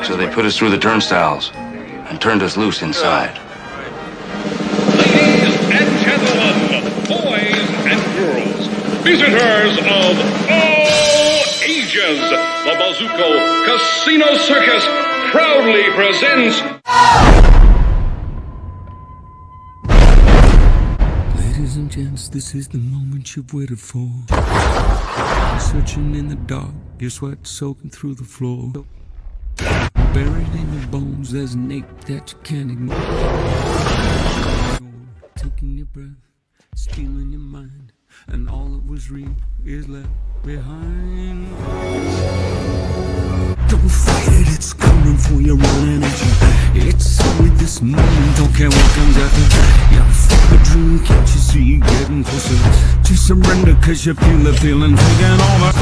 So they put us through the turnstiles and turned us loose inside. Ladies and gentlemen, boys and girls, visitors of all ages, the Bazuco Casino Circus proudly presents... Ladies and gents, this is the moment you've waited for. You're searching in the dark, your sweat soaking through the floor. Buried in your bones, there's an ache that you can't ignore. Taking your breath, stealing your mind, and all that was real is left behind. Don't fight it, it's coming for your own energy. It's only this moment, don't care what comes after. You're full of dream, can't you see you getting closer? To surrender, cause you feel the feeling taking over.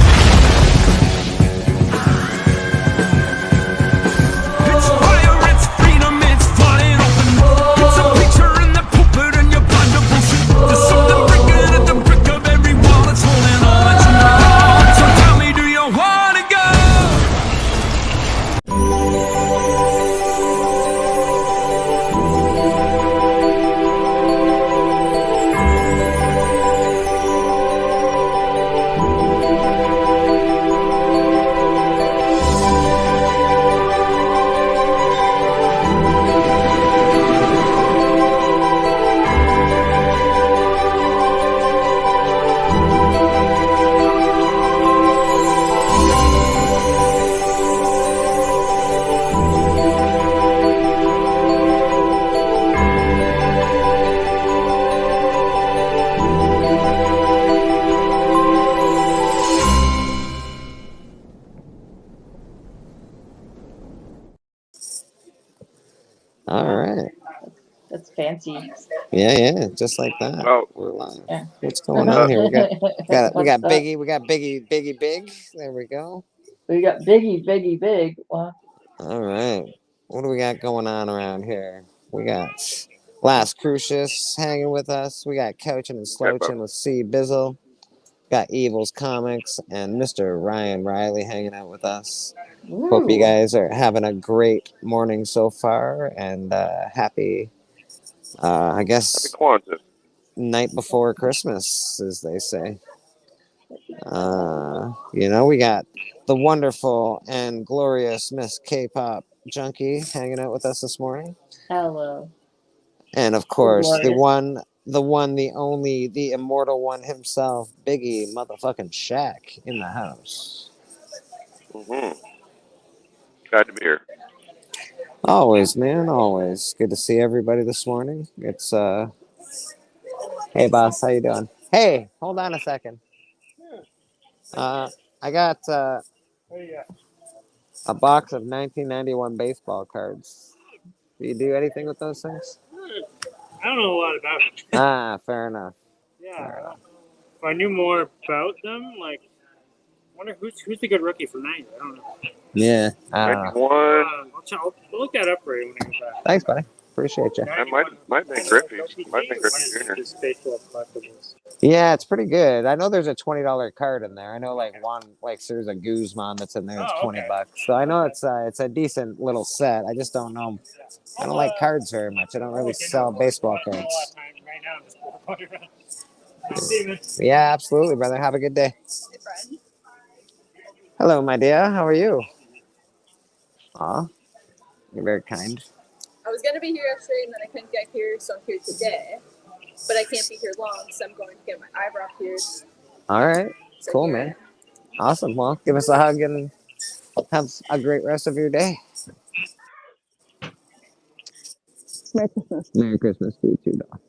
All right. That's fancy. Yeah, just like that. Oh. We're live. Yeah. What's going on here? We got Biggie. We got Biggie Big. There we go. We got Biggie Big. Wow. All right. What do we got going on around here? We got Last Crucius hanging with us. We got Couching and Slouching with C Bizzle. Got Evil's Comics and Mr. Ryan Riley hanging out with us. Ooh. Hope you guys are having a great morning so far, and happy, I guess, Happy Kwanzaa. Night before Christmas, as they say. We got the wonderful and glorious Miss K-Pop Junkie hanging out with us this morning. Hello. And of course, the one, the only, the immortal one himself, Biggie motherfucking Shaq in the house. Mm-hmm. Glad to be here. Always, man, always. Good to see everybody this morning. It's hey boss, how you doing? Hey, hold on a second. I got a box of 1991 baseball cards. Do you do anything with those things? I don't know a lot about it. Ah, fair enough. Yeah. Fair enough. If I knew more about them, like, I wonder who's the good rookie from 90? I don't know. Yeah, I don't know. I'll look that up for you when I get back. Thanks, buddy. Appreciate you. That might make Griffey. Might make Griffey Jr. Baseball collectibles. Yeah, it's pretty good. I know there's a $20 card in there. I know there's a Guzman that's in there. It's $20. So I know it's a decent little set. I just don't know. I don't like cards very much. I don't really sell baseball cards. Yeah, absolutely, brother. Have a good day. Hello, my dear. How are you? Aw, you're very kind. I was going to be here yesterday, and then I couldn't get here, so I'm here today. But I can't be here long, so I'm going to get my eyebrow pierced. All right. So cool, man. Awesome. Well, give us a hug and have a great rest of your day. Merry Christmas. Merry Christmas to you too, dog.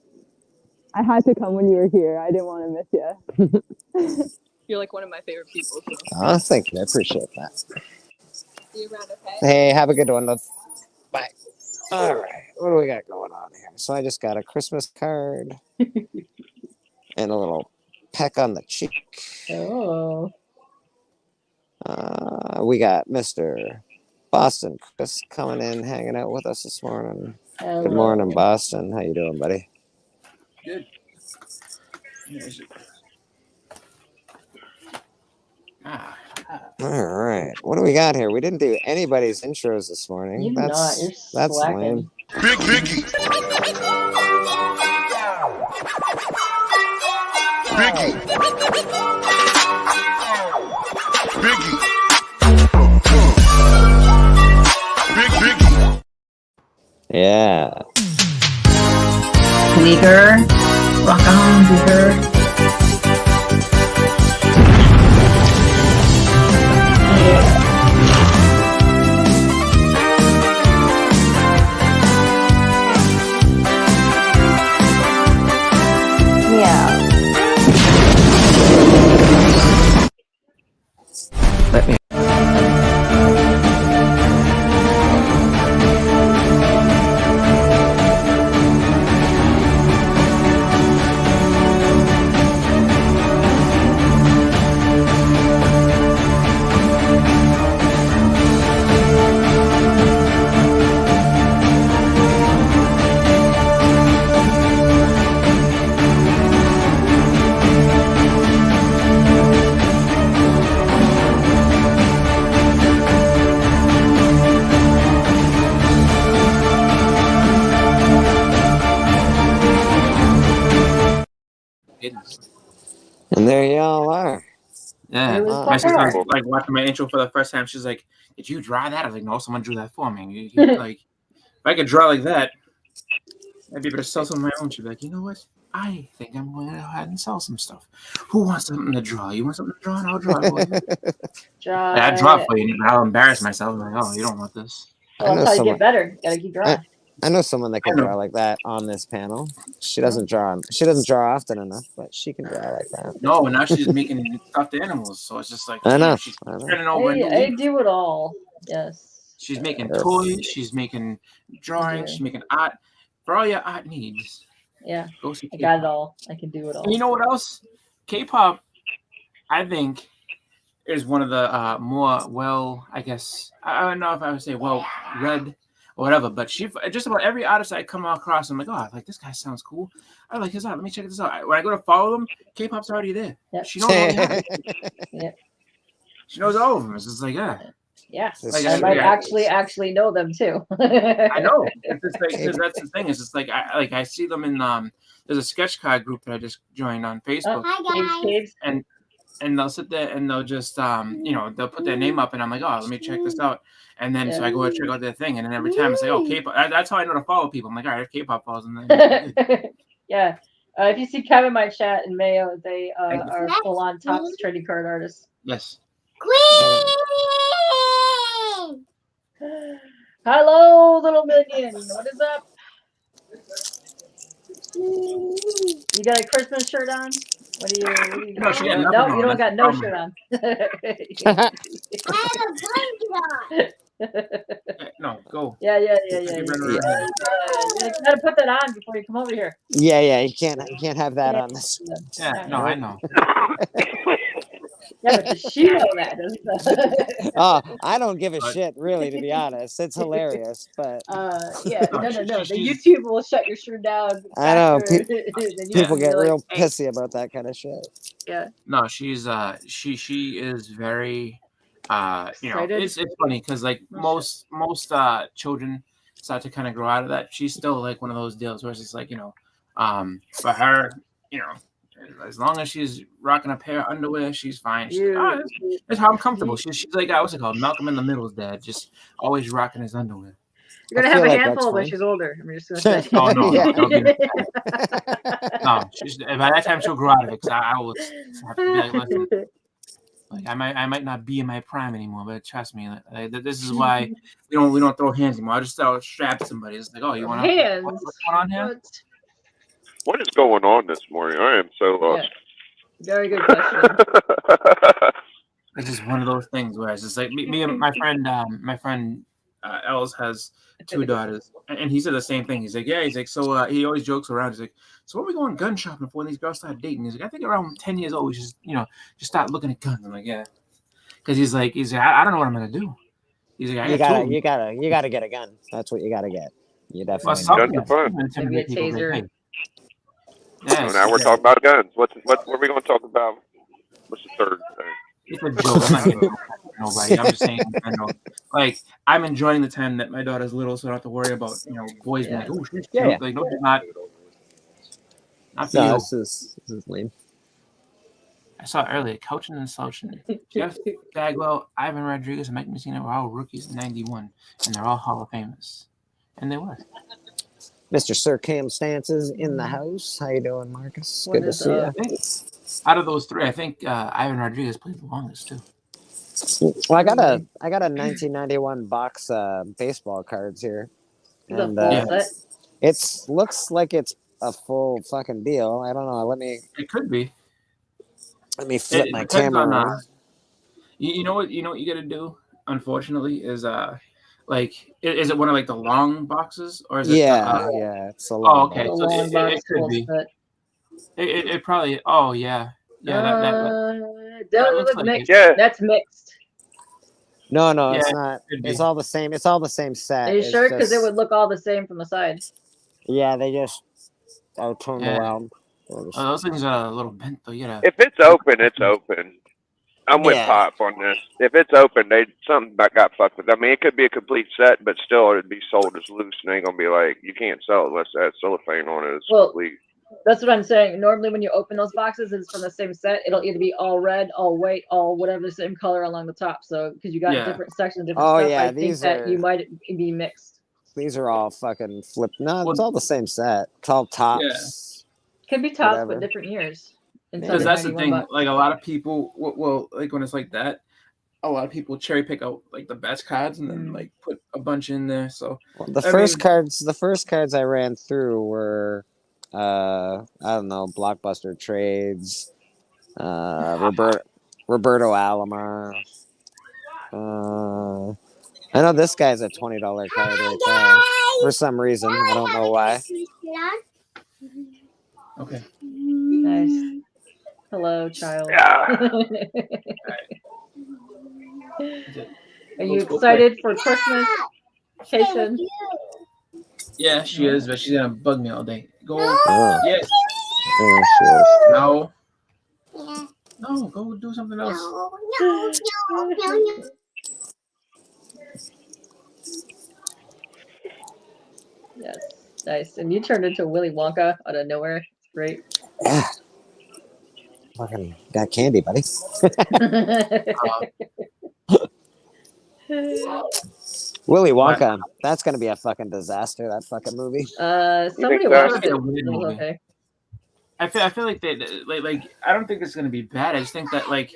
I had to come when you were here. I didn't want to miss you. You're like one of my favorite people. So. Oh, thank you. I appreciate that. See you around, okay? Hey, have a good one. Bye. All right. What do we got going on here? So I just got a Christmas card and a little peck on the cheek. Oh. We got Mr. Boston Chris coming in, hanging out with us this morning. Hello. Good morning, Boston. How you doing, buddy? Good. All right. What do we got here? We didn't do anybody's intros this morning. You do not. You're That's slacking. lame. Big Biggie. Biggie. Biggie. Big Biggie. Yeah. Beaker. Rock on, Beaker. Yeah. Let me. And there y'all are. Yeah, It was my sister fun. was like watching my intro for the first time. She's like, "Did you draw that?" I was like, "No, someone drew that for me." Like, if I could draw like that, I'd be able to sell some of my own. She'd be like, "You know what? I think I'm going to go ahead and sell some stuff. Who wants something to draw? You want something to draw? And I'll draw it for you." Draw. Yeah, I'd draw it for you, but I'll embarrass myself. I'm like, "Oh, you don't want this." Well, that's how you get better. Gotta keep drawing. I know someone that can draw like that on this panel. She doesn't draw. She doesn't draw often enough, but she can draw like that. No, and now she's making stuffed animals, so it's just like I know. she's turning over. I do it all. Yes. She's making toys. She's making drawings. She's making art. For all your art needs. Yeah. Go see I got it all. I can do it all. And you know what else? K-pop, I think, is one of the more I guess I don't know if I would say read or whatever, but she just about every artist I come across, I'm like, oh, like this guy sounds cool. I like his art. Let me check this out. When I go to follow them, K-pop's already there. Yep. She knows all the artists. Yeah. She knows all of them. It's just like, yeah. Yeah, Like, I might actually know them too. I know. It's just like, because that's the thing. It's just like I see them in there's a sketch card group that I just joined on Facebook. Hi guys. And they'll sit there and they'll just they'll put their name up and I'm like, oh, let me check this out. And then so I go and check out their thing, and then every time it's like, oh, K-pop. That's how I know to follow people. I'm like, all right, if K-pop follows them, then yeah. If you see Kevin, my chat, and Mayo, they are full on top trading card artists. Yes. Queen! Hello, little minion. What is up? You got a Christmas shirt on? What do you No, she got no, nothing on. you don't That's got no the shirt on. I have a blanket on. No, go. Yeah. You Yeah. gotta put that on before you come over here. Yeah. You can't have that on this. Yeah, no, I know. Yeah, but does she know that? Doesn't Oh, I don't give a shit, really, to be honest. It's hilarious, but yeah, no. The YouTube will shut your shirt down. I know people get like, real pissy about that kind of shit. Yeah. No, she's she is very Excited? it's funny because like most children start to kind of grow out of that. She's still like one of those deals where it's just like for her, as long as she's rocking a pair of underwear, she's fine. She's like, that's how I'm comfortable. She's like, what's it called? Malcolm in the Middle's dad, just always rocking his underwear. You're gonna have a handful when she's older. I'm just gonna say. Oh no, no, she's by that time she'll grow out of it. Cause I will have to be like, listen, like I might not be in my prime anymore, but trust me, this is why we don't throw hands anymore. I just strap somebody. It's like, oh, you want hands? What's going on here? What is going on this morning? I am so lost. Yeah. Very good question. It's just one of those things where it's just like me and my friend Els has 2 daughters, and he said the same thing. He's like, so he always jokes around. He's like, so what are we going gun shopping for when these girls start dating? He's like, I think around 10 years old, we just just start looking at guns. I'm like, yeah, because he's like, I don't know what I'm gonna do. He's like, you gotta get a gun. That's what you gotta get. You definitely. Maybe a taser. So now we're talking about guns. What are we going to talk about? What's the third thing? It's a joke. I'm not getting nobody. I'm just saying, I know. Like, I'm enjoying the time that my daughter's little, so I don't have to worry about boys being like, oh, she's cute. Yeah. Like, no, she's not. Not for No, you. this is lame. I saw it earlier. Coaching and slouching. Jeff Bagwell, Ivan Rodriguez, and Mike Messina were all rookies in '91, and they're all Hall of Famers. And they were. Mr. Circumstances in the house. How you doing, Marcus? What Good to is see up? you. Out of those three, I think Ivan Rodriguez played the longest too. Well, I got a 1991 box baseball cards here, The and full set. it looks like it's a full fucking deal. I don't know. It could be. Let me flip It my depends camera on around. you know what you got to do. Unfortunately, is like is it one of like the long boxes or is it? Yeah, it's a long. Oh, okay. The So long box it could full be. set. It probably. Oh yeah, yeah. That looks like mixed. it. Yeah. That's mixed. No, Yeah, it's not. could be. It's all the same. It's all the same set. Are you It's sure? Because it just- would look all the same from the side. Yeah, they just are turned Yeah. around. Those things are a little bent though. You gotta. If it's open, it's open. I'm with Yeah. Pop on this. If it's open, something that got fucked with. I mean, it could be a complete set, but still, it'd be sold as loose, and they ain't gonna be like, you can't sell it unless that cellophane on it is complete. That's what I'm saying. Normally, when you open those boxes, it's from the same set. It'll either be all red, all white, all whatever, the same color along the top. So, because you got different sections, different stuff, I think that you might be mixed. These are all fucking flipped. No, it's all the same set. It's all tops. Could be tops, whatever. but different years. Because that's the thing. Like a lot of people, well, like when it's like that, a lot of people cherry pick out like the best cards and then like put a bunch in there. So The first cards I ran through were, I don't know, Blockbuster Trades, Roberto Alomar. I know this guy's a $20 card right there for some reason. I don't know why. Okay. Nice. Hello, child. Are you excited for Christmas? Jason? Yeah, she is, but she's gonna bug me all day. Go. Oh. Yes. Yeah, she is. No. No, go do something else. Yes, nice. And you turned into Willy Wonka out of nowhere. It's great. Yeah. Fucking got candy, buddy. Willy Wonka. That's gonna be a fucking disaster. That fucking movie. Somebody watched it. Okay. I feel like they like I don't think it's gonna be bad. I just think that like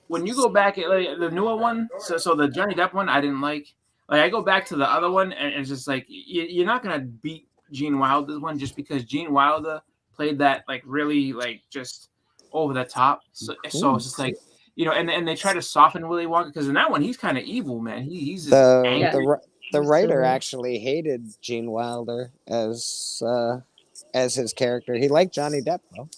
when you go back at like the newer one, so the Johnny Depp one, I didn't like. Like I go back to the other one, and it's just like you're not gonna beat Gene Wilder's one just because Gene Wilder played that like really like just over the top. So it's just like and they try to soften Willy Wonka because in that one he's kind of evil, man. He's just angry. The writer actually hated Gene Wilder as his character. He liked Johnny Depp though.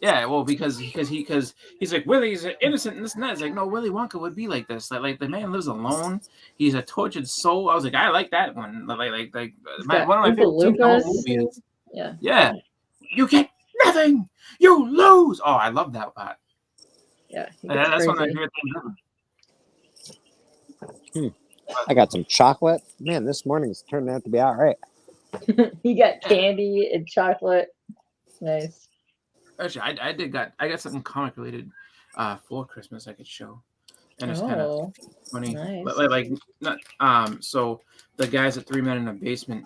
Yeah, well, because he's like Willy's innocent and this and that. It's like no, Willy Wonka would be like this. Like the man lives alone. He's a tortured soul. I was like, I like that one. Like one of my favorite movies. Yeah. You get nothing. You lose. Oh, I love that part. Yeah, that's one of my favorite things ever. I got some chocolate. Man, this morning's turned out to be all right. You got candy and chocolate. Nice. Actually, I got something comic related for Christmas I could show, and it's kind of funny. Nice. But like not so the guys at 3 Men in a Basement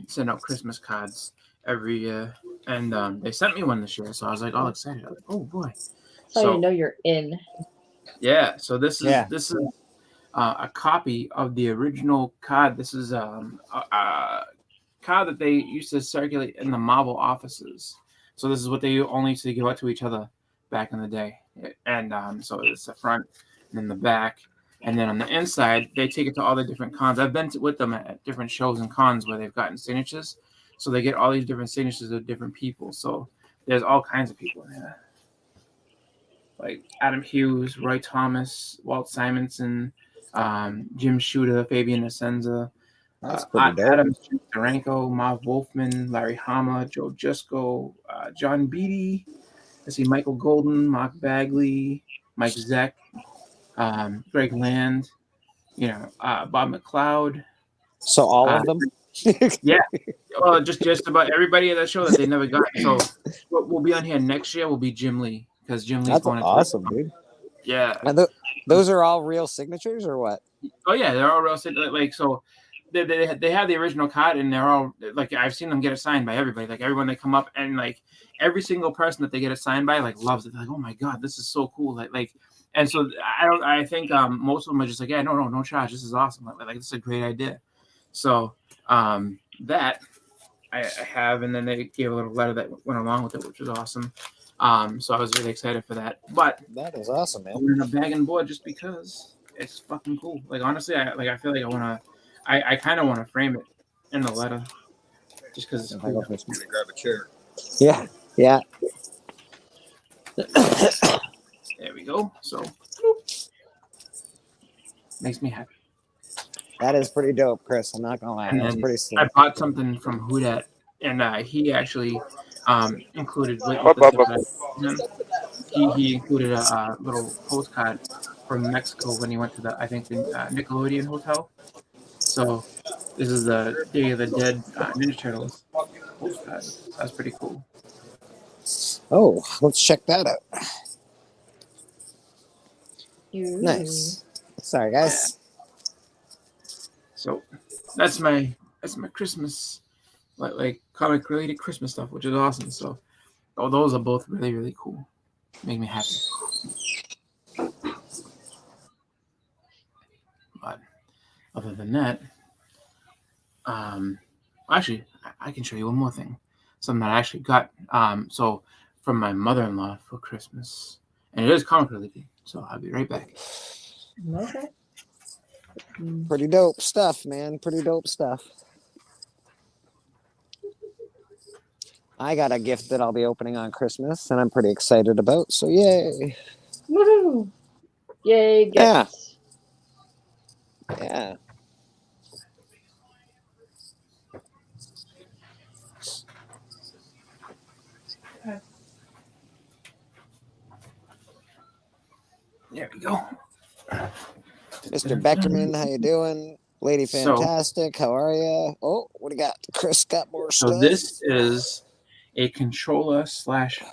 send out Christmas cards every year, and they sent me one this year, so I was like all excited. I was like, oh boy! So you know you're in. Yeah. So this is a copy of the original card. This is a card that they used to circulate in the Marvel offices. So this is what they only used to give out to each other back in the day. And so it's the front and then the back. And then on the inside, they take it to all the different cons. I've been with them at different shows and cons where they've gotten signatures. So they get all these different signatures of different people. So there's all kinds of people in there. Like Adam Hughes, Roy Thomas, Walt Simonson, Jim Shooter, Fabian Essenza, Adam Duranko, Marv Wolfman, Larry Hama, Joe Jusko, John Beatty. Let's see, Michael Golden, Mark Bagley, Mike Zeck, Greg Land, Bob McLeod. So all of them? Yeah. Well, just about everybody at that show that they never got. So what will be on here next year will be Jim Lee, because Jim Lee's going awesome, dude. Yeah. And those are all real signatures or what? Oh yeah, they're all real. Like so, they have the original card, and they're all like I've seen them get it signed by everybody. Like everyone they come up, and like every single person that they get it signed by like loves it. They're like, oh my god, this is so cool. Like, and so I think most of them are just like, yeah, no charge. This is awesome. Like this is a great idea. So that I have, and then they gave a little letter that went along with it, which was awesome. So I was really excited for that. But that is awesome, man. We're in a bag and board just because it's fucking cool. Like honestly, I feel like I kind of want to frame it in the letter, just because it's cool. Grab a chair. Yeah. There we go. So makes me happy. That is pretty dope, Chris. I'm not gonna lie. That's pretty slick. I bought something from Houdat, and he actually included he included a little postcard from Mexico when he went to the Nickelodeon hotel. So this is the Day of the Dead Ninja Turtles postcard. That's pretty cool. Oh, let's check that out. Nice. Sorry, guys. So that's my Christmas, like comic related Christmas stuff, which is awesome. So those are both really, really cool. Make me happy. But other than that, actually, I can show you one more thing. Something that I actually got so from my mother-in-law for Christmas, and it is comic related. So I'll be right back. Okay. Pretty dope stuff, man. Pretty dope stuff. I got a gift that I'll be opening on Christmas, and I'm pretty excited about. So yay! Woohoo! Yay! Gifts. Yeah. There we go. Mr. Beckerman, how you doing? Lady Fantastic, how are you? Oh, what do you got? Chris got more stuff. So this is a controller /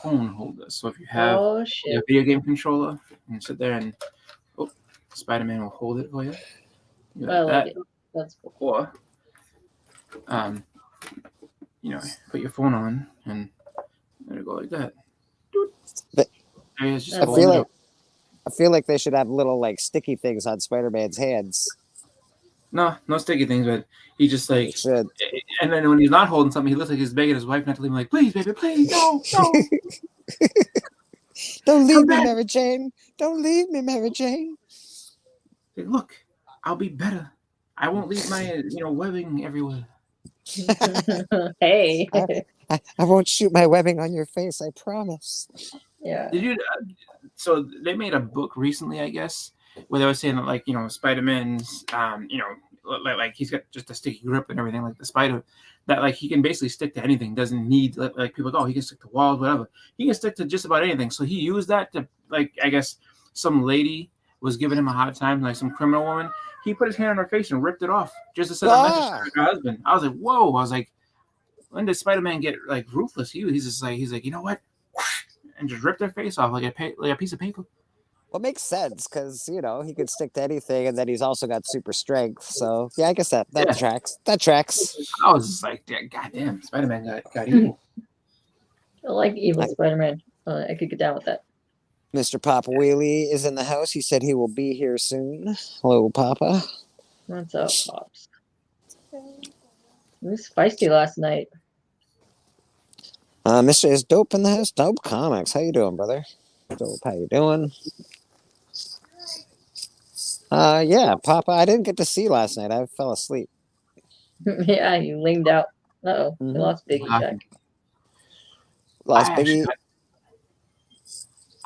phone holder. So if you have a video game controller, you can sit there and Spider-Man will hold it for you. Like it. That's cool. Or put your phone on and let it go like that. But I feel like they should have little like sticky things on Spider-Man's hands. No sticky things, but he just like should. And then when he's not holding something, he looks like he's begging his wife not to leave him. Like, please, baby, please, no. Don't leave me, Mary Jane. Don't leave me, Mary Jane. Like, look, I'll be better. I won't leave my webbing everywhere. Hey, I won't shoot my webbing on your face. I promise. Yeah. Did you? So they made a book recently, I guess, where they were saying that Spider-Man's like he's got just a sticky grip and everything, like the spider, that like he can basically stick to anything. Doesn't need like people go, he can stick to walls, whatever. He can stick to just about anything. So he used that to I guess some lady was giving him a hard time, like some criminal woman. He put his hand on her face and ripped it off just to send a message to her husband. I was like, whoa! I was like, when did Spider-Man get like ruthless? He's like, you know what? And just ripped their face off like a piece of paper. Well, it makes sense because he could stick to anything, and then he's also got super strength. So yeah, I guess that tracks. That tracks. I was just like, yeah, goddamn, Spider-Man got evil. I like evil Spider-Man. I could get down with that. Mr. Papa Wheelie is in the house. He said he will be here soon. Hello, Papa. What's up, Pops? It was feisty last night. Mr. Is Dope in the house. Dope Comics. How you doing, brother? Dope, how you doing? Yeah, Papa. I didn't get to see last night. I fell asleep. Yeah, you leaned out. Uh-oh. You lost Biggie check. Lost Biggie.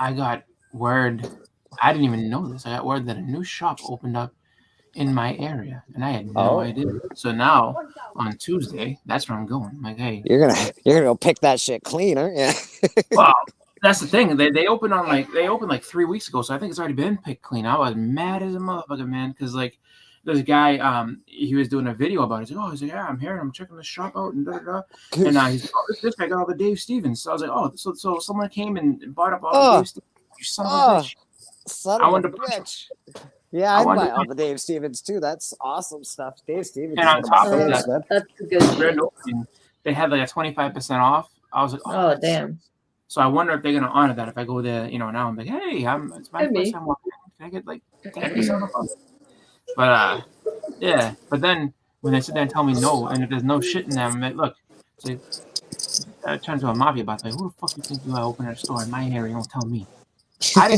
I got word. I didn't even know this. I got word that a new shop opened up in my area, and I had no idea. So now on Tuesday, that's where I'm going. I'm like, hey, you're gonna go pick that shit clean, aren't you? Well, That's the thing. They opened like 3 weeks ago, so I think it's already been picked clean. I was mad as a motherfucker, man, because like there's a guy, he was doing a video about it. He's like, oh, he's like, yeah, I'm here, I'm checking the shop out, and da da da. And he's like, oh, this guy got all the Dave Stevens. So I was like, oh, so someone came and bought up all the Dave Stevens. You son of a bitch. Son of a bitch. Yeah, I'd buy all the Dave Stevens too. That's awesome stuff. Dave Stevens. And on top of that, that's a good shit. They had like a 25% off. I was like, oh damn. So I wonder if they're gonna honor that if I go there, now I'm like, hey, it's my first time walking. Can I get like 10% off? But yeah. But then when they sit there and tell me no, and if there's no shit in them, I'm like, look, so I turn to a mafia boss like, who the fuck you think you are opening a store in my area? Don't tell me. I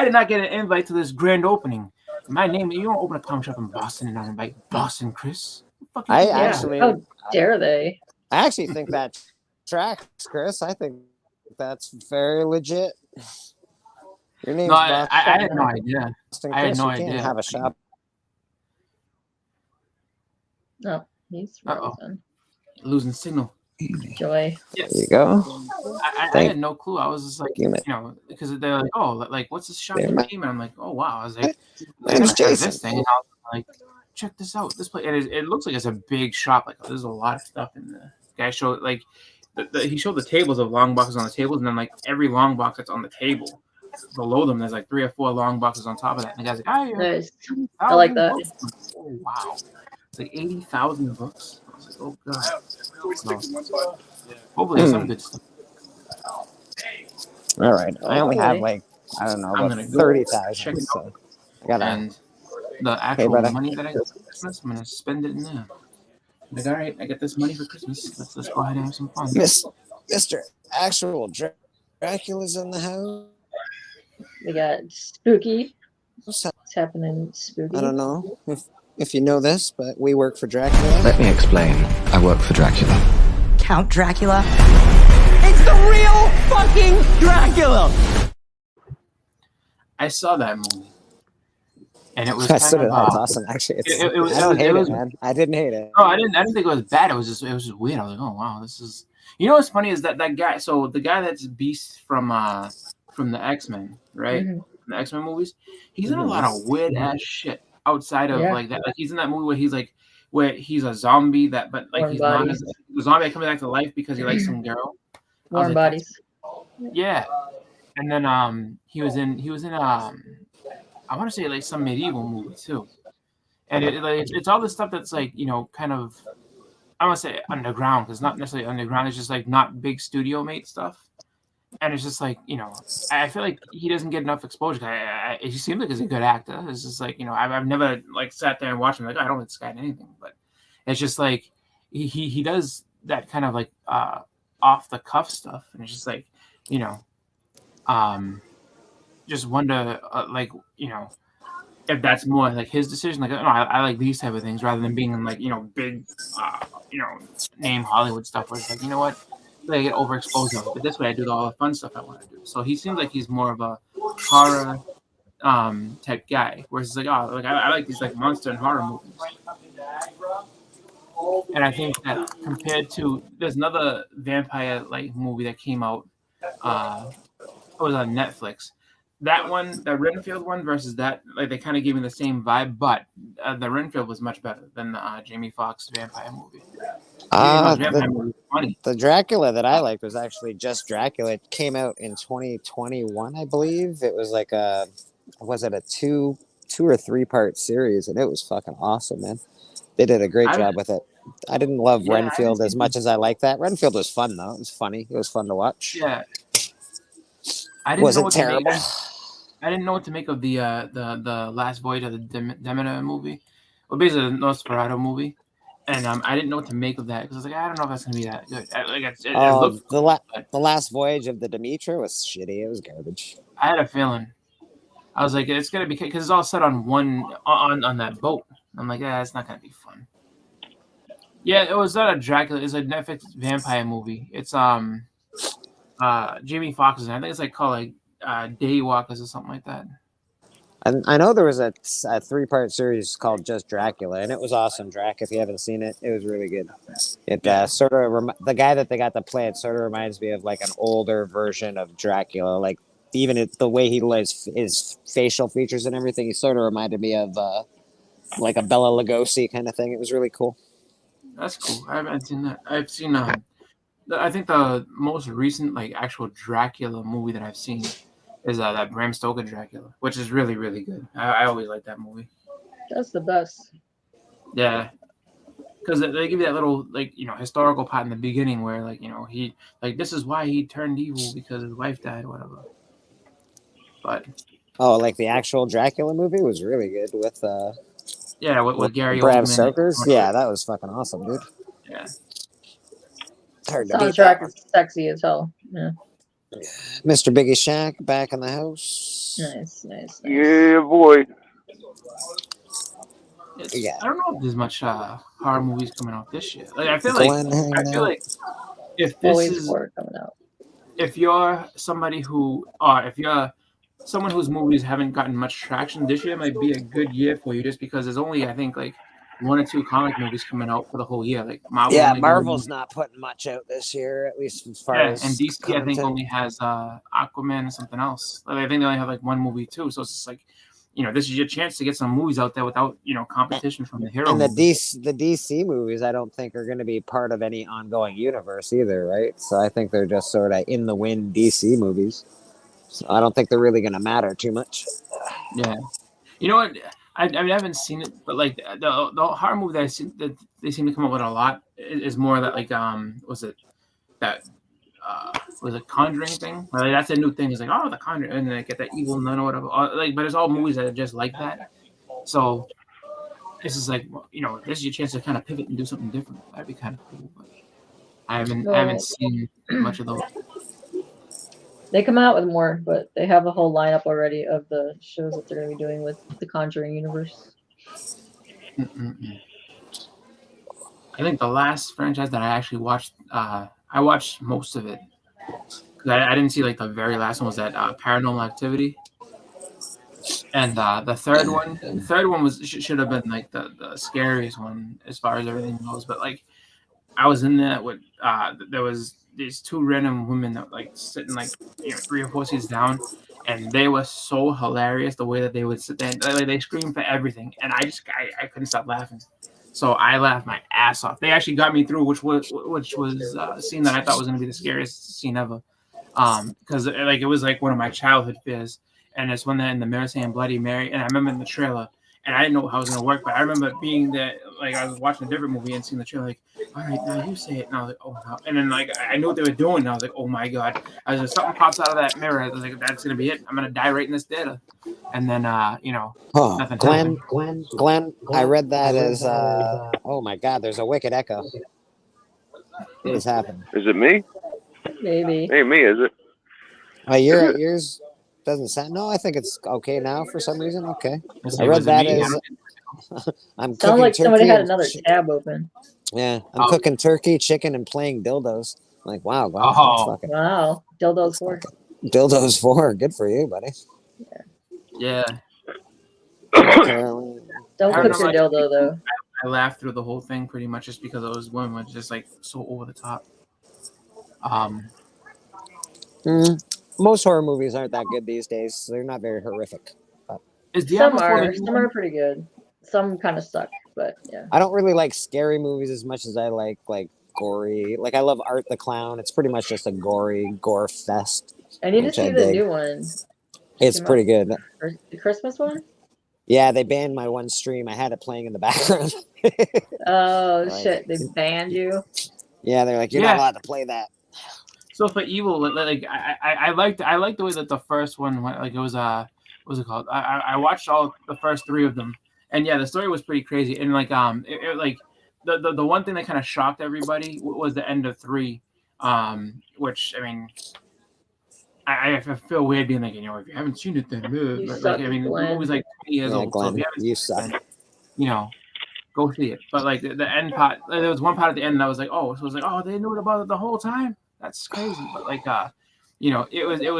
did not get an invite to this grand opening. My name, you don't open a comic shop in Boston and not invite Boston Chris. How dare they? I actually think that tracks, Chris. I think that's very legit. Your name's I had no idea. I had no idea. Have a shop. No, he's frozen. Losing signal. Joy. Yes. There you go. I had no clue. I was just like, because they're like, oh, like what's this shop name? And I'm like, oh wow. I was like, this thing. And I was like, check this out. This place. It looks like it's a big shop. Like there's a lot of stuff in there. Guy showed like he showed the tables of long boxes on the tables, and then like every long box that's on the table below them, there's like 3 or 4 long boxes on top of that. And the guy's like, nice. I like that. Oh wow, it's like 80,000 books. I was like, oh god. So, hopefully some good stuff. All right, I only have like I don't know about 30,000. So I gotta. And the actual money that I got for Christmas, I'm gonna spend it in there. Like, all right, I get this money for Christmas. Let's go ahead and have some fun. Mr. Actual Dracula's in the house. We got Spooky. What's happening, Spooky? I don't know if you know this, but we work for Dracula. Let me explain. I work for Dracula. Count Dracula? It's the real fucking Dracula! I saw that movie. And it was that's awesome. Actually, I don't hate it, man. I didn't hate it. No, I didn't think it was bad. It was just weird. I was like, oh wow, this is. You know what's funny is that guy. So the guy that's Beast from the X-Men, right? Mm-hmm. The X-Men movies. He's in a lot of weird ass shit outside of like that. Like he's in that movie where he's a zombie but he's not a zombie coming back to life because he likes some girl. Warm Bodies. Yeah, and then he was in I want to say like some medieval movie too, and it's all this stuff that's like kind of I want to say underground because not necessarily underground. It's just like not big studio made stuff, and it's just like I feel like he doesn't get enough exposure. He seems like he's a good actor. It's just like I've never like sat there and watched him like I don't think this guy in anything, but it's just like he does that kind of like off the cuff stuff, and it's just like just wonder if that's more like his decision. Like, no, I like these type of things rather than being in like big name Hollywood stuff where it's like, you know what, I get overexposed on it. But this way I do all the fun stuff I want to do. So he seems like he's more of a horror type guy, whereas it's like, oh, like I like these like monster and horror movies. And I think that compared to there's another vampire like movie that came out, it was on Netflix. That one, the Renfield one versus that, like they kind of gave me the same vibe, but the Renfield was much better than the Jamie Foxx vampire movie. The Dracula that I liked was actually just Dracula. It came out in 2021, I believe. It was like was it a two or 3 part series, and it was fucking awesome, man. They did a great job with it. I didn't love Renfield as much as I like that. Renfield was fun though. It was funny. It was fun to watch. Yeah. Wasn't terrible. I didn't know what to make of the Last Voyage of the Demeter movie. Well, basically the Nosferatu movie. And I didn't know what to make of that because I was like, I don't know if that's gonna be that good. The Last Voyage of the Demeter was shitty. It was garbage. I had a feeling. I was like, it's gonna be because it's all set on on that boat. I'm like, yeah, it's not gonna be fun. Yeah, it was not a Dracula. It's a Netflix vampire movie. It's Jamie Foxx, I think it's like called like Daywalkers or something like that. I know there was a 3-part series called just Dracula, and it was awesome. Drac, if you haven't seen it, it was really good. It sort of the guy that they got to play it sort of reminds me of like an older version of Dracula. Like even the way he lives, his facial features and everything, he sort of reminded me of like a Bela Lugosi kind of thing. It was really cool. That's cool. I haven't seen that. I've seen I think the most recent like actual Dracula movie that I've seen is that Bram Stoker Dracula, which is really, really good. I always like that movie. That's the best. Yeah, because they give you that little like historical part in the beginning where like he like this is why he turned evil because his wife died or whatever. But like the actual Dracula movie was really good with with Gary Bram Oldman. Stoker's. Yeah, that was fucking awesome, dude. Yeah. Hard to beat soundtrack that. is sexy as hell. Yeah. Mr. Biggie Shack back in the house. Nice. Yeah, boy. I don't know if there's much horror movies coming out this year. Like I feel like if this is coming out. If you're somebody who if you're someone whose movies haven't gotten much traction this year, might be a good year for you just because there's only I think like 1 or 2 comic movies coming out for the whole year. Like Marvel. Marvel's not putting much out this year, at least as far as and DC content. I think only has Aquaman and something else. Like, I think they only have like 1 movie too. So it's just like this is your chance to get some movies out there without competition from the hero. And the DC movies, I don't think are going to be part of any ongoing universe either, right? So I think they're just sort of in the wind DC movies. So I don't think they're really going to matter too much. Yeah, you know what? I mean, I haven't seen it, but like the horror movie that they seem to come up with a lot is more that like was it Conjuring thing? Like, that's a new thing. It's like the Conjuring, and then they get that evil nun or whatever. But it's all movies that are just like that. So this is like this is your chance to kind of pivot and do something different. That'd be kind of cool. But I haven't seen much of those. They come out with more, but they have a whole lineup already of the shows that they're going to be doing with the Conjuring universe. I think the last franchise that I actually watched, I watched most of it. I didn't see like the very last one was that Paranormal Activity, and the third one was should have been like the scariest one as far as everything goes. But like I was in there with there was these 2 random women that like sitting like 3 or 4 seats down, and they were so hilarious the way that they would sit there. Like, they screamed for everything, and I couldn't stop laughing. So I laughed my ass off. They actually got me through, which was a scene that I thought was going to be the scariest scene ever, because like it was like one of my childhood fears. And it's when they're in the mirror saying Bloody Mary, and I remember in the trailer, and I didn't know how it was going to work, but I remember being there, like I was watching a different movie and seeing the trailer, like, all right, now you say it, and I was like, oh no, and then like I knew what they were doing, and I was like, oh my god, I was like, something pops out of that mirror, I was like, that's going to be it, I'm going to die right in this theater, and then nothing happened. Glenn, I read that as oh my god, there's a wicked echo. What has happened? Is it me? Maybe. Hey, me, is it? Yours doesn't sound. No, I think it's okay now for some reason. Okay, I read that as I'm sounds like somebody had another tab open. Yeah, I'm cooking turkey, chicken, and playing dildos. I'm like, wow, wow, dildos 4. Dildos 4, good for you, buddy. Yeah. Don't cook your dildo though. I laughed through the whole thing pretty much just because those women were just like so over the top. Most horror movies aren't that good these days. They're not very horrific. Some are pretty good. Some kind of suck, but yeah. I don't really like scary movies as much as I like gory. Like I love Art the Clown. It's pretty much just a gore fest. I need to see the new one. It's pretty good. The Christmas one? Yeah, they banned my one stream. I had it playing in the background. Oh shit! They banned you. Yeah, they're like, you're not allowed to play that. So for Evil, like I liked the way that the first one went. Like it was what was it called? I watched all the first 3 of them, and yeah, the story was pretty crazy. And like like the one thing that kind of shocked everybody was the end of 3, which I mean. I feel weird being like, if you haven't seen it, then like, I mean, the movie's like 20 years old. Glenn, so you suck. Go see it. But like the end part, there was one part at the end that I was like, oh, so I was like, oh, they knew about it the whole time. That's crazy. But like, it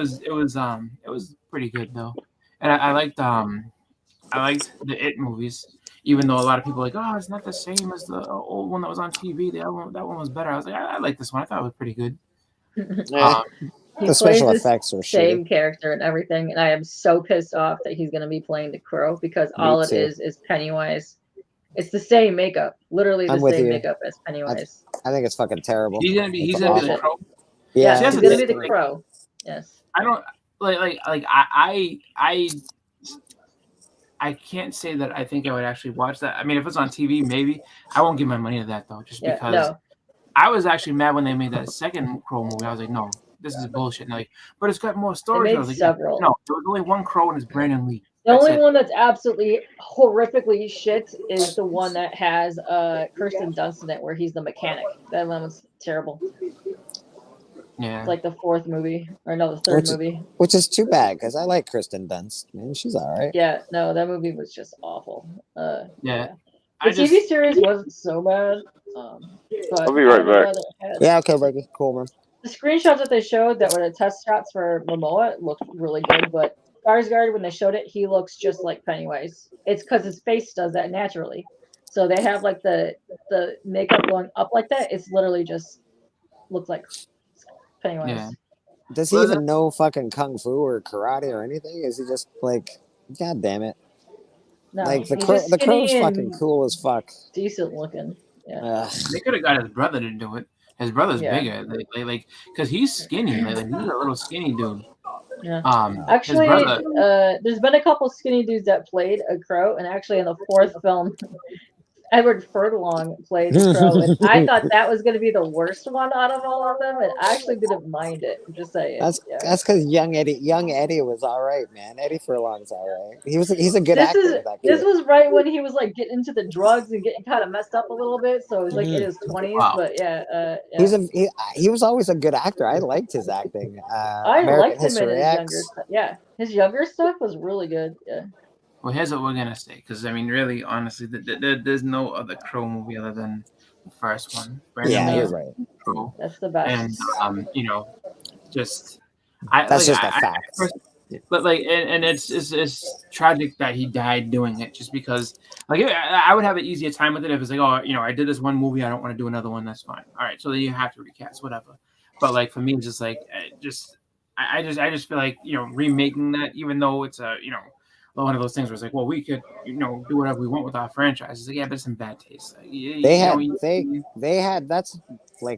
was pretty good though. And I liked the It movies, even though a lot of people were like, oh, it's not the same as the old one that was on TV. That one was better. I was like, I like this one. I thought it was pretty good. The special effects were same shitty. character and everything, and I am so pissed off that he's gonna be playing the Crow because all it is Pennywise. It's the same makeup, literally the same makeup as Pennywise. I think it's fucking terrible. He's gonna be the Crow. Yeah, he's gonna be the Crow. Yes. I don't like I can't say that I think I would actually watch that. I mean, if it's on TV, maybe. I won't give my money to that though, just because I was actually mad when they made that second Crow movie. I was like, no, this is bullshit. And like, but it's got more stories. I was like, several. No, there was only one Crow and it's Brandon Lee. The only one that's absolutely horrifically shit is the one that has Kirsten Dunst in it, where he's the mechanic. That one was terrible. Yeah, it's like the fourth movie, or no, the third movie. Which is too bad because I like Kirsten Dunst. Man, she's all right. Yeah, no, that movie was just awful. Yeah. The TV series wasn't so bad. But I'll be right back. Yeah, okay, baby. Cool, man. The screenshots that they showed that were the test shots for Momoa looked really good, but Skarsgård, when they showed it, he looks just like Pennywise. It's because his face does that naturally. So they have like the makeup going up like that. It's literally just looks like Pennywise. Yeah. Does he even know fucking kung fu or karate or anything? Is he just like, god damn it? No, like the Crow's fucking cool as fuck. Decent looking. Yeah. They could have got his brother to do it. His brother's bigger, like, because he's skinny. Like, he's a little skinny dude. Yeah. Actually, there's been a couple skinny dudes that played a Crow, and actually in the fourth film, Edward Furlong played the Crow, and I thought that was going to be the worst one out of all of them, and I actually didn't mind it. I'm just saying. That's because young Eddie was all right, man. Eddie Furlong's all right. He's a good actor. This was right when he was like getting into the drugs and getting kind of messed up a little bit, so it was like in his 20s. But yeah. He was always a good actor. I liked his acting. I liked him in his younger stuff. Yeah, his younger stuff was really good. Yeah. Well, here's what we're gonna say, because I mean, really, honestly, there's no other Crow movie other than the first one. Brandon you're right. Crow. That's the best. And that's just a fact. But like, and it's tragic that he died doing it, just because. Like, I would have an easier time with it if it's like, oh, I did this one movie, I don't want to do another one. That's fine. All right, so then you have to recast, whatever. But like for me, it's just like, I just feel like remaking that, even though it's one of those things where it's like, well, we could, do whatever we want with our franchise. It's like, yeah, but it's in bad taste.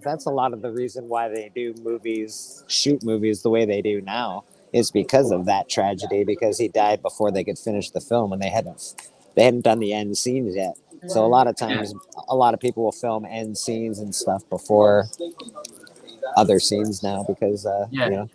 That's a lot of the reason why they shoot movies the way they do now is because of that tragedy, because he died before they could finish the film and they hadn't done the end scenes yet. So a lot of times, a lot of people will film end scenes and stuff before other scenes now because, And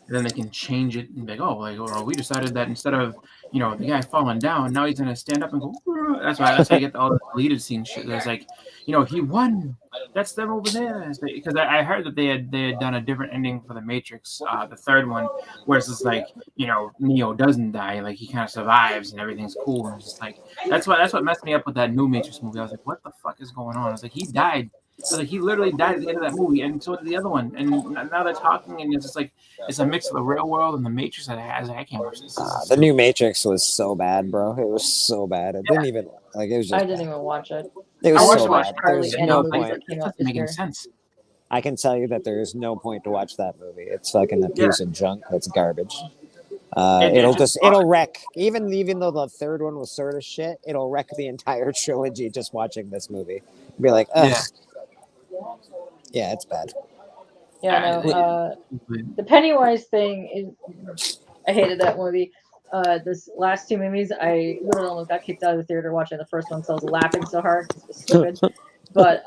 then they can change it and be like, oh, we decided that instead of, the guy falling down, now he's going to stand up and go, Whoa. That's why you get all the deleted scene shit. There's like, he won. That's them over there. Because I heard that they had done a different ending for The Matrix, the third one, where it's just like, Neo doesn't die. Like, he kind of survives and everything's cool. And it's just like, that's what messed me up with that new Matrix movie. I was like, what the fuck is going on? I was like, he died. So like, he literally died at the end of that movie, and so did the other one. And now they're talking, and it's just like it's a mix of the real world and the Matrix. I can't watch this. The new Matrix was so bad, bro. It was so bad. It didn't even it was just. I didn't even watch it. It was I so bad. There's no point. Making sense. I can tell you that there is no point to watch that movie. It's fucking a piece of junk. It's garbage. It'll wreck. Even though the third one was sort of shit, it'll wreck the entire trilogy just watching this movie. Be like, ugh. Yeah, it's bad. Yeah, no. The Pennywise thing is, I hated that movie. This last two movies, I literally almost got kicked out of the theater watching the first one, so I was laughing so hard. It was stupid. But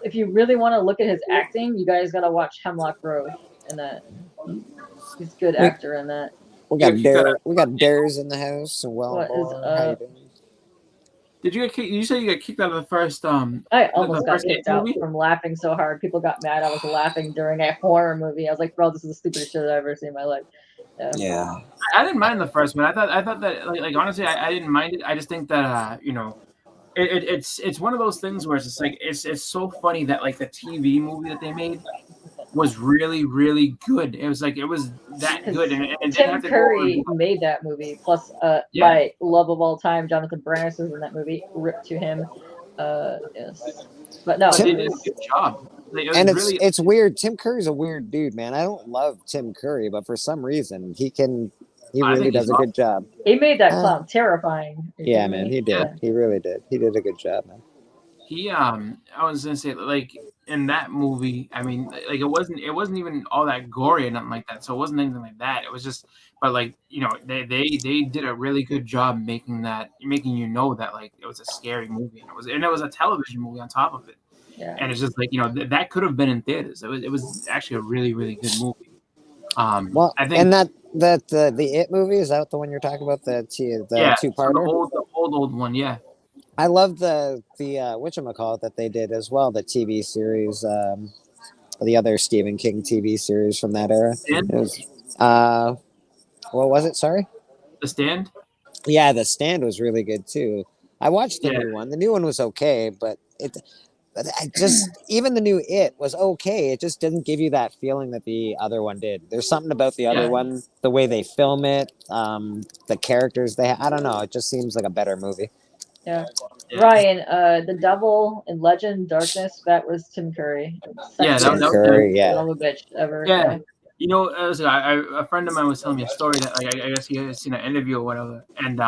if you really want to look at his acting, you guys gotta watch Hemlock Grove in that. He's a good actor in that. We got Dares in the house and Did you get kicked? You said you got kicked out of the first. I almost got kicked out from laughing so hard. People got mad. I was laughing during a horror movie. I was like, "Bro, this is the stupidest shit I've ever seen in my life." Yeah. I didn't mind the first one. I thought that like honestly, I didn't mind it. I just think that it's one of those things where it's just like it's so funny that like the TV movie that they made was really, really good. It was like it was that good, and it didn't Tim have to go over. Curry made that movie. Plus, Yeah. my love of all time, Jonathan Brandis, was in that movie. Rip to him. Yes, but no, But they he did a was. good job. Like, it was And really. it's weird. Tim Curry's a weird dude, man. I don't love Tim Curry, but for some reason he I really think he's does a good job. He made that clown terrifying. Are you Yeah, kidding man, me? he did. Yeah. He really did. He did a good job, man. He I was gonna say, like, in that movie, I mean, like it wasn't even all that gory or nothing like that. So it wasn't anything like that. It was just, but like, they did a really good job making you know that like it was a scary movie, and it was a television movie on top of it. Yeah. And it's just like, that could have been in theaters. It was actually a really, really good movie. Well, I think. and the It movie, is that the one you're talking about? The Yeah, so the two-parter. old one, yeah. I love the whatchamacallit that they did as well, the TV series, the other Stephen King TV series from that era. Stand? It was what was it? Sorry. The Stand? Yeah, The Stand was really good too. I watched the Yeah. new one. The new one was okay, but I just even the new It was okay. It just didn't give you that feeling that the other one did. There's something about the other Yeah. one, the way they film it, the characters I don't know. It just seems like a better movie. Yeah. Yeah. Ryan, the Devil in Legend Darkness, that was Tim Curry. Yeah, Tim Second Curry, yeah. son of a bitch ever. Yeah. A friend of mine was telling me a story that, like, I guess he had seen an interview or whatever, and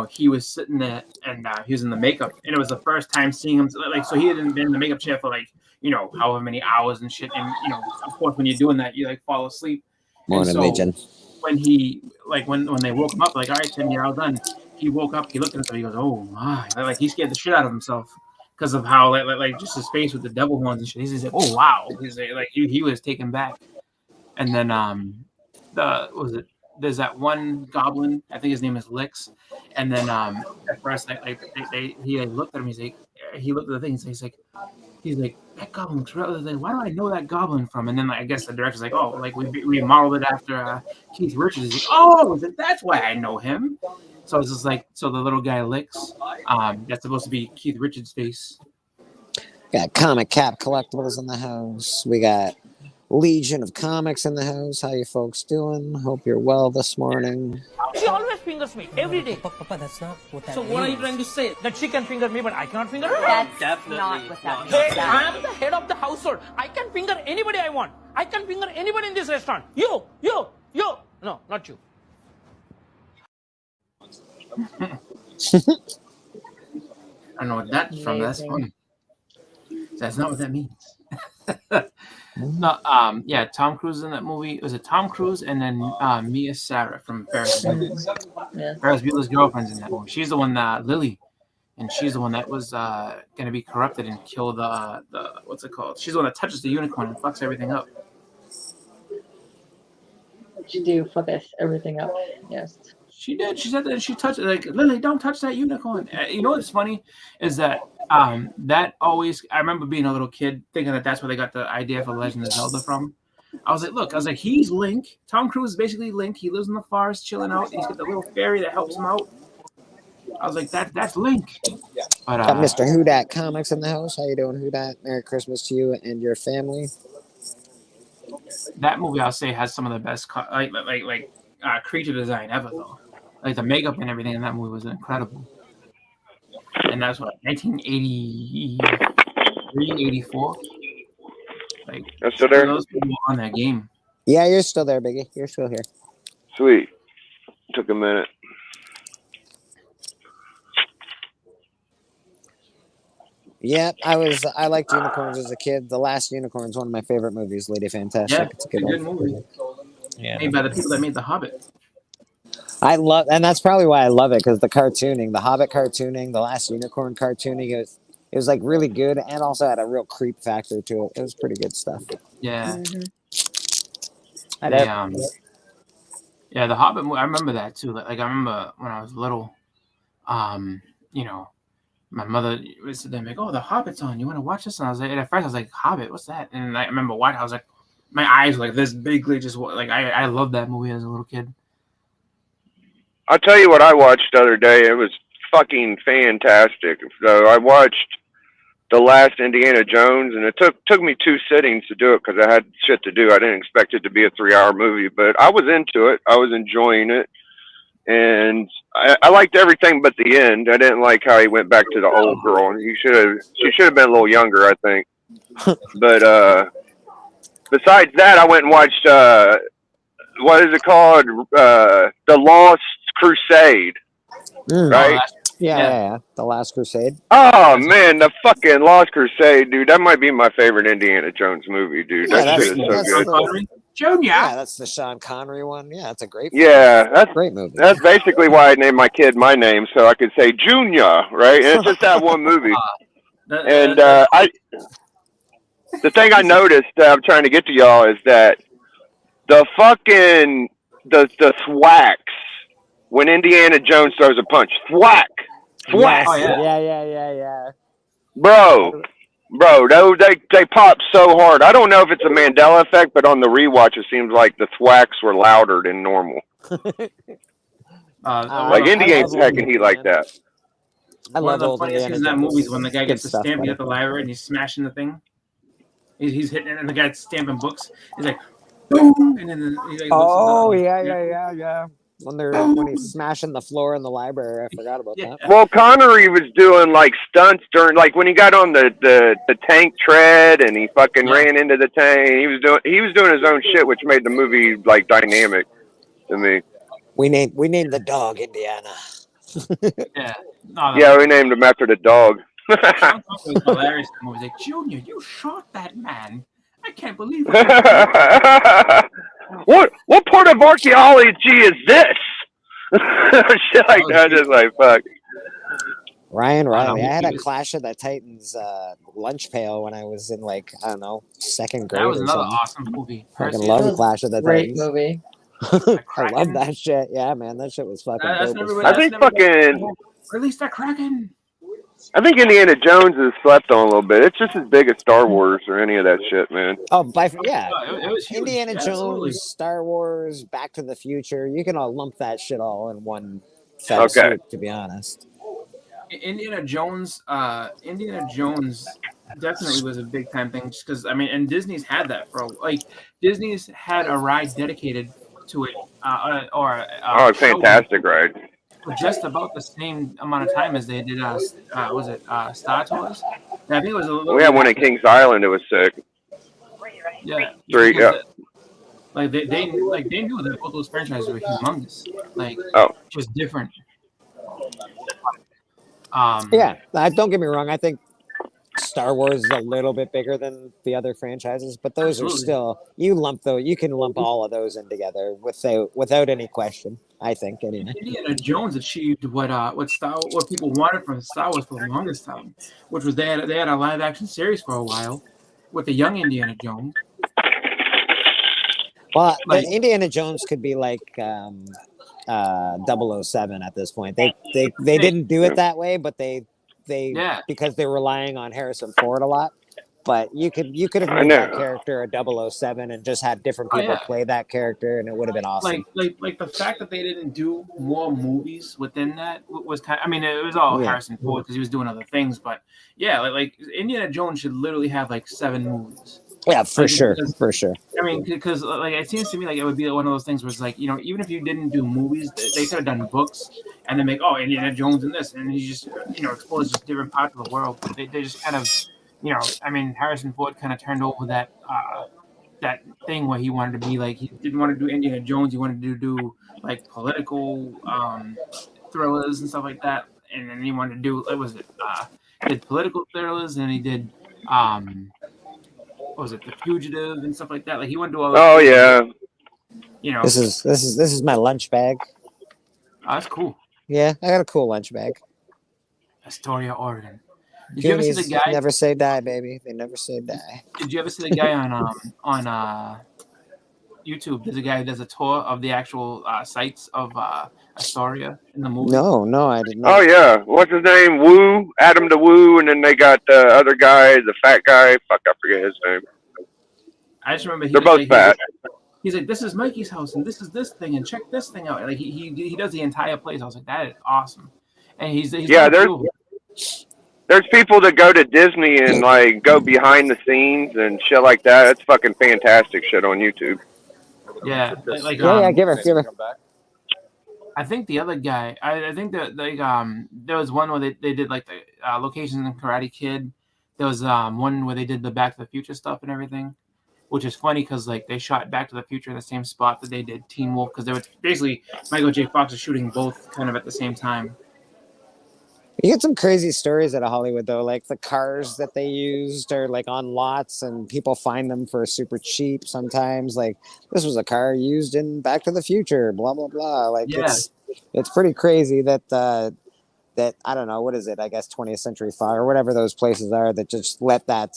he was sitting there and he was in the makeup, and it was the first time seeing him. Like, so he hadn't been in the makeup chair for like however many hours and shit, and of course when you're doing that you like fall asleep. Morning, and so Legion. when he when they woke him up, like, all right, Tim, you're all done. He woke up, he looked at himself, he goes, oh my, like he scared the shit out of himself because of how like just his face with the devil horns and shit. He's like, oh wow, he's like he was taken back. And then there's that one goblin, I think his name is Lix, and then at first he looked at him, he looked at the thing, he's like that goblin looks real. Like, why do I know that goblin from? And then I guess the director's like, oh, like we modeled it after Keith Richards. He's like, oh, that's why I know him. So it's just like, so the little guy Lix, that's supposed to be Keith Richards' face. Got Comic Cap Collectibles in the house. We got Legion of Comics in the house. How you folks doing? Hope you're well this morning. She always fingers me every day. Papa, that's not what that means. So what are you trying to say? That she can finger me, but I cannot finger her? That's definitely not what that means. Hey, I am the head of the household. I can finger anybody I want. I can finger anybody in this restaurant. You. No, not you. I don't know what that's from. That's funny. That's not what that means. No, yeah, Tom Cruise in that movie. Was it Tom Cruise and then Mia Sara from Ferris Bueller? Yeah. Ferris Bueller's girlfriend's in that movie. She's the one Lily, and she's the one that was gonna be corrupted and kill the what's it called? She's the one that touches the unicorn and fucks everything up. What you do? Fuck everything up. Yes. She did. She said that she touched it. Like, Lily, don't touch that unicorn. You know what's funny is that that always. I remember being a little kid thinking that that's where they got the idea for Legend of Zelda from. I was like, he's Link. Tom Cruise is basically Link. He lives in the forest, chilling out. He's got the little fairy that helps him out. I was like, that's Link. But got Mr. Whodat Comics in the house. How you doing, Whodat? Merry Christmas to you and your family. That movie, I'll say, has some of the best creature design ever, though. Like the makeup and everything in that movie was incredible. And that's what, 1983, 84. Like, I'm still there. Those people on that game. Yeah, you're still there, Biggie. You're still here. Sweet. Took a minute. Yeah, I liked Unicorns as a kid. The Last Unicorn's one of my favorite movies. Lady Fantastic. Yeah, it's a good movie. Yeah. Made by the people that made The Hobbit. And that's probably why I love it, because the cartooning, the Hobbit cartooning, the Last Unicorn cartooning, it was like really good, and also had a real creep factor to it. It was pretty good stuff. Yeah. Mm-hmm. Yeah, the Hobbit movie, I remember that too. Like I remember when I was little, my mother was like, "Oh, the Hobbit's on. You want to watch this?" And I was like, at first I was like, "Hobbit, what's that?" And I remember watching. I was like, my eyes were like this big, like just like I loved that movie as a little kid. I'll tell you what I watched the other day. It was fucking fantastic. So I watched the last Indiana Jones, and it took me 2 sittings to do it because I had shit to do. I didn't expect it to be a 3-hour movie, but I was into it. I was enjoying it, and I liked everything but the end. I didn't like how he went back to the old girl, and she should have been a little younger, I think. But besides that, I went and watched what is it called? The Lost Crusade, right? Yeah. The Last Crusade. Oh man, the fucking Lost Crusade, dude. That might be my favorite Indiana Jones movie, dude. Yeah, That shit is so good. Junior. Yeah, that's the Sean Connery one. Yeah, it's a great. Yeah, that's great movie. That's basically why I named my kid my name, so I could say Junior, right? And it's just that one movie. And the thing I noticed that I'm trying to get to y'all is that the fucking the thwacks when Indiana Jones throws a punch, thwack, thwack. Yes. Yeah. Bro, they pop so hard. I don't know if it's a Mandela effect, but on the rewatch, it seems like the thwacks were louder than normal. Like Indy ain't packing heat like that. One of the funniest scenes in that movie is when the guy gets the stampede at the library and he's smashing the thing. He's hitting it, and the guy's stamping books. He's like, boom, and then he like, yeah. When he's smashing the floor in the library, I forgot about that. Well, Connery was doing like stunts during, like when he got on the tank tread and he fucking ran into the tank. He was doing his own shit, which made the movie like dynamic to me. We named the dog Indiana. Yeah, we named him after the dog. Sean was hilarious. He was like, Junior, you shot that man. I can't believe it. What part of archaeology is this? Shit like that, just like fuck. Ryan Riley. I had a Clash of the Titans lunch pail when I was in like, I don't know, 2nd grade. That was or another something. awesome movie. I fucking love Clash of the Great Titans. movie. I love that shit. Yeah, man, that shit was fucking dope. I think fucking release that Kraken. I think Indiana Jones is slept on a little bit. It's just as big as Star Wars or any of that shit, man. Oh, It was huge. Indiana Jones, Absolutely. Star Wars, Back to the Future. You can all lump that shit all in one fell swoop, to be honest. Indiana Jones definitely was a big time thing, just because and Disney's had that Disney's had a ride dedicated to it, fantastic ride. For just about the same amount of time as they did Star Tours. I think it was a little. We had one at Kings Island. It was sick. Yeah. 3. Yeah. Like they knew that both those franchises were humongous. Just different. Yeah, don't get me wrong. I think Star Wars is a little bit bigger than the other franchises, but those are still you can lump all of those in together without any question. I think anyway. Indiana Jones achieved what people wanted from Star Wars for the longest time, which was they had a live action series for a while with the young Indiana Jones. Well, Indiana Jones could be like 007 at this point. They didn't do it that way, but they because they're relying on Harrison Ford a lot. But you could have made that character a 007 and just had different people play that character, and it would have been awesome. Like the fact that they didn't do more movies within that was kind of, it was all Harrison Ford because he was doing other things. But yeah, like Indiana Jones should literally have like 7 movies. Yeah, for sure. Because it seems to me like it would be one of those things where it's like, even if you didn't do movies, they could have done books and then make Indiana Jones in this, and he just explores just different parts of the world. But they just kind of Harrison Ford kind of turned over that thing where he wanted to be like, he didn't want to do Indiana Jones, he wanted to do like political thrillers and stuff like that, and then he wanted to do he did political thrillers, and he did The Fugitive and stuff like that. Like he wanted to do all that. Oh yeah. This is my lunch bag. Oh, that's cool. Yeah, I got a cool lunch bag. Astoria, Oregon. Did you ever see the guy? Never say die, baby. They never say die. Did you ever see the guy on YouTube? There's a guy who does a tour of the actual sites of Astoria in the movie. No, I did not. Oh yeah, what's his name? Wu, Adam the Wu, and then they got the other guy, the fat guy. Fuck, I forget his name. I just remember they're both fat. He's like, this is Mikey's house, and this is this thing, and check this thing out. Like he does the entire place. I was like, that is awesome. And he's yeah, there's. There's people that go to Disney and like go behind the scenes and shit like that. It's fucking fantastic shit on YouTube. Yeah, Yeah, give her. I think the other guy, I think that like there was one where they did like the locations in Karate Kid. There was one where they did the Back to the Future stuff and everything, which is funny because like they shot Back to the Future in the same spot that they did Teen Wolf because they were basically Michael J. Fox is shooting both kind of at the same time. You get some crazy stories out of Hollywood though, like the cars that they used are like on lots and people find them for super cheap sometimes. Like this was a car used in Back to the Future, blah blah blah. Like Yeah. it's pretty crazy that that I don't know, what is it? I guess 20th Century Fox or whatever those places are that just let that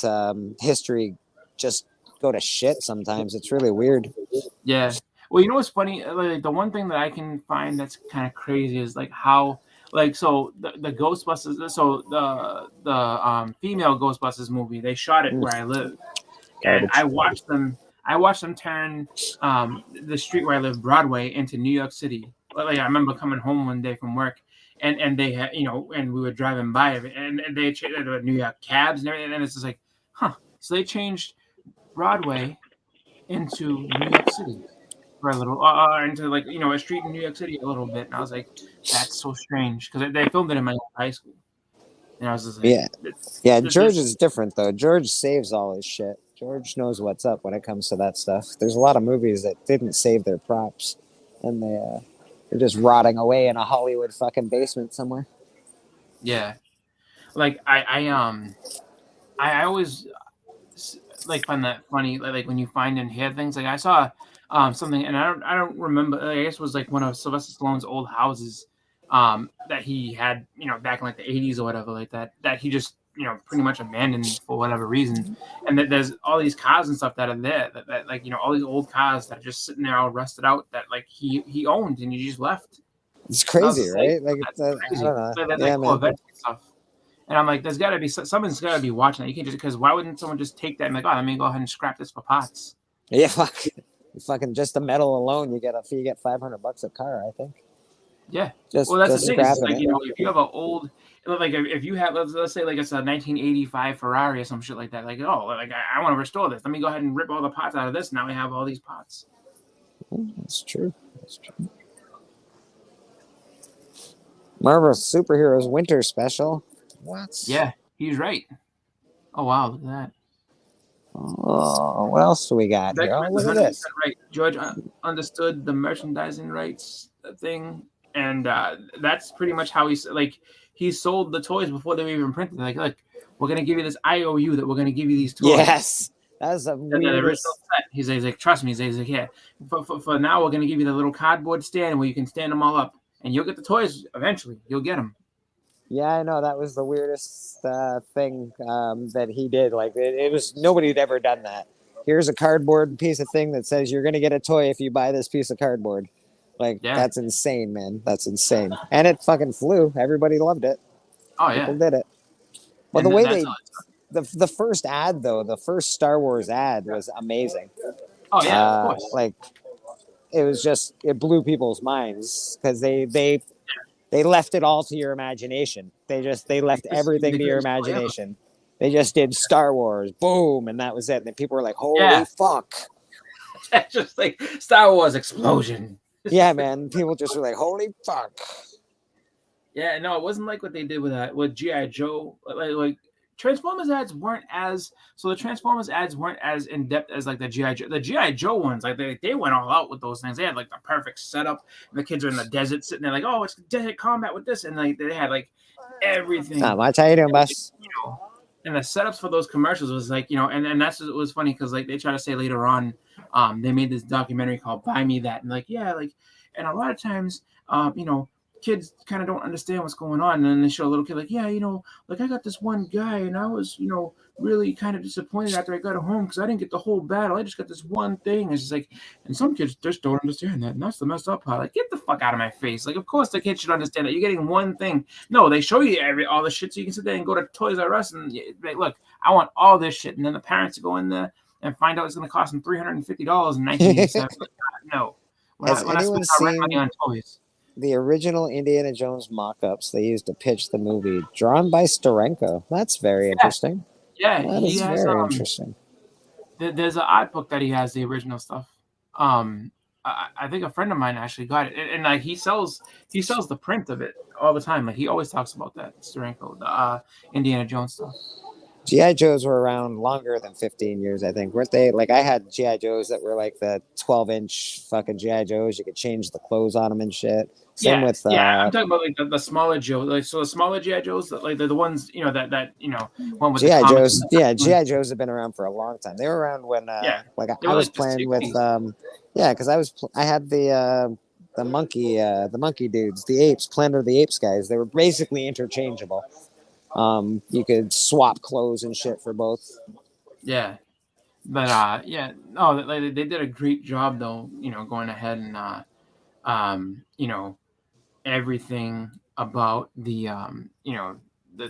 history just go to shit sometimes. It's really weird. Yeah. Well, you know what's funny? Like the one thing that I can find that's kind of crazy is like how like so the Ghostbusters, so the female Ghostbusters movie, they shot it where I live, and I watched them turn the street where I live, Broadway, into New York City. Like I remember coming home one day from work, and they had and we were driving by it, and they changed New York cabs and everything, and it's just like, huh? So they changed Broadway into New York City for a little, into like a street in New York City a little bit, and I was like, that's so strange because they filmed it in my high school, and I was just like, yeah. George is different though. George saves all his shit. George knows what's up when it comes to that stuff. There's a lot of movies that didn't save their props, and they're just rotting away in a Hollywood fucking basement somewhere. Yeah, like I always like find that funny, like when you find and hear things. Like I saw something, and I don't remember. I guess it was like one of Sylvester Stallone's old houses that he had, back in like the 80s or whatever, like that he just pretty much abandoned for whatever reason. And that there's all these cars and stuff that are there that like all these old cars that are just sitting there all rusted out that like he owned and he just left. It's crazy, right? Like it's Crazy. I don't know. Like, Yeah, like man. Corvettes and stuff. And I'm like, there's got to be someone's got to be watching that. You can't just, because why wouldn't someone just take that and be like, oh, let me go ahead and scrap this for parts? Yeah, fucking just the metal alone, you get $500 a car, I think. Yeah. Just well, that's the thing. It's scrapping like, it. if you have an old, like if you have, let's say like it's a 1985 Ferrari or some shit like that, like, oh, like I want to restore this. Let me go ahead and rip all the parts out of this. Now we have all these parts. That's true. That's true. Marvel Superheroes Winter Special. What? Yeah, he's right. Oh wow, look at that. Oh, what else do we got here? Oh, look at this. Right. George understood the merchandising rights thing, and that's pretty much how he sold the toys before they were even printed. Like, look, we're gonna give you this IOU that we're gonna give you these toys. Yes, that's a weirdest. He's like, trust me. He's like, yeah. For now, we're gonna give you the little cardboard stand where you can stand them all up, and you'll get the toys eventually. You'll get them. Yeah, I know that was the weirdest thing that he did. Like it was nobody had ever done that. Here's a cardboard piece of thing that says you're gonna get a toy if you buy this piece of cardboard. Like that's insane, man. That's insane. And it fucking flew. Everybody loved it. Oh yeah, people did it. Well, the way the first ad though, the first Star Wars ad was amazing. Oh yeah, of course. Like it blew people's minds because they left it all to your imagination. They left everything to your imagination. They just did Star Wars, boom, and that was it. And people were like, "Holy fuck!" Just like Star Wars explosion. Yeah, man. People just were like, "Holy fuck!" Yeah, no, it wasn't like what they did with G.I. Joe. Like Transformers ads weren't as in depth as like the G.I. Joe. The G.I. Joe ones, like they went all out with those things. They had like the perfect setup. And the kids are in the desert sitting there like, oh, it's desert combat with this, and like they had like everything. Not much. How you doing, boss? And the setups for those commercials was like, and that's what was funny because like they try to say later on, they made this documentary called "Buy Me That," and like and a lot of times, kids kind of don't understand what's going on, and then they show a little kid like, like I got this one guy, and I was, really kind of disappointed after I got home because I didn't get the whole battle. I just got this one thing. It's just like, and some kids just don't understand that, and that's the messed up part. Like, get the fuck out of my face. Like, of course the kids should understand that you're getting one thing. No, they show you all the shit so you can sit there and go to Toys R Us and like, look, I want all this shit, and then the parents go in there and find out it's going to cost them $350 in 1987. Like, no, we're not spending our rent money on toys. the original Indiana Jones mock-ups they used to pitch the movie, drawn by Steranko. That's very interesting. Yeah, That he is has very interesting. there's an art book that he has the original stuff. I think a friend of mine actually got it, and like he sells the print of it all the time. Like he always talks about that Steranko, the Indiana Jones stuff. GI Joes were around longer than 15 years, I think, weren't they? Like I had GI Joes that were like the 12-inch fucking GI Joes. You could change the clothes on them and shit. Same with I'm talking about like the smaller Joe, like so the smaller GI Joes, like they're the ones that one with GI the comics. Joes. Yeah, GI Joes have been around for a long time. They were around when like They I were was like the playing with 60s. because I had the monkey dudes, the apes, Planet of the Apes guys. They were basically interchangeable. You could swap clothes and shit for both. Yeah, but no, like they did a great job though. Going ahead and everything about the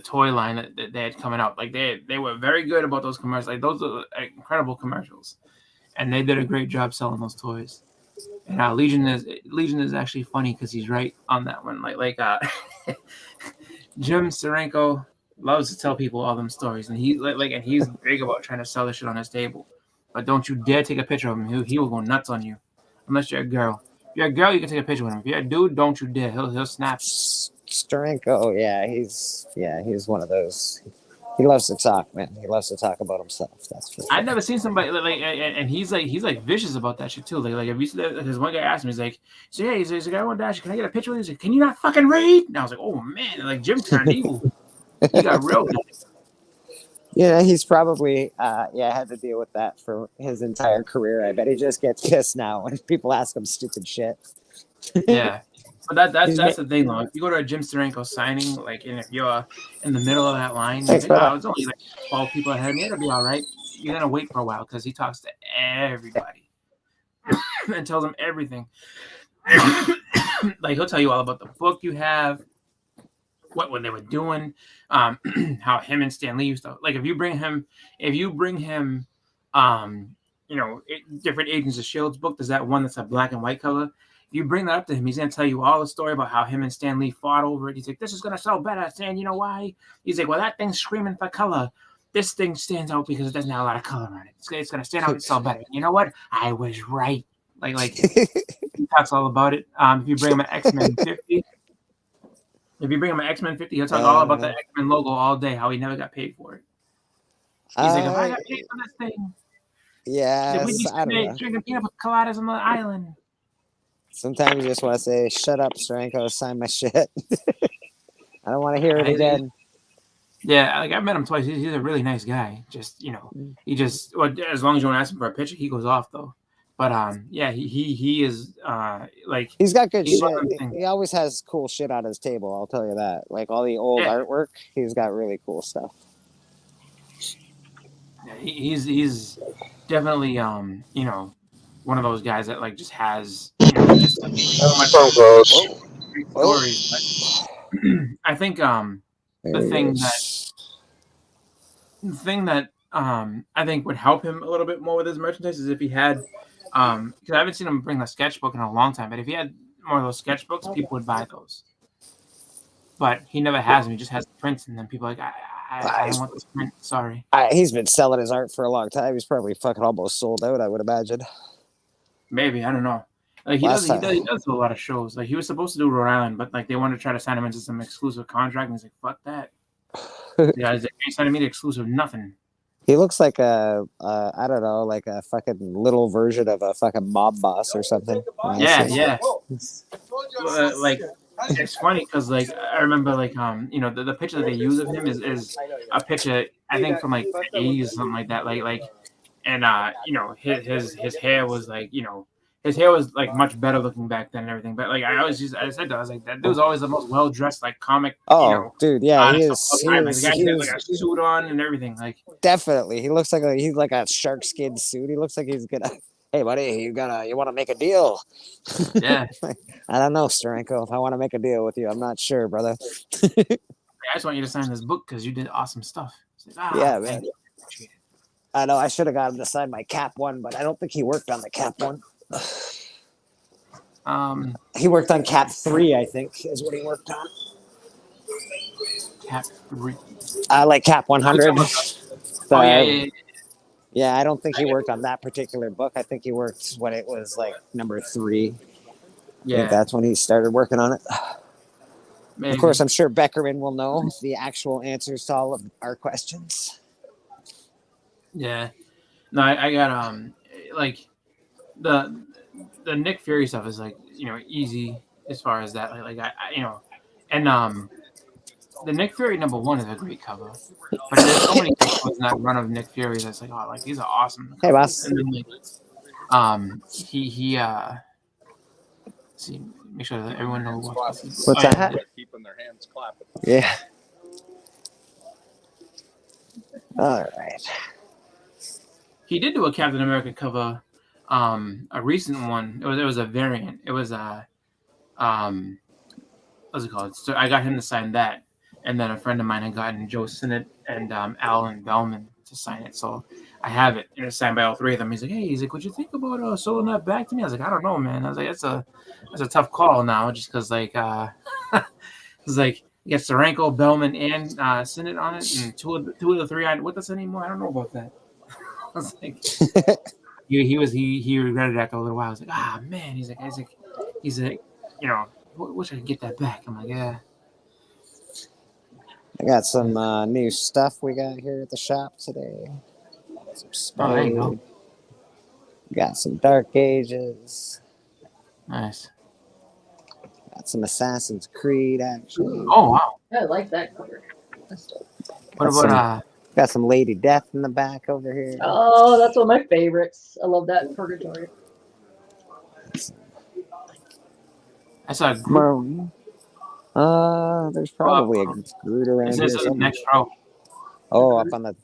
toy line that they had coming out. Like they were very good about those commercials. Like those are incredible commercials, and they did a great job selling those toys. And Legion is actually funny because he's right on that one. Jim Steranko loves to tell people all them stories, and he's big about trying to sell this shit on his table. But don't you dare take a picture of him. He will go nuts on you, unless you're a girl. If you're a girl, you can take a picture with him. If you're a dude, don't you dare. He'll snap. Steranko, he's one of those. He loves to talk, man. He loves to talk about himself. That's for sure. I've never seen somebody and he's like vicious about that shit too. Like have you seen that? Because one guy asked me, he's like, he's like, I want to ask you, can I get a picture with you? He's like, can you not fucking read? And I was like, oh man, like Jim turned evil. He got real. Yeah, he's probably had to deal with that for his entire career. I bet he just gets pissed now when people ask him stupid shit. Yeah. But that's the thing though. If you go to a Jim Steranko signing, like, and if you're in the middle of that line, Thanks, it's brother. only like 12 people ahead of me. It'll be all right. You're gonna wait for a while because he talks to everybody and tells them everything. Like he'll tell you all about the book you have, what they were doing, how him and Stan Lee used to, like, if you bring him, different Agents of Shield's book. There's that one that's a black and white cover. If you bring that up to him, he's gonna tell you all the story about how him and Stan Lee fought over it. He's like, this is gonna sell better, Stan. You know why? He's like, well, that thing's screaming for color. This thing stands out because it doesn't have a lot of color on it. It's gonna stand out and sell better. You know what? I was right. Like he talks all about it. If you bring him an X-Men 50, he'll talk all about the X-Men logo all day. How he never got paid for it. He's like, if I got paid for this thing, yes, we'd be drinking peanut coladas on the island. Sometimes you just want to say, shut up, Steranko, sign my shit. I don't want to hear it again. Yeah, like I've met him twice. He's a really nice guy. Just, he just, well, as long as you don't ask him for a picture, he goes off though. But he is like, he's got good shit. He always has cool shit on his table. I'll tell you that. Like all the old artwork, he's got really cool stuff. Yeah, he's definitely one of those guys that like just has just like, so much stories. I think the thing that I think would help him a little bit more with his merchandise is if he had because I haven't seen him bring a sketchbook in a long time, but if he had more of those sketchbooks, people would buy those. But he never has them. He just has the prints, and then people are like, I don't want this print. Sorry. He's been selling his art for a long time. He's probably fucking almost sold out, I would imagine. Maybe, I don't know. Like he does do a lot of shows. Like he was supposed to do Rhode Island, but like they wanted to try to sign him into some exclusive contract, and he's like, "Fuck that." Yeah, he's like, "You ain't signing me to exclusive nothing." He looks like I don't know, like a fucking little version of a fucking mob boss or something. Yeah. Like it's funny because like I remember like the picture that they use of him is a picture I think from like the 80s or something like that. Like and his hair was like his hair was like much better looking back then and everything. But like I said that I was like that dude's always the most well dressed like comic. Dude, yeah, he is. The guy has like a suit on and everything. Like definitely, he looks like he's like a shark skin suit. He looks like he's gonna. Hey, buddy, you want to make a deal? Yeah. I don't know, Steranko. If I want to make a deal with you, I'm not sure, brother. I just want you to sign this book because you did awesome stuff. Like, yeah, man. I know. I should have got him to sign my Cap one, but I don't think he worked on the Cap one. He worked on Cap 3, I think, is what he worked on. Cap 3. Like Cap 100. Oh, yeah. Yeah, I don't think he worked on that particular book. I think he worked when it was like number 3. I think that's when he started working on it. Maybe. Of course, I'm sure Beckerman will know the actual answers to all of our questions. Yeah. No, I got like the Nick Fury stuff is like, you know, easy as far as that. Like I you know, and the Nick Fury #1 is a great cover, but there's so many great covers in that run of Nick Fury that's like, oh, like these are awesome. Hey, boss. And then like, he see, make sure that everyone knows what's that? Keeping their hands clapping. Yeah. All right. He did do a Captain America cover, a recent one. It was a variant. It was what's it called? So I got him to sign that, and then a friend of mine had gotten Joe Sinnott and Alan Bellman to sign it. So I have it, and it's signed by all 3 of them. He's like, hey, would you think about selling that back to me? I was like, I don't know, man. I was like, that's a tough call now, just because like it's like you got Steranko, Bellman, and Sinnott on it, and two of the 3 aren't with us anymore. I don't know about that. I was like, he regretted that after a little while. I was like, man. He's like, you know, wish I could get that back. I'm like, yeah. I got some new stuff we got here at the shop today. Some Spade. There you go. Got some Dark Ages. Nice. Got some Assassin's Creed actually. Oh wow. I like that cover. That's dope. What about got some Lady Death in the back over here. Oh, that's one of my favorites. I love that Purgatory. I saw Groot. There's probably a Groot around here. This is the next row. Oh, up on the.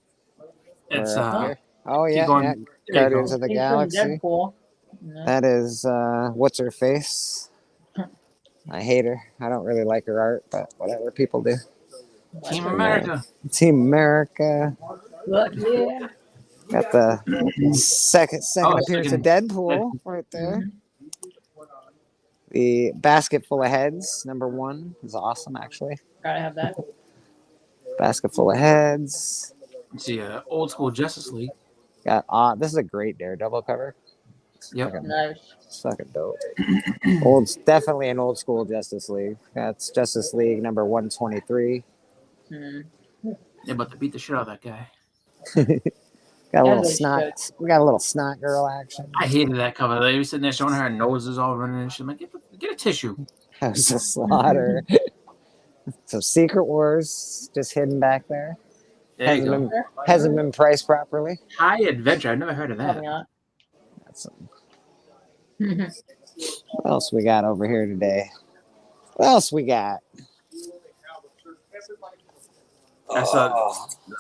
It's here? Oh yeah, going, Guardians of the Galaxy. Deadpool. That is what's her face? I hate her. I don't really like her art, but whatever, people do. Team America. Team America. Look, yeah. Got the second appearance of Deadpool right there. The Basket Full of Heads, #1, is awesome, actually. Gotta have that. Basket Full of Heads. Let's see, old school Justice League. Got this is a great Daredevil cover. Yep. Nice. Fucking dope. Definitely an old school Justice League. That's Justice League #123. Yeah, but to beat the shit out of that guy. Got a little snot. We got a little snot girl action. I hated that cover. They were sitting there showing her noses all running and shit. I'm like, get a tissue. House of Slaughter. So Secret Wars just hidden back there. Hasn't been priced properly. High Adventure. I've never heard of that. That's something. What else we got over here today? What else we got?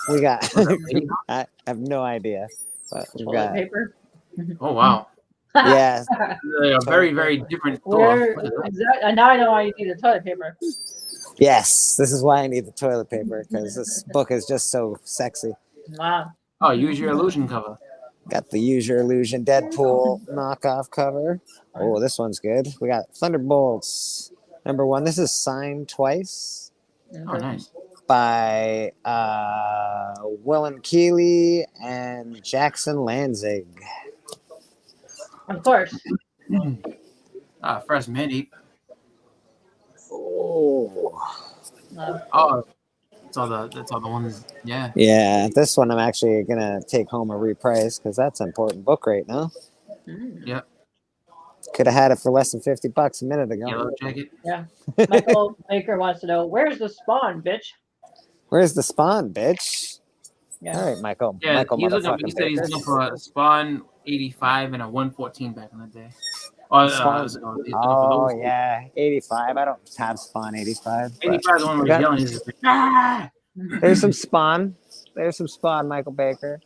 We got. I have no idea. But we got paper. Oh wow. Yeah. They're very, very different. Exactly. Now I know why you need the toilet paper. Yes, this is why I need the toilet paper, because this book is just so sexy. Wow. Oh, Use Your Illusion cover. Got the Use Your Illusion Deadpool knockoff cover. Oh, this one's good. We got Thunderbolts #1. This is signed twice. Oh, nice. By Willem Keeley and Jackson Lanzig. Of course. First Mandate. Oh. That's all the ones. Yeah. Yeah, this one I'm actually gonna take home a reprice because that's an important book right now. Yep. Could have had it for less than $50 a minute ago. Yellow Jacket. Yeah. Michael Baker wants to know, where's the Spawn, bitch? Where's the Spawn, bitch? Yeah. All right, Michael. Yeah, Michael, he said he's Baker. looking for a Spawn 85 and a 114 back in the day. Oh, yeah, 85. I don't have Spawn 85. 85 is the one where he's yelling. He's just like, ah! There's some Spawn. There's some Spawn, Michael Baker.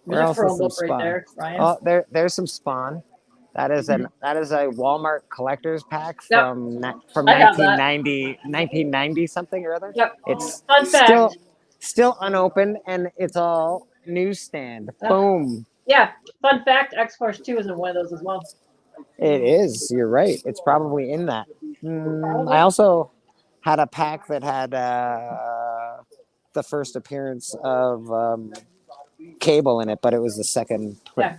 There's also some Spawn. Right there, there's some Spawn. That is a Walmart collector's pack from 1990 something or other. Yep. It's Fun fact. still unopened, and it's all newsstand. Boom. Yeah. Fun fact: X-Force 2 is in one of those as well. It is. You're right. It's probably in that. I also had a pack that had the first appearance of Cable in it, but it was the second print.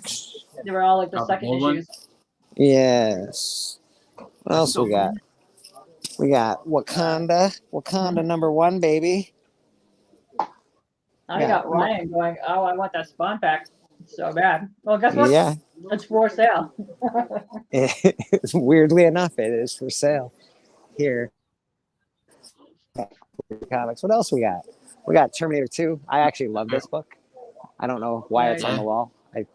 Yeah, they were all like the second issues. Yes. What else we got? We got Wakanda. Wakanda #1, baby. Now you got Ryan going, oh, I want that Spawn pack so bad. Well, guess what? Yeah. It's for sale. Weirdly enough, it is for sale here. Comics. What else we got? We got Terminator 2. I actually love this book. I don't know why it's on the wall. I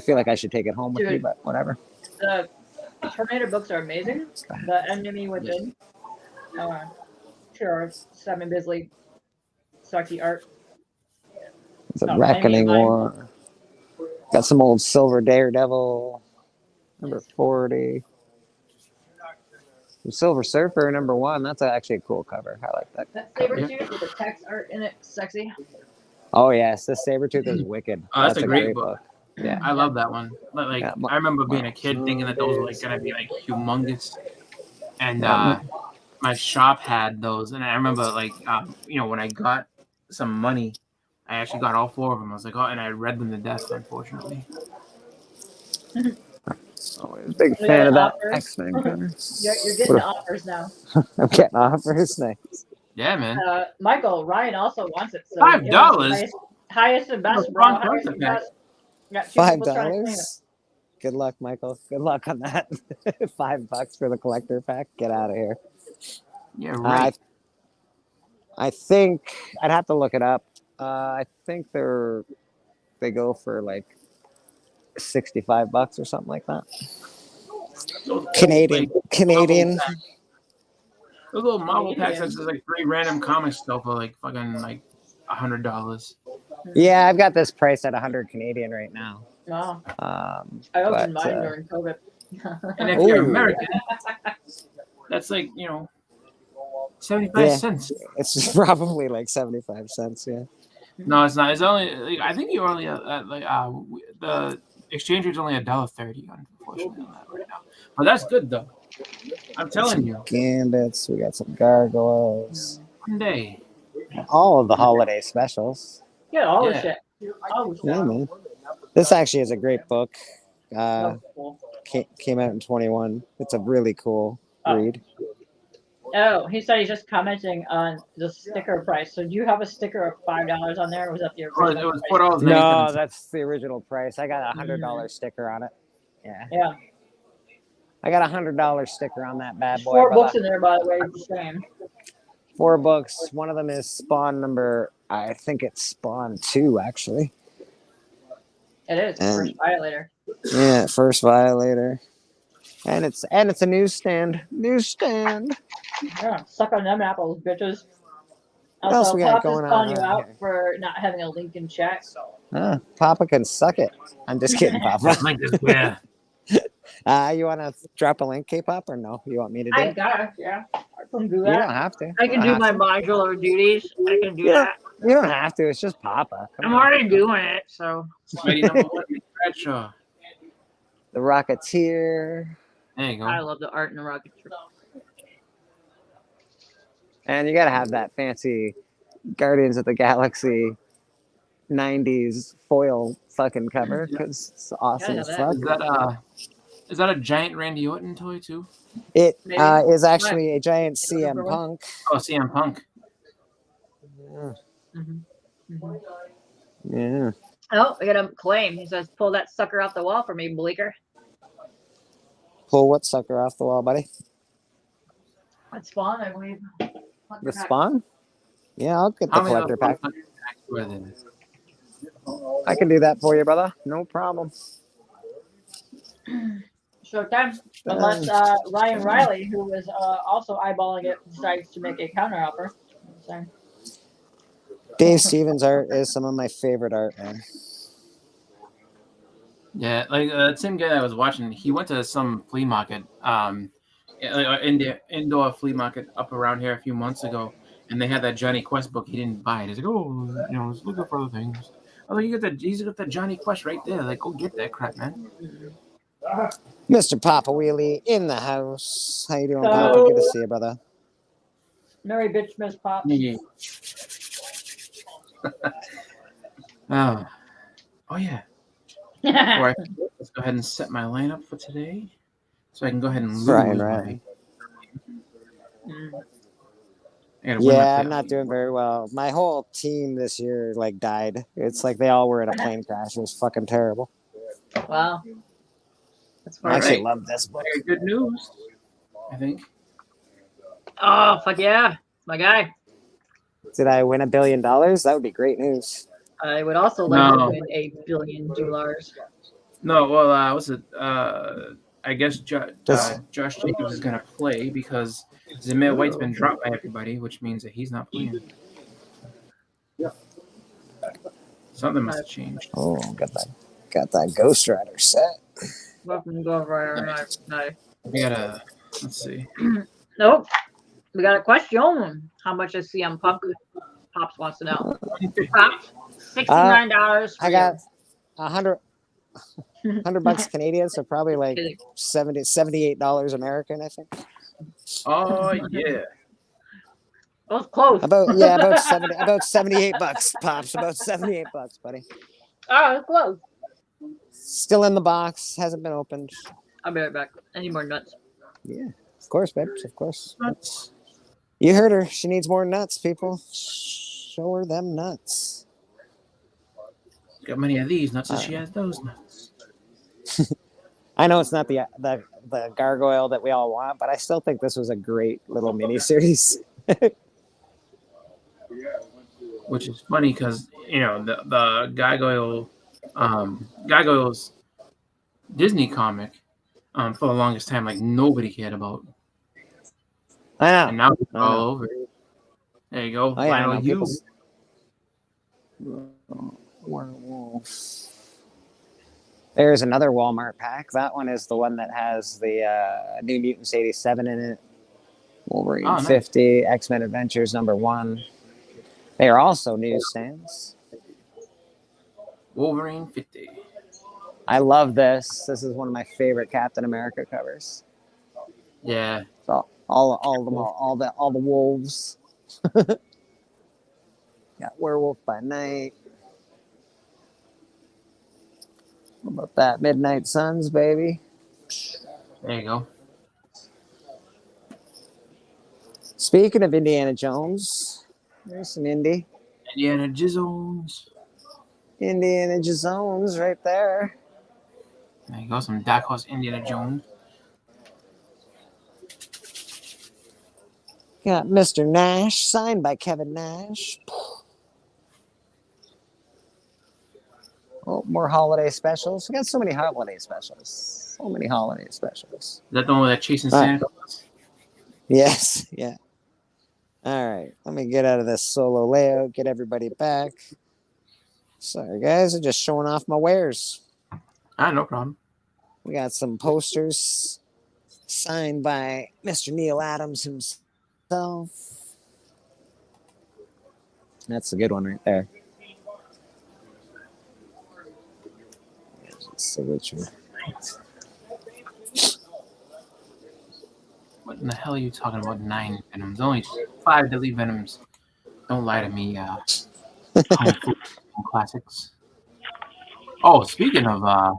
feel like I should take it home with me, but whatever. The Terminator books are amazing. The Enemy Within. Sure, Simon Bisley. Sucky art. It's a Reckoning War. Got some old Silver Daredevil. #40. Some Silver Surfer #1. That's actually a cool cover. I like that. That Sabretooth with the text art in it. Sexy. Oh, yes. This Sabretooth is wicked. Oh, that's a great book. Yeah. I love that one. Like I remember being a kid thinking that those were like gonna be like humongous. And my shop had those, and I remember like when I got some money, I actually got all 4 of them. I was like, oh, and I read them to death, unfortunately. Big fan of that X-Men cover. You're getting offers now. I'm getting offers. Nice. Yeah, man. Michael, Ryan also wants it. So $5. Highest and best, bro. Highest and best. $5. Good luck, Michael. Good luck on that. $5 for the collector pack. Get out of here. Yeah, right. I think I'd have to look it up. I think they go for like $65 or something like that. Canadian. Those little Marvel packs that's just like 3 random comics still for like fucking like $100. Yeah, I've got this price at 100 Canadian right now. Wow. I opened mine during COVID. And if you're American, that's like 75 cents. It's probably like 75 cents. Yeah. No, it's not. It's only. I think you're only the exchange rate's only $1.30, unfortunately, on that right now. But that's good though. I'm telling you. Gambits. We got some gargoyles. One day. All of the holiday specials. Yeah, all the shit. Yeah, man. This actually is a great book. Came out in 21. It's a really cool read. Oh, he said he's just commenting on the sticker price. So do you have a sticker of $5 on there, or was that the original? It was $4. No, that's the original price. I got a $100 sticker on it. Yeah. Yeah. I got a $100 sticker on that bad boy. 4 books in there, by the way. The same. 4 books. One of them is Spawn number. I think it's Spawn 2, actually. It is First Violator. Yeah, First Violator. And it's a newsstand. Yeah, suck on them apples, bitches. What else we got going on? Calling you out for not having a link in chat. Papa can suck it. I'm just kidding, Papa. Yeah. You want to drop a link, K-pop, or no? You want me to do it? I gotta, yeah. I can do that. You don't have to. I can do my modular duties. I can do that. You don't have to. It's just Papa. I'm already doing it, so. The Rocketeer. There you go. I love the art in the Rocketeer. And you gotta have that fancy Guardians of the Galaxy 90s foil fucking cover because it's awesome as fuck. Is that a giant Randy Orton toy too? It is actually a giant CM Punk. Oh, CM Punk. Yeah. Oh, I got a claim. He says, pull that sucker off the wall for me, Bleeker. Pull what sucker off the wall, buddy? That's Spawn, I believe. The Spawn? Yeah, I'll get the collector pack. I can do that for you, brother. No problem. Showtime. Unless Ryan Riley, who was also eyeballing it, decides to make a counter offer. So. Dave Stevens' art is some of my favorite art, man. Yeah, like that same guy I was watching, he went to some flea market, indoor flea market up around here a few months ago, and they had that Johnny Quest book. He didn't buy it. He's like, oh, I was looking for other things. Oh, he's got the Johnny Quest right there. Like, go get that crap, man. Mr. Papa Wheelie in the house. How you doing, Papa? Good to see you, brother. Merry bitch, Miss Pops. Yeah. Oh yeah. Before I forget, let's go ahead and set my lineup for today, so I can go ahead and lose Right. Yeah, I'm not doing very well. My whole team this year like died. It's like they all were in a plane crash. It was fucking terrible. Wow. That's I actually love this book. Very good news, I think. Oh, fuck yeah. My guy. Did I win $1 billion? That would be great news. I would also like to win $1 billion. No, well, what's it? I guess Josh Jacobs is gonna play because Zamir White's been dropped by everybody, which means that he's not playing. Something must have changed. Oh, got that Ghost Rider set. Welcome to Ghost Rider. No. We gotta let's see. Nope. We got a question. How much is CM Punk? Pops wants to know. Pops, $69. I got $100 Canadian, so probably like $78 American, I think. Oh yeah. That was close. About $78, Pops. About $78, buddy. Oh, it's close. Still in the box, hasn't been opened. I'll be right back. Any more nuts? Yeah, of course, babes, of course. Nuts. You heard her. She needs more nuts, people. Show her them nuts. Got many of these nuts as she has those nuts. I know it's not the gargoyle that we all want, but I still think this was a great little mini series. Which is funny because the Gargoyle's Disney comic for the longest time, like nobody cared about. I know. And now it's all over. There you go. Final use. Werewolf. There's another Walmart pack. That one is the one that has the New Mutants 87 in it. Wolverine 50, X-Men Adventures #1. They are also newsstands. Wolverine 50. I love this. This is one of my favorite Captain America covers. Yeah. So all the wolves. Got Werewolf by Night. What about that? Midnight Suns, baby. There you go. Speaking of Indiana Jones, there's some Indy. Indiana Jones. Indiana Jones right there. There you go. Some Dark Horse Indiana Jones. Got Mr. Nash, signed by Kevin Nash. Oh, more holiday specials. We got so many holiday specials. So many holiday specials. Is that the one with that chasing Santa Claus? Yes, yeah. All right, let me get out of this solo layout, get everybody back. Sorry, guys, I'm just showing off my wares. No problem. We got some posters signed by Mr. Neil Adams himself. That's a good one right there. There's his signature. What in the hell are you talking about? 9 Venoms. Only 5 deadly Venoms. Don't lie to me. Classics. Oh, speaking of, I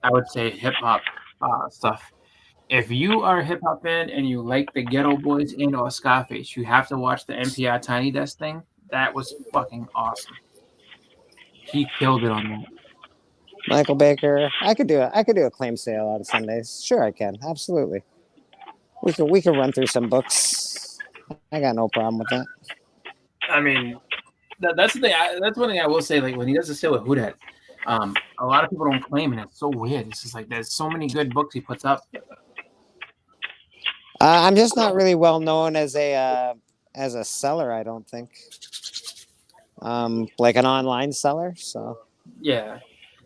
would say hip hop stuff. If you are a hip hop fan and you like the Ghetto Boys and or Scarface, you have to watch the NPR Tiny Desk thing. That was fucking awesome. He killed it on that. Michael Baker. I could do a claim sale out of Sundays. Sure, I can. Absolutely. We can run through some books. I got no problem with that. I mean, that's the thing. That's one thing I will say. Like when he does the sale with Who Dat, a lot of people don't claim, and it's so weird. It's just like there's so many good books he puts up. I'm just not really well known as a seller. I don't think. Like an online seller. So. Yeah.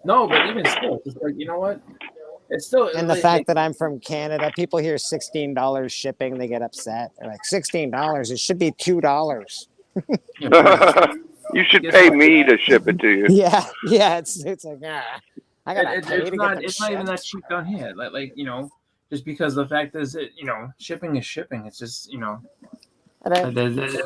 No, but even still, it's like, you know what? It's still. And the fact that I'm from Canada, people hear $16 shipping, they get upset. They're like, $16? It should be $2. You should pay me to ship it to you. Yeah. It's like, I gotta pay to get them it's not even that shipped. cheap down here. Like just because the fact is that shipping is shipping. It's just it's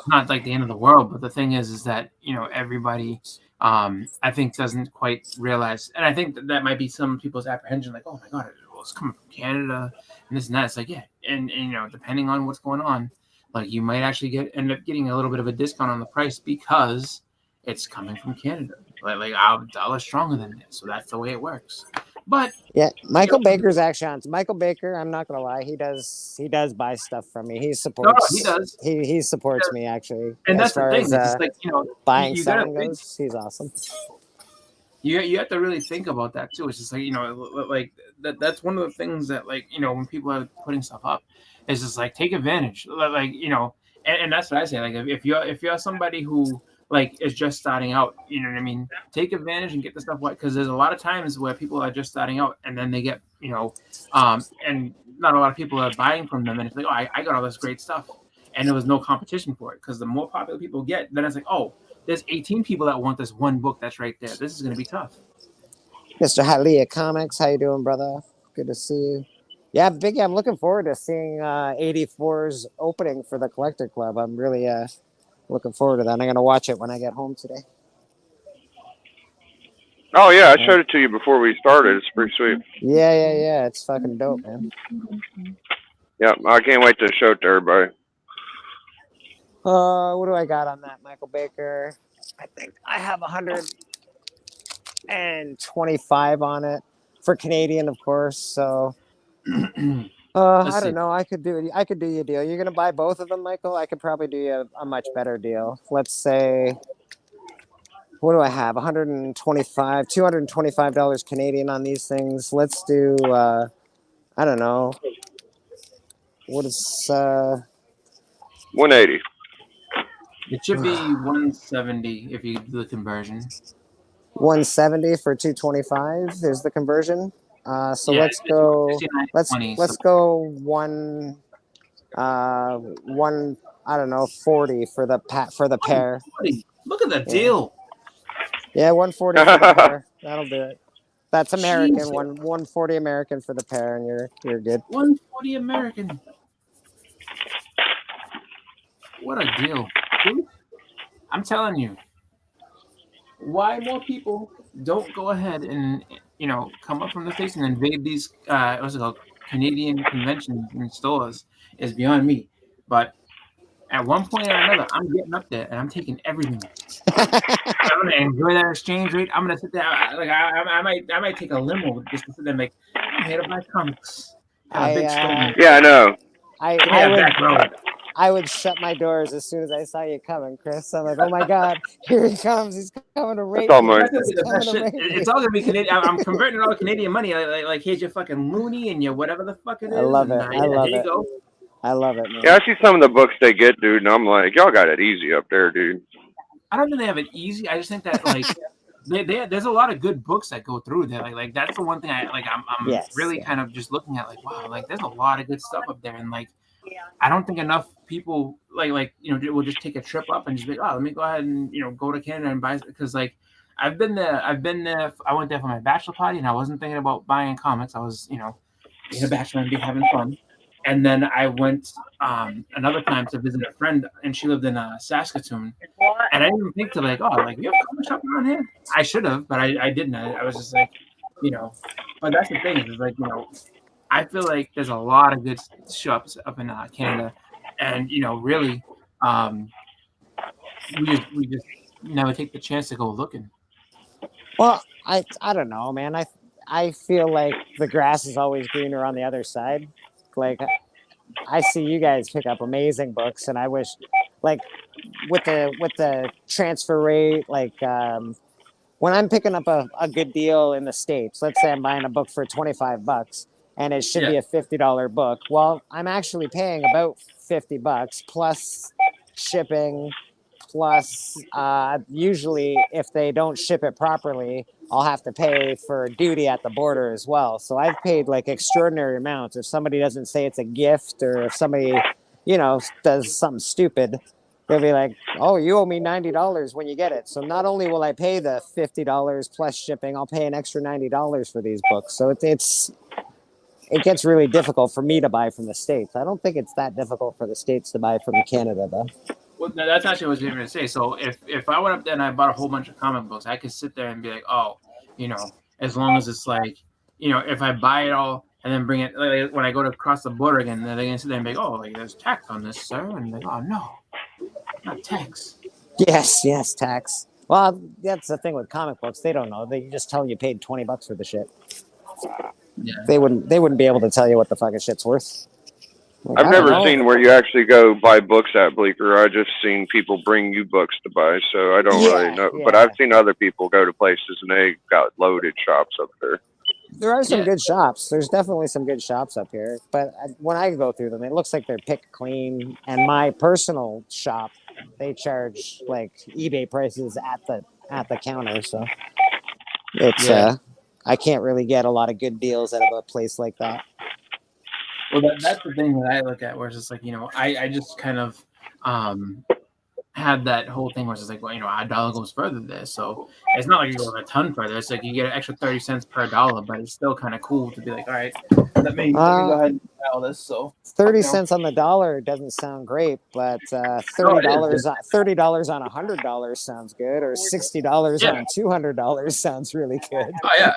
not like the end of the world. But the thing is that everybody I think doesn't quite realize, and I think that might be some people's apprehension. Like, oh my god, it's coming from Canada and this and that. It's like, yeah, and depending on what's going on, like you might actually end up getting a little bit of a discount on the price because it's coming from Canada. Like our dollar's stronger than this, so that's the way it works. But yeah, Michael Baker's actually on. Michael Baker, I'm not gonna lie, he does buy stuff from me. He supports. he does. He supports me actually. And as that's the far thing. as It's like buying you gotta selling think. goes. He's awesome. You have to really think about that too. It's just like like that's one of the things that when people are putting stuff up, it's just like take advantage. And that's what I say. Like if you're somebody who is just starting out, you know what I mean, take advantage and get the stuff because there's a lot of times where people are just starting out and then they get and not a lot of people are buying from them and it's like, oh, I got all this great stuff and there was no competition for it because the more popular people get, then it's like, oh, there's 18 people that want this one book that's right there. This is going to be tough. Mr. Halia Comics, how you doing, brother? Good to see you. Yeah, Biggie, I'm looking forward to seeing 84's opening for the Collector Club. I'm really looking forward to that. I'm going to watch it when I get home today. Oh, yeah, I showed it to you before we started. It's pretty sweet. Yeah. It's fucking dope, man. Yeah, I can't wait to show it to everybody. What do I got on that, Michael Baker? I think I have 125 on it for Canadian, of course. So, I don't know. I could do you a deal. You're gonna buy both of them, Michael? I could probably do you a much better deal. Let's say, what do I have? 125, $225 Canadian on these things. Let's do. I don't know. What is 180. It should be 170 if you do the conversion. 170 for 225 is the conversion. So yeah, let's go. Let's go one. I don't know, 40 for the pair. Look at the deal. Yeah, 140 for the pair. That'll do it. That's American. Jesus. 140 American for the pair, and you're good. 140 American. What a deal, dude! I'm telling you. Why more people don't go ahead and come up from the States and invade these what's it called, Canadian conventions and stores is beyond me. But at one point or another, I'm getting up there and I'm taking everything. I'm gonna enjoy that exchange rate. I'm gonna sit there like I might take a limo just to sit there and make. I'm here to buy comics. Yeah, I know. I would shut my doors as soon as I saw you coming, Chris. I'm like, oh my god, here he comes! He's coming to rape me. It's all gonna be Canadian. I'm converting all Canadian money. Like here's your fucking loony and your whatever the fuck it is. I love it. I love it. Go. I love it, man. Yeah, I see some of the books they get, dude, and I'm like, y'all got it easy up there, dude. I don't think they have it easy. I just think that there's a lot of good books that go through there. Like that's the one thing I'm really kind of just looking at. Like, wow, like there's a lot of good stuff up there, and I don't think enough people will just take a trip up and just be, oh, let me go ahead and go to Canada and buy, because I've been there. I went there for my bachelor party, and I wasn't thinking about buying comics. I was being a bachelor and having fun. And then I went another time to visit a friend, and she lived in Saskatoon. And I didn't even think to you have a comic shop around here? I should have, but I didn't. I was just like, But that's the thing is I feel like there's a lot of good shops up in Canada, and really, we just never take the chance to go looking. Well, I don't know, man. I feel like the grass is always greener on the other side. Like, I see you guys pick up amazing books, and I wish, with the transfer rate, when I'm picking up a good deal in the States, let's say I'm buying a book for $25 and it should be a $50 book. Well, I'm actually paying about $50 plus shipping, plus usually if they don't ship it properly, I'll have to pay for duty at the border as well. So I've paid extraordinary amounts. If somebody doesn't say it's a gift, or if somebody, does something stupid, They'll be like, "Oh, you owe me $90 when you get it." So not only will I pay the $50 plus shipping, I'll pay an extra $90 for these books. So it gets really difficult for me to buy from the States. I don't think it's that difficult for the States to buy from Canada, though. Well, that's actually what I was going to say. So if I went up there and I bought a whole bunch of comic books, I could sit there and be like, oh, as long as it's like, if I buy it all and then bring it, like, when I go to cross the border again, then they're going to sit there and be like, oh, like, there's tax on this, sir. And I'm like, oh, no, not tax. Yes, tax. Well, that's the thing with comic books. They don't know. They just tell you paid $20 for the shit. Yeah. They wouldn't be able to tell you what the fucking shit's worth. Like, I've never seen where you actually go buy books at Bleecker. I just seen people bring you books to buy, so I don't really know. Yeah. But I've seen other people go to places and they got loaded shops up there. There are some good shops. There's definitely some good shops up here. But when I go through them, it looks like they're picked clean. And my personal shop, they charge like eBay prices at the counter. So it's I can't really get a lot of good deals out of a place like that. Well, that's the thing that I look at, where it's just like, I just kind of had that whole thing where it's just like, well, a dollar goes further there. So it's not like you go a ton further. It's like you get an extra 30 cents per dollar, but it's still kind of cool to be like, all right, let me go ahead and buy all this. So 30 cents on the dollar doesn't sound great, but $30 on $100 sounds good, or $60 on $200 sounds really good. Oh yeah,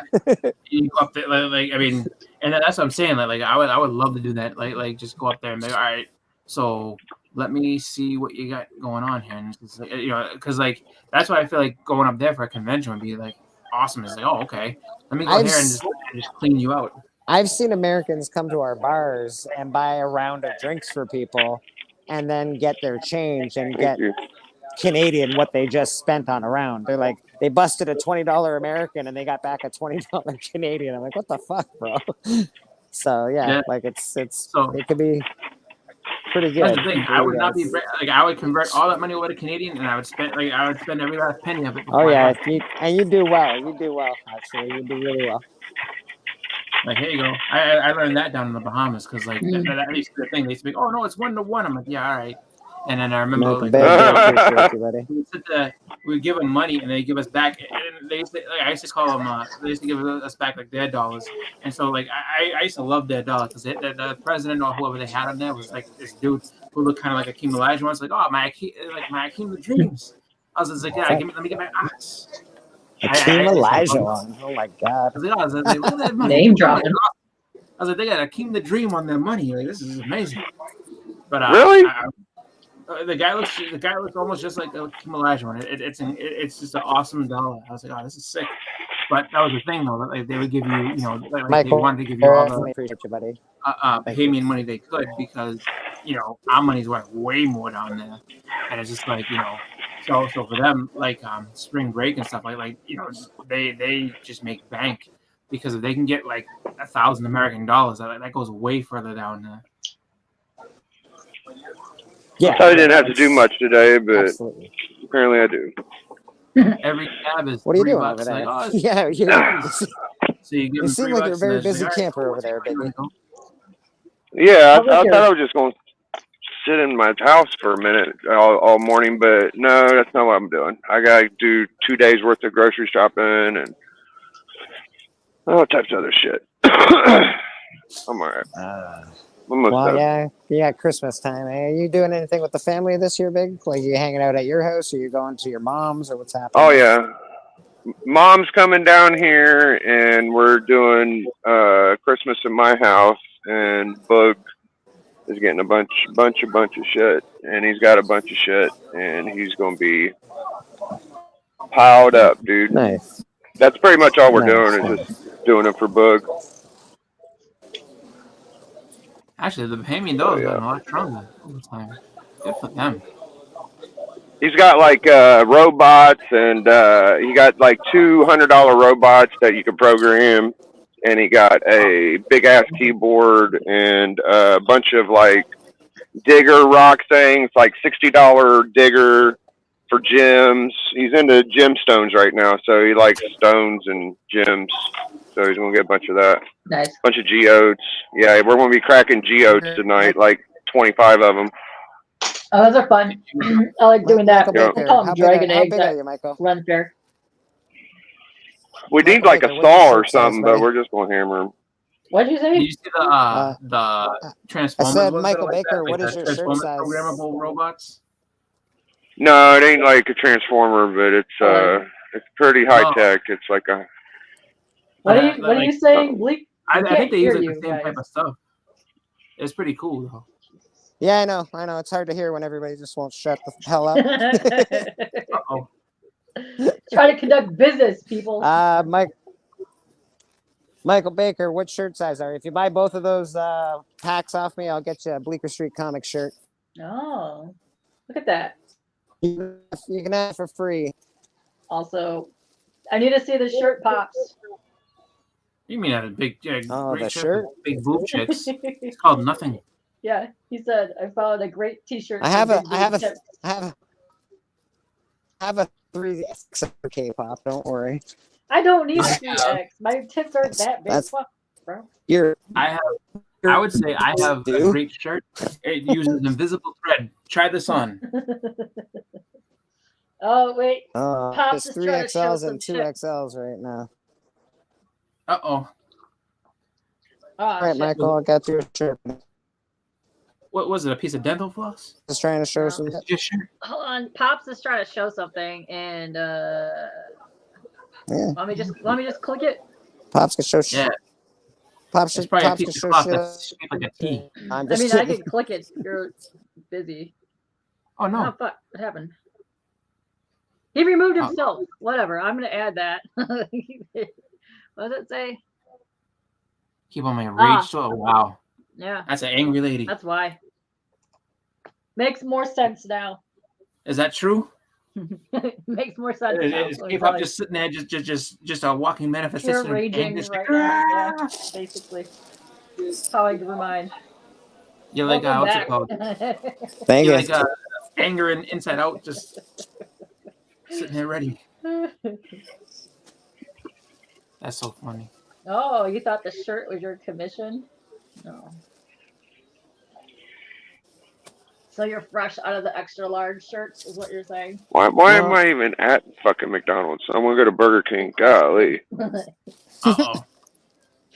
you go up there, like I mean, and that's what I'm saying. Like I would love to do that. Like just go up there and be like, all right, so let me see what you got going on here, and it's like, because like that's why I feel like going up there for a convention would be like awesome. It's like, oh, okay, let me go here and just clean you out. I've seen Americans come to our bars and buy a round of drinks for people, and then get their change and get Canadian what they just spent on a round. They're like, they busted a $20 American and they got back a $20 Canadian. I'm like, what the fuck, bro? So yeah. Like it could be pretty good. That's the thing. I would not be like, I would convert all that money over to Canadian, and I would spend every last penny of it. Oh yeah, you do well. You do well. Actually, you do really well. Like, here you go. I learned that down in the Bahamas, because like that used to be the thing. They used to be, oh no, it's 1-to-1. I'm like, yeah, all right. And then I remember we give them money and they give us back. And they used to, I used to call them. They used to give us back like their dollars. And so like I used to love their dollars, because the president or whoever they had on there was like this dude who looked kind of like Akeem Olajuwon. It's like, oh, my Akeem the Dreams. I was just like, yeah, let me get my ass. Akeem Olajuwon. Oh my god. I was like, look at that money. Name dropping. I was like, they got Akeem the Dream on their money. Like, this is amazing. But really. The guy looks almost just like Akeem Olajuwon. It's just an awesome dollar. I was like, oh, this is sick. But that was the thing, though. Like, they would give you, like they wanted to give you all the Bahamian money they could, because our money's worth way more down there, and it's just like so for them, like spring break and stuff like they just make bank, because if they can get like 1,000 American dollars, that goes way further down there. Yeah, I didn't have to do much today, but apparently I do. Every cab is what are you doing $3. over there? Like, So you seem like you're a very busy camper over there, baby. Yeah, I thought I was just going to sit in my house for a minute all morning, but no, that's not what I'm doing. I got to do 2 days worth of grocery shopping and all types of other shit. I'm all right. Yeah, you got Christmas time. Are you doing anything with the family this year, Big? Like, you hanging out at your house, or you going to your mom's, or what's happening? Oh yeah, Mom's coming down here, and we're doing Christmas in my house, and Bug is getting a bunch of shit, and he's got a bunch of shit, and he's gonna be piled up, dude. Nice. That's pretty much all we're doing, is just doing it for Bug. Actually, the Bahamian dough has gotten a lot stronger over time. Good for them. He's got like robots, and he got like $200 robots that you can program, and he got a big ass keyboard and a bunch of like digger rock things, like $60 digger for gems. He's into gemstones right now, so he likes stones and gems. So he's gonna get a bunch of that. Nice. Bunch of geodes. Yeah, we're gonna be cracking geodes tonight, like 25 of them. Oh, those are fun. I like doing that. Michael I Baker, call them how dragon eggs. big are That you, Michael? run fair. We need Michael like Baker, a what's your saw or shirt size, something, but buddy? we're just gonna hammer them. What'd you Did say? you see the Transformers said, ones Michael that are like Baker, that? what Like is the your shirt Transformers size? programmable robots? No, it ain't like a transformer, but it's pretty high tech. It's like a. What are you saying, Bleak? I can't think they hear use like you the same guys. type of stuff. It's pretty cool though. Yeah, I know. It's hard to hear when everybody just won't shut the hell up. Uh-oh. Try to conduct business, people. Michael Baker, what shirt size are you? If you buy both of those packs off me, I'll get you a Bleecker Street comic shirt. Oh, look at that. You can have it for free. Also, I need to see the shirt pops. You mean a big, great the shirt with big boob chicks? It's called nothing. Yeah, he said I found a great T-shirt. I have a 3X K-pop. Don't worry. I don't need a 3X. My tits aren't that big. Fuck, bro. I would say I have a great shirt. It uses invisible thread. Try this on. Oh wait. There's 3XLs and 2XLs right now. Uh-oh. All right, Michael, I got your shirt. What was it? A piece of dental floss? Just trying to show some. Hold on, Pops is trying to show something, and let me just click it. Pops can show shit. Yeah. Pops can show shit. Like a T. I mean, I can click it. You're busy. Oh no! Oh fuck! What happened? He removed himself. Whatever. I'm gonna add that. What does it say? Keep on my rage. Oh wow. Yeah. That's an angry lady. That's why. Makes more sense now. Is that true? Makes more sense. Is K-pop just sitting there, just a walking manifestation Pure raging right now. Yeah, basically. How I remind. You're like what's it called? Thank you. Like anger and Inside Out, just sitting there ready. That's so funny. Oh, you thought the shirt was your commission? No. So you're fresh out of the extra large shirts, is what you're saying? Why am I even at fucking McDonald's? I'm gonna go to Burger King. Golly. Uh-oh.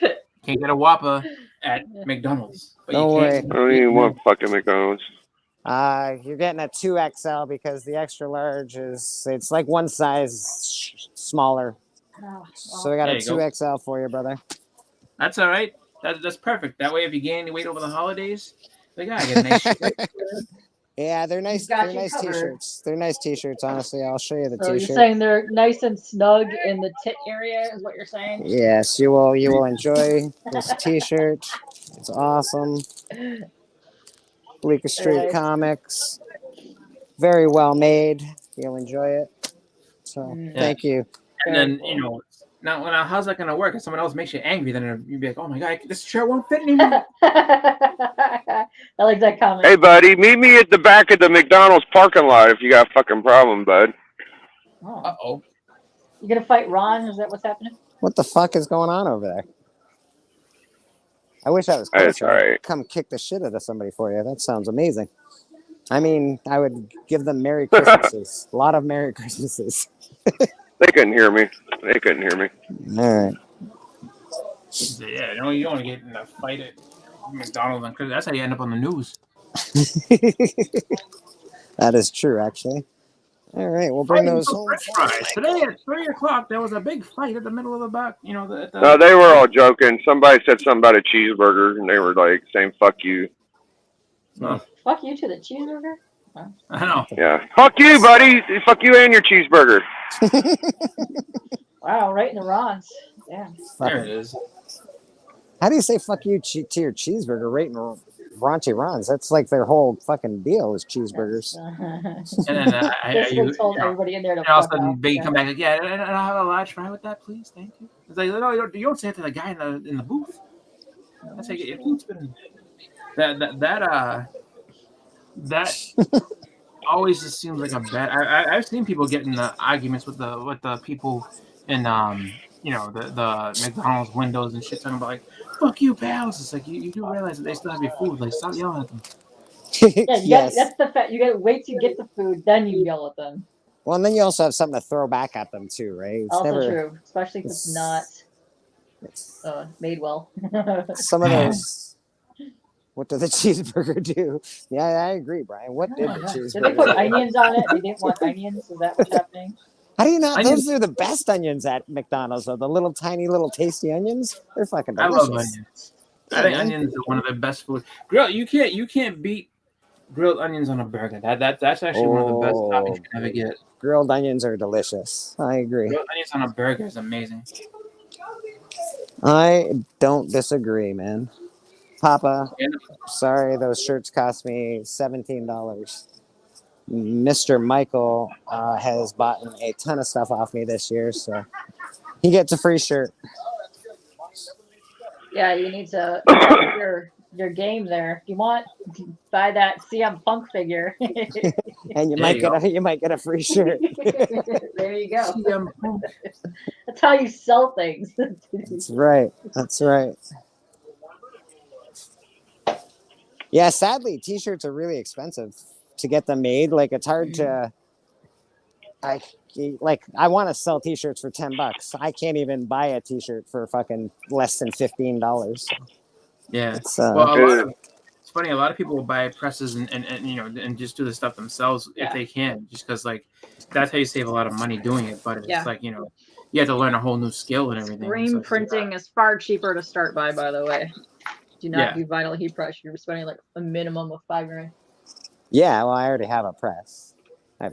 Can't get a Whopper at McDonald's. But Don't worry. I don't even want fucking McDonald's. You're getting a 2XL because the extra large it's like one size smaller. So I got a 2XL for you, brother. That's all right. That's perfect. That way, if you gain any weight over the holidays, I get a nice shirt. Yeah, they're nice. They're nice T-shirts. They're nice T-shirts. Honestly, I'll show you the So T-shirt. you're saying they're nice and snug in the tit area, is what you're saying? Yes, you will. You will enjoy this T-shirt. It's awesome. Bleecker Street Comics. Very well made. You'll enjoy it. So thank you. And then now how's that gonna work? If someone else makes you angry, then you'd be like, "Oh my god, this shirt won't fit anymore." I like that comment. Hey, buddy, meet me at the back of the McDonald's parking lot if you got a fucking problem, bud. Uh-oh. You gonna fight Ron? Is that what's happening? What the fuck is going on over there? I wish I was That's closer. all right. I'd come kick the shit out of somebody for you. That sounds amazing. I mean, I would give them Merry Christmases. A lot of Merry Christmases. They couldn't hear me. All right. Yeah, you don't want to get in a fight at McDonald's because that's how you end up on the news. That is true, actually. All right, we'll bring those home. Today at 3:00, there was a big fight at the middle of the back. No, they were all joking. Somebody said something about a cheeseburger, and they were like saying "fuck you." Fuck you to the cheeseburger? I know. Yeah. Fuck you, buddy. Fuck you and your cheeseburger. Wow, right in the Rons. Yeah. There it is. How do you say "fuck you" to your cheeseburger? Right in raunchy Rons. That's like their whole fucking deal is cheeseburgers. And then you told everybody in there to and all of a fuck sudden, off. Biggie come back like, "Yeah, and I'll have a large fry with that, please, thank you." It's like, no, you don't say it to the guy in the booth. That's how you get your food spinning. That always just seems like a bad. I've seen people get in arguments with the people in the McDonald's windows and shit, talking about like "fuck you, pals." It's like you do realize that they still have your food. Like, stop yelling at them. Yeah, Yes. that's the fact. You got to wait to get the food, then you yell at them. Well, and then you also have something to throw back at them too, right? It's Also never. true, especially if it's not made well. Some of those. What did the cheeseburger do? Yeah, I agree, Brian. What did the cheeseburger Did they put do? onions on it? They didn't want onions. Is that what's happening? How do you not? Onions. Those are the best onions at McDonald's, though. The little tiny, little tasty onions. They're fucking I delicious. love onions. Yeah, I think man. onions are one of the best food. You can't beat grilled onions on a burger. That's actually one of the best toppings you can ever get. Grilled onions are delicious. I agree. Grilled onions on a burger is amazing. I don't disagree, man. Papa, sorry, those shirts cost me $17. Mr. Michael has bought a ton of stuff off me this year, so he gets a free shirt. Yeah, you need to up your game there. If you want, buy that CM Punk figure. And you might get a free shirt. There you go. CM Punk. That's how you sell things. That's right. That's right. Yeah, sadly, t-shirts are really expensive to get them made. Like, it's hard to. I want to sell t-shirts for $10. I can't even buy a t-shirt for fucking less than $15. So. Yeah. It's, it's funny. A lot of people will buy presses and just do the stuff themselves if they can, just because like that's how you save a lot of money doing it. But it's like you have to learn a whole new skill and everything. Screen printing is far cheaper to start by the way. Do not do vinyl heat press. You're spending like a minimum of $5 grand. Yeah, well, I already have a press. I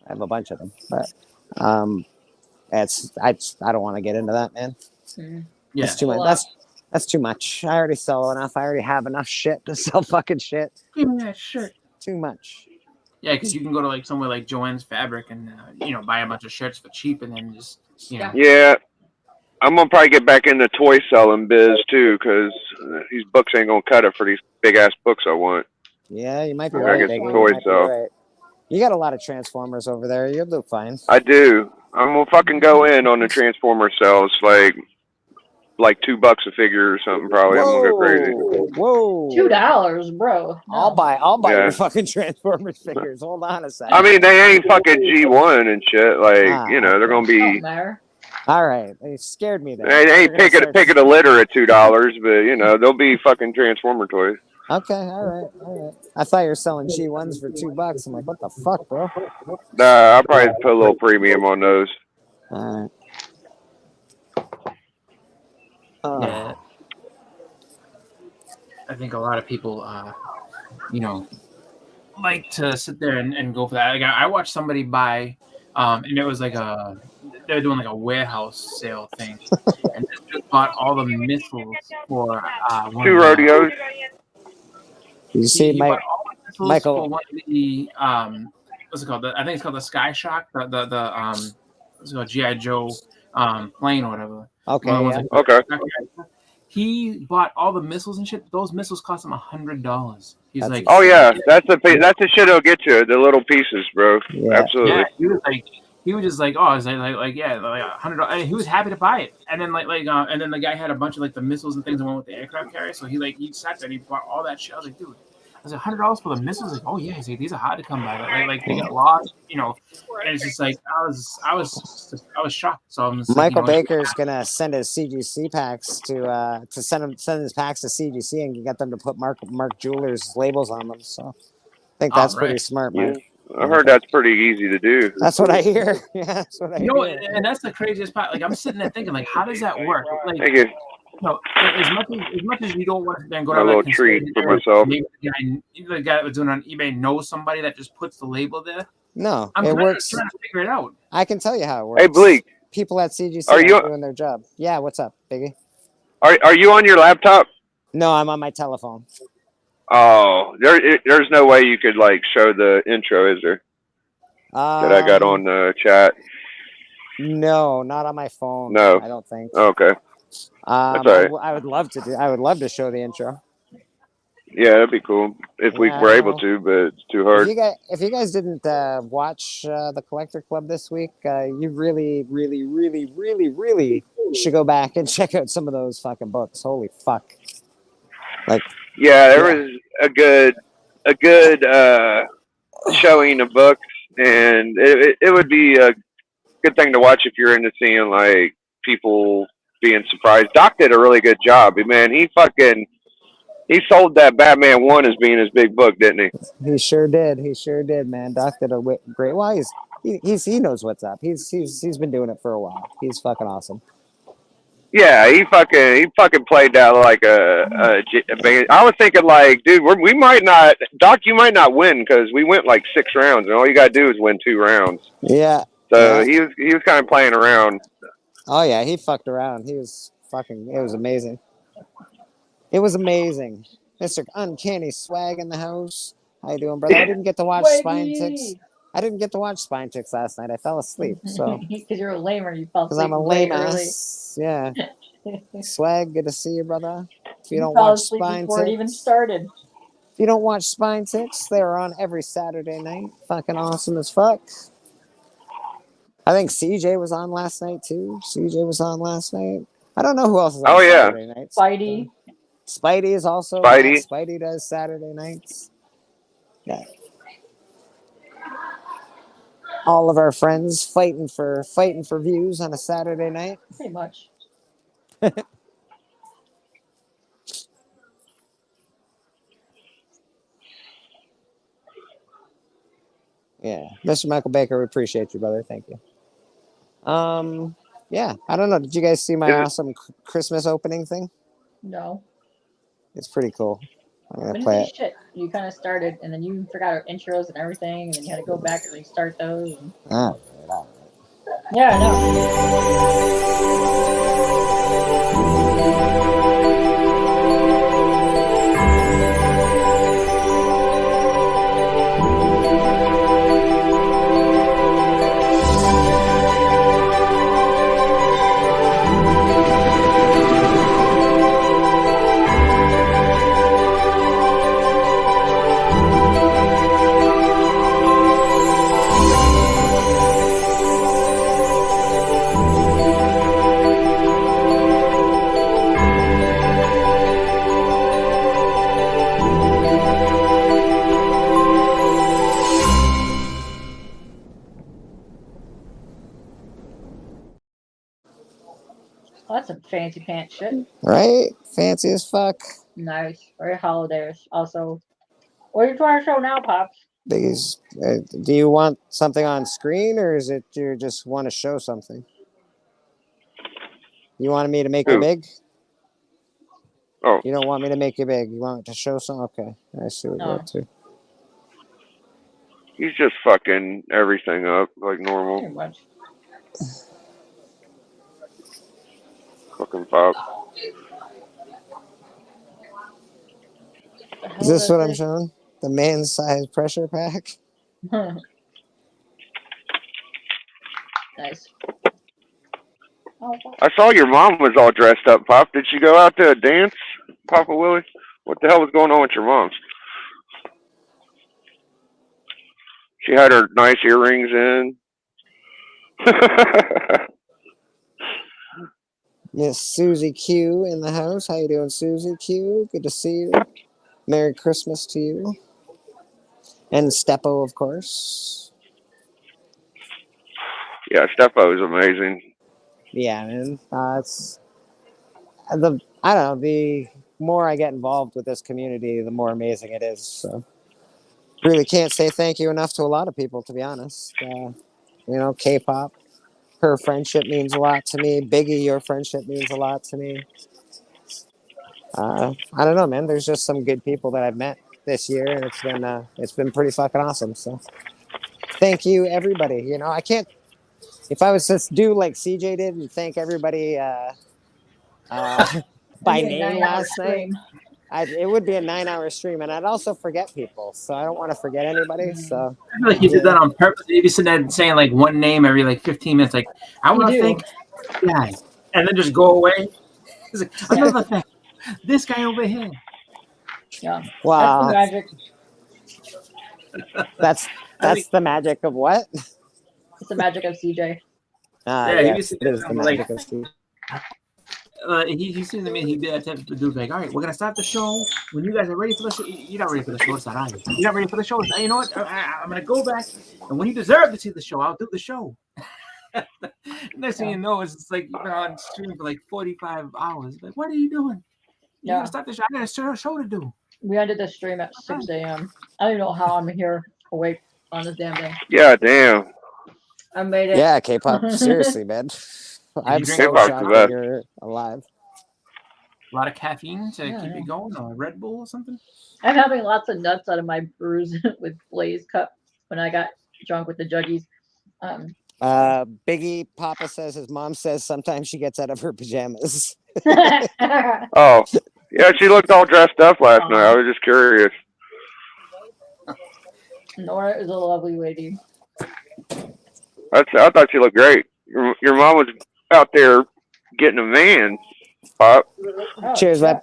have a bunch of them, but I don't want to get into that, man. Yeah, that's too much. That's too much. I already sell enough. I already have enough shit to sell fucking shit. Give me that shirt. Too much. Yeah, because you can go to like somewhere like Joann's Fabric and buy a bunch of shirts for cheap and then just Yeah, I'm gonna probably get back into toy selling biz too, because these books ain't gonna cut it for these big ass books I want. Yeah, you might be I right. get some toy sell. You got a lot of Transformers over there. You'll do fine. I do. I'm gonna fucking go in on the Transformer sales, like $2 a figure or something. Probably. I'm gonna go crazy. Whoa. $2, bro. No. I'll buy your fucking Transformers figures. Hold on a second. I mean, they ain't fucking G1 and shit. Like, they're gonna be. All right, they scared me there. They ain't pick a litter at $2, but they'll be fucking Transformer toys. Okay, all right. I thought you were selling G1s for $2. I'm like, what the fuck, bro? Nah, I'll probably put a little premium on those. All right. Yeah. I think a lot of people, like to sit there and go for that. Like I watched somebody buy, and it was like they were doing like a warehouse sale thing, and just bought all the missiles for 2 rodeos. You see, Michael. For one of the what's it called? I think it's called the Sky Shock. The what's it called? GI Joe plane or whatever. Okay. Yeah. Okay. He bought all the missiles and shit. Those missiles cost him $100. He's like, oh yeah, that's the shit that'll get you. The little pieces, bro. Yeah. Absolutely. Yeah, he was just like, oh, I was like $100. And he was happy to buy it. And then and then the guy had a bunch of like the missiles and things that went with the aircraft carrier. So he sat there and he bought all that shit. I was like, dude. I was like, $100 for the missiles? Like, oh yeah, he's like, these are hard to come by. Like they got lost, and it's just like I was shocked. So I'm just Michael Baker's gonna send his CGC packs to send his packs to CGC and get them to put Mark Jewelers labels on them. So I think that's pretty smart, man. Yeah. I heard that's pretty easy to do. That's what I hear. Yeah, that's what I hear. And that's the craziest part. Like I'm sitting there thinking, like, how does that work? Like, thank you. No, as much as you don't want to then go to a little treat for myself. Maybe the guy that was doing it on eBay knows somebody that just puts the label there. No, I'm it works. Trying to figure it out. I can tell you how it works. Hey, Bleak. People at CGC are doing their job. Yeah, what's up, Biggie? Are you on your laptop? No, I'm on my telephone. Oh, there's no way you could show the intro, is there? That I got on the chat. No, not on my phone. No, I don't think. Okay. That's all right. I would love to do. I would love to show the intro. Yeah, that'd be cool if we were able to, but it's too hard. If you guys didn't watch the Collector Club this week, you really, really, really, really, really should go back and check out some of those fucking books. Holy fuck! Yeah, there was a good a good showing of books, and it would be a good thing to watch if you're into seeing like people being surprised. Doc did a really good job, man. He sold that Batman 1 as being his big book, didn't he? He sure did. He sure did, man. Doc did a great. Well, he knows what's up. He's been doing it for a while. He's fucking awesome. Yeah, he fucking played that like I was thinking like, dude, we might not, Doc, you might not win because we went like 6 rounds, and all you gotta do is win 2 rounds. Yeah. So yeah. he was kind of playing around. Oh yeah, he fucked around. He was fucking. It was amazing. It was amazing. Mr. Uncanny Swag in the house. How you doing, brother? I didn't get to watch Spine Ticks. I didn't get to watch Spine Ticks last night. I fell asleep. So because you're a lamer, you fell asleep. Because I'm a way lame early. ass. Yeah. Swag, good to see you, brother. If you don't fell watch asleep Spine before it even Ticks, started. if you don't watch Spine Ticks, they're on every Saturday night. Fucking awesome as fuck. I think CJ was on last night too. CJ was on last night. I don't know who else is on Saturday nights. Spidey. Spidey is also. Spidey. Spidey does Saturday nights. Yeah. All of our friends fighting for views on a Saturday night. Pretty much. Yeah, Mr. Michael Baker, we appreciate you, brother. Thank you. Yeah, I don't know. Did you guys see my awesome Christmas opening thing? No. It's pretty cool. I'm gonna Didn't play see it. shit. You kind of started, and then you forgot our intros and everything, and then you had to go back and restart those. And... All right. Yeah, I know. Well, that's some fancy pants shit. Right? Fancy as fuck. Nice. Very holidayish. Also, what are you trying to show now, Pops? Biggie's. Do you want something on screen, or is it you just want to show something? You wanted me to make you big? Oh. You don't want me to make you big. You want to show some? Okay. I see what you're up to. He's just fucking everything up like normal. Pretty much. Fucking pop. Is this what I'm showing? The man-sized pressure pack? Nice. I saw your mom was all dressed up, Pop. Did she go out to a dance, Papa Willie? What the hell was going on with your mom? She had her nice earrings in. Miss Susie Q in the house. How you doing, Susie Q? Good to see you. Merry Christmas to you. And Steppo, of course. Yeah, Steppo is amazing. Yeah, man. It's I don't know. The more I get involved with this community, the more amazing it is. So, really can't say thank you enough to a lot of people, to be honest. K-pop. Her friendship means a lot to me. Biggie, your friendship means a lot to me. I don't know, man. There's just some good people that I've met this year, and it's been pretty fucking awesome. So, thank you, everybody. I can't. If I was to do like CJ did and thank everybody by name last night, it would be a 9-hour stream, and I'd also forget people. So I don't want to forget anybody. So I feel like you did that on purpose. You'd be sitting there saying like one name every like 15 minutes. Like, I want to thank this guy, and then just go away. It's like, another thing. This guy over here. Yeah. Wow. That's the magic. That's the magic of what? It's the magic of CJ. Yes, it is the magic of CJ. He seemed to me he'd be that type of dude like, all right, we're gonna start the show when you guys are ready for the show. You're not ready for the show, it's not on you. You're not ready for the show. You know what? I'm gonna go back, and when you deserve to see the show, I'll do the show. Next thing you know, it's just like you've been on stream for like 45 hours. Like, what are you doing? You gotta start the show. I got a show to do. We ended the stream at 6 a.m. I don't even know how I'm here awake on this damn thing. Yeah, damn. I made it. Yeah, K-pop. Seriously, man. I'm so K-pop's shocked the that best. you're alive. A lot of caffeine to keep it going, or a Red Bull or something. I'm having lots of nuts out of my brews with Blaze cup when I got drunk with the juggies. Biggie Papa says his mom says sometimes she gets out of her pajamas. Oh, yeah, she looked all dressed up last night. I was just curious. Nora is a lovely lady. I thought she looked great. Your mom was out there getting a man, Pop. Cheers, man.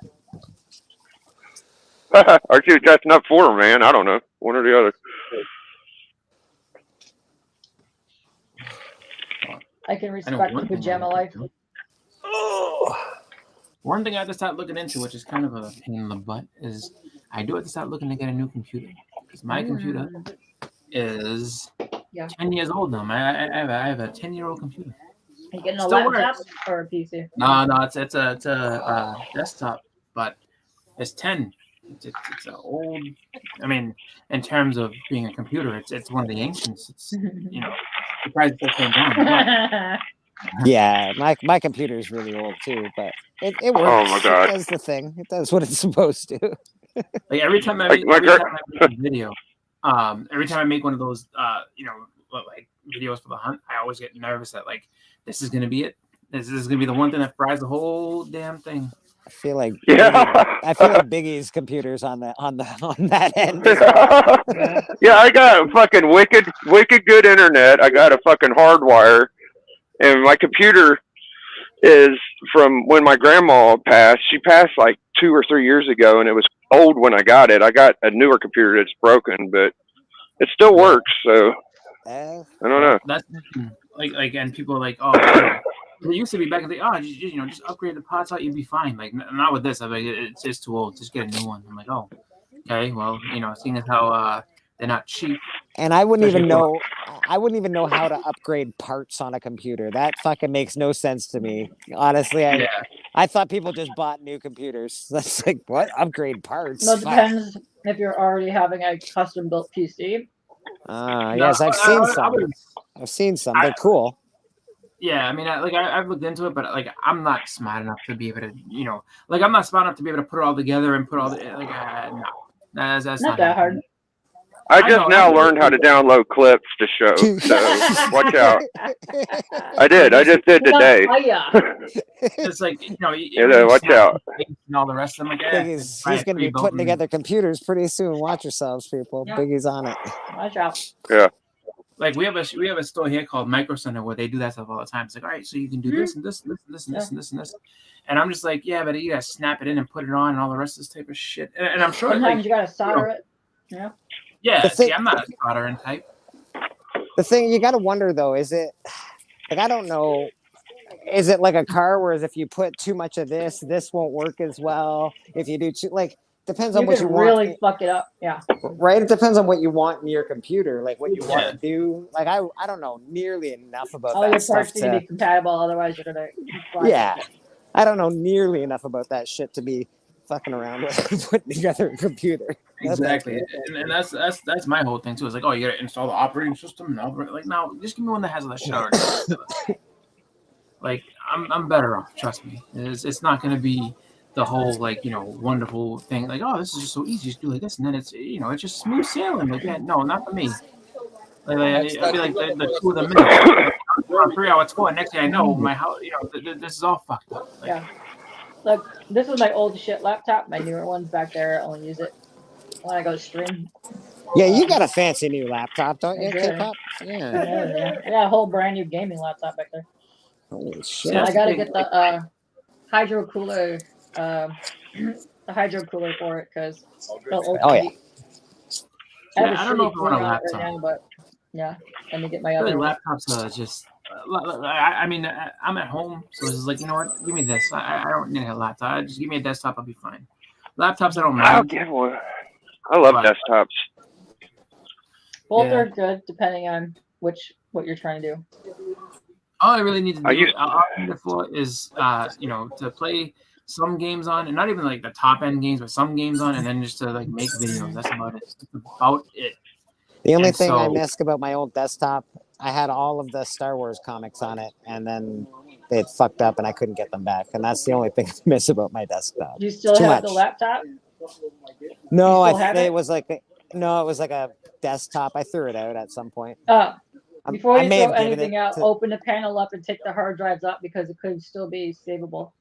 Or she was dressing up for her man. I don't know. One or the other. I can respect the pajama life. One thing I have to start looking into, which is kind of a pain in the butt, is I do have to start looking to get a new computer. Because my computer is 10 years old now. I have a 10-year-old computer. Are you getting a Still laptop works. or a PC? No, it's a desktop, but it's 10. It's an old. I mean, in terms of being a computer, it's one of the ancients. It's surprised it came down. Yeah, my computer is really old too, but it works. Oh my God. It does the thing. It does what it's supposed to. Like every time I make a video, every time I make one of those, like videos for the hunt, I always get nervous that like this is gonna be it. This is gonna be the one thing that fries the whole damn thing. I feel like Yeah. Biggie's computer's on that end. Yeah, I got a fucking wicked good internet. I got a fucking hardwire, and my computer is from when my grandma passed. She passed like 2 or 3 years ago, and it was old when I got it. I got a newer computer that's broken, but it still works. So I don't know. That's like, and people are like, oh, it used to be back in the day, just upgrade the parts out, you'd be fine. Like, not with this. I'm like, it's just too old. Just get a new one. I'm like, oh, okay. Well, seeing as how they're not cheap. And I wouldn't even know how to upgrade parts on a computer. That fucking makes no sense to me. Honestly, I thought people just bought new computers. That's like, what? Upgrade parts? No, it depends if you're already having a custom built PC. Yes, I've seen some. I've seen some. They're cool. Yeah, I mean, I've looked into it, but like I'm not smart enough to be able to, I'm not smart enough to be able to put it all together and put all the no, that's not that hard. I just now learned how to download clips to show, so watch out. I just did today. It's like, watch out. And all the rest of them, He's going to be putting together computers pretty soon. Watch yourselves, people. Yeah. Biggie's on it. Watch out. Yeah. Like we have a store here called Micro Center where they do that stuff all the time. It's like, all right, so you can do this and this and this and this and this and this. And I'm just like, yeah, but you gotta snap it in and put it on and all the rest of this type of shit. And I'm sure sometimes you gotta solder it. Yeah. Yeah, I'm not a soldering type. The thing you gotta wonder though, is it like, I don't know, is it like a car whereas if you put too much of this won't work as well? If you do too, like, depends on what you want. Really fuck it up. Yeah. Right? It depends on what you want in your computer, like what you want to do. Like I don't know nearly enough about all that your stuff parts need to be compatible, otherwise you're gonna I don't know nearly enough about that shit to be fucking around with putting together a computer. Exactly. And that's my whole thing too. It's like, oh, you gotta install the operating system and like, no, just give me one that has all that shit already. Like I'm better off, trust me. It's not gonna be the whole wonderful thing, like, oh, this is just so easy, just do like this, and then it's it's just smooth sailing. Like, yeah, no, not for me. Like I'd be like the 2 of the minute, 3-hour tour. Next thing I know, my house, this is all fucked up. Like, yeah. Look, this is my old shit laptop. My newer one's back there. I only use it when I go to stream. Yeah, you got a fancy new laptop, don't you, K-pop? Yeah, a whole brand new gaming laptop back there. Holy shit! I gotta get the hydro cooler. The hydro cooler for it because I don't know if I want a laptop. Right now, but yeah, let me get my other laptops are just I mean, I'm at home, so it's just like, you know what? Give me this. I don't need a laptop. Just give me a desktop. I'll be fine. Laptops, I don't I'll mind. get one. I love But desktops. Both yeah. are good depending on what you're trying to do. All I really need to I do, used all I need it for is, you know, to play some games on, and not even like the top end games, but some games on, and then just to like make videos. That's about it. That's about it. The only And thing I so, miss about my old desktop, I had all of the Star Wars comics on it, and then they had fucked up, and I couldn't get them back. And that's the only thing I miss about my desktop. Do you It's still too have much. the laptop? No, You still have it it? was like no, it was like a desktop. I threw it out at some point. Before I you may throw have given it anything out, to. open the panel up and take the hard drives out because it could still be savable.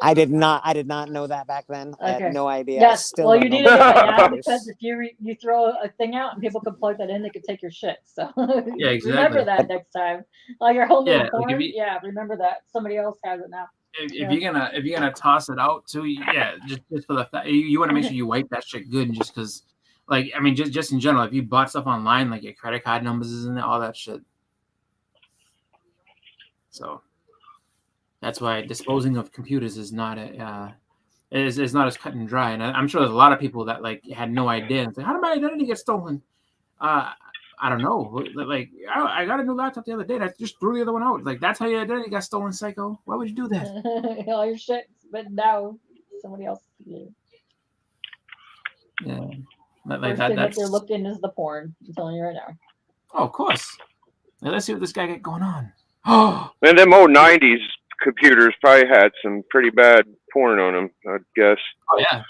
I did not know that back then. I had no idea. I Yes. still Well, don't you know need to about get that now computers. because if you throw a thing out and people can plug that in, they could take your shit. So yeah, exactly. remember that next time. Like your whole little Yeah, like porn. Yeah, remember that. Somebody else has it now. if you're gonna toss it out too, yeah, just for the fact you want to make sure you wipe that shit good, and just because, like, I mean, just in general, if you bought stuff online, like your credit card numbers is in there, all that shit. So that's why disposing of computers is not is not as cut and dry. And I'm sure there's a lot of people that like had no idea. And say, how did my identity get stolen? I don't know. Like I got a new laptop the other day. And I just threw the other one out. Like that's how your identity got stolen, psycho. Why would you do that? All your shit, but now somebody else. Yeah. First thing that they're looking is the porn. I'm telling you right now. Oh, of course. Now, let's see what this guy got going on. And them old '90s computers probably had some pretty bad porn on them, I guess. Oh yeah,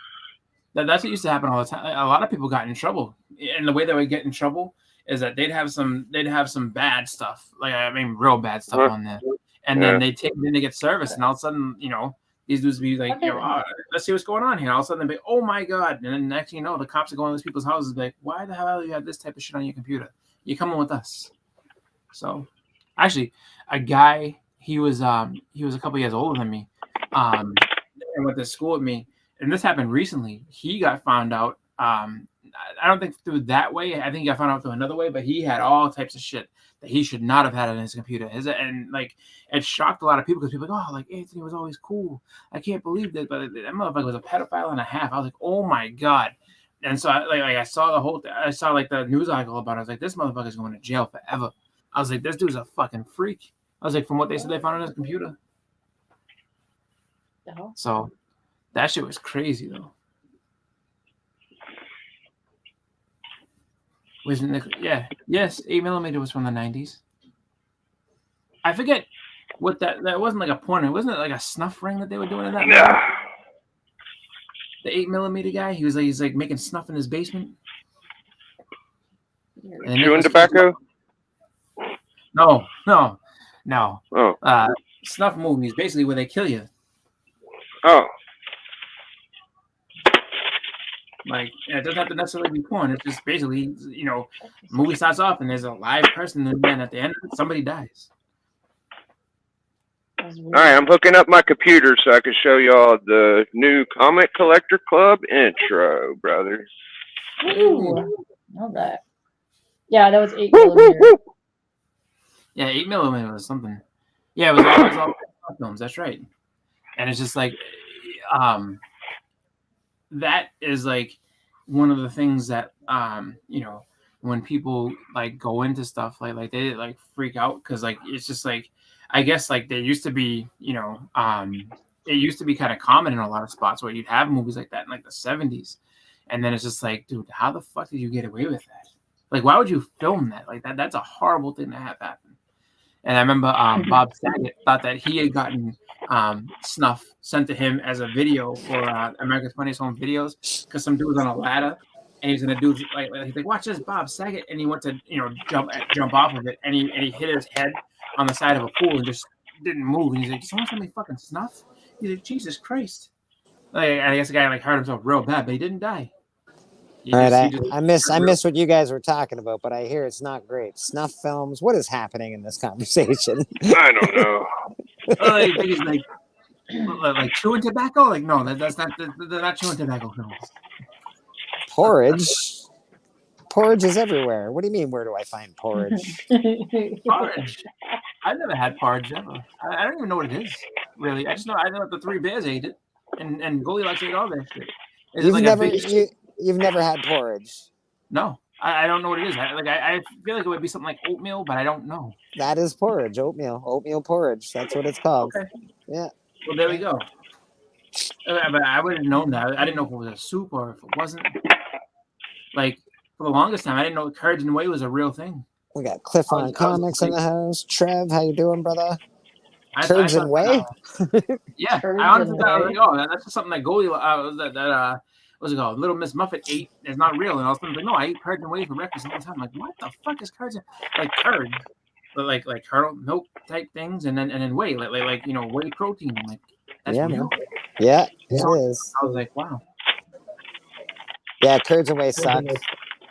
that's what used to happen all the time. A lot of people got in trouble, and the way they would get in trouble is that they'd have some bad stuff, like I mean, real bad stuff on there, and then they take it in to get service, and all of a sudden, you know, these dudes be like, you know, let's see what's going on here. All of a sudden, they'd be, oh my god, and then next thing you know, the cops are going to these people's houses, and be like, why the hell do you have this type of shit on your computer? You coming with us? So, actually, a guy, he was a couple years older than me, and went to school with me. And this happened recently. He got found out. I don't think through that way. I think he got found out through another way. But he had all types of shit that he should not have had on his computer. And like it shocked a lot of people because people were like, oh, like Anthony was always cool. I can't believe that, but that motherfucker was a pedophile and a half. I was like, oh my god. And so I saw the whole. I saw like the news article about it. I was like, this motherfucker's going to jail forever. I was like, this dude's a fucking freak. I was like, from what they said they found on his computer. So that shit was crazy though. Yes, 8mm was from the 90s. I forget what that wasn't like a porn. Wasn't it like a snuff ring that they were doing in that? Yeah. The 8mm guy, he's like making snuff in his basement. Chewing tobacco? No. Oh. Snuff movies, basically where they kill you. Oh. Like, it doesn't have to necessarily be porn. It's just basically, you know, movie starts off and there's a live person, and then at the end, somebody dies. All right, I'm hooking up my computer so I can show y'all the new Comic Collector Club intro, brother. Ooh, all right. Yeah, that was 8mm. Yeah, 8mm was something. Yeah, it was all films. That's right. And it's just like, that is like one of the things that you know, when people like go into stuff like they like freak out because like it's just like, I guess like there used to be, you know, it used to be kind of common in a lot of spots where you'd have movies like that in like the 70s, and then it's just like, dude, how the fuck did you get away with that? Like, why would you film that? Like that's a horrible thing to have happen. And I remember Bob Saget thought that he had gotten snuff sent to him as a video for America's Funniest Home Videos because some dude was on a ladder and he was gonna do he's like, watch this, Bob Saget, and he went to, you know, jump off of it and he hit his head on the side of a pool and just didn't move. And he's like, did someone send me fucking snuff? He's like, Jesus Christ! Like, I guess the guy like hurt himself real bad, but he didn't die. All right, I miss what you guys were talking about, but I hear it's not great. Snuff films. What is happening in this conversation? I don't know. I think it's like chewing tobacco. Like, no, that's not. They're not chewing tobacco films. Porridge. Porridge is everywhere. What do you mean? Where do I find porridge? Porridge. I've never had porridge ever. I don't even know what it is. Really, I know that the three bears ate it, and Goldilocks ate all that shit. Is it like a big? You've never had porridge? No, I don't know what it is. I feel like it would be something like oatmeal, but I don't know. That is porridge, oatmeal porridge. That's what it's called. Okay. Yeah. Well, there we go. But I would have known that. I didn't know if it was a soup or if it wasn't. Like for the longest time, I didn't know Courage and Whey was a real thing. We got Cliff on Comics in the house. Trev, how you doing, brother? Courage and Whey? Yeah, I honestly thought, like, oh, that's just something that Goldilocks, what's it called? Little Miss Muffet ate. It's not real. And I was like, no, I eat Courage and Whey for breakfast all the time. I'm like, what the fuck is Courage? Like curd, like curdled milk type things, and then whey, like whey protein. I'm like, that's real. Man. Yeah, it is. I was like, wow. Yeah, Courage and Whey sucks.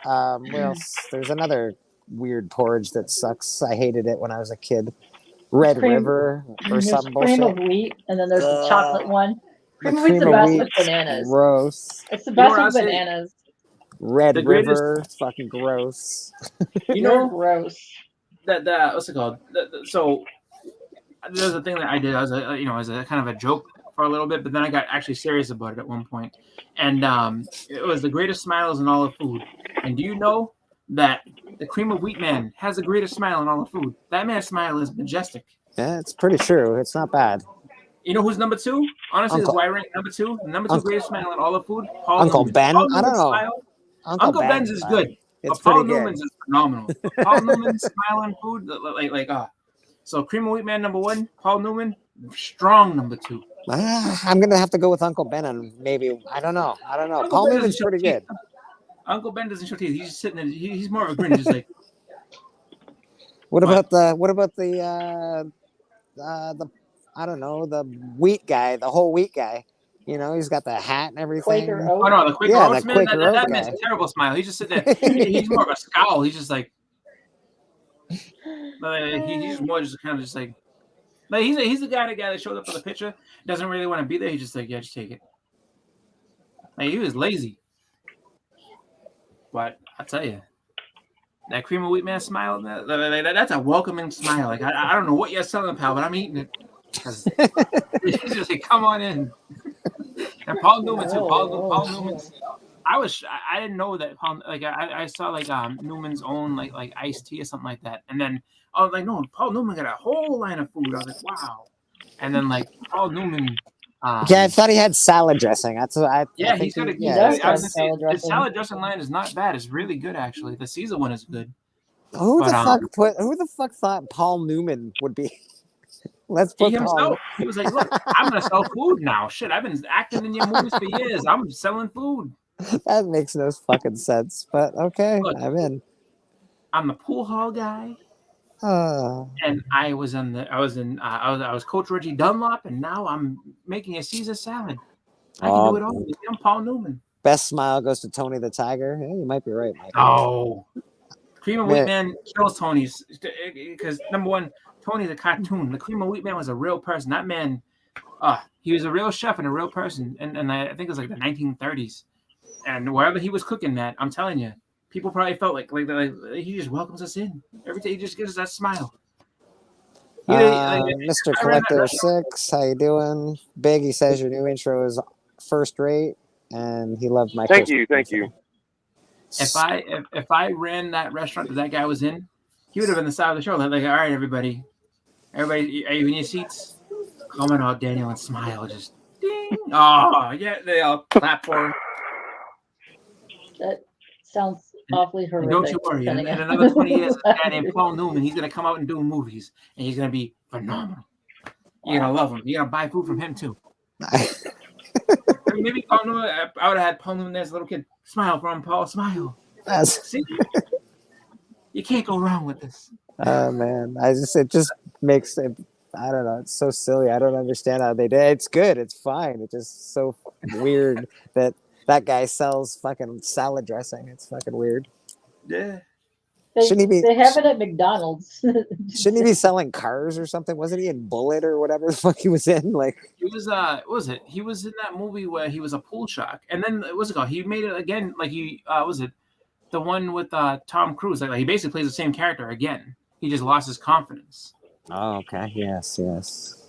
Well, there's another weird porridge that sucks. I hated it when I was a kid. Red River or some bullshit. Cream of wheat, and then there's the chocolate one. Cream of wheat's the best with bananas. Gross. It's the best with bananas. Red River, fucking gross. You're gross. That what's it called? So there's a thing that I did as a kind of a joke for a little bit, but then I got actually serious about it at one point. And it was the greatest smiles in all of food. And do you know that the Cream of Wheat man has the greatest smile in all of food? That man's smile is majestic. Yeah, it's pretty true. It's not bad. You know who's number two? Honestly, is why I rank number two. Number two greatest smile in all of food. Uncle Ben. I don't know. Smile. Uncle Ben's is good. It's Paul pretty good. Newman's is phenomenal. Paul Newman's smile on food, So Cream of Wheat man number one. Paul Newman, strong number two. I'm gonna have to go with Uncle Ben, and maybe I don't know. Paul Newman's pretty good. Uncle Ben doesn't show teeth. He's just sitting there. He's more of a grin. He's just like. What about the I don't know, the wheat guy, the whole wheat guy? You know, he's got the hat and everything. Quaker Oat. Oh no, the Quaker Oats man. Quaker Oat That guy. man's a terrible smile. He's just sitting there. He's more of a scowl. He's just like. He's more just kind of just like. Like he's the guy that showed up for the picture, doesn't really want to be there. He's just like, yeah, just take it. Like he was lazy. But I tell you, that Cream of Wheat man smile, that's a welcoming smile. Like I don't know what you're selling, pal, but I'm eating it. He's just like, come on in. And Paul Newman too. Paul Newman's. I didn't know that Paul. Like I saw like Newman's own like iced tea or something like that, and then I was like, no, Paul Newman got a whole line of food. I was like, wow. And then like Paul Newman. Yeah, I thought he had salad dressing. That's what I. Yeah, I think he's got a. salad The salad dressing line is not bad. It's really good actually. The Caesar one is good. Who the fuck thought Paul Newman would be? Let's put he Paul. himself. He was like, look, I'm gonna sell food now. Shit, I've been acting in your movies for years. I'm selling food. That makes no fucking sense, but okay, Look, I'm in. I'm the pool hall guy, and I was Coach Reggie Dunlop, and now I'm making a Caesar salad. I can do it all. I'm Paul Newman. Best smile goes to Tony the Tiger. Yeah, you might be right, Mike. Oh, Cream of Wheat man kills Tony's because number one, Tony's a cartoon. The Cream of Wheat man was a real person. That man, he was a real chef and a real person, and I think it was like the 1930s. And wherever he was cooking that, I'm telling you, people probably felt like he just welcomes us in. Every day he just gives us that smile. Mr. Collector 6, how you doing? Big, he says your new intro is first rate, and he loved my. Thank you. If I ran that restaurant that guy was in, he would have been the side of the show. Like, all right, everybody, are you in your seats? Comment out, Daniel, and smile. Just ding. Oh yeah, they all clap for him. That sounds awfully horrific. Don't you worry. In another 20 years, a guy named Paul Newman, he's going to come out and do movies, and he's going to be phenomenal. You're going to love him. You're going to buy food from him, too. Maybe Paul Newman, I would have had Paul Newman as a little kid. Smile for him, Paul. Smile. See? You can't go wrong with this. Oh, man. It just makes it, I don't know. It's so silly. I don't understand how they did it. It's good. It's fine. It's just so weird that guy sells fucking salad dressing. It's fucking weird. Yeah. They have it at McDonald's. Shouldn't he be selling cars or something? Wasn't he in Bullet or whatever the fuck he was in? Like he was what was it? He was in that movie where he was a pool shark. And then what's it called? He made it again like he was it the one with Tom Cruise. Like he basically plays the same character again. He just lost his confidence. Oh, okay. Yes, yes.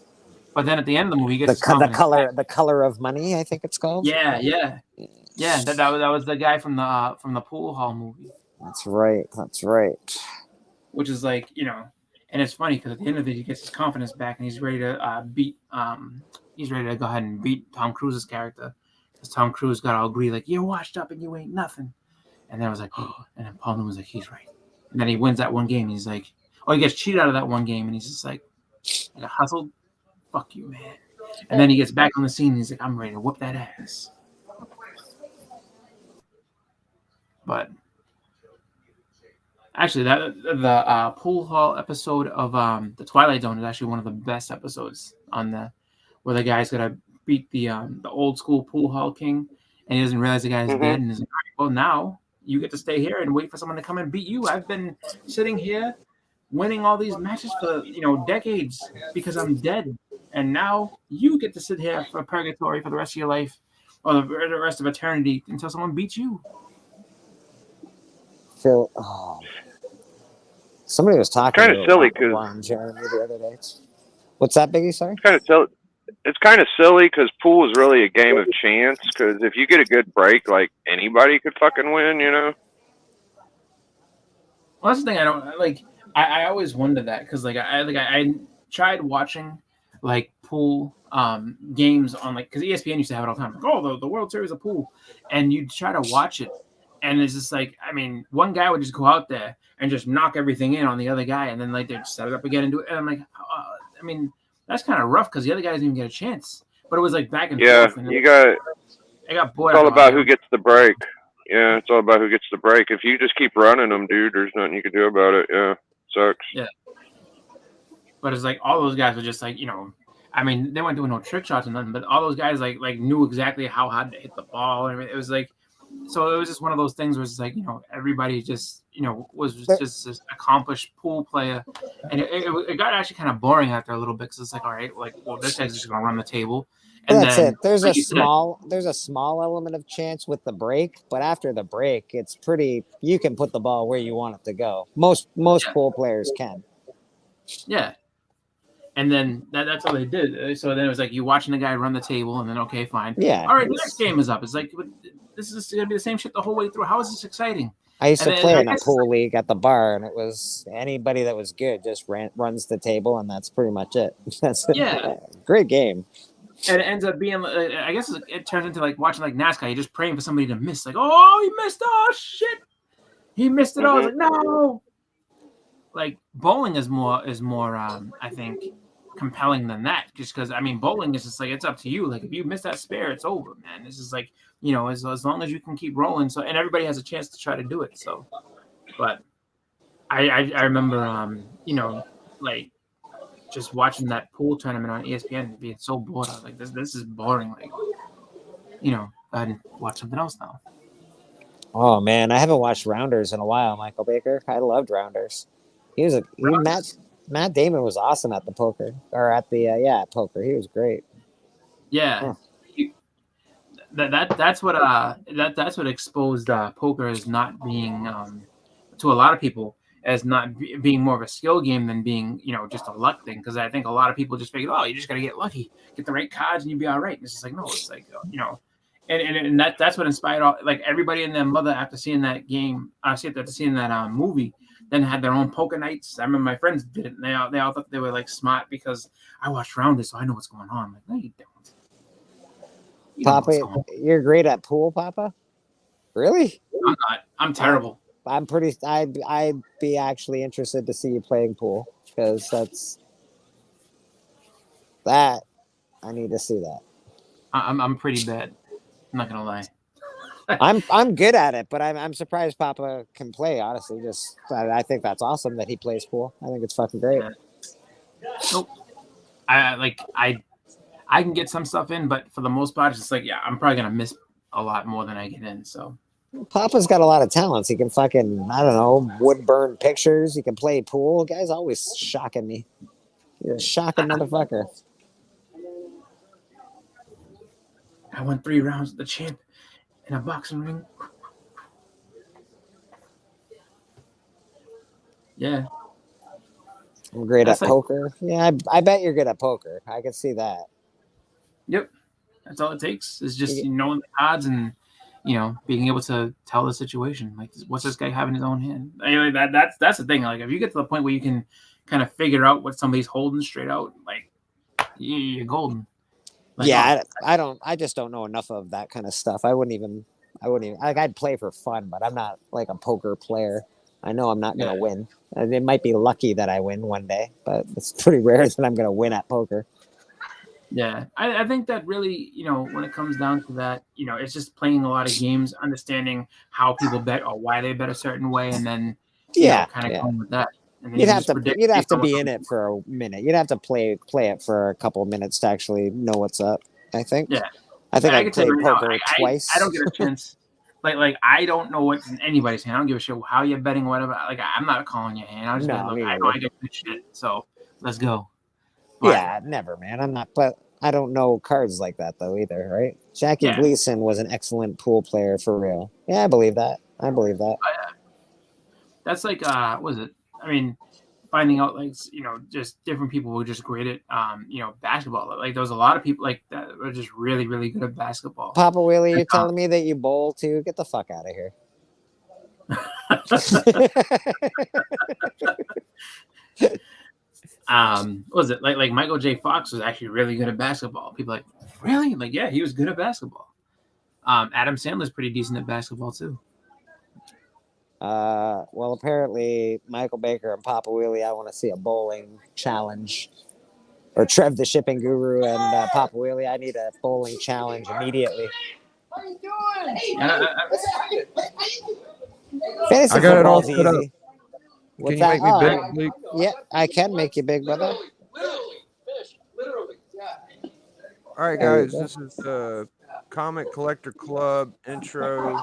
But then at the end of the movie, he gets his confidence back. The Color of Money, I think it's called. Yeah. That was the guy from the pool hall movie. That's right. That's right. Which is like, and it's funny because at the end of it, he gets his confidence back and he's ready to beat. He's ready to go ahead and beat Tom Cruise's character because Tom Cruise got all greedy, like, you're washed up and you ain't nothing. And then I was like, oh, and then Paul Newman was like, he's right. And then he wins that one game. And he's like, he gets cheated out of that one game, and he's just like, I got hustled. Fuck you, man. And then he gets back on the scene and he's like, I'm ready to whoop that ass. But actually, the pool hall episode of the Twilight Zone is actually one of the best episodes where the guy's gonna beat the old school pool hall king, and he doesn't realize the guy's dead, and he's like, well, now you get to stay here and wait for someone to come and beat you. I've been sitting here winning all these matches for decades because I'm dead, and now you get to sit here for purgatory for the rest of your life or the rest of eternity until someone beats you. So, somebody was talking kind of silly because Ron Jeremy the other day. What's that, Biggie? Sorry. It's kind of silly because pool is really a game of chance. Because if you get a good break, like anybody could fucking win, Well, that's the thing I don't like. I always wonder that because I tried watching like pool games on because ESPN used to have it all the time. Like, oh, the World Series of pool, and you try to watch it, and it's just like, I mean, one guy would just go out there and just knock everything in on the other guy, and then like they'd set it up again and do it. And I'm like, I mean, that's kind of rough because the other guy doesn't even get a chance. But it was like back and forth. And I got bored. It's all about who gets the break. Yeah, it's all about who gets the break. If you just keep running them, dude, there's nothing you can do about it. Yeah, sucks. Yeah. But it's like all those guys were just like, I mean, they weren't doing no trick shots or nothing, but all those guys like knew exactly how hard to hit the ball. And it was like, so it was just one of those things where it's like, everybody just, was just this accomplished pool player. And it got actually kind of boring after a little bit because it's like, all right, well, this guy's just going to run the table. And that's then, it. There's a small element of chance with the break, but after the break, it's pretty. You can put the ball where you want it to go. Most pool players can. Yeah. And then that's all they did. So then it was like you watching the guy run the table, and then okay, fine. Yeah. All right, the next game is up. It's like this is going to be the same shit the whole way through. How is this exciting? I used to play in a pool league at the bar, and it was anybody that was good just runs the table, and that's pretty much it. That's great game. And it ends up being, I guess it turns into like watching like NASCAR. You're just praying for somebody to miss. Like, oh, he missed. Oh, shit. He missed it all. I was like, no. Like, bowling is more I think, compelling than that. Just because, I mean, bowling is just like, it's up to you. Like, if you miss that spare, it's over, man. It's just like, as long as you can keep rolling. So, and everybody has a chance to try to do it. So, but I remember, like, just watching that pool tournament on ESPN and being so bored. I was like, this is boring. Like, go ahead and watch something else now. Oh man, I haven't watched Rounders in a while, Michael Baker. I loved Rounders. Matt Damon was awesome at the poker or at the at poker. He was great. Yeah. That's what exposed poker as not being to a lot of people as not being more of a skill game than being, just a luck thing. Because I think a lot of people just figure, oh, you just got to get lucky, get the right cards, and you'll be all right. And it's just like, no, it's like, and that's what inspired all, like everybody and their mother after seeing that game, after seeing that movie, then had their own poker nights. I remember my friends did it, and they all thought they were like smart because I watched Rounders, so I know what's going on. I'm like, no, you don't. Papa, you're great at pool, Papa. Really? I'm not. I'm terrible. I'd be actually interested to see you playing pool because I need to see that. I'm pretty bad. I'm not gonna lie. I'm good at it, but I'm surprised Papa can play. Honestly, I think that's awesome that he plays pool. I think it's fucking great. Nope. I can get some stuff in, but for the most part, it's just like, I'm probably gonna miss a lot more than I get in. So. Papa's got a lot of talents. He can fucking, I don't know, wood burn pictures. He can play pool. The guy's always shocking me. He's a shocking motherfucker. I won 3 rounds with the champ in a boxing ring. Yeah. I'm great That's at like, poker. Yeah, I bet you're good at poker. I can see that. yep. That's all it takes is just You- knowing the odds and being able to tell the situation. Like, what's this guy having in his own hand? Anyway, that's the thing. Like, if you get to the point where you can kind of figure out what somebody's holding straight out, like you're golden. Like, Yeah, I just don't know enough of that kind of stuff. I wouldn't even like I'd play for fun, but I'm not like a poker player. I know I'm not gonna win. It might be lucky that I win one day, but it's pretty rare that I'm gonna win at poker. yeah, I think that really, when it comes down to that, it's just playing a lot of games, understanding how people bet or why they bet a certain way, and then, Yeah, kind of yeah. going with that. And then you can just predict You'd have based to on what's be on in the it board. for a minute. You'd have to play it for a couple of minutes to actually know what's up. I think. Yeah. I think I I've can tell you played right now, poker I don't twice. get a chance. Like I don't know what's in anybody's hand. I don't give a shit how you're betting, whatever. Like I'm not calling your hand. I'll just be like, No, look, me I know neither. I get good shit, so let's go. But Yeah, never, man. I'm not, but I don't know cards like that though either, right? Jackie yeah, Gleason was an excellent pool player for real. Yeah, I believe that. I believe that. that's like what was it? I mean, finding out like just different people who are just great at basketball. Like there was a lot of people like that were just really really good at basketball. Papa Willie, And, you're telling me that you bowl too? Get the fuck out of here. what was it like Michael J. Fox was actually really good at basketball. People like, really? Like, yeah, he was good at basketball. Adam Sandler's pretty decent at basketball too. Well, apparently Michael Baker and Papa Willie, I want to see a bowling challenge. Or Trev the shipping guru and Papa Willie, I need a bowling challenge immediately. How you doing? Fantasy I got it all football's set up. easy. What's Can you that? make me big, Bleak? Yeah, I can make you big, brother. Literally, yeah. All right, There you guys. go. This is the Comic Collector Club intro.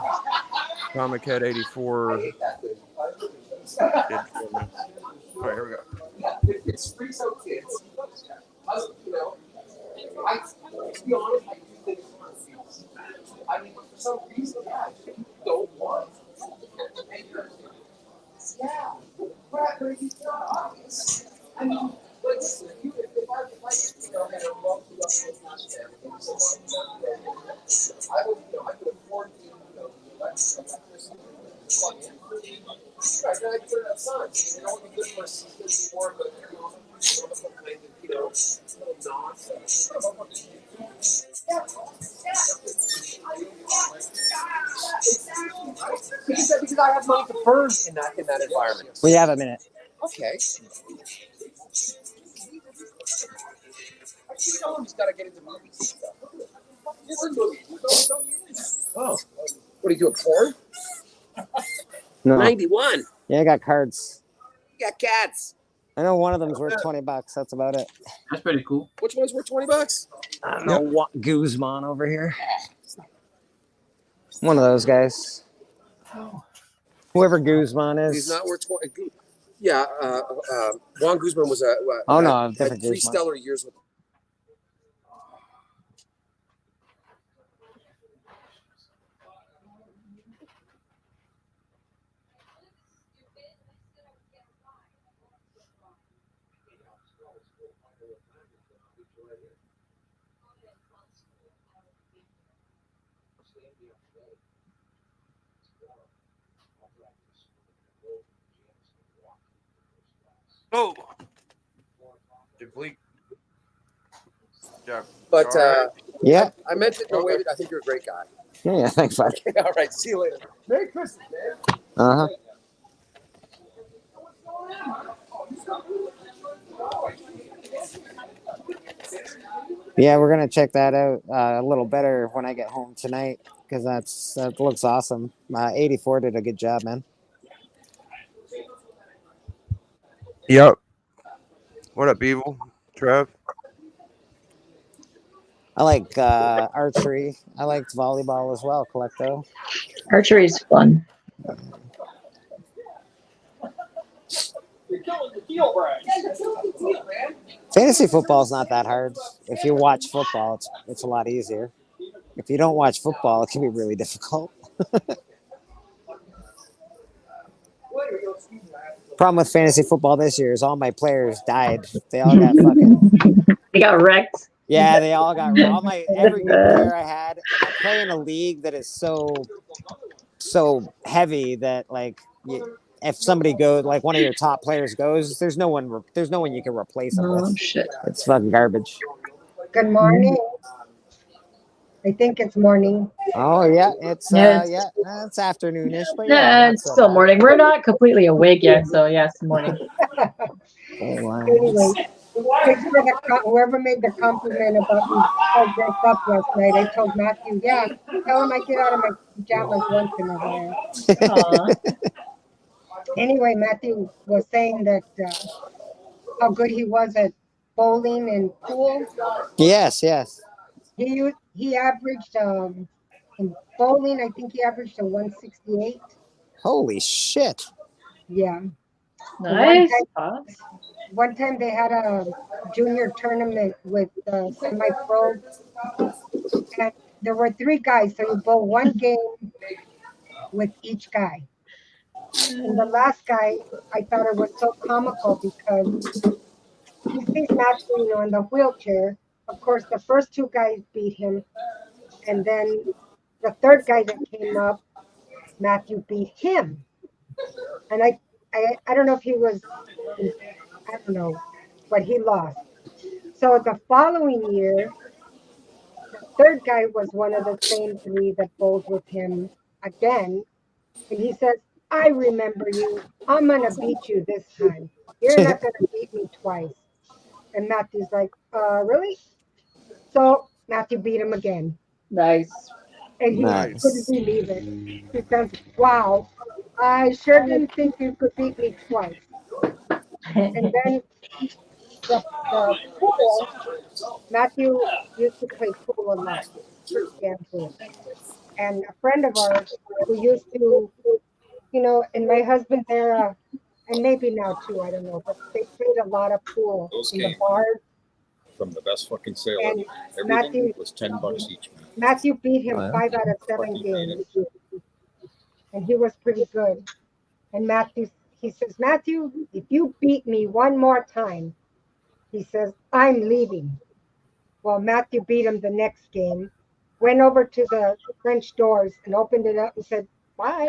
Comic Head 84 did for me. All right, here we go. It's free so kids. You know, to be honest, I do think it's confused. I mean, for some reason, I don't want yeah, we're going to be obvious. I mean, but listen, if I had a wrong to I would, I could afford to, right, then I could put it outside. It only be good for us more, but little nonsense. Because I have money to burn in that environment. We have a minute. Okay. Someone's got to get into movies and stuff. Oh, what are you doing? Porn? No. 91. Yeah, I got cards. You got cats. I know one of them's worth $20. That's about it. That's pretty cool. Which one's worth $20? I don't know what Guzman over here. One of those guys. Whoever Guzman is. He's not worth 20. Yeah, Juan Guzman was Oh, no, had different 3 Guzman. stellar years with. Oh, did Bleak? Yeah. But yeah, I meant it in a way that I think you're a great guy. Yeah, thanks, bud. Okay, all right, see you later. Merry Christmas, man. Uh huh. Yeah, we're gonna check that out a little better when I get home tonight because that looks awesome. 84 did a good job, man. Yep. What up, Evil? Trev? I like archery. I liked volleyball as well, Collecto. Archery's fun. Fantasy football is not that hard. If you watch football, it's a lot easier. If you don't watch football, it can be really difficult. Problem with fantasy football this year is all my players died. They all got fucking. They got wrecked. Yeah, they all got all my every good player I had, and I play in a league that is so heavy that like if somebody goes, like one of your top players goes, there's no one you can replace them with. Oh shit! It's fucking garbage. Good morning. I think it's morning. Oh yeah, it's it's afternoonish, but yeah, It's still morning. We're not completely awake yet, so yeah, it's morning. Anyway, thanks for whoever made the compliment about me all dressed up last night. I told Matthew, yeah, tell him I get out of my pajamas once in a while. Anyway, Matthew was saying that how good he was at bowling and pool. Yes. He averaged in bowling, I think he averaged a 168. Holy shit! Yeah. Nice. One time they had a junior tournament with semi-pro, and there were 3 guys, so you bowl one game with each guy. And the last guy, I thought it was so comical because he sees Matthew, in the wheelchair. Of course, the first 2 guys beat him, and then the third guy that came up, Matthew beat him. And I don't know if he was, I don't know, but he lost. So the following year, the third guy was one of the same 3 that bowled with him again. And he says, I remember you. I'm going to beat you this time. You're not going to beat me twice. And Matthew's like, really? So Matthew beat him again. Nice. And he couldn't believe it. He says, wow, I sure didn't think you could beat me twice. And then the pool, Matthew used to play pool a lot. Pretty damn good. And a friend of ours who used to, in my husband's era, and maybe now too, I don't know, but they played a lot of pool in the bars. From the best fucking sale And ever. Everything was $10 each. Matthew beat him 5 out of 7 games. And he was pretty good. And he says, Matthew, if you beat me one more time, he says, I'm leaving. Well, Matthew beat him the next game, went over to the French doors and opened it up and said, bye.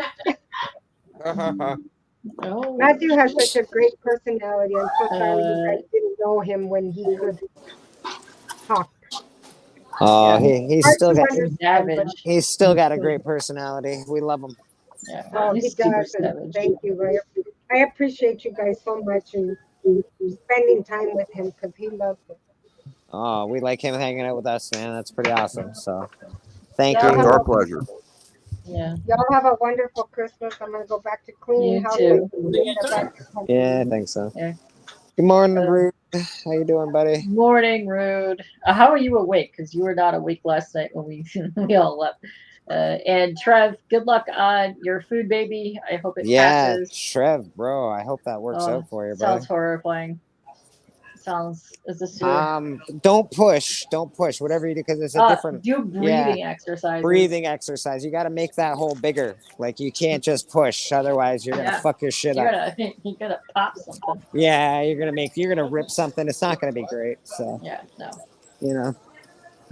Matthew has such a great personality. I'm so sorry you guys didn't know him when he could talk. Oh, he's still got a great personality. We love him. Yeah, oh, he does. And thank you. I appreciate you guys so much and spending time with him because he loves it. Oh, we like him hanging out with us, man. That's pretty awesome. So, thank you. It's our pleasure. Yeah. Y'all have a wonderful Christmas. I'm gonna go back to cleaning house. Yeah, I think so. Yeah. Good morning, Rude. How you doing, buddy? Morning, Rude. How are you awake? Because you were not awake last night when we all left. And Trev, good luck on your food, baby. I hope it passes. Trev, bro. I hope that works out for you, buddy. Sounds horrifying. Is this don't push whatever you do, because it's a different breathing exercise. Breathing exercise. You got to make that hole bigger. Like, you can't just push, otherwise you're gonna fuck your shit up. You're gonna pop something. Yeah, you're gonna rip something. It's not gonna be great. So no.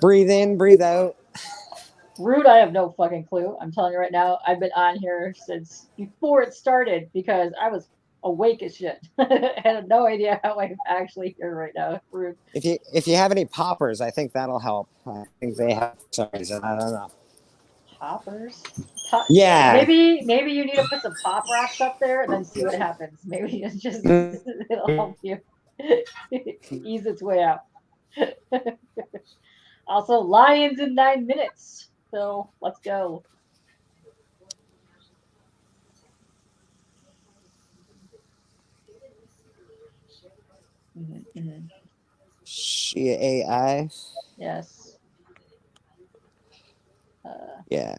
Breathe in, breathe out. Rude, I have no fucking clue. I'm telling you right now, I've been on here since before it started because I was awake as shit. I had no idea how I'm actually here right now. Rude. If you have any poppers, I think that'll help. I think they have for some reason. I don't know. Poppers? Yeah. Maybe you need to put some pop rocks up there and then see what happens. Maybe it's just it'll help you ease its way out. Also, Lions in 9 minutes. So let's go. She AI. Yes. Yeah.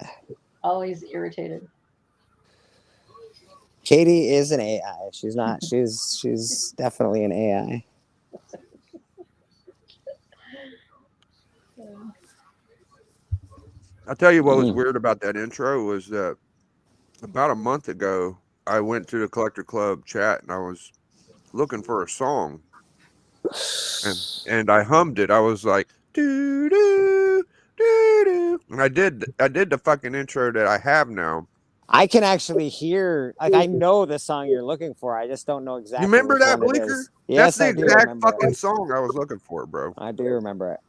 Always irritated. Katie is an AI. She's not. She's definitely an AI. I'll tell you what was weird about that intro was that about a month ago, I went to the Collector Club chat and I was looking for a song, and I hummed it. I was like, doo doo doo doo, and I did the fucking intro that I have now. I can actually hear, like, I know the song you're looking for. I just don't know You exactly remember which that, one it Bleaker? is. That's Yes, the I do exact remember fucking it. song I was looking for, bro. I do remember it.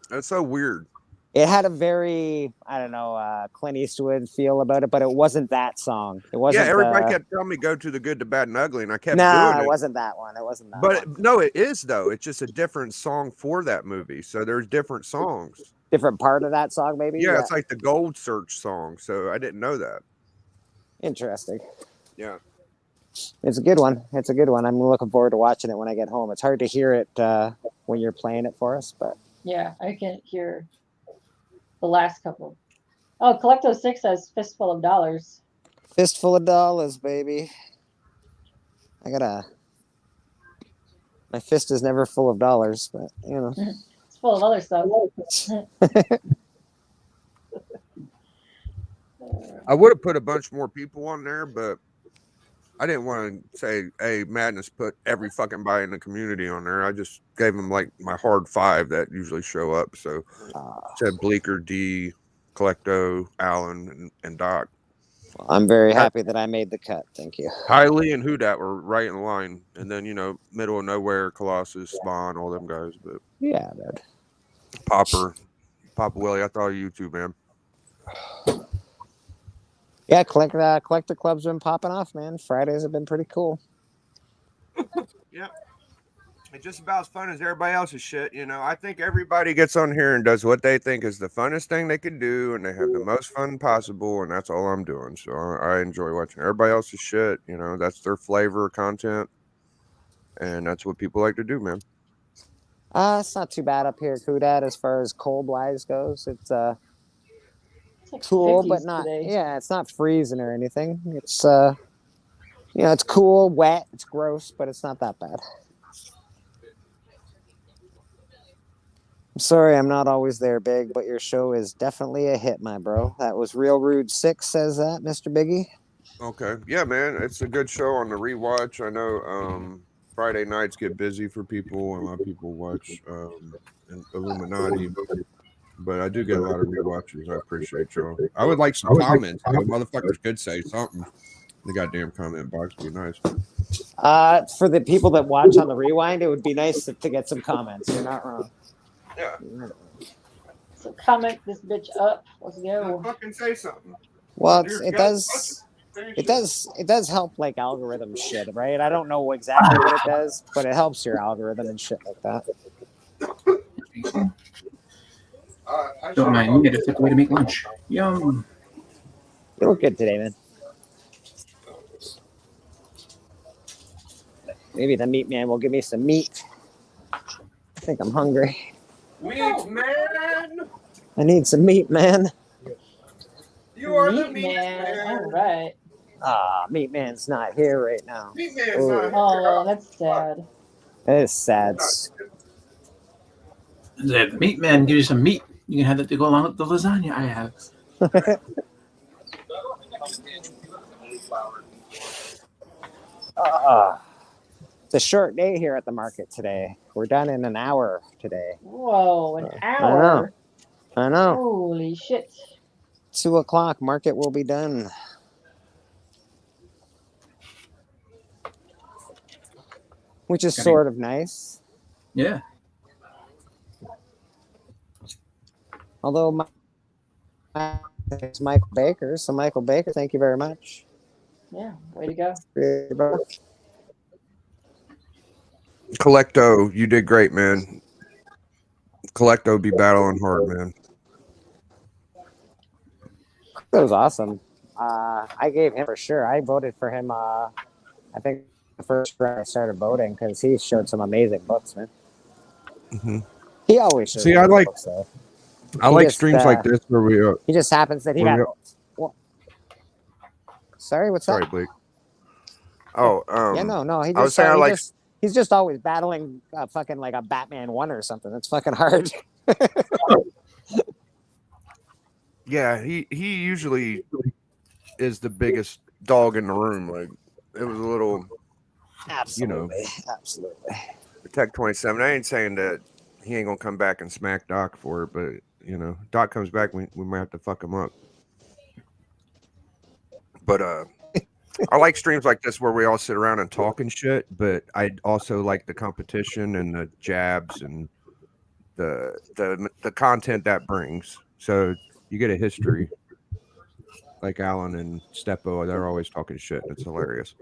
That's so weird. It had a very, I don't know, Clint Eastwood feel about it, but it wasn't that song. It wasn't. Yeah, everybody kept telling me go to the Good, the Bad, and Ugly, and I kept Nah, doing it it. wasn't that one. It wasn't that But one. no, it is though. It's just a different song for that movie. So there's different songs. Different part of that song, maybe. Yeah, it's like the Gold Search song. So I didn't know that. Interesting. Yeah. It's a good one. It's a good one. I'm looking forward to watching it when I get home. It's hard to hear it when you're playing it for us, but Yeah, I can hear the last couple. Oh, Collecto 6 has Fistful of Dollars. Fistful of Dollars, baby. My fist is never full of dollars, but you know. It's full of other stuff. I would have put a bunch more people on there, but I didn't want to say, hey, Madness put every fucking body in the community on there. I just gave them like my hard 5 that usually show up. So said Bleaker, D, Collecto, Allen, and Doc. Well, I'm very happy that I made the cut. Thank you. Kylie and Hudat were right in line. And then, middle of nowhere, Colossus, Spawn, all them guys. But yeah, dude. Papa Willie, I thought of you too, man. Yeah, collector clubs been popping off, man. Fridays have been pretty cool. Yeah. It's just about as fun as everybody else's shit, I think everybody gets on here and does what they think is the funnest thing they can do, and they have the most fun possible, and that's all I'm doing. So I enjoy watching everybody else's shit. That's their flavor of content, and that's what people like to do, man. It's not too bad up here, Kudat, as far as cold wise goes. It's like cool, but not today. Yeah, it's not freezing or anything. It's it's cool, wet, it's gross, but it's not that bad. I'm sorry I'm not always there, Big, but your show is definitely a hit, my bro. That was Real Rude 6 says that, Mr. Biggie. Okay. Yeah, man. It's a good show on the rewatch. I know Friday nights get busy for people, and a lot of people watch Illuminati. But I do get a lot of rewatches. I appreciate y'all. I would like some comments. Motherfuckers could say something. The goddamn comment box would be nice. For the people that watch on the rewind, it would be nice to get some comments. You're not wrong. Yeah. So comment this bitch up. Let's go. Fucking say something. Well, it does help like algorithm shit, right? I don't know exactly what it does, but it helps your algorithm and shit like that. Don't mind me. I just took away to make lunch. Yum. You look good today, man. Maybe the meat man will give me some meat. I think I'm hungry. Meat man. I need some meat, man. You are the meat man. All right. Meat man's not here right now. Meat man's not here. Oh, that's sad. It is sad. The meat man gives you some meat. You can have that to go along with the lasagna I have. It's a short day here at the market today. We're done in an hour today. Whoa, an hour. I know. Holy shit. 2:00, market will be done. Which is sort of nice. Yeah. Although it's Michael Baker. So Michael Baker, thank you very much. Yeah, way to go. Collecto, you did great, man. Collecto be battling hard, man. That was awesome. I gave him for sure. I voted for him. I think the first round I started voting because he showed some amazing books, man. Mm-hmm. He always shows. See, I like books, though. I like streams like this where we. He just happens that he got. Sorry, what's sorry, that? Blake. Oh, yeah, no. He just, I was saying he's just always battling fucking like a Batman 1 or something. That's fucking hard. Yeah, he usually is the biggest dog in the room. Like it was a little, Absolutely, absolutely. the Tech 27. I ain't saying that he ain't gonna come back and smack Doc for it, but Doc comes back, we might have to fuck him up. But I like streams like this where we all sit around and talk and shit, but I also like the competition and the jabs and the content that brings. So you get a history. Like Alan and Steppo, they're always talking shit, and it's hilarious.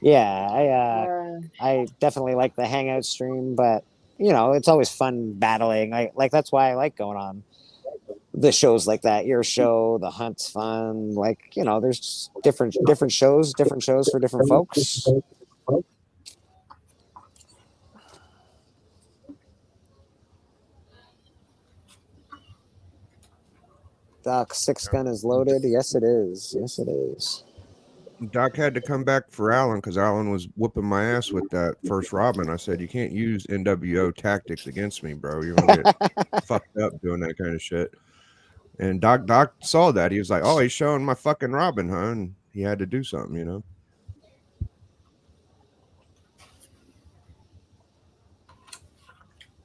Yeah, I definitely like the hangout stream, but it's always fun battling. Like that's why I like going on the shows like that. Your show, the hunt's fun. Like there's different shows for different folks. Doc, 6-gun is loaded. Yes, it is. Yes, it is. Doc had to come back for Alan because Alan was whooping my ass with that first Robin. I said, you can't use NWO tactics against me, bro. You're gonna get fucked up doing that kind of shit. And Doc saw that. He was like, oh, he's showing my fucking Robin, huh? And he had to do something,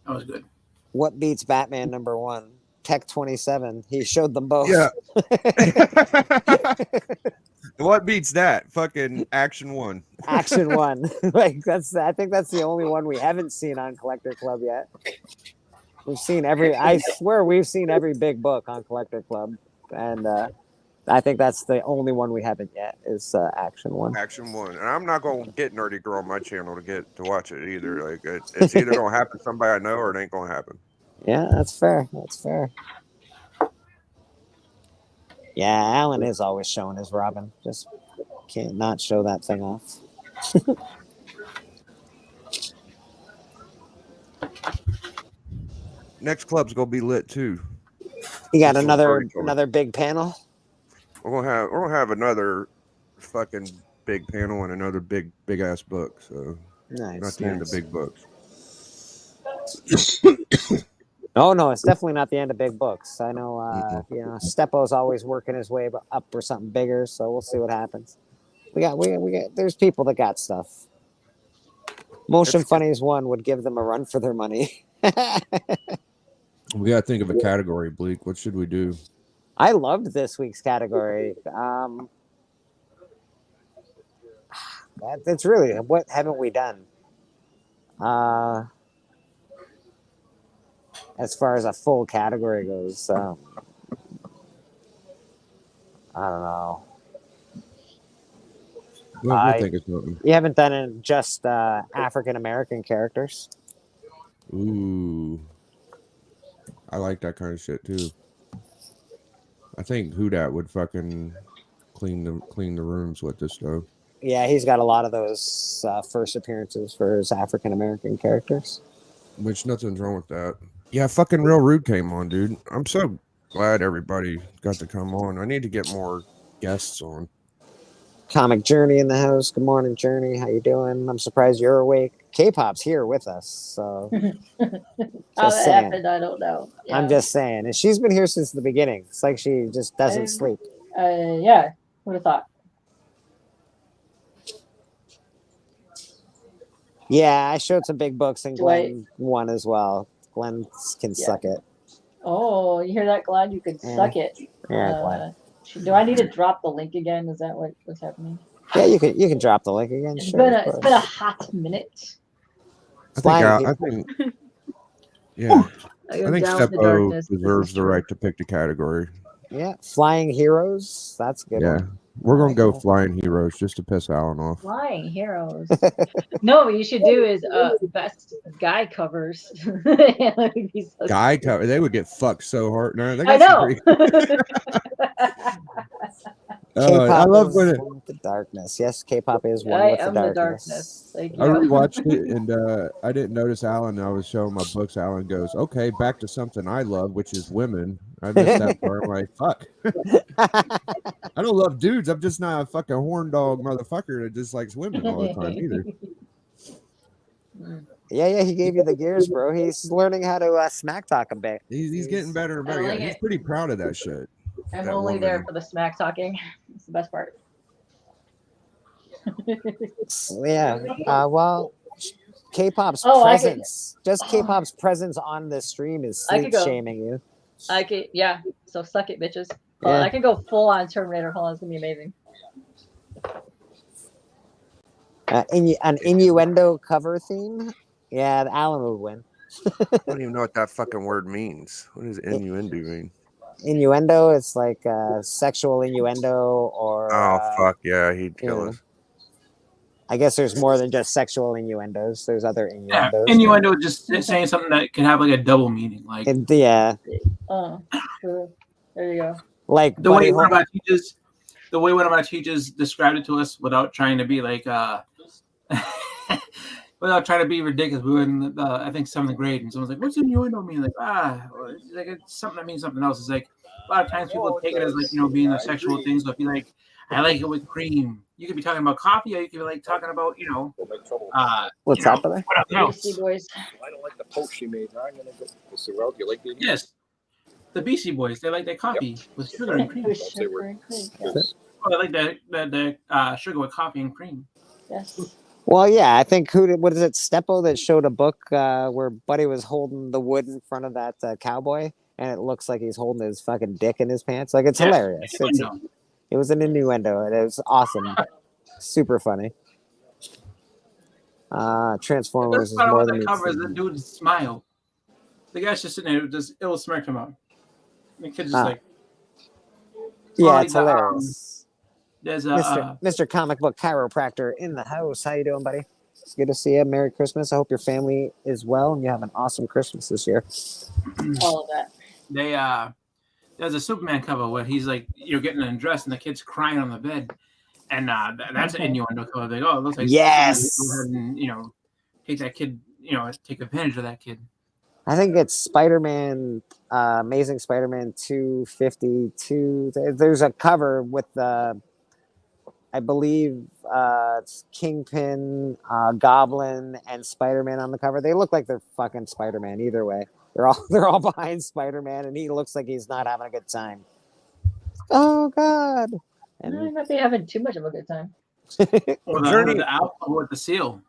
That was good. What beats Batman #1? Tech 27. He showed them both. Yeah. What beats that? Fucking Action 1. Action 1. Like I think that's the only one we haven't seen on Collector Club yet. We've seen I swear we've seen every big book on Collector Club, and I think that's the only one we haven't yet is Action 1. Action 1. And I'm not gonna get Nerdy Girl on my channel to watch it either. Like it's either gonna happen to somebody I know or it ain't gonna happen. Yeah, that's fair. That's fair. Yeah, Alan is always showing his Robin. Just can't not show that thing off. Next club's gonna be lit too. You got another big panel. We're gonna have another fucking big panel and another big ass book. So not the end of big books. Oh no, it's definitely not the end of big books. I know, Steppo's always working his way up for something bigger, so we'll see what happens. We got. There's people that got stuff. Motion Funnies 1 would give them a run for their money. We gotta think of a category, Bleak. What should we do? I loved this week's category. It's really, what haven't we done? As far as a full category goes, I don't know. We'll think of something. You haven't done it just African American characters. Ooh, I like that kind of shit too. I think Hudat would fucking clean the rooms with this stuff. Yeah, he's got a lot of those first appearances for his African American characters. Which nothing's wrong with that. Yeah, fucking Real Rude came on, dude. I'm so glad everybody got to come on. I need to get more guests on. Comic Journey in the house. Good morning, Journey. How you doing? I'm surprised you're awake. K-pop's here with us, so. How that happened, I don't know. Yeah. I'm just saying, and she's been here since the beginning. It's like she just doesn't sleep. Yeah, would have thought. Yeah, I showed some big books, and Glenn won as well. Glenn can suck it. Oh, you hear that, Glenn? You can suck it. Yeah, Glenn. Do I need to drop the link again? Is that what's happening? Yeah, you can drop the link again. It's been a hot minute. I think yeah. I think Steppo deserves the right to pick the category. Yeah, Flying Heroes. That's good. Yeah. We're gonna go Flying Heroes just to piss Alan off. Flying Heroes. No, what you should do is best guy covers. Guy cover. They would get fucked so hard. No, they I know. I love when the darkness. Yes, K-pop is one with the darkness. Thank I rewatched it and I didn't notice Alan. I was showing my books. Alan goes, "Okay, back to something I love, which is women." I missed that part. I'm like, "Fuck." I don't love dudes. I'm just not a fucking horn dog motherfucker that just likes women all the time either. Yeah, he gave you the gears, bro. He's learning how to smack talk a bit. He's getting better and better. Yeah, he's pretty proud of that shit. I'm that only there woman. for the smack talking. It's the best part. Yeah. Well, K-pop's Oh, I could. presence, just Oh, K-pop's presence on the stream is I could sleep go. shaming you. I could. Yeah. So suck it, bitches. Hold on, Yeah. I could go full on Terminator. Hold on, it's gonna be amazing. An innuendo cover theme. Yeah, Alan would win. I don't even know what that fucking word means. What does innuendo mean? Innuendo, it's like sexual innuendo, or Oh fuck yeah, he'd you kill know, us. I guess there's more than just sexual innuendos. There's other Yeah, innuendos. innuendo is just saying something that can have like a double meaning, like Yeah, Oh, true. There you go. like the way one of my teachers, described it to us without trying to be like without trying to be ridiculous. We were in I think 7th grade, and someone's like, "What's innuendo mean?" Like, well, it's like it's something that means something else. It's like a lot of times people take it as like being a sexual thing. So if you like, I like it with cream. You could be talking about coffee, or you could be like talking about what's up with whatever else. Beastie Boys. I don't like the post she made. I'm gonna go. So, well, do you like the Yes, the Beastie Boys. They like their coffee with sugar and cream. With sugar and cream. Yes. Oh, they like the sugar with coffee and cream. Yes. Well, yeah, I think what is it, Steppo, that showed a book where Buddy was holding the wood in front of that cowboy, and it looks like he's holding his fucking dick in his pants. Like, it's hilarious. It was an innuendo, and it was awesome, super funny. Transformers is more than the meets cover is the- the dude's smile. The guy's just sitting there, just ill smirk him out. The kid's just like, yeah, it's hilarious. There's a Mr. Comic Book Chiropractor in the house. How you doing, buddy? It's good to see you. Merry Christmas. I hope your family is well and you have an awesome Christmas this year. All of that. They there's a Superman cover where he's like, you're getting undressed and the kid's crying on the bed, and that's an innuendo cover. Like, oh, it looks like Yes. go ahead and take that kid, take advantage of that kid. I think it's Spider-Man, Amazing Spider-Man 252. There's a cover with I believe it's Kingpin, Goblin, and Spider-Man on the cover. They look like they're fucking Spider-Man either way. They're all behind Spider-Man, and he looks like he's not having a good time. Oh God! And I might be having too much of a good time. Or Journey- the album with the seal.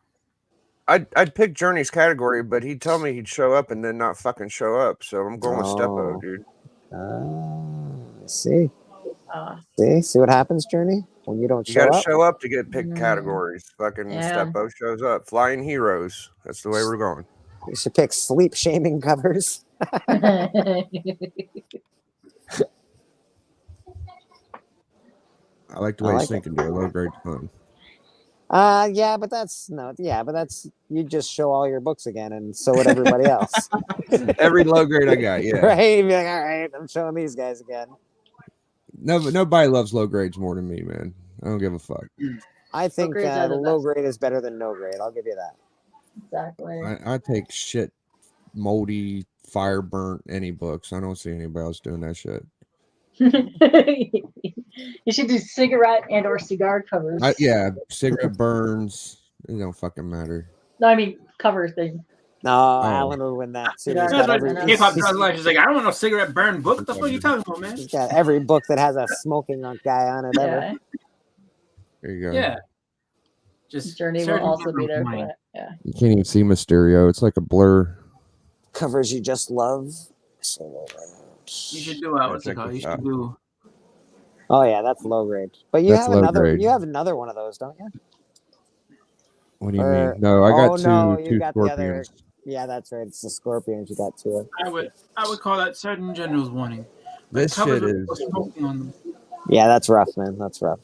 I'd pick Journey's category, but he'd tell me he'd show up and then not fucking show up. So I'm going with Steppo, dude. See what happens, Journey, when you don't You show gotta up. show up to get picked categories. Fucking Yeah. Steppo shows up. Flying heroes. That's the way we're going. You should pick sleep shaming covers. I like the I way like he's thinking, dude. Low grade fun. Yeah, but that's you just show all your books again, and so would everybody else. Every low grade I got, yeah. Right? You'd be like, all right, I'm showing these guys again. Nobody loves low grades more than me, man. I don't give a fuck. I think grades are the low best. grade is better than no grade. I'll give you that. Exactly. I take shit, moldy, fire burnt any books. I don't see anybody else doing that shit. You should do cigarette and or cigar covers. Yeah, cigarette burns. It don't fucking matter. No, I mean cover thing. No, Alan would win that too. Yeah, He's That's got what every, K-pop Drugs Life is like. I don't want no cigarette burn book. What the fuck are you talking about, man? he's got every book that has a smoking guy on it ever. Yeah. There you go. Yeah. Just Journey will certain also be people there for mind. that. Yeah. You can't even see Mysterio. It's like a blur. Covers you just love. So, You should do what's it called? You should do. oh yeah, that's low grade. But you That's have low another. grade. You have another one of those, don't you? What do you Or- mean? No, I got oh, two no, you two got the other. scorpions. Yeah, that's right. It's the scorpions. You got two. I would call that certain generals warning. This Covers shit with is. smoking on them. Yeah, that's rough, man. That's rough.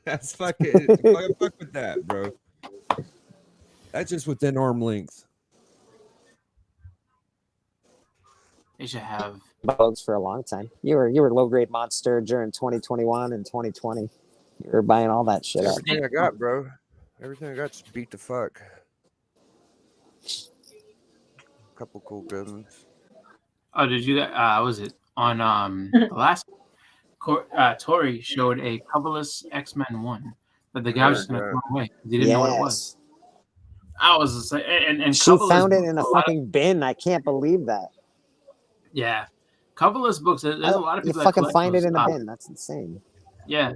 That's fucking fuck with that, bro. That's just within arm length. They should have. Bugs for a long time. You were low grade monster during 2021 and 2020. You were buying all that shit up. Everything I got, bro. Everything I got's beat the fuck. Couple cool good ones. Oh, did you? Was it on the last? Tori showed a coverless X-Men 1 that the guy was just gonna throw away. He didn't know what it was. I was just like, and She coverless found it in a lot of- fucking bin. I can't believe that. Yeah, Coverless books. There's a lot of You people that fucking collect find it those. in the bin. That's insane. Yeah.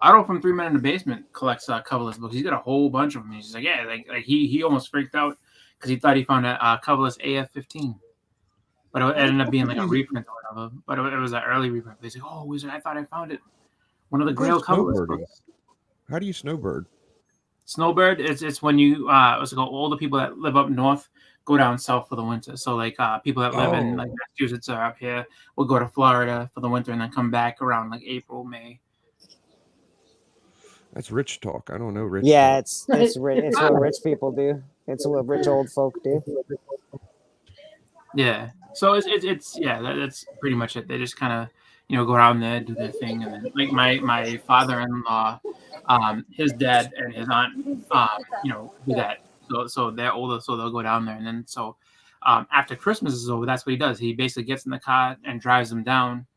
Otto from 3 Men in the Basement collects coverless books. He's got a whole bunch of them. He's like, yeah, like he almost freaked out because he thought he found a coverless AF-15, but it ended up being like a reprint or whatever. But it was an early reprint. He's like, oh, Wizard, I thought I found it. One of the Grail coverless books. How do you snowbird? Snowbird, it's when you what's it called? All the people that live up north go down south for the winter. So like people that live in like Massachusetts or up here will go to Florida for the winter and then come back around like April, May. That's rich talk. I don't know rich. Yeah, talk. it's what rich people do. It's what rich old folk do. Yeah. So it's yeah, that's pretty much it. They just kind of go around there, do their thing, and then like my father-in-law, his dad and his aunt, do that. So they're older, so they'll go down there, and then so after Christmas is over, that's what he does. He basically gets in the car and drives them down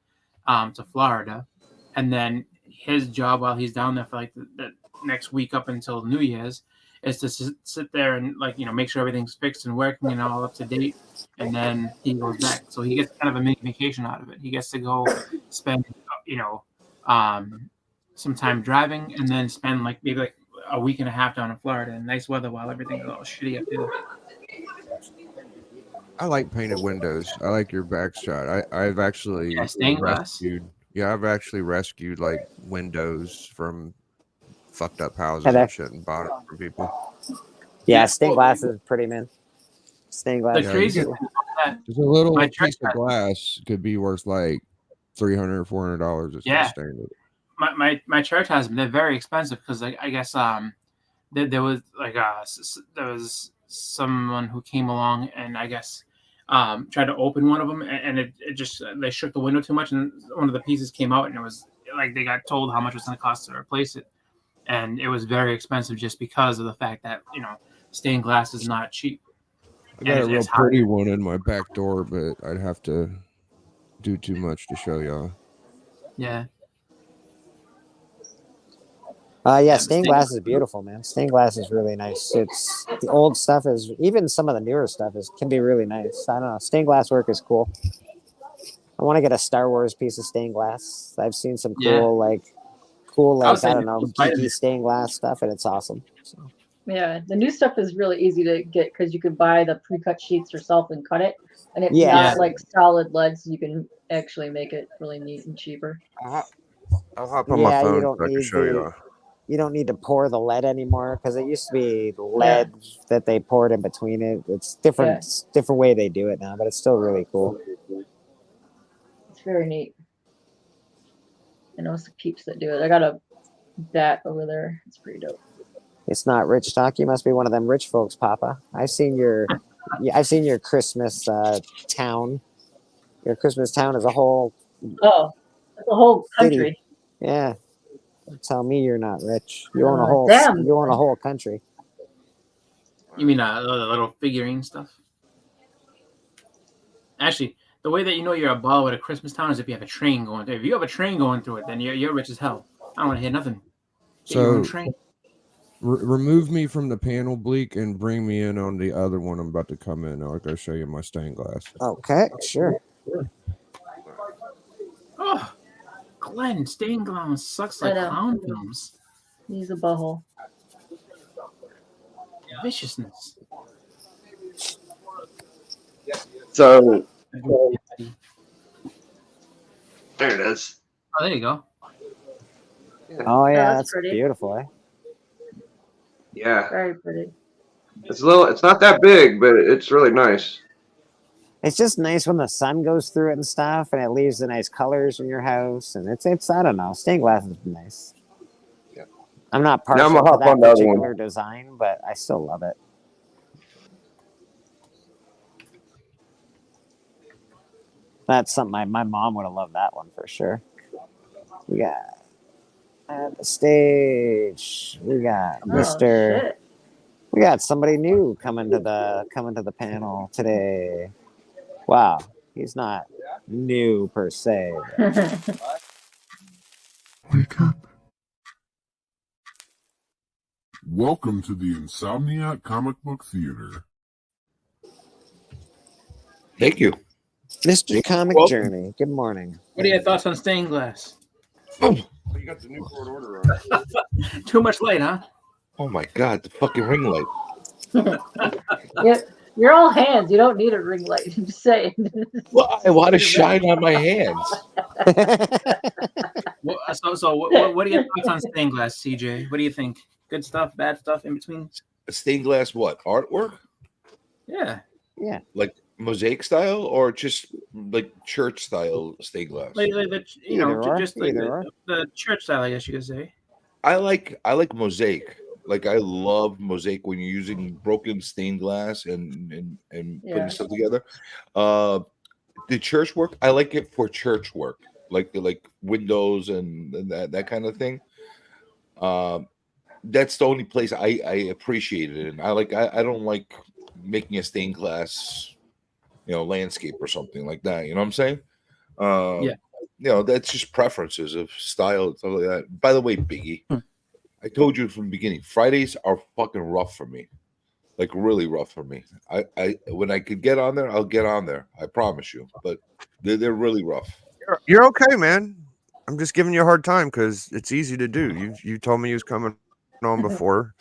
to Florida, and then his job while he's down there for like the next week up until New Year's is to sit there and like make sure everything's fixed and working and all up to date, and then he goes back. So he gets kind of a mini vacation out of it. He gets to go spend some time driving and then spend like maybe like a week and a half down in Florida in nice weather while everything's all shitty up here. I like painted windows. I like your back shot. I've actually stained glass. I've actually rescued like windows from fucked up houses and shit and bought it from people. Yeah, stained glass is pretty, man. Stained glass. The crazy thing about Just a little my piece of glass could be worth like $300 or $400. It's Yeah. stained it. My church has them. They're very expensive because I guess there was like there was someone who came along and I guess tried to open one of them and it just they shook the window too much and one of the pieces came out and it was like they got told how much it was going to cost to replace it, and it was very expensive just because of the fact that stained glass is not cheap. I got a real pretty one in my back door, but I'd have to do too much to show y'all. Yeah. Yeah, stained glass is beautiful, man. Stained glass is really nice. It's the old stuff is even some of the newer stuff can be really nice. I don't know. Stained glass work is cool. I want to get a Star Wars piece of stained glass. I've seen some cool I don't know, geeky stained glass stuff, and it's awesome. So. Yeah, the new stuff is really easy to get because you could buy the pre-cut sheets yourself and cut it, and it's not like solid lead, so you can actually make it really neat and cheaper. I'll hop on my phone so I can show you. You don't need to pour the lead anymore because it used to be lead that they poured in between it. It's different way they do it now, but it's still really cool. It's very neat. I know some peeps that do it. I got that over there. It's pretty dope. It's not rich talk. You must be one of them rich folks, Papa. I've seen your Christmas town. Your Christmas town is a whole. Oh, it's a whole country. City. Yeah. Tell me you're not rich. You own a whole. You own a whole country. You mean the little figurine stuff? Actually, the way that you're a baller with a Christmas town is if you have a train going through. If you have a train going through it, then you're rich as hell. I don't want to hear nothing. Get your own train. Remove me from the panel, Bleak, and bring me in on the other one I'm about to come in. I'll go show you my stained glass. Okay, sure. Oh, Glenn, stained glass sucks like clown films. He's a butthole. Viciousness. So there it is. Oh, there you go. Oh yeah, that's beautiful, eh? Yeah. Very pretty. It's not that big, but it's really nice. It's just nice when the sun goes through it and stuff, and it leaves the nice colors in your house. And it's I don't know, stained glass is nice. Yeah. I'm not partial to that particular design, but I still love it. That's something my mom would have loved that one for sure. We got at the stage. We got Mr. Shit. We got somebody new coming to the panel today. Wow, he's not new per se. Wake up. Welcome to the Insomniac Comic Book Theater. Thank you. Mr. Comic Welcome. Journey. Good morning. What are your thoughts on stained glass? Oh, you got the new court order on. Too much light, huh? Oh my god, the fucking ring light. Yeah, you're all hands. You don't need a ring light. I'm just saying. Well, I want to shine on my hands. What are your thoughts on stained glass, CJ? What do you think? Good stuff, bad stuff, in between? Stained glass, what? Artwork? Yeah. Yeah. Like mosaic style or just like church style stained glass? Like just like the church style, I guess you could say. I like mosaic. Like I love mosaic when you're using broken stained glass and putting stuff together. The church work, I like it for church work, like windows and that kind of thing. That's the only place I appreciate it, and I don't like making a stained glass, landscape or something like that. You know what I'm saying? That's just preferences of style and stuff like that. By the way, Biggie, I told you from the beginning, Fridays are fucking rough for me, like really rough for me. I when I could get on there, I'll get on there. I promise you, but they're really rough. You're okay, man. I'm just giving you a hard time because it's easy to do. You told me you was coming on before.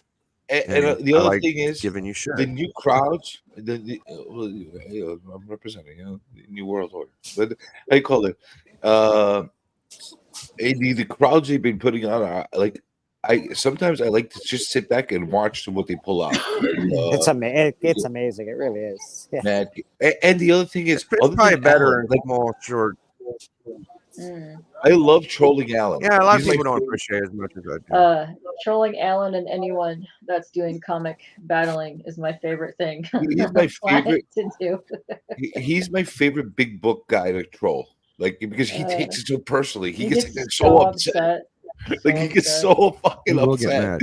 And the other like thing is giving you shit. The new crowds. I'm representing the New World Order. But I call it the crowds they've been putting on are like. Sometimes I like to just sit back and watch what they pull out. It's amazing. It really is. Yeah. Man. And the other thing is, It's probably better and more short. I love trolling Alan. Yeah, a lot of people don't appreciate it as much as I do. Trolling Alan and anyone that's doing comic battling is my favorite thing. He's my favorite to do. He's my favorite big book guy to troll, like because he takes it so personally. He gets so upset. Like he gets so fucking upset.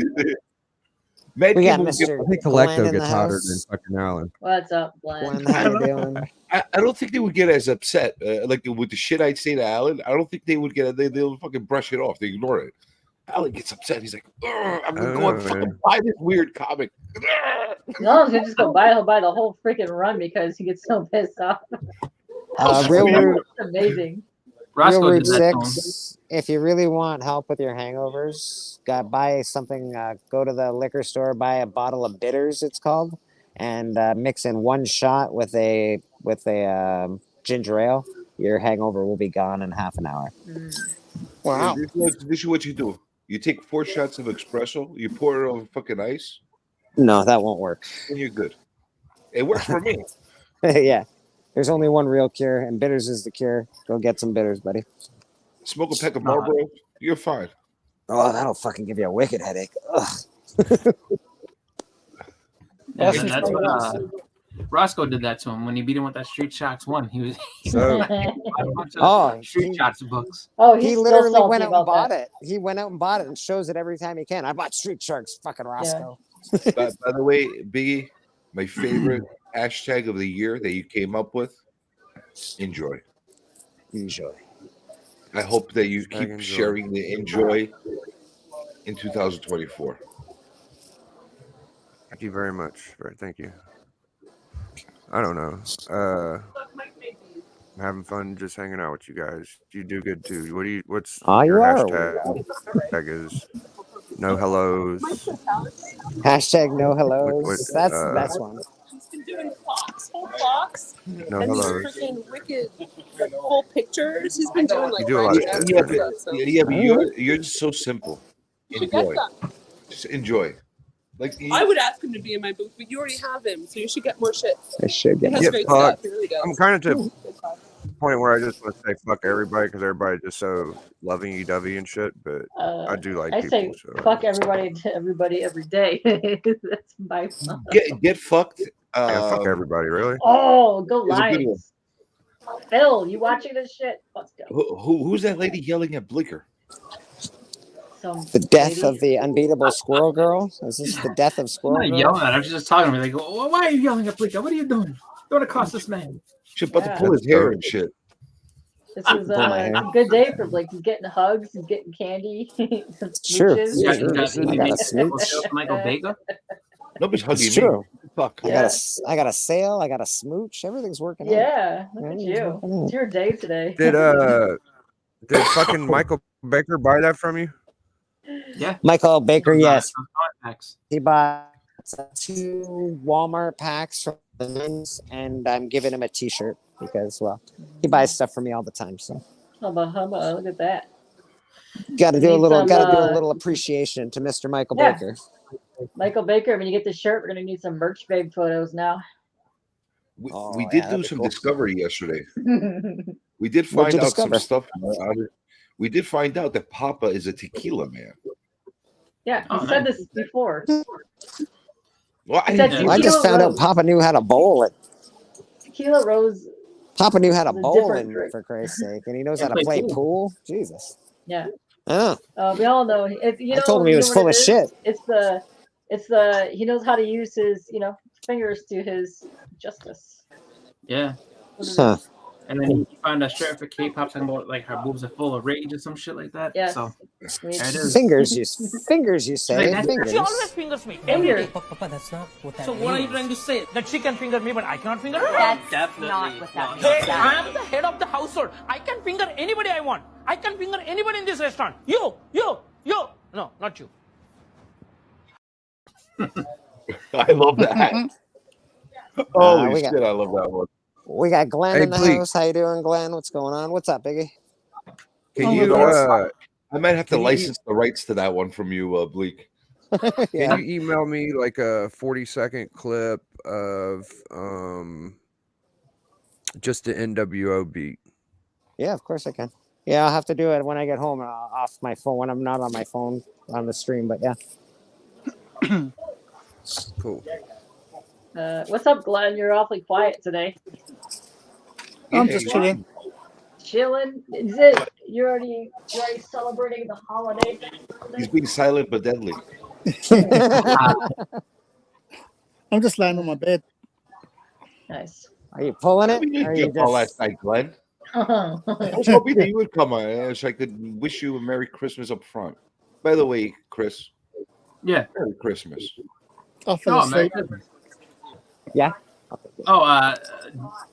Mad We got people Mr. I think Glenn Colecto in the gets hotter than house. fucking Alan. What's up, Glenn? How you doing? I don't think they would get as upset like with the shit I'd say to Alan. I don't think they would get. They'll fucking brush it off. They ignore it. Alan gets upset. He's like, I'm gonna go and fucking buy this weird comic. No, he'll just go buy. He'll buy the whole freaking run because he gets so pissed off. Real Rude. Amazing. Real Rude 6. If you really want help with your hangovers, buy something. Go to the liquor store, buy a bottle of bitters. It's called, and mix in one shot with a ginger ale. Your hangover will be gone in half an hour. Wow. This is what you do. You take 4 shots of espresso. You pour it over fucking ice. No, that won't work. And you're good. It works for me. Yeah. There's only one real cure, and bitters is the cure. Go get some bitters, buddy. Smoke a pack of Marlboro, you're fine. Oh, that'll fucking give you a wicked headache. Ugh. That's what Roscoe did that to him when he beat him with that Street Shots 1. He was Street Shots books. Oh, he literally went out and bought it. He went out and bought it and shows it every time he can. I bought Street Sharks, fucking Roscoe. By the way, Biggie, my favorite hashtag of the year that you came up with, enjoy. Enjoy. I hope that you keep sharing the enjoy in 2024. Thank you very much. Thank you. I don't know. I'm having fun just hanging out with you guys. You do good too. What's your hashtag? Hashtag is no hellos. Hashtag no hellos. That's one. He's been doing whole blocks. No and hellos. these freaking wicked full pictures. He's been doing You do a lot of shit. But you're just so simple. Enjoy. Just enjoy. Like I would ask him to be in my booth, but you already have him, so you should get more shit. I should get. He has great stuff. He really does. I'm kind of to the point where I just want to say fuck everybody because everybody's just so loving EW and shit. But I do like I people. say fuck everybody to everybody every day. That's my fun. Get fucked. Yeah, fuck everybody, really. Oh, go It's a good Lions. Phil, you watching this shit? Let's go. Who's that lady yelling at Blinker? The death of the unbeatable Squirrel Girl? Is this the death of Squirrel I'm not Girl? yelling at him. I'm just talking to me. Like, why are you yelling at Blinker? What are you doing? You want to cost this man? She's about to pull his hair and shit. This is a good day for Blake. He's getting hugs. He's getting candy. True. smooches. Yeah, I got a smooch. Michael Vega. Nobody's hugging It's true. me. Fuck. I got a sale. I got a smooch. Everything's working out. Yeah, look at Everything's you. working out. It's your day today. Did fucking Michael Baker buy that from you? Yeah. Michael Baker, yes. Packs. He bought 2 Walmart packs from the men's, and I'm giving him a T-shirt because, well, he buys stuff for me all the time. So Hubba hubba, look at that. got to We do a need little, some, got to do a little appreciation to Mr. Michael Yeah. Baker. Michael Baker, when you get the shirt, we're gonna need some merch babe photos now. We did do some discovery yesterday. We did What'd find you out some discover? stuff. We did find out that Papa is a tequila man. Yeah, you said this before. Well, He said I just found out Papa knew how to bowl it. Tequila Rose. Papa knew how to is a bowl different in, drink. for Christ's sake, and he knows And how to play play pool. pool. Jesus. Yeah. Oh. We all know. I told him he was full of shit. It's the he knows how to use his fingers to his justice. Yeah. What is Huh. it? And then you find a shirt for K-pop talking about like her boobs are full of rage or some shit like that. Yes. So Sweet. there it is. Fingers, you say. Like, Fingers. She always fingers me. Finger. Every day. Papa, that's not what that so what are you trying to say? That she can finger me, but I cannot finger her? That's Definitely not what that means. Hey, I am the head of the household. I can finger anybody I want. I can finger anybody in this restaurant. You. No, not you. I love that. Holy we shit, got- I love that one. We got Glenn Hey, in the Bleak. house. How you doing, Glenn? What's going on? What's up, Biggie? Can Oh, you? no, I might have to can you- license the rights to that one from you, Bleak. Yeah. Can you email me like a 40-second clip of just the NWO beat? Yeah, of course I can. Yeah, I'll have to do it when I get home off my phone when I'm not on my phone on the stream. But yeah. Cool. What's up, Glenn? You're awfully quiet today. I'm just chilling. Chilling. Is it? You're already celebrating the holiday. He's being silent but deadly. I'm just lying on my bed. Nice. Are you pulling it? You Or are didn't you get all just... last night, Glenn. I was hoping that you would come on so I could wish you a Merry Christmas up front. By the way, Chris. Yeah. Merry Christmas. I fell Oh, Merry asleep. Christmas. Yeah. Oh,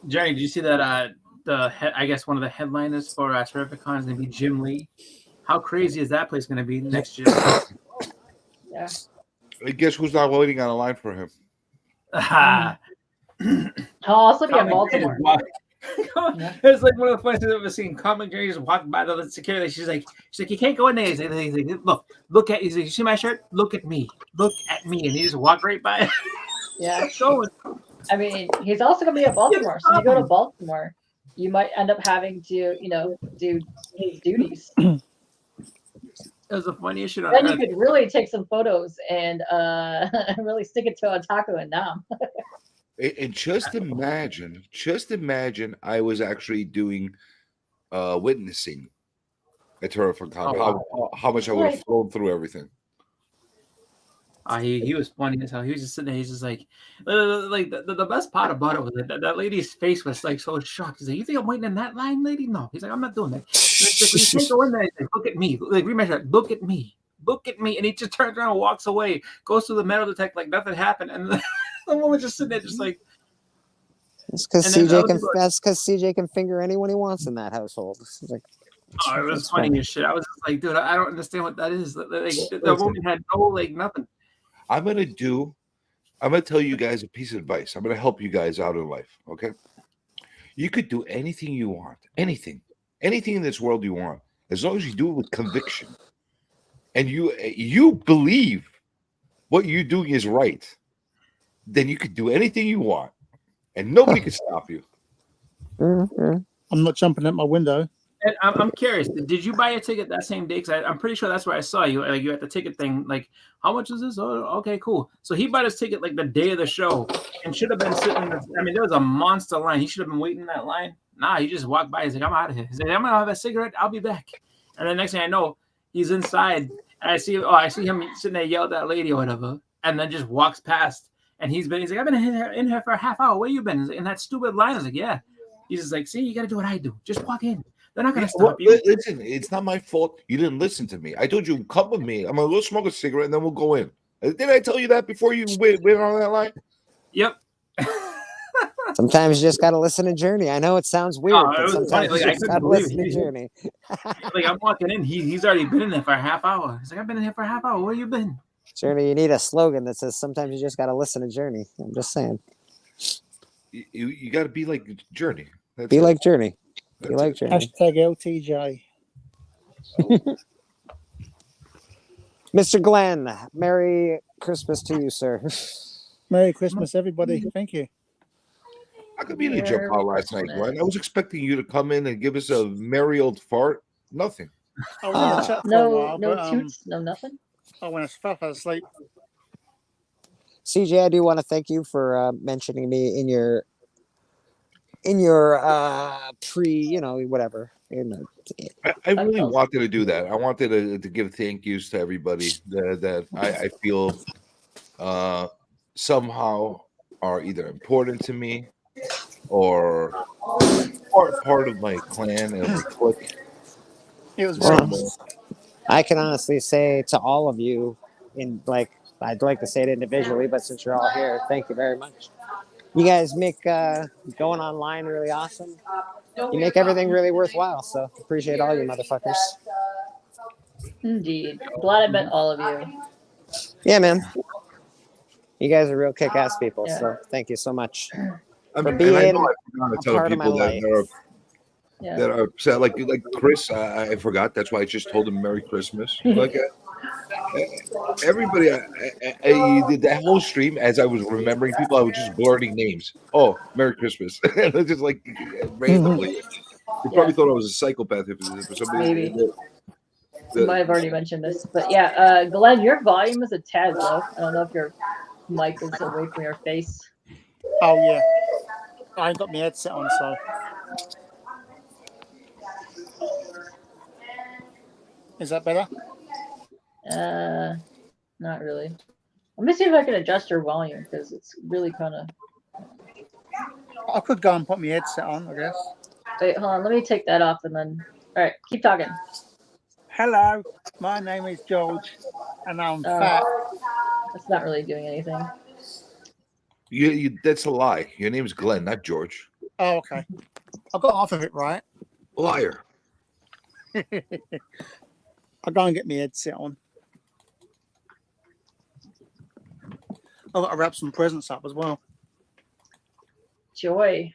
Jerry, did you see that? I guess one of the headliners for Terrificon is going to be Jim Lee. How crazy is that place going to be next year? Yeah. I guess who's not waiting on a line for him? Ah. I'll also be in Baltimore. It's like one of the funniest things I've ever seen. Comic Jerry just walked by the security. She's like, you can't go in there. He's like, look at. He's like, you see my shirt? Look at me. Look at me. And he just walked right by. Yeah. So, I mean, he's also going to be in Baltimore. So if you go to Baltimore, you might end up having to, do his duties. it was the funniest shit on Then you earth. could really take some photos and really stick it to a taco and Nam. And just imagine I was actually doing witnessing at Terrificon. How much I would have flown through everything. He was funny as hell. He was just sitting there. He's just like the best part about it was that lady's face was like so shocked. He's like, "You think I'm waiting in that line, lady?" No. He's like, "I'm not doing that." Like, when you can't go in there, he's like, "Look at me." Like remeasure. Look at me. Look at me. And he just turns around and walks away. Goes through the metal detector like nothing happened. And the woman just sitting there, just like. That's because CJ can finger anyone he wants in that household. It's like, Oh, it was funny as shit. I was just like, dude, I don't understand what that is. Like, the woman had no nothing. I'm gonna tell you guys a piece of advice. I'm gonna help you guys out in life. Okay. You could do anything you want, anything in this world you want, as long as you do it with conviction, and you believe what you're doing is right. Then you could do anything you want, and nobody can stop you. I'm not jumping out my window. And I'm curious. Did you buy a ticket that same day? Because I'm pretty sure that's where I saw you. Like you at the ticket thing. Like, how much is this? Oh, okay, cool. So he bought his ticket like the day of the show, and should have been sitting. I mean, there was a monster line. He should have been waiting in that line. Nah, he just walked by. He's like, I'm out of here. He's like, I'm gonna have a cigarette. I'll be back. And the next thing I know, he's inside, and I see him sitting there, yell at that lady or whatever, and then just walks past. And he's like, I've been in here for a half hour. Where you been? He's like, in that stupid line. I was like, yeah. He's just like, see, you got to do what I do. Just walk in. They're not going to stop you. Listen, it's not my fault. You didn't listen to me. I told you, come with me. I'm going to go smoke a cigarette and then we'll go in. Did I tell you that before you went on that line? Yep. Sometimes you just gotta listen to Journey. I know it sounds weird, Oh, but it was funny. sometimes Like you I just couldn't gotta believe listen to it. Journey. Like I'm walking in, he's already been in there for a half hour. He's like, I've been in here for a half hour. Where you been? Journey, you need a slogan that says sometimes you just gotta listen to Journey. I'm just saying. You got to be like Journey. That's Be it. like Journey. Be That's like it. Journey. Hashtag LTJ. Mr. Glenn, Merry Christmas to you, sir. Merry Christmas, everybody. Thank you. How come you didn't jump out last night, Glenn? I was expecting you to come in and give us a merry old fart. Nothing. I was in the chat for a No, while, no but toots, no nothing. I went fell asleep. CJ, I do want to thank you for mentioning me in your whatever. I really wanted to do that. I wanted to give thank yous to everybody that I feel somehow are either important to me or part of my clan and my clique. It was very Well, I can honestly say to all of you, I'd like to say it individually, but since you're all here, thank you very much. You guys make going online really awesome. You make everything really worthwhile. So appreciate all you motherfuckers. Indeed. Glad I met all of you. Yeah, man. You guys are real kick-ass people. Yeah. So thank you so much for And I being know I forgot a to tell part of my people life. that are upset. Like Chris, I forgot. That's why I just told him Merry Christmas. Like everybody, you did that whole stream as I was remembering people. I was just blurting names. Oh, Merry Christmas, and it's just like randomly. They probably thought I was a psychopath if somebody. Maybe. You might have already mentioned this, but yeah, Glenn, your volume is a tad low. I don't know if your mic is away from your face. Oh yeah. I ain't got my headset on, so. Is that better? Not really. Let me see if I can adjust your volume because it's really kind of. I could go and put my headset on, I guess. Wait, hold on. Let me take that off and then. All right, keep talking. Hello, my name is George, and I'm fat. That's not really doing anything. That's a lie. Your name's Glenn, not George. Oh, okay. I got half of it right. Liar. I'll go and get my headset on. I've got to wrap some presents up as well. Joy.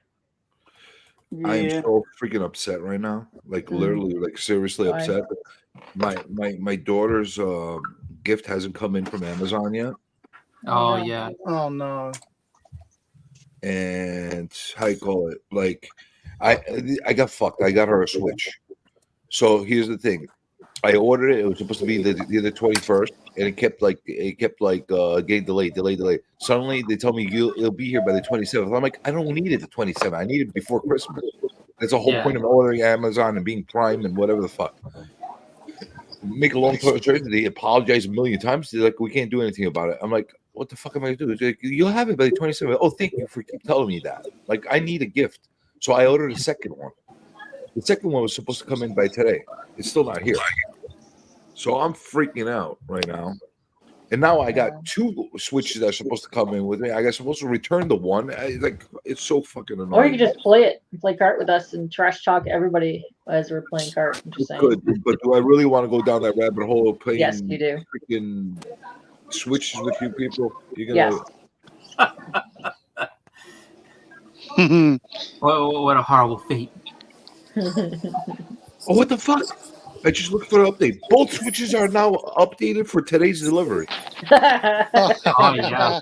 I am so freaking upset right now. Like literally, like seriously Why? upset. My daughter's gift hasn't come in from Amazon yet. Oh yeah. Oh no. And how you call it? Like I got fucked. I got her a Switch. So here's the thing. I ordered it. It was supposed to be the 21st, and it kept getting delayed. Suddenly they tell me it'll be here by the 27th. I'm like, I don't need it the 27th. I need it before Christmas. That's the whole point of ordering Amazon and being Prime and whatever the fuck. Make a long story short, they apologize a million times. They're like, we can't do anything about it. I'm like, what the fuck am I gonna do? Like, you'll have it by the 27th. Oh, thank you for telling me that. Like, I need a gift. So I ordered a second one. The second one was supposed to come in by today. It's still not here. So I'm freaking out right now. And now I got two Switches that are supposed to come in with me. I got supposed to return the one. It's so fucking annoying. Or you could just play cart with us and trash talk everybody as we're playing cart. I'm just saying. Good, but do I really want to go down that rabbit hole of playing Yes, you do. freaking Switches with you people? You're gonna What a horrible fate. Oh, what the fuck? I just looked for an update. Both Switches are now updated for today's delivery. Oh yeah.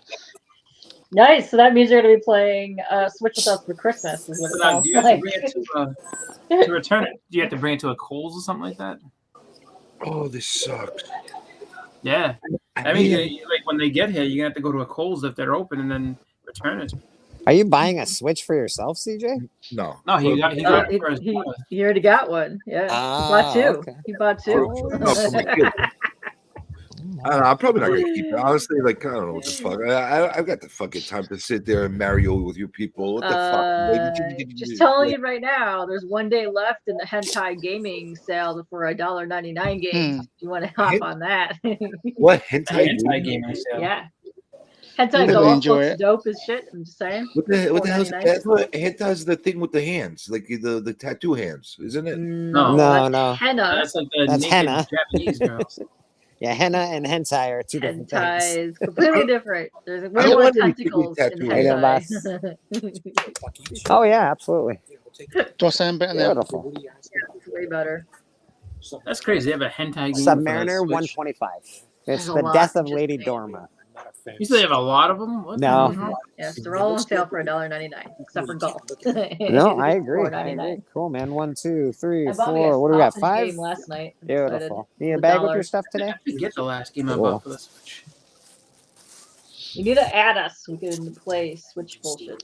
Nice. So that means you're going to be playing Switch with us for Christmas. Is what it So now, sounds do you have to like. bring it to return it? Do you have to bring it to a Kohl's or something like that? Oh, this sucks. Yeah. I mean, like when they get here, you're gonna have to go to a Kohl's if they're open and then return it. Are you buying a Switch for yourself, CJ? No. No, he got it for his He already got one. Yeah. He bought two. Okay. He bought two. No, for my kid. I don't know, I'm probably not gonna keep it. Honestly, like I don't know what the fuck. I've got the fucking time to sit there and Mario with you people. What the fuck? Just telling you right now, there's 1 day left in the hentai gaming sale for $1.99 games. If you want to hop on that? What hentai gaming sale? Yeah. Hentai Yeah. golf looks dope as shit. I'm just saying. What the hell is $4.99. that? Hentai's the thing with the hands, like the tattoo hands, isn't it? No, No, that's no. henna. That's like the That's naked henna. Japanese girls. Yeah, henna and hentai are two different Hentai things. is completely different. There's I way don't more want any tentacles in tattoo How you doing, boss? hentai. Oh yeah, absolutely. Do I sound better now? Beautiful. It's way better. That's crazy. They have a hentai game Submariner for the Switch. 125. It's There's a the lot, death of just Lady saying. Dorma. You say they have a lot of them? What the No. hell is wrong? Yes, they're all on sale for $1.99, except for golf. No, I agree. I $4.99. agree. Cool, man. 1, 2, 3, I bought me a 4. What do we got? sausage 5? game last night. I'm excited. Beautiful. You need a The bag with your dollar. stuff today? I forget the last game I Cool. bought for the Switch. You need to add us. We can play Switch bullshit.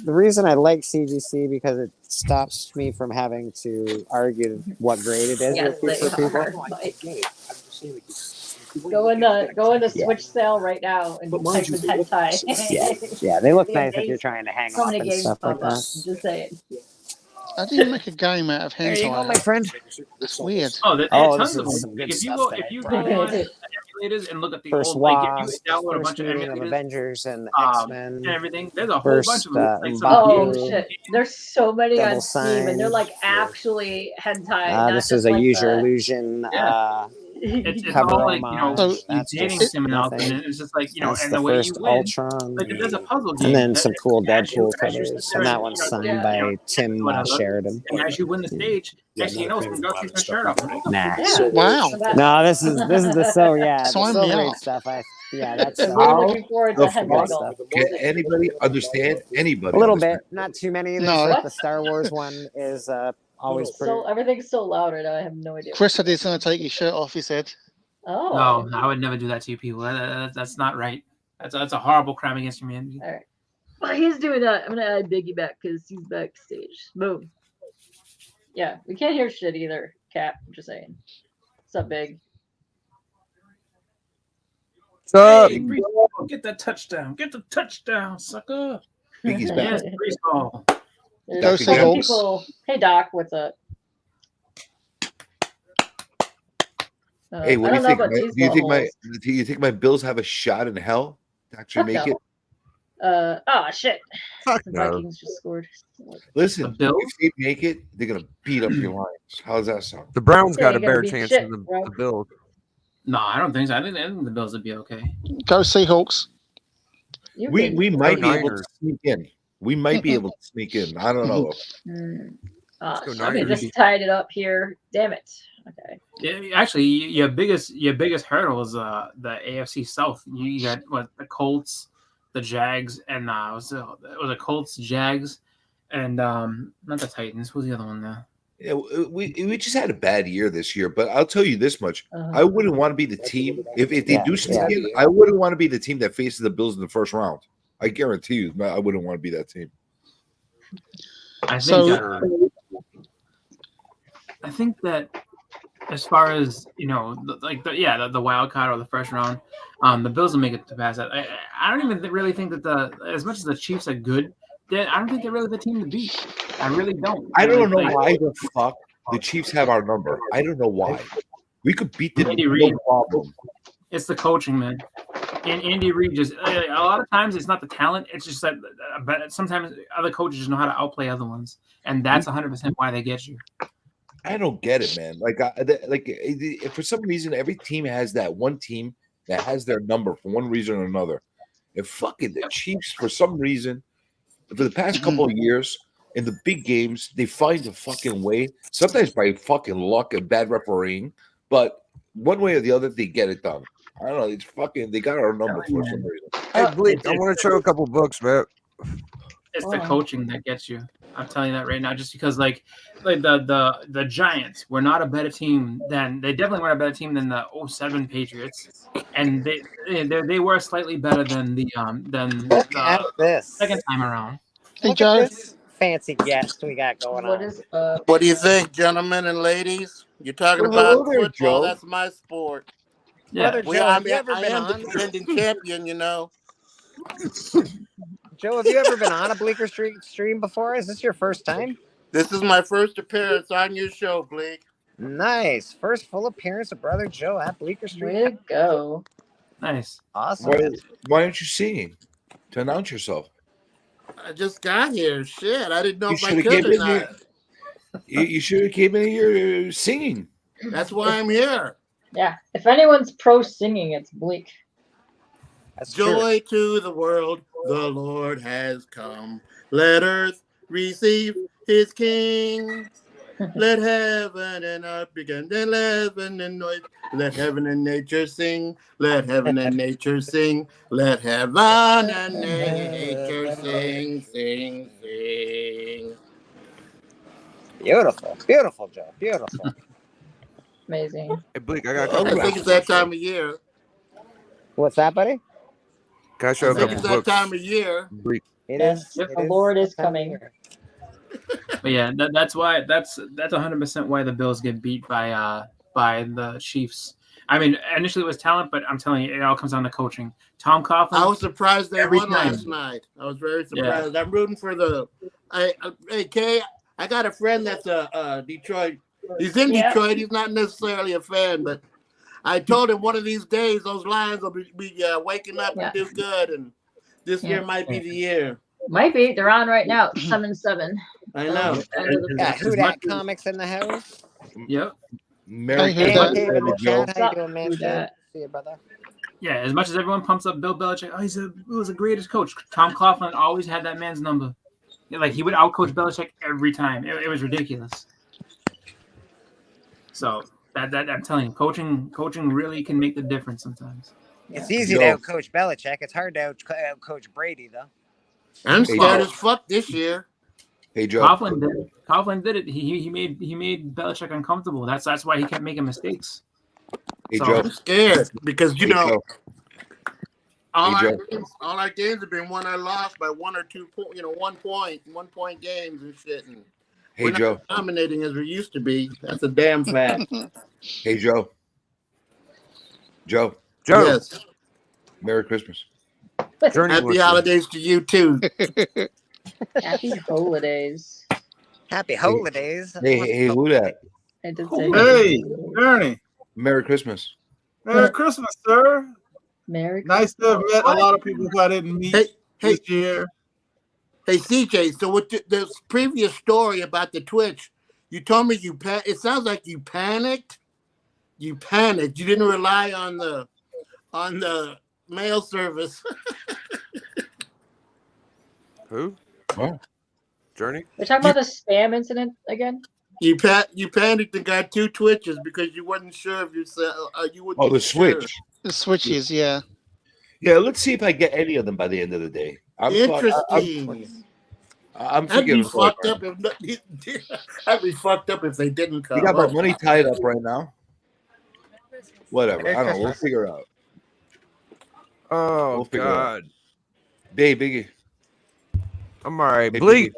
The reason I like CGC because it stops me from having to argue what grade it is Yes, with they for people. are. Mike. Go into Switch sale right now and type in hentai. Yeah, they look Yeah, nice if you're trying to hang so off many and games stuff like pop up. that. I'm just saying. I didn't make a game out of hentai. There you go, my friend. That's weird. Oh, there Oh, are this tons of them. is some good Like, if you stuff go, there. if you go on emulators and look at the First old, like if Wasp, you download a first bunch of meeting of emulators, Avengers and X-Men, and everything, there's a whole first bunch of them. Like some Oh games. shit! There's so many Double on Steam, and they're Sign. like actually hentai. Not This just is a like Use Your the... Illusion It's cover all like, you know, homage. That's dating just simulations, nothing. and it's just like, you know, That's and the the way you first win. Ultron. Like there's a puzzle game. And then that- some cool as you Deadpool sit covers. there And that one's signed by Tim whatever, Sheridan. and as you win the stage, next thing you know, some girl takes her shirt off. Nah. Wow. No, this is the the Sign Soul me Blade up. stuff. That's I'm really looking forward to The hentai fuck? golf. Can anybody understand? Anybody? a little understand? bit, not too many. No. There's like the Star Wars one is always pretty. So everything's so loud right now. I have no idea. Chris said he's going to take his shirt off, he said. Oh. No, I would never do that to you people. That's not right. That's a horrible crime against humanity. All right. Well, he's doing that. I'm gonna add Biggie back because he's backstage. Boom. Yeah, we can't hear shit either. Cap, I'm just saying. What's up, Big? What's up? Hey, Breeze Ball, get that touchdown. Get the touchdown, sucker. Biggie's back. Yes, Breeze Ball. There's Doc some again. people. Hey, Doc, what's up? Hey, what do you I don't know think? about Do these you think my buttholes. do you think my Bills have a shot in hell to actually Fuck make no. it? Oh shit. Fuck The no. Vikings just scored. Listen, Bills? if they make it, they're gonna beat up your Lions. How's that sound? The Browns They got a ain't gonna better beat chance shit, than the bro. Bills. No, I don't think so. I think the Bills would be okay. Go Seahawks. You We can- we might be able to Niners. sneak in. We might be able to sneak in. I don't know. Oh, go shit, they Niners. just tied it up here. Damn it. Okay. Yeah, actually, your biggest hurdle is the AFC South. You got what, the Colts, the Jags, and it was the Colts, Jags, and not the Titans. Who's the other one there? Yeah, we just had a bad year this year, but I'll tell you this much: I wouldn't want to be the team if they do sneak in. I wouldn't want to be the team that faces the Bills in the first round. I guarantee you, I wouldn't want to be that team. I think that as far as, you know, the wild card or the first round, the Bills will make it to pass that. I don't even really think that as much as the Chiefs are good, I don't think they're really the team to beat. I really don't. I don't know why the fuck the Chiefs have our number. I don't know why. We could beat them Andy no Reid. problem. It's the coaching, man. And Andy Reid just a lot of times it's not the talent. It's just that sometimes other coaches just know how to outplay other ones, and that's 100% why they get you. I don't get it, man. For some reason, every team has that one team that has their number for one reason or another. And fucking the Chiefs, for some reason, for the past couple of years, in the big games, they find a fucking way. Sometimes by fucking luck and bad refereeing, but one way or the other, they get it done. I don't know. It's fucking. They got our number for some reason. Hey, Bleak, I want to show a couple books, man. It's the coaching that gets you. I'm telling you that right now, just because like the Giants were not a better team they definitely weren't a better team than the 07 Patriots, and they were slightly better than the at this second time around. Hey, Look Joe. at this fancy guest we got going on. What is What do you think, gentlemen and ladies? You're talking Well, about hello there, football. Joe. That's my sport. Brother Joe, I have you ever I been am on? the defending champion, you know. Joe, have you ever been on a Bleecker Street stream before? Is this your first time? This is my first appearance on your show, Blake. Nice. First full appearance of Brother Joe at Bleecker Street. Way to go. Nice. Awesome. Why aren't you singing to announce yourself? I just got here. Shit, I didn't know You if I should have could came or in here. not. You should have came in here singing. That's why I'm here. Yeah. If anyone's pro singing, it's Bleak. That's Joy to the world, the Lord has come. Let earth receive his King. Let heaven and earth begin. Let heaven and noise. Let heaven and nature sing. Let heaven and nature sing. Let heaven and nature sing, sing, sing. Beautiful. Beautiful, Joe. Beautiful. Amazing. Hey, Bleak, I got a I couple think books it's for you, that sir. time of year. What's that, buddy? Can I show I a think couple it's that books? time of year. Bleak. It Yes, is. the It is Lord is that time of coming. year. But yeah, that's 100% why the Bills get beat by the Chiefs. I mean, initially it was talent, but I'm telling you, it all comes down to coaching. Tom Coughlin. I was surprised they every won time. last night. I was very Yeah. surprised. I'm rooting for the. Hey Kay, I got a friend that's a Detroit. He's in Yeah. Detroit. He's not necessarily a fan, but I told him one of these days those Lions will be waking up and do good, and this year might be the year. Might be. They're on right now. 7-7. I know. Got Who Dat Comics in the house. Yep. Merry Dan Christmas, Cave in the Joe. chat. How you doing, man? Who Dat? See you, brother. Yeah, as much as everyone pumps up Bill Belichick, oh, he was the greatest coach. Tom Coughlin always had that man's number. Yeah, like he would outcoach Belichick every time. It was ridiculous. So that I'm telling you, coaching really can make the difference sometimes. It's easy to outcoach Belichick. It's hard to outcoach Brady, though. I'm scared as fuck this year. Hey Joe. Coughlin did it. He made Belichick uncomfortable. That's why he kept making mistakes. Hey So, Joe. I'm scared because Hey, Joe. all Hey, our games have been won or lost by 1 or 2 points. 1 point games and shit. And Hey we're not Joe. dominating as we used to be. That's a damn fact. Hey Joe. Joe. Yes. Merry Christmas. Happy holidays to you too. Happy holidays. Happy holidays. Hey, who that? I did say Hey, Ernie. Merry Christmas. Merry Christmas, sir. Merry Nice to have met a lot of people who I didn't meet this year. Hey CJ, so with the previous story about the Twitch, you told me it sounds like you panicked. You panicked. You didn't rely on the mail service. Who? What? Journey? We're talking about the spam incident again? You panicked and got 2 Twitches because you wasn't sure if you would. Oh, the Switch. The Switches, yeah. Yeah, let's see if I get any of them by the end of the day. Interesting. I'm I'd be forgiving. fucked up I'd be fucked up if they didn't come. You got my money tied up right now. Whatever. Merry I don't know. We'll Christmas. figure it out. Oh, We'll figure it out. God. Hey, Biggie. I'm all right. Hey, Bleak.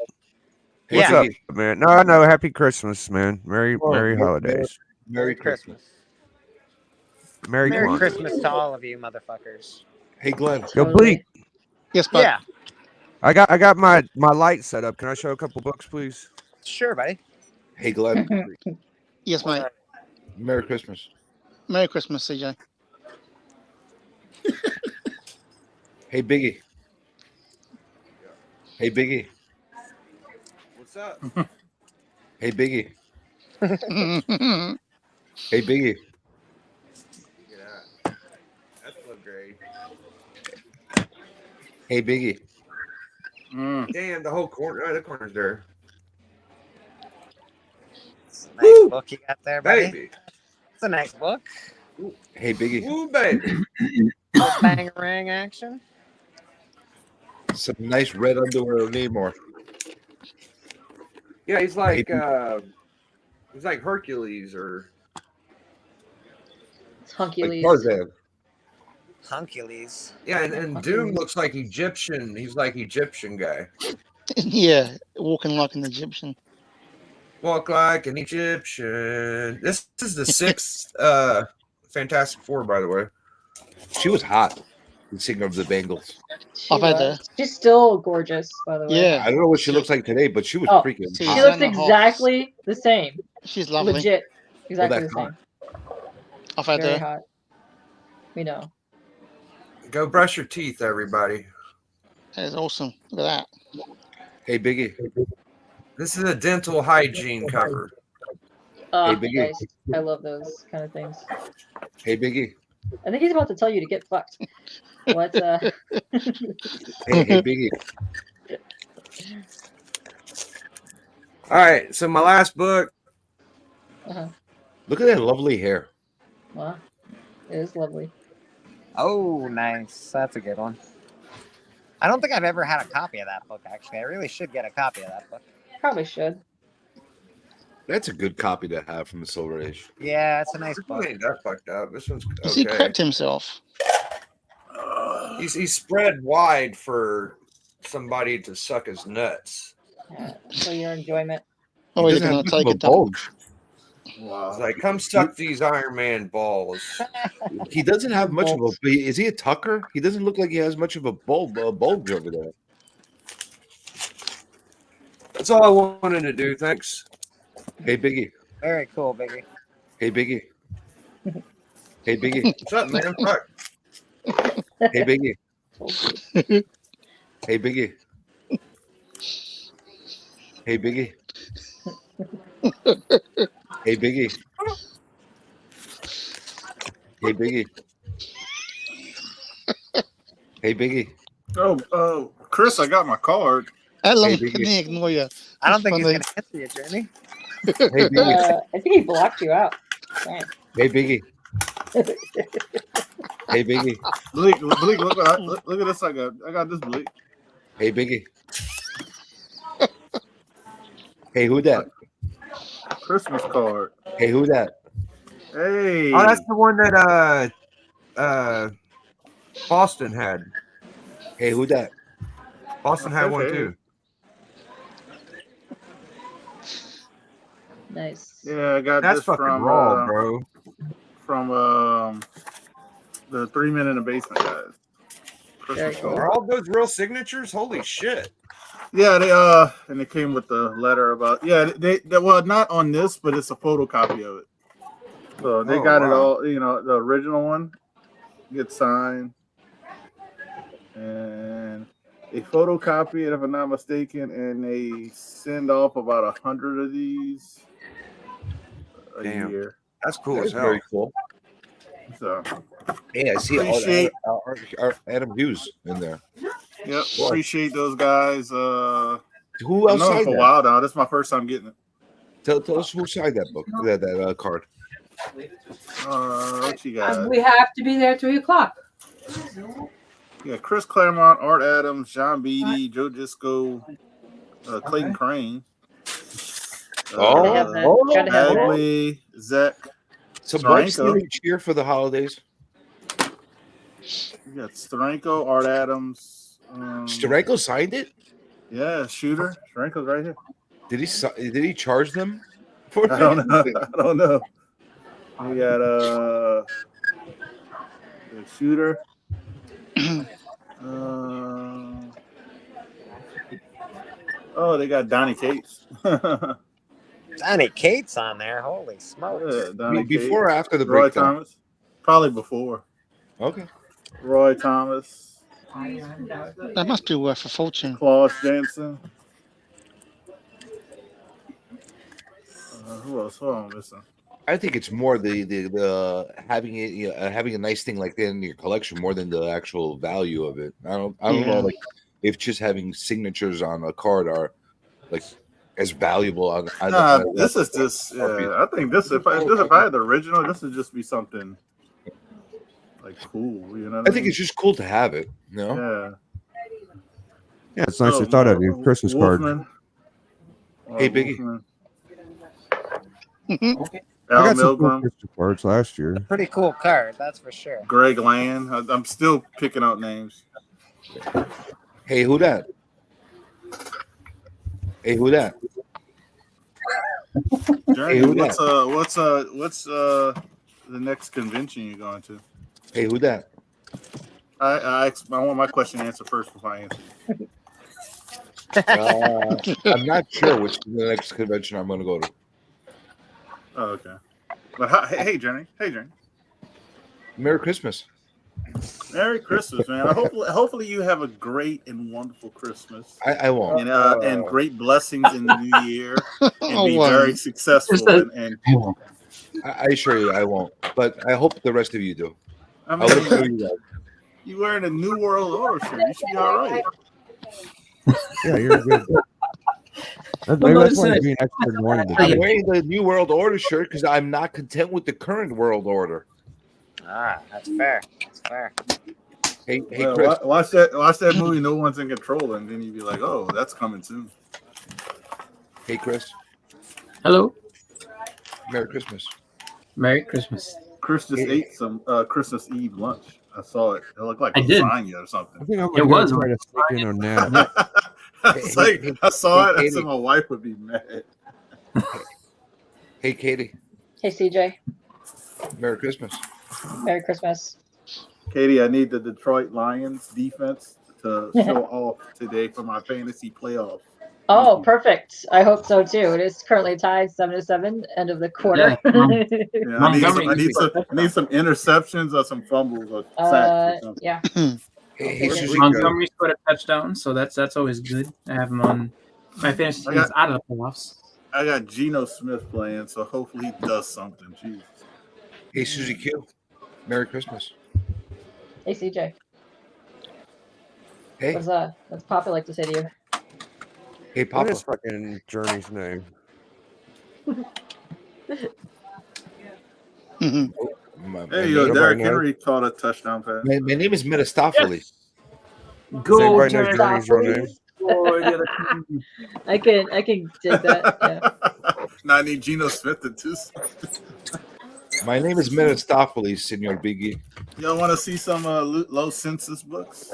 Hey, What's Biggie. up, man? No. Happy Christmas, man. Merry holidays. Merry Christmas. Merry Kwanzaa. Christmas to all of you, motherfuckers. Hey, Glenn. Yo, Bleak. Yes, bud. Yeah. I got my light set up. Can I show a couple books, please? Sure, buddy. Hey, Glenn. Yes, mate. Merry Christmas. Merry Christmas, CJ. Hey, Biggie. Hey, Biggie. What's up? Hey, Biggie. Hey, Biggie. That's look great. Hey, Biggie. Damn, the whole corner. The corner's there. It's a nice book you got there, buddy. Baby. It's a nice book. Hey, Biggie. Ooh, baby. Bang action. Some nice red underwear of Namor. Yeah, he's like Hercules or Huncules. Tarzan. Huncules. Yeah, and Doom looks like Egyptian. He's like Egyptian guy. Yeah, walking like an Egyptian. Walk like an Egyptian. This is the 6th Fantastic Four, by the way. She was hot. The singer of the Bengals. She's still gorgeous, by the way. I don't know what she looks like today, but she was freaking She hot. looks exactly the same. She's lovely. Legit. Exactly that's the same. I've had Very her. hot. We know. Go brush your teeth, everybody. That is awesome. Look at that. Hey, Biggie. This is a dental hygiene cover. Hey, Biggie. Nice. I love those kind of things. Hey, Biggie. I think he's about to tell you to get fucked. What? Hey, Biggie. All right, so my last book. Look at that lovely hair. Wow, it is lovely. Oh, nice. That's a good one. I don't think I've ever had a copy of that book, actually. I really should get a copy of that book. Probably should. That's a good copy to have from the Silver Age. Yeah, it's a nice This book. one ain't that fucked up. This one's okay. He prepped himself. He's spread wide for somebody to suck his nuts. For your enjoyment. Oh, he's gonna take it down. Wow. It's like, come suck these Iron Man balls. He doesn't have much of a. Is he a tucker? He doesn't look like he has much of a bulge over there. That's all I wanted to do. Thanks. Hey, Biggie. Very cool, Biggie. Hey, Biggie. Hey, Biggie. What's up, man? Fuck. Hey, Biggie. Hey, Biggie. Hey, Biggie. Hey, Biggie. Hey, Biggie. Hey, Biggie. Oh, Chris, I got my card. How long Hey, can Biggie. he ignore you? I don't think he's Funny. going to answer you, Jenny. Hey, Biggie. I think he blocked you out. Dang. Hey, Biggie. Hey, Biggie. Bleak, look at this. I got this, Bleak. Hey, Biggie. Hey, who that? Christmas card. Hey, who that? Hey. Oh, that's the one that Boston had. Hey, who that? Boston had one too. Nice. Yeah, I got That's this fucking from raw, bro. From the 3 Men in the Basement guys. Christmas card. Are all those real signatures? Holy shit! Yeah, they and it came with the letter about they well, not on this, but it's a photocopy of it. So they got it all, the original one gets signed and they photocopy it if I'm not mistaken, and they send off about 100 of these a year. That's cool That's as hell. very cool. So Yeah, I see all appreciate our Adam Hughes in there. Yep, appreciate those guys. Who else I've known them signed for a that? while now. This is my first time getting it. Tell us who signed that book, that card. What you got? We have to be there at 3 o'clock. Yeah, Chris Claremont, Art Adams, John Beatty, Joe Disco, Clayton Crane. Bagley, Zach. Some Bucks Steranko. each year for the holidays. You got Steranko, Art Adams. Steranko signed it. Yeah, Shooter. Steranko's right here. Did he charge them for it? I don't know. I don't know. We got the Shooter. Oh, they got Donnie Cates. Donnie Cates on there. Holy smokes. Yeah, Donnie Before or Cates. after the Roy breakdown? Thomas? Probably before. Okay. Roy Thomas. That must be worth a fortune. Claus Jansen. Who else? Who am I missing? I think it's more the having it having a nice thing like that in your collection more than the actual value of it. I don't know like if just having signatures on a card are like as valuable. This is just. I think this. If I had the original, this would just be something like cool. You know. I think it's just cool to have it. You know? Yeah. Yeah, it's nicely thought of your Christmas Wolfman. card. Hey, Biggie. I got Al some cool Milgram. Christmas cards last year. Pretty cool card, that's for sure. Greg Land. I'm still picking out names. Hey, who that? Hey, who that? Journey, Hey, who what's the next convention you're going to? Hey, who that? I want my question answered first before I answer. I'm not sure which the next convention I'm going to go to. Oh, okay. But hey, Journey. Hey, Journey. Merry Christmas. Merry Christmas, man. Hopefully you have a great and wonderful Christmas. I won't. And great blessings in the new year, and be wow. very successful. And I assure you, I won't. But I hope the rest of you do. I I'll look for mean, you guys. you wearing a New World Order shirt. You should be all right. Yeah, you're good. Maybe that's why you're being extra annoying. I'm wearing the New World Order shirt because I'm not content with the current world order. Ah, that's fair. That's fair. Hey, Well, Chris. watch that movie. No One's in Control, and then you'd be like, "Oh, that's coming soon." Hey, Chris. Hello. Merry Christmas. Merry Christmas. Chris just ate some Christmas Eve lunch. I saw it. It looked like I did. lasagna or something. I think I'm It was. try to sneak in on now. I saw it. I Katie. said my wife would be mad. Hey, Katie. Hey, CJ. Merry Christmas. Merry Christmas. Katie, I need the Detroit Lions defense to show off today for my fantasy playoffs. Oh, perfect. I hope so too. It is currently tied 7-7, end of the quarter. Yeah, I need some interceptions or some fumbles or sacks or something. Yeah. Montgomery scored a touchdown, so that's always good. I have him on my fantasy team is out of the playoffs. I got Geno Smith playing, so hopefully he does something. Jesus. Hey, Susie Q. Merry Christmas. Hey, CJ. Hey. What's Papa like to say to you? Hey, What Papa. is fucking Journey's name? Hey, yo, Derrick Henry caught a touchdown pass. My name is Metastopheles. Go, Does anybody know Journey's real name? I can dig that. Yeah. Now I need Geno Smith to do something. My name is Metastopheles, Senor Biggie. Y'all want to see some low census books?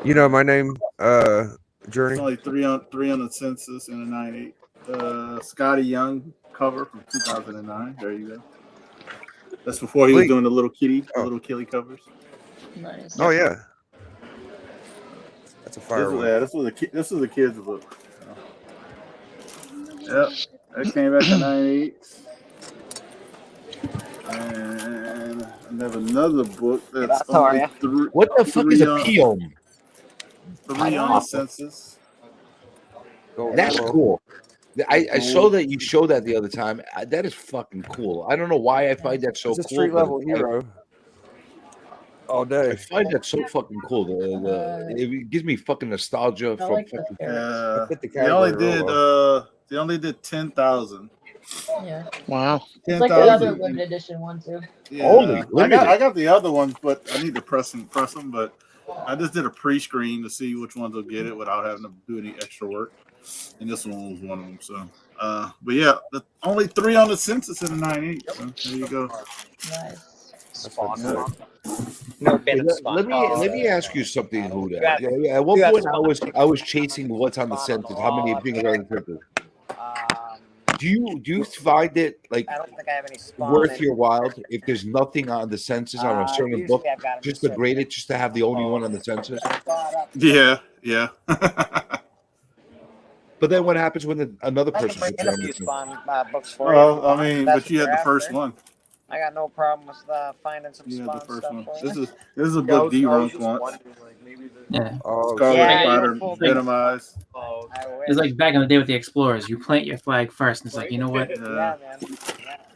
You know my name, Journey. It's only three on the census in a 9.8. Scotty Young cover from 2009. There you go. That's before he was doing the little kitty covers. Nice. Oh yeah, that's a fire one. This was a kid's book. Yep, that came back in 98. And I have another book that's only three. What the fuck is a peom? 3 on the census. That's cool. I saw that you showed that the other time. That is fucking cool. I don't know why I find that so It's a cool. street level hero. All day. I find that so fucking cool. It gives me fucking nostalgia from like fucking. They only did 10,000. Yeah. Wow. It's like the other limited edition one too. Yeah, I got the other ones, but I need to press them. But I just did a pre-screen to see which ones will get it without having to do any extra work, and this one was one of them. So, but yeah, only 3 on the census in the 9.8. So there you go. Nice. Let me ask you something, Huda. At one point, I was chasing what's on the census. How many things are on the census? Do you find it like I don't think I have any worth your while if there's nothing on the census on a certain book, just to grade it, just to have the only one on the census? Yeah. But then what happens when another person I puts can it on bring the in a census? few spawn books for you. Well, I mean, That's but you what had the you're first after. one. I got no problem with finding some You had spawn the first stuff one. for you. This is a book D-Runk wants. Yeah. Scarlet Spider, Venomized. It's like back in the day with the Explorers. You plant your flag first, and it's like, you know what?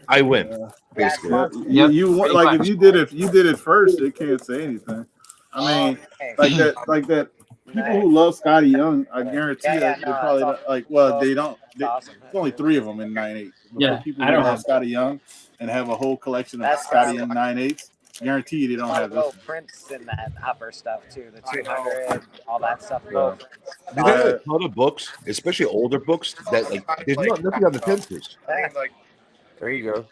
I win. Basically. You want, like if you did it first, it can't say anything. I mean, like that. People who love Scotty Young, I guarantee that they probably don't, like. Well, they don't. There's only 3 of them in 9.8. Yeah, People I who don't love have Scotty Young and have a whole collection of That's Scotty Young 9.8s. Guarantee you they don't have Little this. prints in that upper stuff too. The 200, all that stuff. Yeah. Little prints. Do they have a ton of books, especially older books, that like there's nothing on the census? There you go.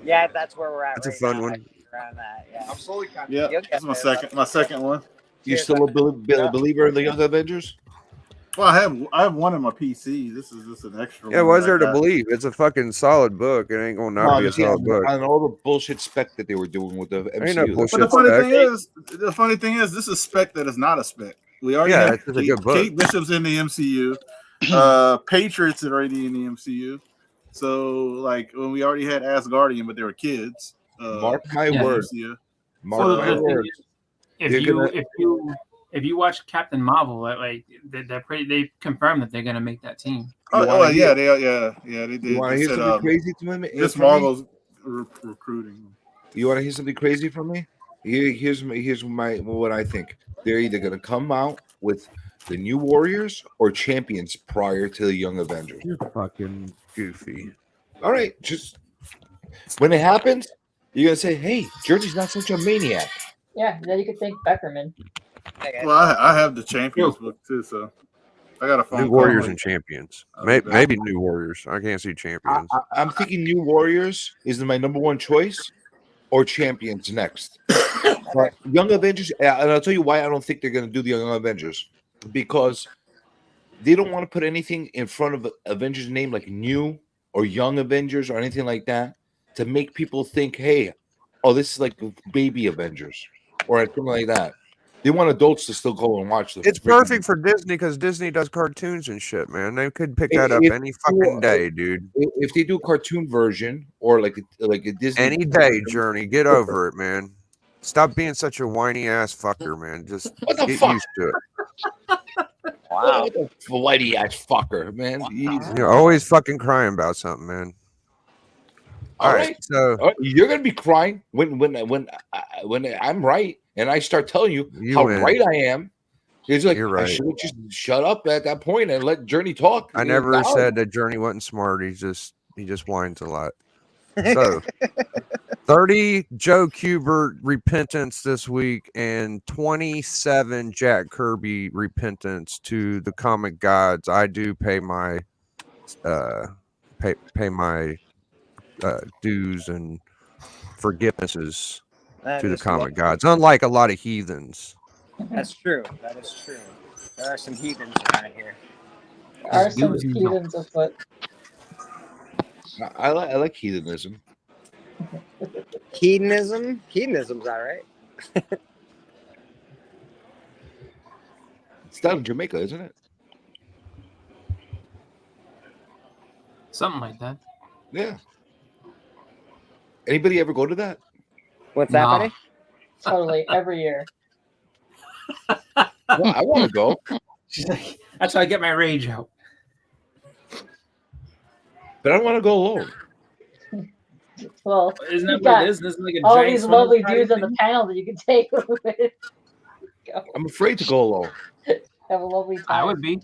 Yeah, that's where we're at. That's a right fun now. one. Around that, yeah. I'm slowly kind of. Yeah, You'll that's get my second one. You still a believer in the Young Avengers? Well, I have one in my PC. This is just an extra Yeah, one. what's that I there to got. believe? It's a fucking solid book. It ain't gonna not be a solid book. On all the bullshit spec that they were doing with the MCU. Ain't no bullshit But spec. the funny thing is, this is spec that is not a spec. We already Yeah, have it's just a good book. Kate Bishop's in the MCU. Patriots are already in the MCU. So like when we already had Asgardian, but they were kids. Mark my in the word. MCU. Mark Well, my the thing words. is, if They're you gonna- if you watch Captain Marvel, like they confirmed that they're gonna make that team. Oh, yeah, they did. You want to They hear said, something crazy to me? Miss from me? Marvel's recruiting. You want to hear something crazy from me? Here's what I think. They're either going to come out with the New Warriors or Champions prior to the Young Avengers. You're fucking goofy. All right, just when it happens, you're gonna say, "Hey, Journey's not such a maniac." Yeah, then you could thank Beckerman. Well, I have the Champions book too, so I got a phone New call. Warriors and Champions. Maybe New Warriors. I can't see Champions. I'm thinking New Warriors is my number one choice, or Champions next. But Young Avengers, and I'll tell you why I don't think they're gonna do the Young Avengers, because they don't want to put anything in front of Avengers' name like New or Young Avengers or anything like that to make people think, hey, oh, this is like baby Avengers or something like that. They want adults to still go and watch them. It's perfect for Disney because Disney does cartoons and shit, man. They could pick that up any fucking day, dude. If they do a cartoon version or like a Disney Any day, Journey. Get over it, man. Stop being such a whiny ass fucker, man. Just get used to it. Wow, whitey ass fucker, man. You're always fucking crying about something, man. All right, so you're gonna be crying when I'm right and I start telling you how win. right I am. It's like You're I right. should have just shut up at that point and let Journey talk. I never said that Journey wasn't smart. He just whines a lot. So 30 Joe Kubert repentance this week and 27 Jack Kirby repentance to the comic gods. I do pay my pay my dues and forgivenesses That to the is comic true. gods, unlike a lot of heathens. That's true. That is true. There are some heathens around here. There are some heathens afoot. I like heathenism. Hedonism? Hedonism's all right. It's down in Jamaica, isn't it? Something like that. Yeah. Anybody ever go to that? What's that, buddy? Totally, every year. Well, I want to go. She's like, that's how I get my rage out. But I don't want to go alone. Well, Isn't that you've what got it is? Isn't it like a all giant these swimming lovely party dudes on the thing? panel that you can take with. Go. I'm afraid to go alone. Have a lovely time. I would be.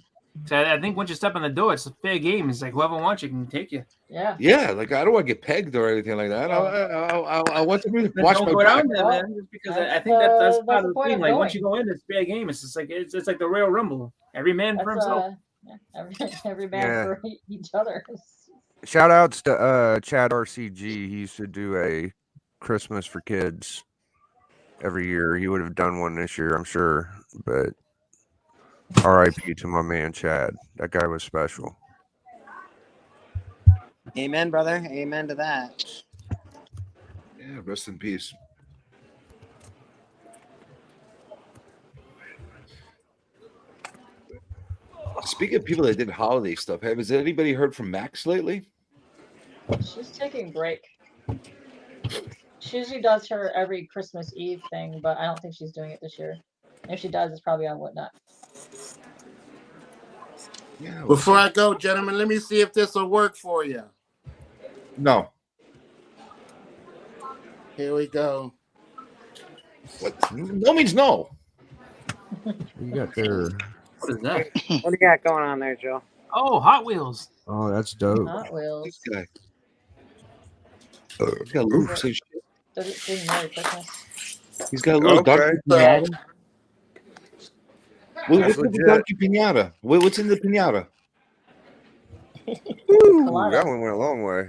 So I think once you step in the door, it's a fair game. It's like whoever wants you can take you. Yeah. Yeah, like I don't want to get pegged or anything like that. I want to Then watch don't my go back. down there, man. Just because I think that's part of the point thing. of Like once going. you go in, it's fair game. It's like the Royal Rumble. Every man for himself. Every man Yeah. for each other. Shout outs to Chad RCG. He used to do a Christmas for kids every year. He would have done one this year, I'm sure. But RIP to my man Chad. That guy was special. Amen, brother. Amen to that. Yeah, rest in peace. Speaking of people that did holiday stuff, has anybody heard from Max lately? She's taking a break. She usually does her every Christmas Eve thing, but I don't think she's doing it this year. If she does, it's probably on Whatnot. Yeah. Before I go, gentlemen, let me see if this will work for you. No. Here we go. What? No means no. You got there. What is that? What do you got going on there, Joe? Oh, Hot Wheels. Oh, that's dope. Hot Wheels. This guy. He's got a little, Does it say Merry Christmas? he's got a little donkey pinata. What's in the legit. donkey pinata? What's in the pinata? Ooh, that one went a long way.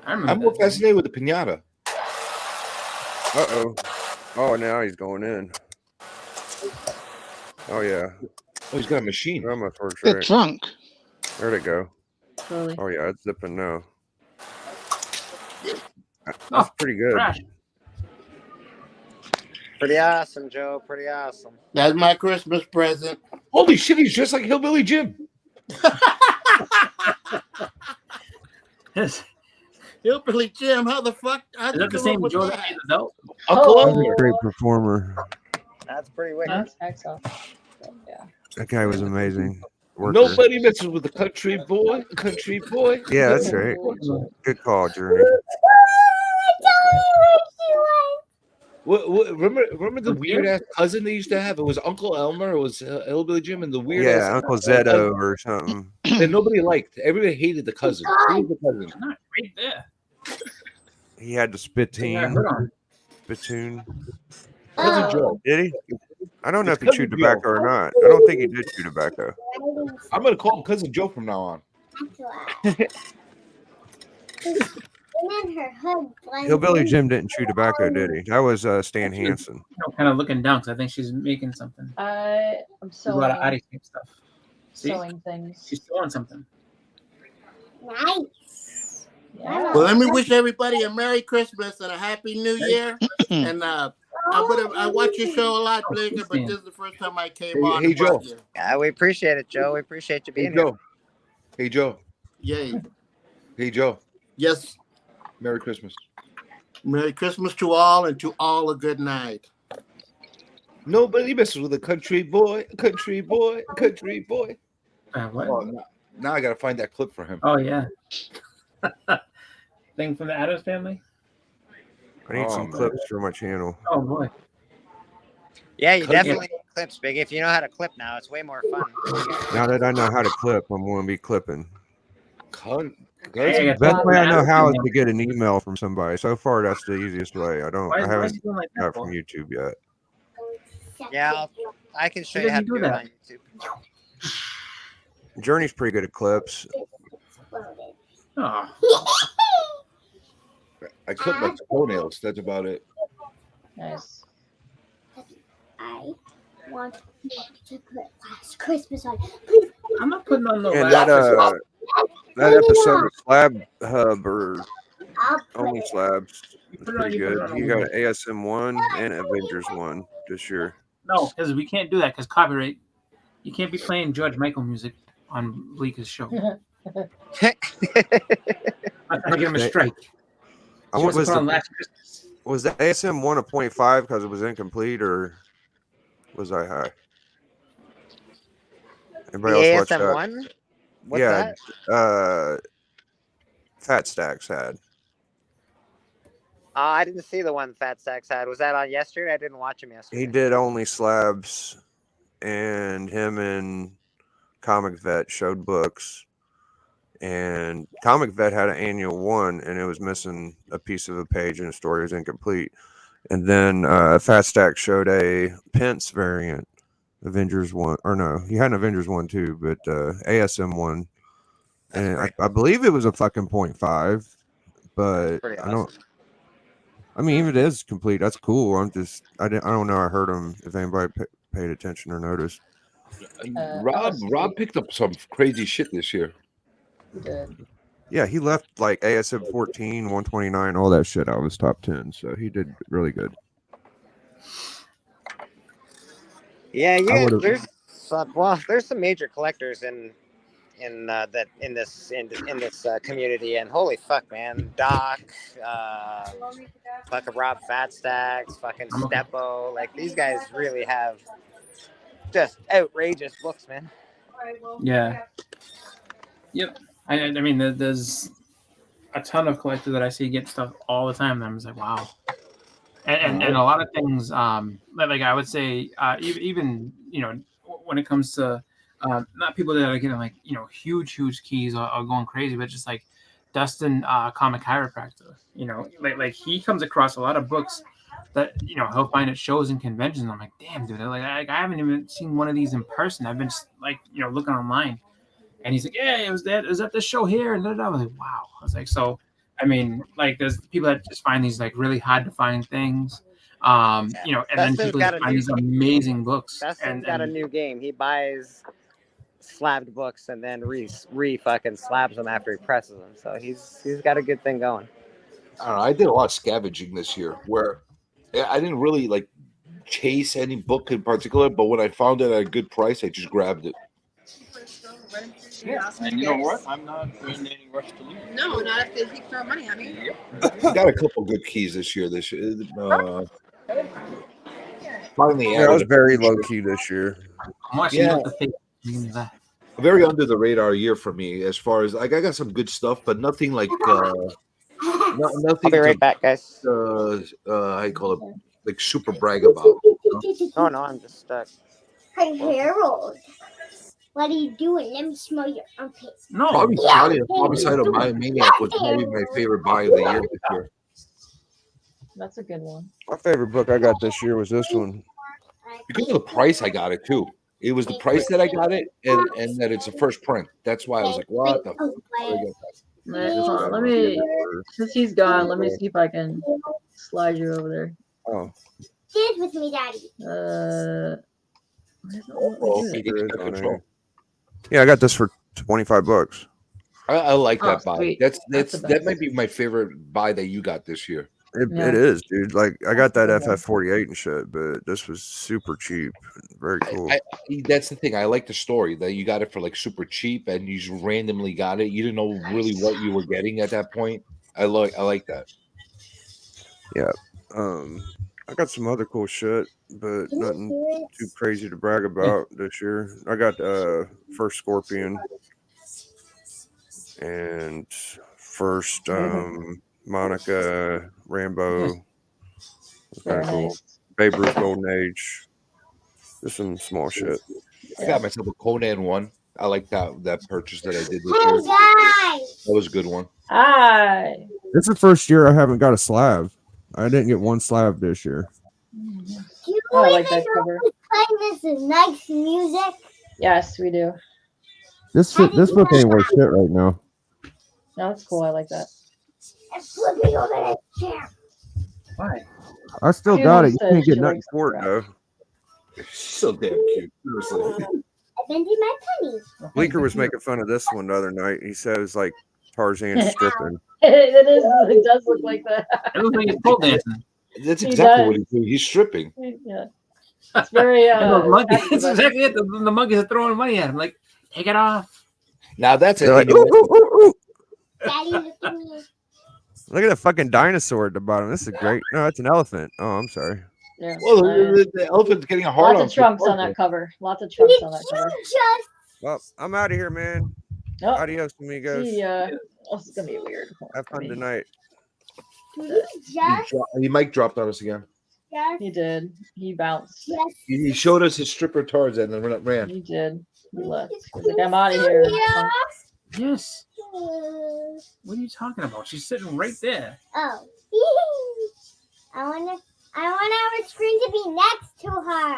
I'm more fascinated with the pinata. Uh-oh. Oh, now he's going in. Oh, yeah. Oh, he's got a machine. That must work Get right. drunk. Where'd it go? Really? Oh, yeah, it's zipping now. That's pretty good. Trash. Pretty awesome, Joe. Pretty awesome. That's my Christmas present. Holy shit, he's just like Hillbilly Jim. Yes. Hillbilly Jim, how the fuck? How'd Is you that the come same up with Joe that? that made the belt? Uncle He was a Elmer. great performer. That's pretty wicked. Yeah. That guy was amazing. Worker. Nobody messes with the country boy. Country boy. Yeah, that's country right. boy. Good call, Journey. What, remember the weird ass cousin they used to have? It was Uncle Elmer. It was Hillbilly Jim, and the weird Yeah, ass Uncle Zeto or something. that nobody liked. Everybody hated the cousin. Who was the cousin? Not right there. He had the spittoon. Spittoon. Cousin Joe. Did he? I don't know It's if he chewed Cousin Joe. tobacco or not. I don't think he did chew tobacco. I'm gonna call him Cousin Joe from now on. Hillbilly Jim didn't chew tobacco, did he? That was Stan Hansen. Kind of looking down because I think she's making something. I'm There's a lot of sewing, Addie tape stuff. See? sewing things. She's sewing something. Well, let me wish everybody a Merry Christmas and a Happy New Year. And I watch your show a lot, Blake, but this is the first time I came on. Hey, Joe. Yeah, we appreciate it, Joe. We appreciate you Hey, being here. Joe. Hey, Joe. Yay. Hey, Joe. Yes. Merry Christmas. Merry Christmas to all, and to all a good night. Nobody messes with a country boy. Country boy. Country boy. What? Oh, now I gotta find that clip for him. Oh yeah. Thing from the Addams Family. I need some clips for my channel. Oh boy. Yeah, you definitely need clips, Big. If you know how to clip now, it's way more fun. Now that I know how to clip, I'm going to be clipping. Hey, The best way I know how is to get an email from somebody. So far, that's the easiest way. I Why is haven't he doing like that got for? from YouTube yet. Yeah, I can show He you how to doesn't do do it on YouTube. Journey's pretty good at clips. Oh. I clipped my toenails. That's about it. Nice. I want to put last Christmas on. I'm not putting on no And last that episode of Slab Hub or Only Slabs is put it on- pretty you put it good. on You Only. got ASM 1 and Avengers 1 this year. No, because we can't do that because copyright. You can't be playing George Michael music on Bleeker's show. I'm trying to give him a strike. I She wants to was put on the, last Christmas. was the ASM 1 a 0.5 because it was incomplete, or was I high? Everybody The else watch ASM that? one? What's Yeah, that? Fat Stacks had. I didn't see the one Fat Stacks had. Was that on yesterday? I didn't watch him yesterday. He did Only Slabs, and him and Comic Vet showed books. And Comic Vet had an annual one, and it was missing a piece of a page, and the story was incomplete. And then Fat Stack showed a Pence variant, Avengers 1, or no, he had an Avengers 1 too, but ASM 1. And I believe it was a fucking 0.5, but Pretty I don't. I mean, even if it is complete, that's cool. I don't know. I heard him. If anybody paid attention or noticed. Rob picked up some crazy shit this year. He did. Yeah, he left like ASM 14, 129, all that shit out of his top 10. So he did really good. Yeah, I would've- there's some major collectors in this community, and holy fuck, man, Doc, fucking Rob Fat Stacks, fucking Steppo, like these guys really have just outrageous books, man. Yeah. Yep. I mean, there's a ton of collectors that I see get stuff all the time. And I'm just like, wow. And a lot of things, like I would say, even when it comes to not people that are getting like huge keys or going crazy, but just like Dustin, comic chiropractor. Like he comes across a lot of books that he'll find at shows and conventions. I'm like, damn, dude, like I haven't even seen one of these in person. I've been just like looking online, and he's like, yeah, it was at the show here, and I was like, wow. I was like, so I mean, like there's people that just find these like really hard to find things. And then people that find these amazing books. Dustin's got a new game. He buys slabbed books and then re fucking slabs them after he presses them. So he's got a good thing going. I don't know. I did a lot of scavenging this year where I didn't really like chase any book in particular, but when I found it at a good price, I just grabbed it. Yeah, and you know what? I'm not in any rush to leave. No, not if they keep throwing money at me. I got a couple good keys this year. Finally Yeah, I was added a very few low shirts. key this year. I'm watching Yeah. with the face. Give me that. A very under the radar year for me as far as like I got some good stuff, but nothing like nothing I'll be right back, guys. how you call it, like super brag about. Oh no, I'm just Hey, Harold. What are you doing? Let me smell your armpit. No. Probably Yeah. Italian Homicide of my Maniac was probably my favorite buy of the year this year. That's a good one. My favorite book I got this year was this one. Because of the price I got it too. It was the price that I got it and that it's a first print. That's why I was like, what the fuck? I got that? Hold on, let me. Since he's gone, let me see if I can slide you over there. Oh. Dance with me, Daddy. Yeah, I got this for $25. I like that buy. Sweet. That might be my favorite buy that you got this year. It is, dude. Like I got that FF48 and shit, but this was super cheap. Very cool. That's the thing. I like the story that you got it for like super cheap and you just randomly got it. You didn't know really what you were getting at that point. I like that. Yeah. I got some other cool shit, but nothing too crazy to brag about this year. I got first Scorpion and first Monica Rambo. It's kind of cool. Babe Ruth Golden Age. Just some small shit. I got myself a Conan one. I like that purchase that I did this year. That was a good one. Hi. This is the first year I haven't got a slab. I didn't get one slab this year. Oh, I like that cover. Playing this is nice music. Yes, we do. This book ain't worth shit right now. No, that's cool. I like that. It's flipping over the chair. Why? I still got it. You can't get nothing for it though. So damn cute. Seriously. I've been to my penny. Bleeker was making fun of this one the other night. He says like Tarzan stripping. It does look like that. It looks like he's pole dancing. That's He exactly does. what he's doing. He's stripping. Yeah. It's very And the monkey, active, it's I think. exactly it. The monkeys are throwing money at him. Like, take it off. Now that's They're like, it. "Ooh, ooh, ooh, ooh." Daddy, look at me. Look at that fucking dinosaur at the bottom. This is great. No, that's an elephant. Oh, I'm sorry. Yeah. Well, the elephant's getting a hard Lots on. of trunks on that cover. Lots of trunks on that cover. Well, I'm out of here, man. Oh, Adios, amigos. see ya. Oh, this is gonna be weird. Have fun tonight. He mic dropped on us again. He did. He bounced. He showed us his stripper Tarzan and then ran. He did. He left. He's like, I'm out of here. Yes. What are you talking about? She's sitting right there. Oh. I want our screen to be next to her.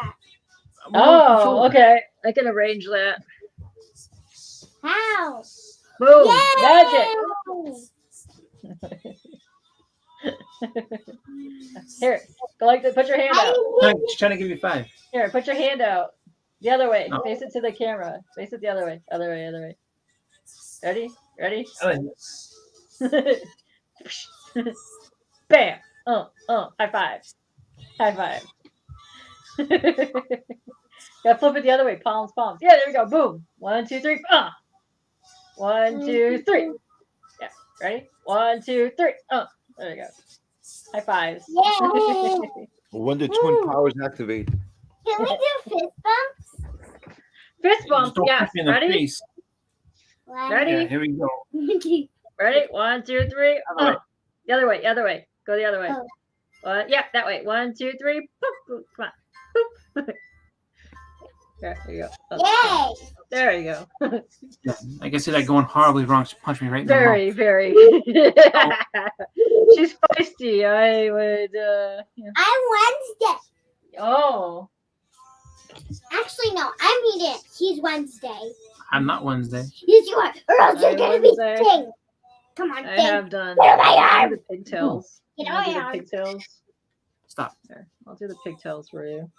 Oh, okay. I can arrange that. How? Boom. Yay! Magic. Here, go like that. Put your hand out. She's trying to give you 5. Here, put your hand out. The other way. No. Face it to the camera. Face it the other way. Other way. Other way. Ready? Ready? Bam. High five. High five. Gotta flip it the other way. Palms, palms. Yeah, there we go. Boom. 1, 2, 3. 1, 2, 3. Yeah. Ready? 1, 2, 3. There we go. High fives. Yay! When did Twin Powers activate? Can we do fist bumps? Fist bump. Just don't Yes. punch me in the Ready? face. Ready? Yeah, here we go. Ready? 1, 2, 3. The other way. The other way. Go the other way. Oh. Yeah, that way. 1, 2, 3. Boop, boop. Come on. Boop. There you go. Yay! There you go. Yeah, I can see that going horribly wrong. She punched me right in the Very, mouth. very. She's feisty. I would. Yeah. I'm Wednesday. Oh. Actually, no, I'm Eden. He's Wednesday. I'm not Wednesday. Yes, you are. Or else you're I'm gonna be Wednesday. sing. Come on, I sing. have done. Get on my I'll arm. do the pigtails. Get I'll on do my the arm. pigtails. Stop. There. I'll do the pigtails for you.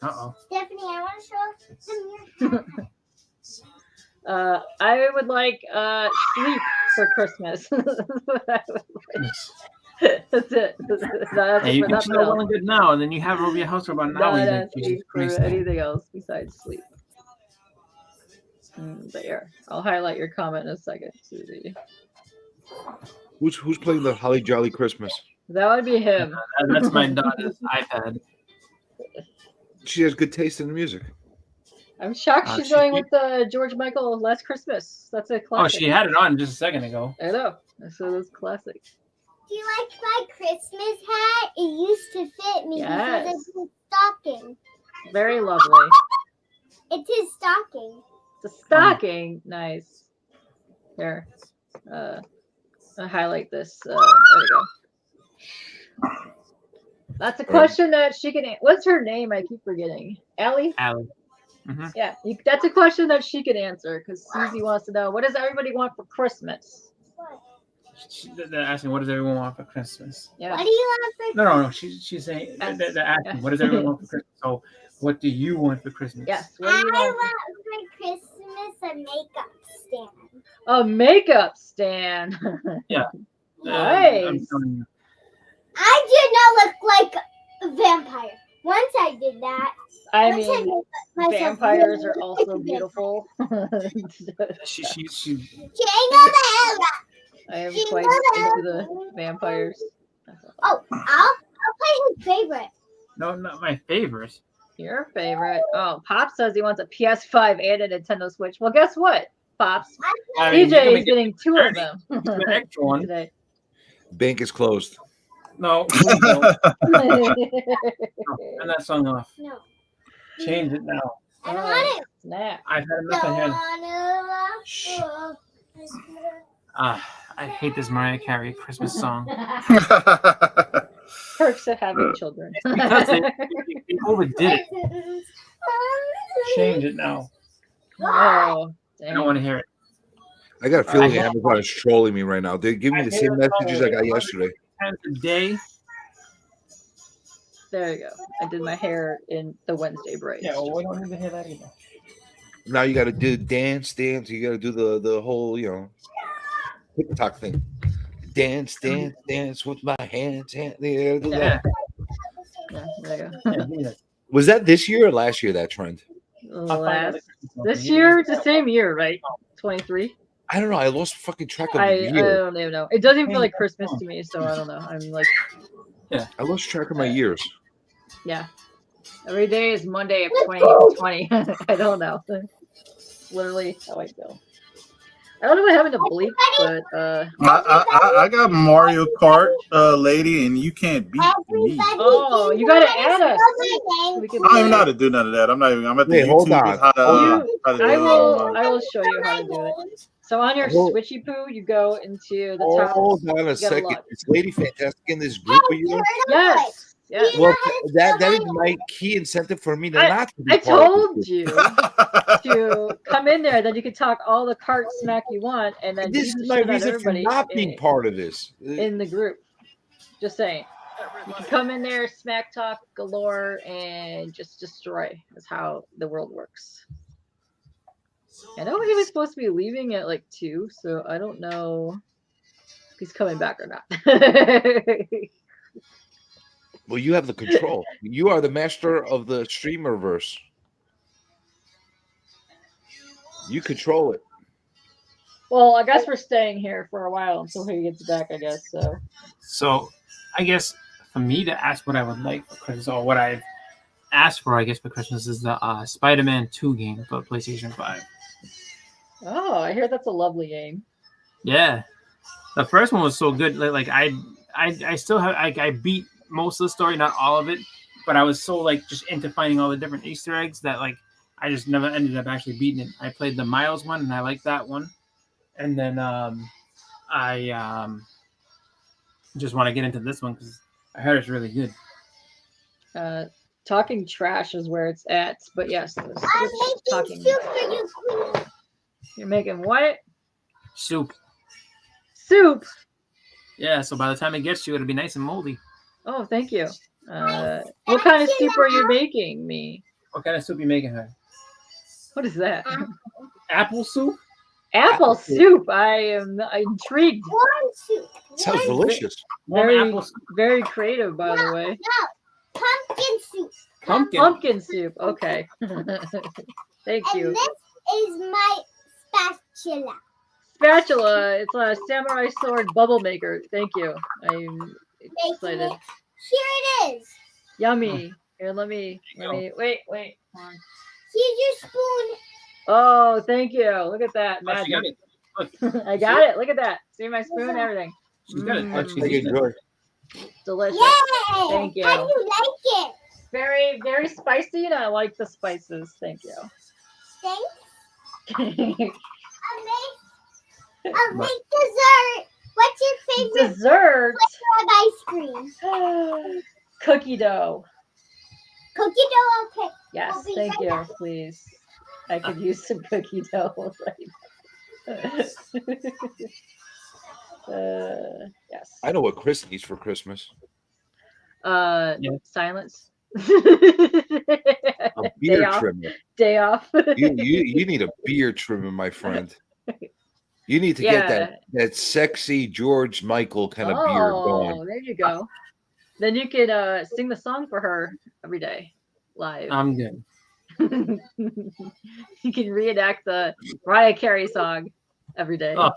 Uh-oh. Stephanie, I want to show some your hair. I would like sleep for Christmas. That's what I would like. That's it. That's Hey, you can nothing chill well else. and good now, and then you have her over your house for about an hour. Not You think, asking Jesus for Christ. anything else besides sleep. There. I'll highlight your comment in a second, Susie. Who's playing the Holly Jolly Christmas? That would be him. That's my daughter's iPad. She has good taste in the music. I'm shocked she's going with the George Michael Last Christmas. That's a Oh, classic. she had it on just a second ago. I know. So that's classic. Do you like my Christmas hat? It used to fit me because it's a stocking. Very lovely. It's his stocking. It's a stocking. Nice. Here. I'll highlight this. There we go. That's a question that she can. What's her name? I keep forgetting. Allie. Allie. Mm-hmm. Yeah, that's a question that she can answer because Susie wants to know what does everybody want for Christmas. They're asking what does everyone want for Christmas. Yeah. What do you want for? No. She's saying they're asking what does everyone want for Christmas. So what do you want for Christmas? Yes. What do you want for Christmas? A makeup stand. A makeup stand. Yeah. Nice. I do not look like a vampire. Once I did that. I mean, vampires are also beautiful. She I am quite into the vampires. Oh, I'll play his favorite. No, not my favorite. Your favorite? Oh, Pop says he wants a PS5 and a Nintendo Switch. Well, guess what, Pops? DJ is getting two of them today. Bank is closed. No. Turn that song off. No. Change it now. I don't want it. Snap. I've had enough in here. I hate this Mariah Carey Christmas song. Perks of having children. Because they overdid it. Change it now. Oh, I don't want to hear it. I got a feeling Amazon is trolling me right now. They're giving me the same messages I got yesterday. Times a day. There you go. I did my hair in the Wednesday braids. Yeah, well, we don't need to hear that either. Now you got to do dance. You got to do the whole TikTok thing. Dance with my hands. Yeah, there you go. Was that this year or last year, that trend? This year, it's the same year, right? 23. I don't know. I lost fucking track of I the year. don't even know. It doesn't feel like Christmas to me, so I don't know. I'm like, yeah, I lost track of my years. Yeah, every day is Monday of 2020. I don't know. Literally how I feel. I don't know what happened to Bleak, but I got Mario Kart, lady, and you can't beat me. Oh, you gotta add us. I don't even know how to do none of that. I'm not even. I'm at the Hey, hold YouTube on. how to do I it. will show you how to do it. So on your switchy poo, you go into the top. Hold on a second. Is Lady Fantastic in this group with you? Yes. Yes. Well, that is my key incentive for me to not to be I part of told this you to come in there, then you can talk all the cart smack you want, and then This beat is the my shit out of reason for everybody not being part of this. in the group. Just saying. You can come in there, smack talk galore, and just destroy. That's how the world works. I know he was supposed to be leaving at like 2, so I don't know if he's coming back or not. Well, you have the control. You are the master of the streamerverse. You control it. Well, I guess we're staying here for a while until he gets back, I guess. So, I guess for me to ask what I would like for Christmas, or what I've asked for, I guess, for Christmas is the Spider-Man 2 game for PlayStation 5. Oh, I hear that's a lovely game. Yeah, the first one was so good. Like I still have I beat most of the story, not all of it, but I was so like just into finding all the different Easter eggs that like I just never ended up actually beating it. I played the Miles one and I liked that one, and then I just want to get into this one because I heard it's really good. Talking trash is where it's at, but yes, I'm making soup for you, Queen. You're making what? Soup. Soup. Yeah, so by the time it gets to you, it'll be nice and moldy. Oh, thank you. What kind of soup are you making me? What kind of soup you making her? What is that? Apple soup? Apple soup. I am intrigued. Corn soup. Sounds delicious. Very creative, by the way. No, pumpkin soup. Pumpkin soup. Okay. Thank you. And this is my spatula? Spatula. It's a samurai sword bubble maker. Thank you. I'm excited. Here it is. Yummy. Here, let me. Wait. Hold on. Here's your spoon. Oh, thank you. Look at that Oh, she got magic. it. I got it. Look at that. See my spoon and everything. She's got it. Let's enjoy. Delicious. Yay! Thank you. How do you like it? Very, very spicy, and I like the spices. Thank you. Thanks. A big dessert. What's your favorite Dessert? flavor of ice cream? Cookie dough. Cookie dough, okay. Yes, I'll be thank right you, back. please. I could use some cookie dough right now. Yes. I know what Chris needs for Christmas. Silence. A beard Day off. trimmer. Day off. You need a beard trimmer, my friend. You need to get that sexy George Michael kind of beard going. Oh, there you go. Then you could sing the song for her every day live. I'm good. You can reenact the Mariah Carey song every day. Oh.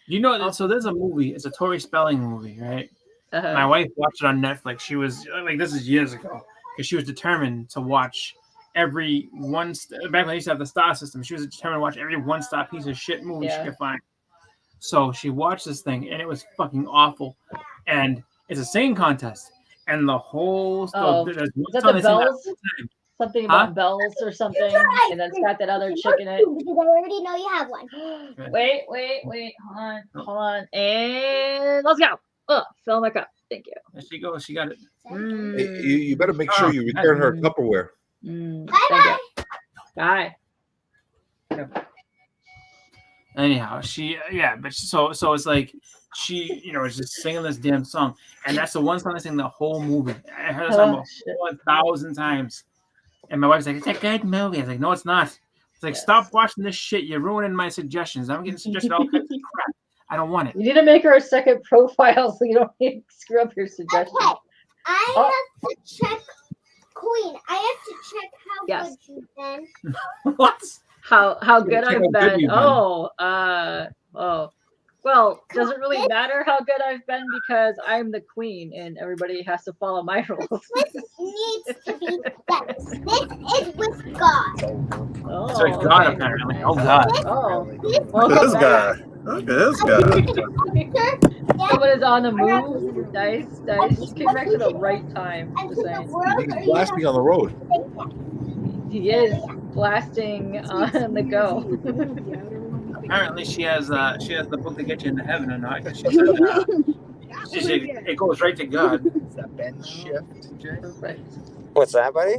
You know, so there's a movie. It's a Tori Spelling movie, right? Uh-huh. My wife watched it on Netflix. She was like, this is years ago, because she was determined to watch every one. Back when I used to have the star system, she was determined to watch every one-star piece of shit movie she could find. So she watched this thing, and it was fucking awful. And it's a singing contest, and the whole Oh, is that the bells? Something about bells or something, and then it's got that other chick in it. Because I already know you have one. Wait. Hold on. And let's go. Oh, fill my cup. Thank you. There she goes. She got it. Hey, you better make sure you return her Tupperware. Thank you. Bye. Anyhow, but so it's like she, is just singing this damn song, and that's the one song I sing the whole movie. I heard the song about 1,000 times, and my wife's like, "It's a good movie." I was like, "No, it's not." It's like, "Stop watching this shit. You're ruining my suggestions. I'm getting suggested all kinds of crap. I don't want it." You need to make her a second profile so you don't screw up your suggestions. Okay. I have to check, Queen. I have to check how good you've been. What? How good check I've how good been. you've been. Well, does it really matter how good I've been because I'm the queen and everybody has to follow my rules? This needs to be better. This is with God. Oh, So it's God, apparently. Oh, God. Oh, Look at this guy. Look at this guy. Someone is on the move. Nice. You came back to the right time. Just saying. He's blasting on the road. He is blasting on the go. Apparently, she has the book to get you into heaven or not. She said, it goes right to God. Is that Ben shift, Jay? What's that, buddy?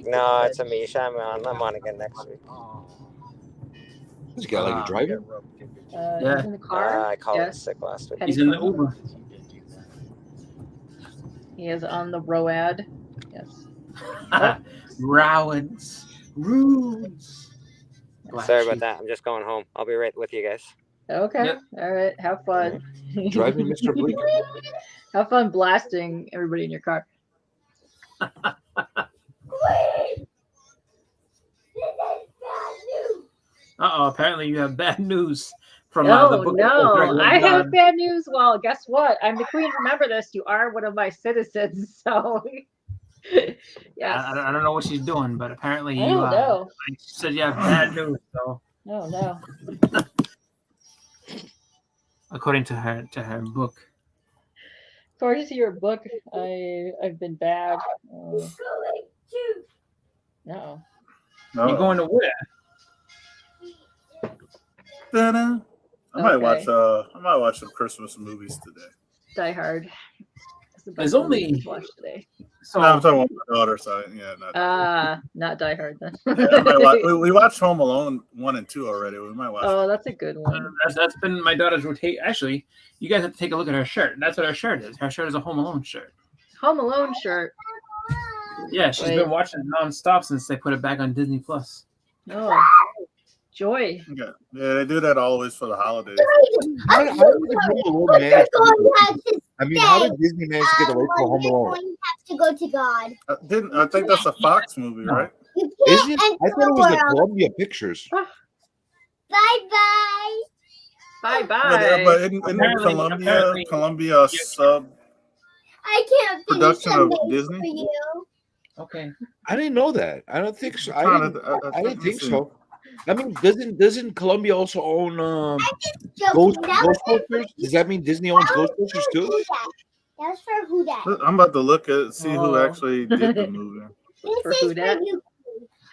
No, it's Amisha. I'm on again next week. This guy like you driving? Yeah. He's in the car. I called it sick last week. He's in the Uber. He is on the road. Yes. Rowads. Rudes. Sorry about that. I'm just going home. I'll be right with you guys. Okay. Yep. All right. Have fun. Drive me, Mr. Bleak. Have fun blasting everybody in your car. Apparently you have bad news from the book. No, I have bad news. Well, guess what? I'm the queen. Remember this. You are one of my citizens. So, yes. I don't know what she's doing, but apparently I you don't know. she said you have bad news. So, No. according to her book. According to your book, I've been bad. No. You're going to where? I might watch some Christmas movies today. Die Hard. There's only watch today. So no, I'm talking about my daughter. So not Die Hard then. We watched Home Alone 1 and 2 already. We might watch. Oh, that's a good one. That's been my daughter's rotate. Actually, you guys have to take a look at her shirt. That's what her shirt is. Her shirt is a Home Alone shirt. Home Alone shirt. Yeah, she's been watching it nonstop since they put it back on Disney Plus. Oh, joy. Yeah, they do that always for the holidays. How did Disney manage to get away from Home Alone? You have to go to God. I think that's a Fox movie, right? You Is can't it? enter I thought the it was the world. Columbia Pictures. Bye bye. Bye But in Apparently, Columbia sub I can't finish production the of maze Disney. for you. okay. I didn't know that. I don't think so. I trying didn't. to- I didn't let me think see. so. I mean, doesn't Columbia also own Joking. Ghostbusters? Does that mean Disney owns Ghostbusters too? That was for who that? I'm about to look at see who Oh. actually did the movie. This For is who for dat? you.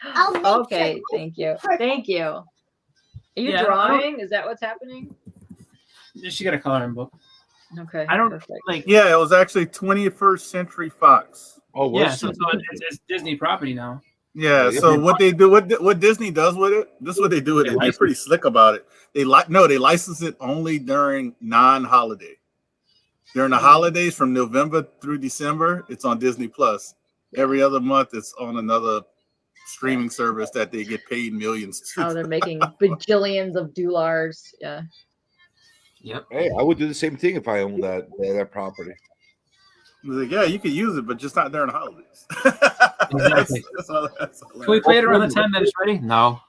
I'll make Okay, sure. thank you. Thank you. Are you Yeah, I don't- drawing? Is that what's happening? She got a coloring book. Okay. I don't perfect. like. Yeah, it was actually 21st Century Fox. Oh, Yeah, so it's Disney property now. Yeah, Oh, yeah. so what they do, what Disney does with it, this is what they do with They it. They're license pretty slick about it. They license it only during non-holiday. During the holidays from November through December, it's on Disney Plus. Every other month, it's on another streaming service that they get paid millions to. Oh, they're making bajillions of dollars. Yeah. Yep. Hey, I would do the same thing if I owned that property. Like, yeah, you could use it, but just not during the holidays. Exactly. That's all Can we play it around the time that it's ready? No.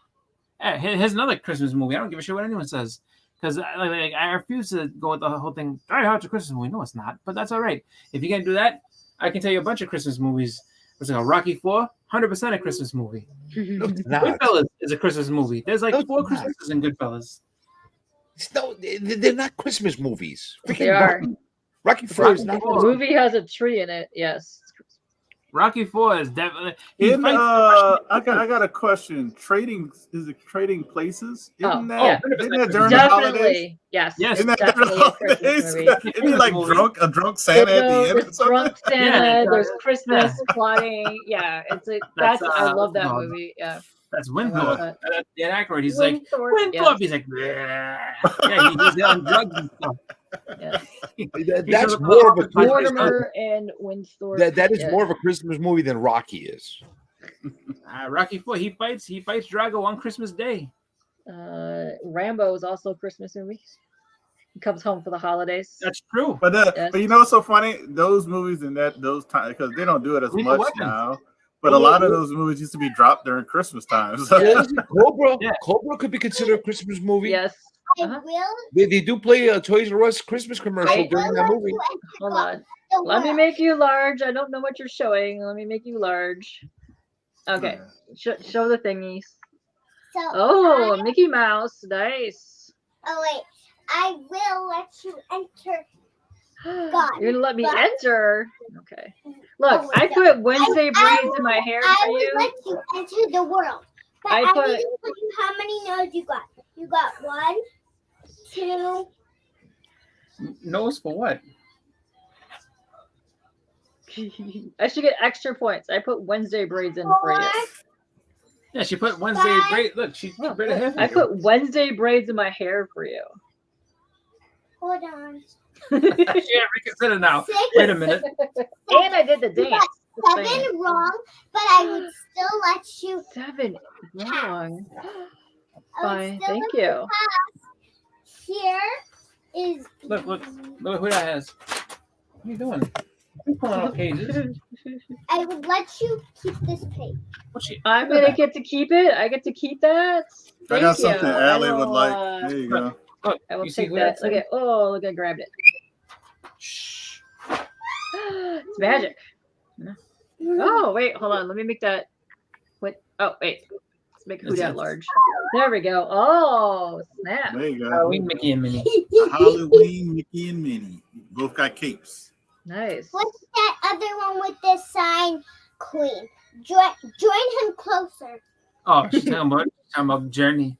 Here's another Christmas movie. I don't give a shit what anyone says. Because I refuse to go with the whole thing. Die Hard's a Christmas movie. No, it's not. But that's all right. If you can't do that, I can tell you a bunch of Christmas movies. It's like a Rocky 4, 100% a Christmas movie. Goodfellas is a Christmas movie. There's like 4 Christmases in Goodfellas. No, they're not Christmas movies. They are. Rocky IV is not. The movie has a tree in it. Yes. Rocky 4 is definitely. I got a question. Is it Trading Places? Isn't that during the holidays? Definitely. Yes. Yes. Isn't that Definitely during a Christmas the movie. holidays? Isn't it like a drunk Santa at the end? There's drunk Santa. Yeah. There's Christmas plotting. Yeah, that's I love that movie. Yeah. That's I love Winthorpe. that. Dan Aykroyd. He's Winthorpe, like, Winthorpe. yes. He's like, yeah, he's on drugs and stuff. Yeah. That's more of a Mortimer and Winthorpe. that is yeah. more of a Christmas movie than Rocky is. Rocky 4. He fights Drago on Christmas Day. Rambo is also a Christmas movie. He comes home for the holidays. That's true. But Yes. but you know what's so funny? Those movies and those times, because they don't do it as Lethal much Weapon. now. But a lot of those movies used to be dropped during Christmas time. So. Cobra could be considered a Christmas movie. Yes. I will. They do play a Toys R Us Christmas commercial Right. during that movie. Hold on. Let me make you large. I don't know what you're showing. Let me make you large. Okay. Show the thingies. So Oh, Mickey Mouse. Nice. Oh wait, I will let you enter. God, You're gonna let me but- enter. Okay. Look, Oh, I no. put Wednesday I braids in my hair I for will you. let you enter the world. But I I put- need to tell you how many no's you got. You got 1, 2. Nose for what? I should get extra points. I put Wednesday braids in for you. Yeah, she put Wednesday braid. Look, she put braided hair for I you. put Wednesday braids in my hair for you. Hold on. Yeah, reconsider now. Wait a minute. And I did the You dance. got the 7 thing. wrong, but I would still let you. 7 wrong. I would Fine, still thank let you. pass. Here is. Look who that has. What are you doing? You pulling out pages. I would let you keep this page. What's she? I'm gonna get to keep it. I get to keep that. I got Thank you. something Allie I would will, like. There you go. Look, I will you see take who that. that's Look in? at look, I grabbed it. It's magic. Oh wait, hold on. Let me make that. Wait. Oh wait. Let's make who That's that it. large. There we go. Oh snap. There you go. Halloween Mickey and Minnie. Halloween Mickey and Minnie. Both got capes. Nice. What's that other one with the sign? Queen. Join him closer. Oh, she's talking about Journey.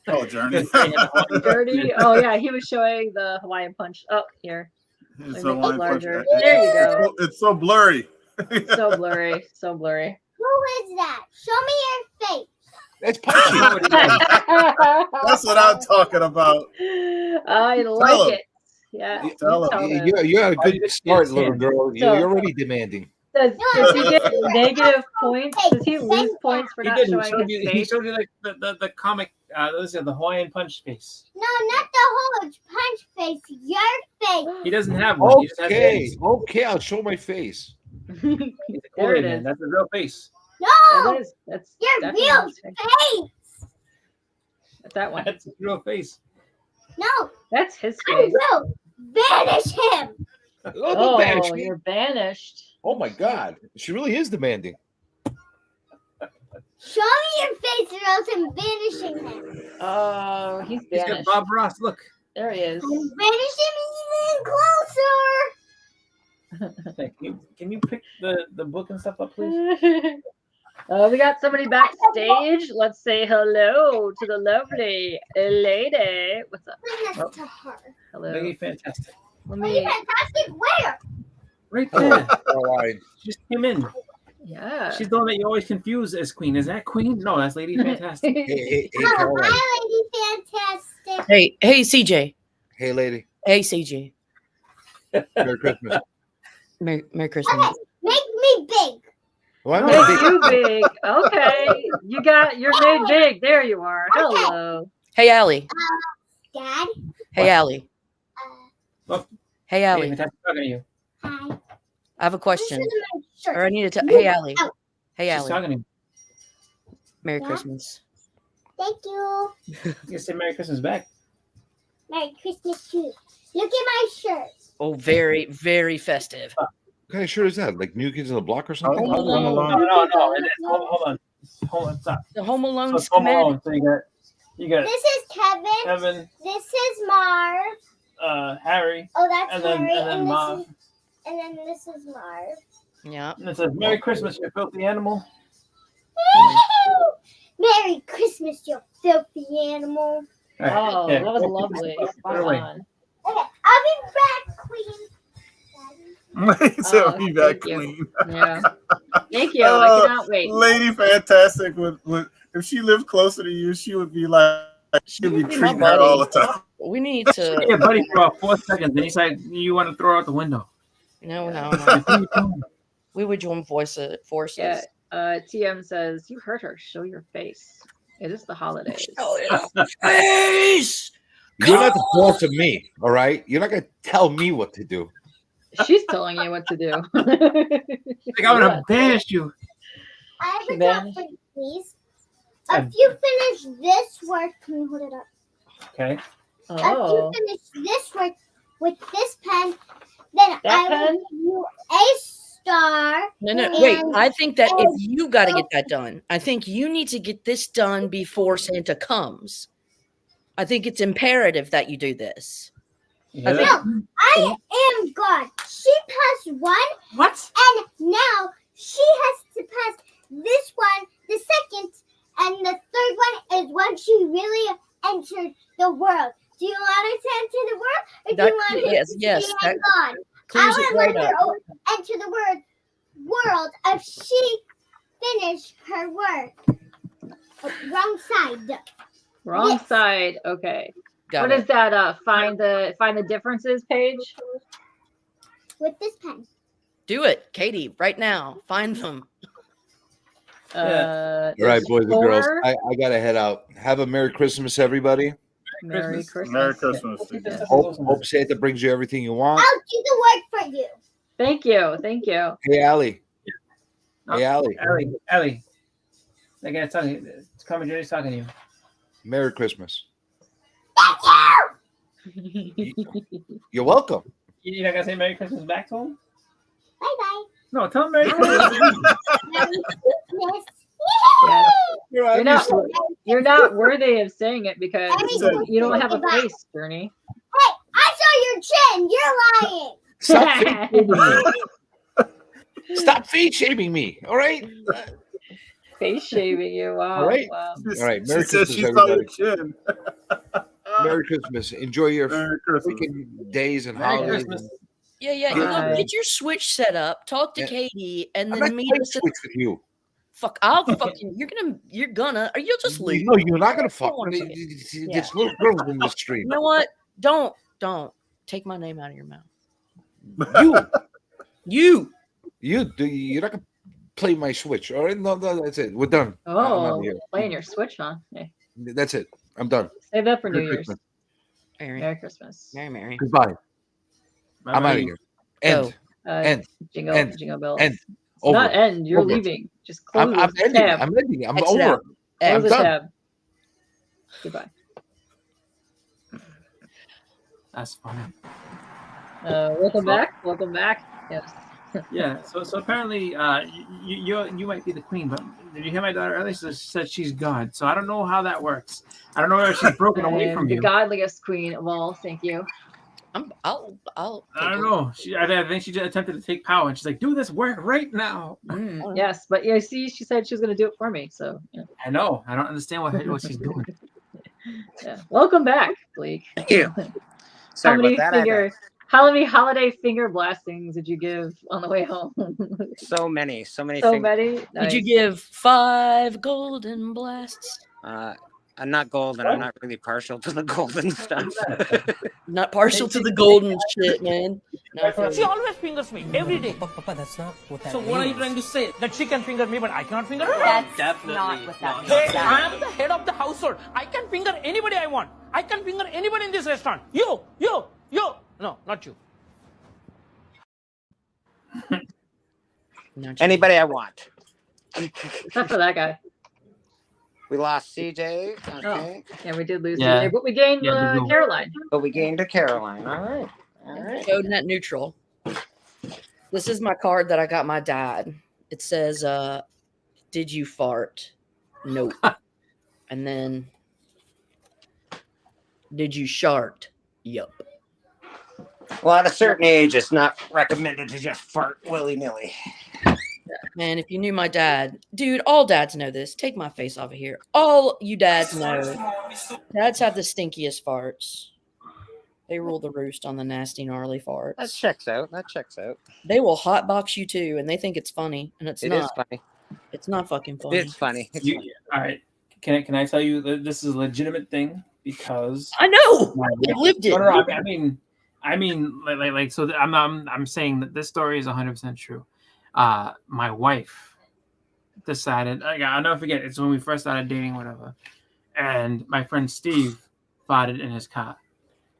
Oh, Journey. Dirty. Oh yeah, he was showing the Hawaiian punch. Oh here. It's Let me make it larger. It's- There you go. It's so blurry. So blurry. So blurry. Who is that? Show me your face. That's Punchy. That's what I'm talking about. I Tell like him. it. Yeah. Tell tell him. them. You're a good start, little girl. So- You're already demanding. Does he get negative points? Does he lose points for He not did. showing his He face? showed you like the comic. Listen, the Hawaiian punch face. No, not the whole punch face. Your face. He doesn't have one. He just has Okay, face. okay, I'll show my face. He's a There Kool-Aid it man. is. That's a real face. No. That is. That's Your definitely real his face. face. That's that one. That's his real face. No. That's his I face. will banish him. Oh, don't banish me. You're banished. Oh my God, she really is demanding. Show me your face or else I'm banishing him. Oh, he's He's got banished. Bob Ross. Look. There he is. I'm banishing him even closer. Hey, can you pick the book and stuff up, please? We got somebody backstage. Let's say hello to the lovely lady. What's up? Bring this to her. Hello. Lady Fantastic. Let Lady me. Fantastic, where? Right there. Caroline. She just came in. Yeah. She's the one that you always confuse as Queen. Is that Queen? No, that's Lady Fantastic. Hey, Oh, Caroline. hi, Lady Fantastic. Hey, CJ. Hey, lady. Hey, CJ. Merry Christmas. Merry Christmas. Okay, make me big. Why am Make I big? you big. Okay. You're made big. There you are. Hello. Hey, Allie. Dad. Hey, Allie. Look. Hey, Hey, Allie. Fantastic talking to you. Hi. I have a question. This is my shirt. Or I need to tell. Move Hey, Allie. out. Hey, She's Allie. talking to you. Merry Yeah? Christmas. Thank you. You say Merry Christmas back. Merry Christmas too. Look at my shirt. Oh, very, very festive. What kind of shirt is that? Like New Kids on the Block or something? Home Alone. No. Hold on. Hold on. Stop. The Home Alone So it's Home Alone. schematic. So you got This is Kevin. Kevin, This is Marv. Harry, Oh, that's and then Harry. and then Mom. And then this is Marv. Yeah. And it says Merry Christmas, you filthy animal. Merry Christmas, you filthy animal. All right. Oh, Yeah. that was lovely. Put it Spot away. on. Okay, I'll be back, Queen. He said, Oh, "Be back, thank you. Queen." Yeah. Thank you. I cannot wait. Lady Fantastic would if she lived closer to you, she would be like she'd be Be my treating her all the buddy. time. We need to. Yeah, buddy, for about 4 seconds. Then he's like, you want to throw her out the window. No. We would join forces. Yeah. TM says, you heard her. Show your face. It is the holidays. Face. You're not the boss of me, all right? You're not gonna tell me what to do. She's telling you what to do. Like, I'm gonna banish you. I have a Vanish. job for you, please. If you finish this work, can you hold it up? Okay. Oh. If you finish this work with this pen, then That I pen? will give you a star. No. Wait. and I think that if a you got to get that done, I think you need to get this done before Santa comes. I think it's imperative that you do this. Yeah. I think- No, I am God. She passed one. What? And now she has to pass this one, the second, and the third one is when she really entered the world. Do you want her to enter the world, or do That- you want her yes, to yes, stay that on God? clears I it want right her up. to enter the world if she finished her work. Wrong side. Wrong Yes. side. Okay. Got What it. is that? Find the differences page. With this pen. Do it, Katie, right now. Find them. All right, boys and girls. I gotta head out. Have a Merry Christmas, everybody. Merry Christmas. Merry Christmas. Hope Santa brings you everything you want. I'll do the work for you. Thank you. Thank you. Hey, Allie. Oh, Hey, Allie. Allie. I gotta tell you, it's Carmen Jenny's talking to you. Merry Christmas. Thank you. You're welcome. You're not gonna say Merry Christmas back to him? Bye-bye. No, tell him Merry Christmas. Merry Christmas. Yeah. You're not worthy of saying it because Merry you don't have a Christmas. face, Journey. Hey, I saw your chin. You're lying. Stop fake shaming me. Stop fake shaming me. All right. Face shaving you. Wow. All right. Wow. All right. Merry She said Christmas, she saw your everybody. chin. Merry Christmas. Enjoy your Merry Christmas. freaking days and Merry holidays. Christmas. Yeah. Bye. Get your Switch set up. Talk to Yeah. Katie, and I'm then not meet playing us. Switch with you. Fuck! I'll fucking. You're gonna. Or you'll just leave. No, you're not gonna fuck. Hold on a second. There's little girls in the stream. You know what? Don't take my name out of your mouth. You're not gonna play my Switch. All right, no, that's it. We're done. I'm out Oh, of here. playing your Switch, huh? Hey, That's it. I'm done. save that for New Merry Year's. Christmas. Merry Christmas. Merry. Goodbye. I'm out of Bye-bye. here. End. Go. End. Jingle, End. jingle bells. End. Over. Not end. You're Over. leaving. Just close I'm this ending. tab. I'm ending. I'm Exit over. out. Close I'm the done. tab. Goodbye. That's funny. Welcome back. Welcome back. Yes. Yeah. So apparently, you might be the queen, but did you hear my daughter earlier? She said she's God. So I don't know how that works. I don't know whether she's broken away I'm from the you. godliest queen of all. Thank you. I'll I don't know. I think she just attempted to take power, and she's like, "Do this work right now." Yes, but yeah, see, she said she was going to do it for me. So yeah. I know. I don't understand what she's doing. Yeah. Welcome back, Blake. Thank you. Sorry about that. How many holiday finger blastings did you give on the way home? So many. So fingers. many. Did Nice. you give 5 golden blasts? I'm not golden. I'm not really partial to the golden stuff. Not partial to the golden shit, man. She always fingers me every day. Papa, that's not what that means. So what are you trying to say? That she can finger me, but I cannot finger her? That's definitely not what that means. Hey, I am the head of the household. I can finger anybody I want. I can finger anybody in this restaurant. You. No, not you. Anybody I want. Except for that guy. We lost CJ. Okay. Oh, yeah, we did lose Yeah. CJ, but we gained Yeah, Caroline. But we gained a Caroline. All right. All right. Code net neutral. This is my card that I got my dad. It says, did you fart? Nope. And then, did you shart? Yup. Well, at a certain age, it's not recommended to just fart willy-nilly. Man, if you knew my dad, dude, all dads know this. Take my face off of here. All you dads know. Dads have the stinkiest farts. They rule the roost on the nasty, gnarly farts. That checks out. They will hotbox you too, and they think it's funny, and it's It not. is funny. It's not fucking funny. It's funny. All right. Can I tell you that this is a legitimate thing because I know I lived it. No, I mean, like. So I'm saying that this story is 100% true. My wife decided. I'll never forget. It's when we first started dating, whatever. And my friend Steve farted in his car,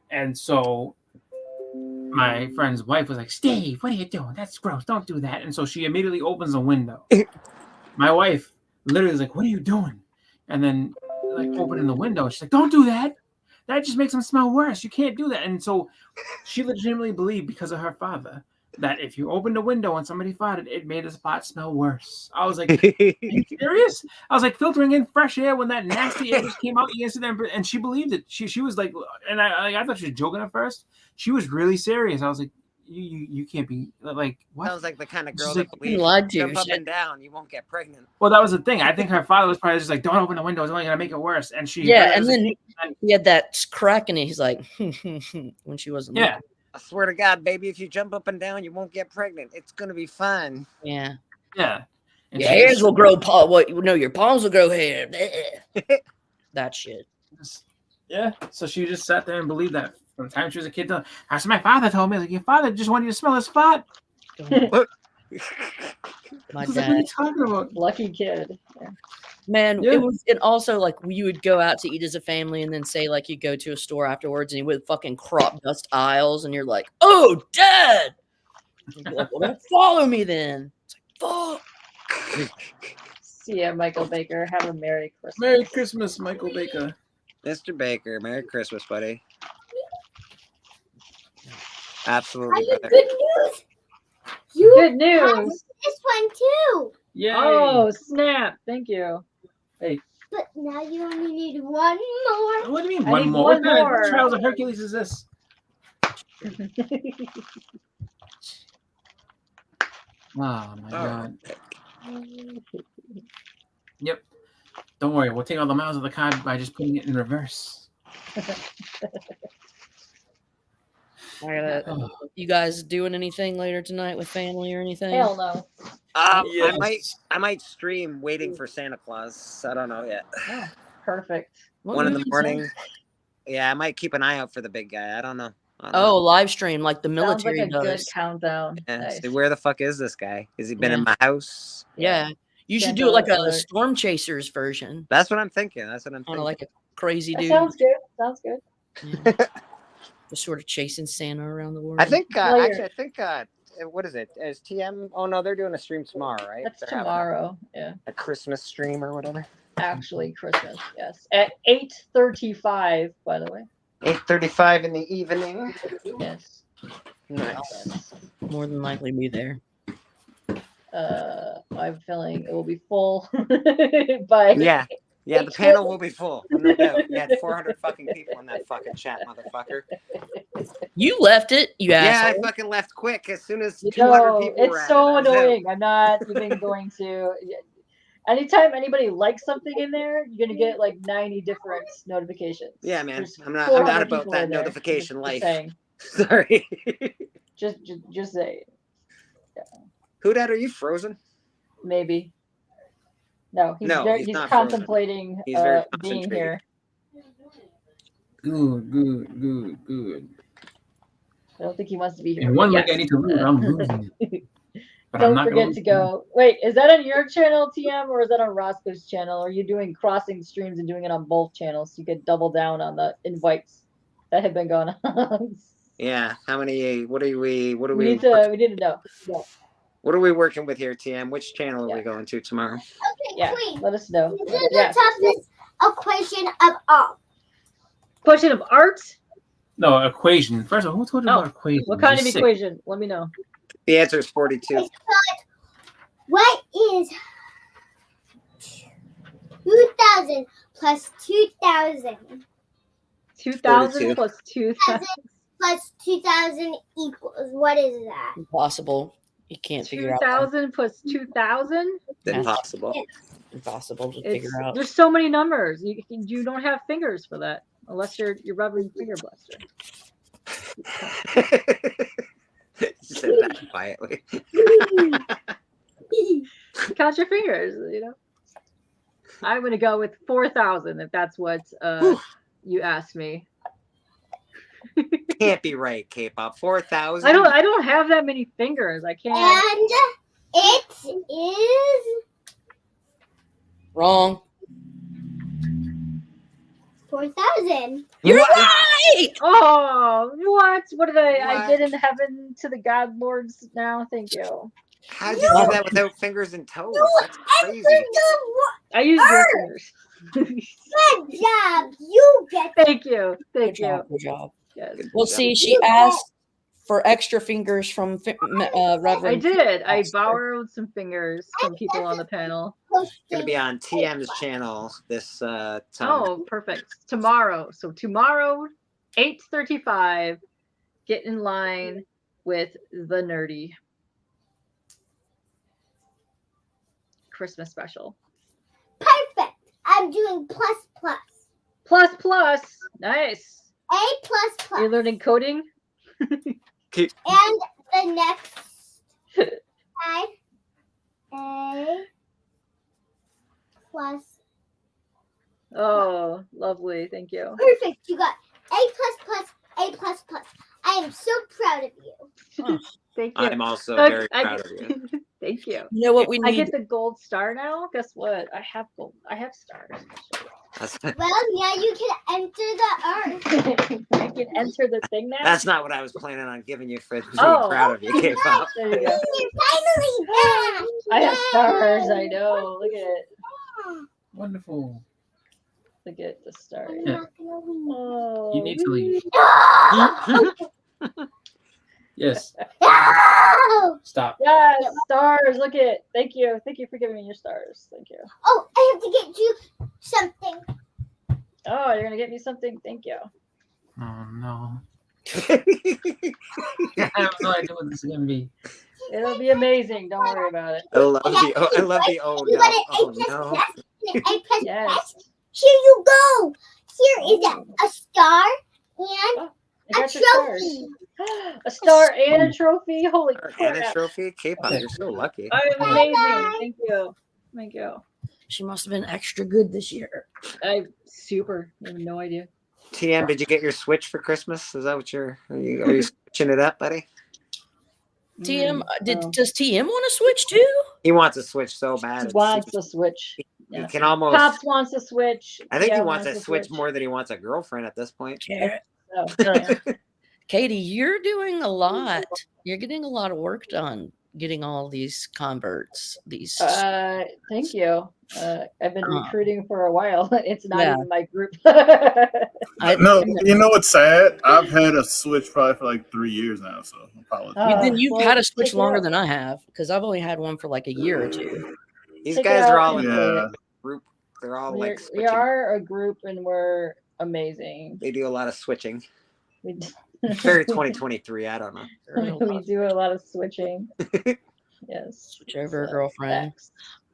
and so my friend's wife was like, "Steve, what are you doing? That's gross. Don't do that." And so she immediately opens the window. My wife literally is like, "What are you doing?" And then like opening the window, she's like, "Don't do that. That just makes them smell worse. You can't do that." And so she legitimately believed because of her father that if you opened a window and somebody farted, it made the spot smell worse. I was like, "Are you serious?" I was like, filtering in fresh air when that nasty air just came out yesterday, and she believed it. She was like, and I thought she was joking at first. She was really serious. I was like, you can't be like, what? Sounds like the kind of girl She's that like, believes lied to you. jump up and down, you won't get pregnant. Well, that was the thing. I think her father was probably just like, "Don't open the window; it's only gonna make it worse." And she, Yeah, and then he had that crack in it. He's like, when she wasn't. Yeah. I swear to God, baby, if you jump up and down, you won't get pregnant. It's gonna be fun. Yeah. Yeah. And Your she hairs just- will grow. No, your palms will grow hair. That shit. Yeah. So she just sat there and believed that from the time she was a kid. That's what my father told me. Like, your father just wanted you to smell a spot. My I was like, what are dad. you talking about? Lucky kid. Yeah. Man, Yeah. it was, and also like you would go out to eat as a family, and then say like you go to a store afterwards, and you would fucking crop dust aisles, and you're like, "Oh, Dad!" You'd be like, "Well, don't follow me then." It's like, fuck. See ya, Michael Baker. Have a Merry Christmas. Merry Christmas, Michael Baker. Mr. Baker, Merry Christmas, buddy. I Absolutely, have brother. good news. Good have news. this one too. Yay. Oh, snap. Thank you. Hey, But now you only need one more. what do you mean I one need more? one What kind more. of Trials of Hercules is this? Oh my god. Yep. Don't worry, we'll take all the miles of the card by just putting it in reverse. You guys doing anything later tonight with family or anything? Hell no. Yes. I might stream waiting for Santa Claus. I don't know yet. Oh, perfect. What 1 in the movie, morning. son? Yeah, I might keep an eye out for the big guy. I don't know. Oh, live stream like the Sounds like military a good does. countdown. Yeah, Nice. see, where the fuck is this guy? Has he been in Yeah. my house? Yeah. You should Santa do it like a alert. Storm Chasers version. That's what I'm thinking. Kind of like a crazy That dude. sounds good. Sounds good. Just sort of chasing Santa around the world. I think Well, actually, I think what is it? Is TM? Oh no, they're doing a stream tomorrow, right? That's They're having tomorrow. Yeah. a Christmas stream or whatever. Actually, Christmas. Yes, at 8:35. By the way. 8:35 in the evening. Yes. Nice. More than likely be there. I'm feeling it will be full by Yeah. Yeah, the panel will be full. No doubt. You had 400 fucking people in that fucking chat, motherfucker. You left it, you Yeah, asshole. I fucking left quick as soon as You 200 know, people were it's at so it. I was out. annoying. I'm not even going to. Anytime anybody likes something in there, you're gonna get like 90 different notifications. Yeah, man. There's I'm not 400 about people that in there. notification Just life. saying. Sorry. Just say. Yeah. Who dat are you, Frozen? Maybe. No, he's he's he's not contemplating frozen. He's very being concentrated. here. Good. I don't think he wants to be here. And one but week I yes. need to lose, I'm losing. But I'm Don't not forget gonna to go. Wait, is that on your channel, TM, or is that on Roscoe's channel? Or are you doing crossing streams and doing it on both channels so you could double down on the invites that have been going on? Yeah. How many? What are we? What are We we? need to know. Yeah. What are we working with here, TM? Which channel are we going to tomorrow? Okay, Yeah, Queen. let us know. This is Yes. the toughest equation of all. Question of art? No, equation. First of all, who told you about equation? What kind of You're sick. equation? Let me know. The answer is 42. It's called, what is 2,000 plus 2,000 2,000 plus 2,000 plus 2,000 equals? What is that? Impossible. You can't figure out. that. 2,000 plus 2,000? Impossible. Impossible to figure out. There's so many numbers. You don't have fingers for that unless you're Reverend Finger Blaster. You said that quietly. Count your fingers, you know. I'm gonna go with 4,000 if that's what you asked me. Can't be right, K-pop. 4,000. I don't have that many fingers. I can't. And it is Wrong. 4,000. You're right. Oh, what? What did I get in heaven to the God Lords now? Thank you. How did you do that without fingers and toes? That's crazy. I use your fingers. Good job. You get Thank you. Thank you. Good job. Yes. Well, see, she asked for extra fingers from Reverend. I did. I borrowed some fingers from people on the panel. It's going to be on TM's channel this time. Oh, perfect. Tomorrow. So tomorrow, 8:35, get in line with the nerdy Christmas special. Perfect. I'm doing plus plus. Plus plus. Nice. A plus plus. You're learning coding? And the next side, A plus. Oh, lovely. Thank you. Perfect. You got A plus plus, A plus plus. I am so proud of you. Thank you. I'm also very proud of you. Thank you. You know what we I need? get the gold star now. Guess what? I have gold. I have stars. Well, yeah, you can enter the earth. I can enter the thing now. That's not what I was planning on giving you for being Oh. proud of you, K-pop. There you go. You're finally back. I have stars. I know. Look at it. Wonderful. Look at the stars. I'm not gonna leave. Oh. You need to leave. Yes. No! Stop. Yes, stars. Look at. Thank you. Thank you for giving me your stars. Thank you. Oh, I have to get you something. Oh, you're gonna get me something. Thank you. Oh no. I have no idea what this is gonna be. It'll be amazing. Don't worry about it. I love the oh You no. got an Oh A plus no. plus and an A plus Yes. plus. Here you go. Here is a star and I a got your stars. trophy. A star and a trophy. Holy And a crap! trophy, K-pop. You're so lucky. I am amazing. Thank you. Thank you. She must have been extra good this year. I super. I have no idea. TM, did you get your Switch for Christmas? Is that what are you switching it up, buddy? TM, Oh. does TM want to switch too? He wants a Switch so bad. He it's- wants the Switch. He Yeah. can almost. Pops wants a Switch. I think Yeah, he wants a a Switch more than he wants a girlfriend at this point. Oh, yeah. Katie, you're doing a lot. You're getting a lot of work done, getting all these converts. These. Thank you. I've been recruiting for a while. It's not Yeah. even my group. No, you know what's sad? I've had a Switch probably for like 3 years now, so I apologize. You've had a Switch longer than I have because I've only had one for like a year or two. These Check it guys are out all in and a group. They're all like we switching. are a group and we're amazing. They do a lot of switching. We Very 2023. I don't know. we do a lot of switching. Yes. Switch over a girlfriend.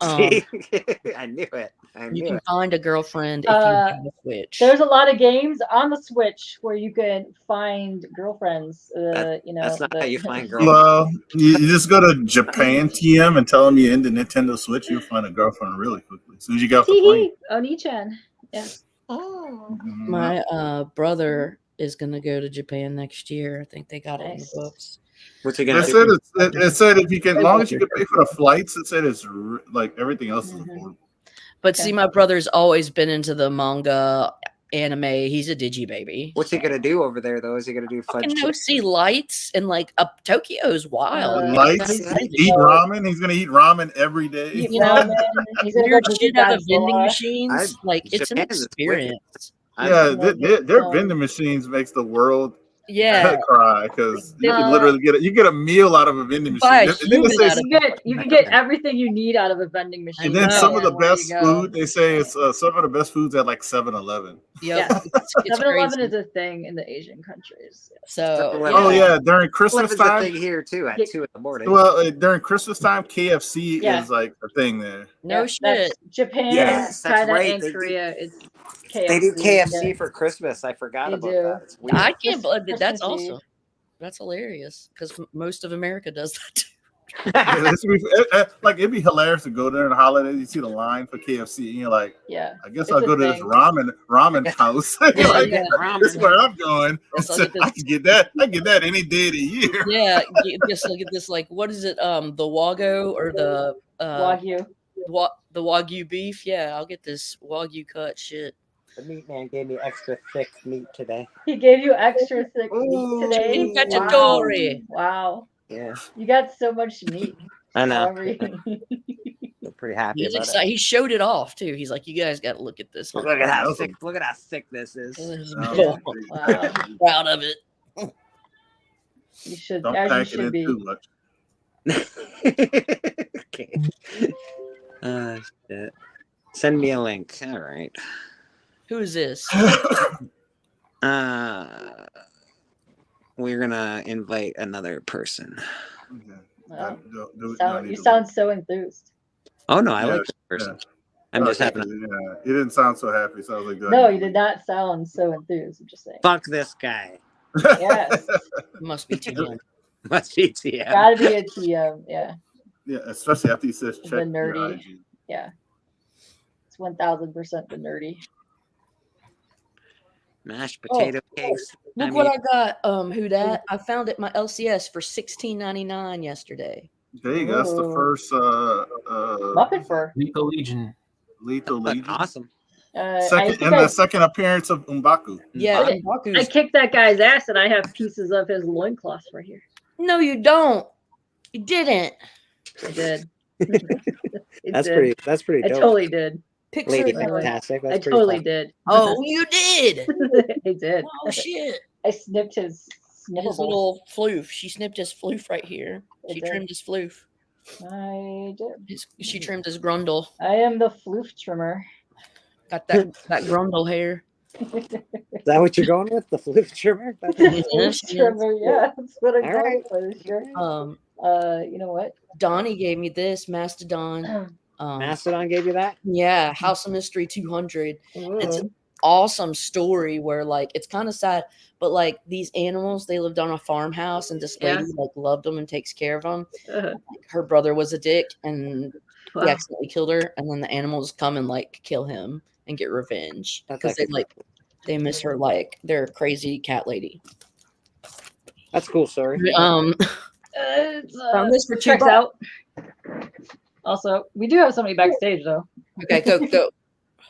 I knew it. You can find a girlfriend if you have a Switch. There's a lot of games on the Switch where you can find girlfriends. That's not how you find Well, girlfriends. you just go to Japan TM and tell them you're into Nintendo Switch. You'll find a girlfriend really quickly as soon as you get off the plane. Oni-chan. Yeah. Oh. My brother is gonna go to Japan next year. I think they got it in the books. What's he It gonna said, do? it said if you can, as long as you can pay for the flights, it said it's like everything else is affordable. But see, my brother's always been into the manga, anime. He's a digi baby. What's he gonna do over there though? Is he gonna do fudge? Fucking go see lights and like Tokyo's wild. Lights, eat ramen. He's gonna eat ramen every day. Eat ramen. He's gonna Weird go shit visit out of vending Godzilla. machines. Like it's an Japan is wicked. experience. Yeah, their vending machines makes the world Yeah. cry because you can literally get a meal out of a vending Buy a machine. And then it says, You can get everything you need out of a vending machine. and then some of the Where you best go. food, they say it's some of the best foods at like 7-Eleven. Yes. It's 7-Eleven crazy. is a thing in the Asian countries. So Oh yeah, during Christmas 11's a time. thing here too at 2 in the morning. Well, during Christmas time, KFC Yeah. is like a thing there. No That's shit. Japan, Yes, that's China, right. and They do- Korea. It's KFC. They do KFC Yeah. for Christmas. I forgot They about do. that. It's weird. I can't believe that. That's Christmas Eve. awesome. That's hilarious because most of America does that too. Yeah, like it'd be hilarious to go there in the holidays. You see the line for KFC, and you're like, Yeah. I guess It's I'll a go to this thing. ramen house. You're like, yeah. this is where I'm going. Yes, I'll So get this- I can get that. I can get that any day of the year. Yeah, just look at this. Like, what is it? The Wago or the Wagyu. the Wagyu beef? Yeah, I'll get this Wagyu cut shit. The meat man gave me extra thick meat today. He gave you extra thick meat today. Chicken Wow. cacciatore. Wow. Yeah, You got so much meat. I know. However you- I'm pretty happy He's about excited. it. He showed it off too. He's like, "You guys got to look at this." Look at how thick. Look at how thick this is. Wow. Proud of it. You should, Don't as you pack it should in be. too much. Okay. Shit. Send me a link. All right. Who is this? We're gonna invite another person. Wow. No, You sound so enthused. Oh no, I Yeah, like this person. yeah. I'm just Okay, having. yeah. You didn't sound so happy. Sounds like No, you did not sound so enthused. I'm just saying. Fuck this guy. Yes. Must be TM. Must be TM. Gotta be a TM. Yeah. Yeah, especially after he says check The your nerdy. IG. Yeah. It's 1000% the nerdy. Mashed potato cakes. Look what I got. Who dat? I found it my LCS for $16.99 yesterday. There you go. That's the first Muppet Fur. Lethal Legion. Lethal Legion. Awesome. The second appearance of M'Baku. Yeah, I kicked that guy's ass and I have pieces of his loincloth right here. No, you don't. You didn't. I did. That's pretty. That's pretty I dope. totally did. Lady Totally. fantastic. I That's pretty totally fun. did. Oh, you did. I did. Oh shit. I snipped his His little floof. She snipped his floof right here. I She did. trimmed his floof. I did. She trimmed his grundle. I am the floof trimmer. Got that grundle hair. Is that what you're going with? The floof trimmer? Floof trimmer, yeah. That's what I'm All going right. for this year. You know what? Donnie gave me this Mastodon. Mastodon gave you that? Yeah, House of Mystery 200. It's Mm. an awesome story where like it's kind of sad, but like these animals, they lived on a farmhouse and this lady Yeah. like loved them and takes care of them. Uh, Her brother was a dick and Wow. he accidentally killed her, and then the animals come and like kill him and get revenge That's because they actually like they miss her like their crazy cat lady. That's a cool story. Found this for $2. checks out. Also, we do have somebody backstage though. Okay, go.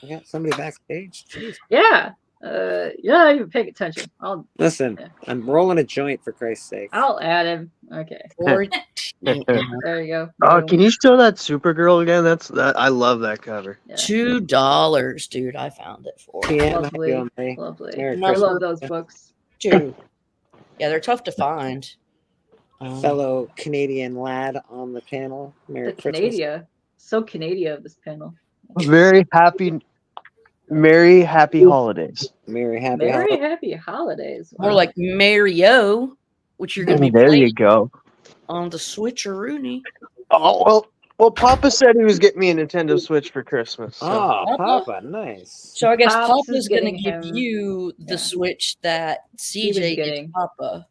We got somebody backstage. Jeez. Yeah. You're not even paying attention. Listen, I'm rolling a joint for Christ's sake. I'll add him. Okay. There you go. Oh, can you show that Supergirl again? I love that cover. $2, dude. I found it for. Lovely. Lovely. I love those books. Dude. Yeah, they're tough to find. Fellow Canadian lad on the panel. Merry The Christmas. Canada. So Canada of this panel. Merry happy holidays. Merry Happy holidays. More like Mario, which you're going to be There playing you go. on the Switcheroonie. Oh well, Papa said he was getting me a Nintendo Switch for Christmas. So. Oh, Papa, nice. So I guess Pops Papa's is going to getting give him- you the Switch that CJ was gets getting. Papa.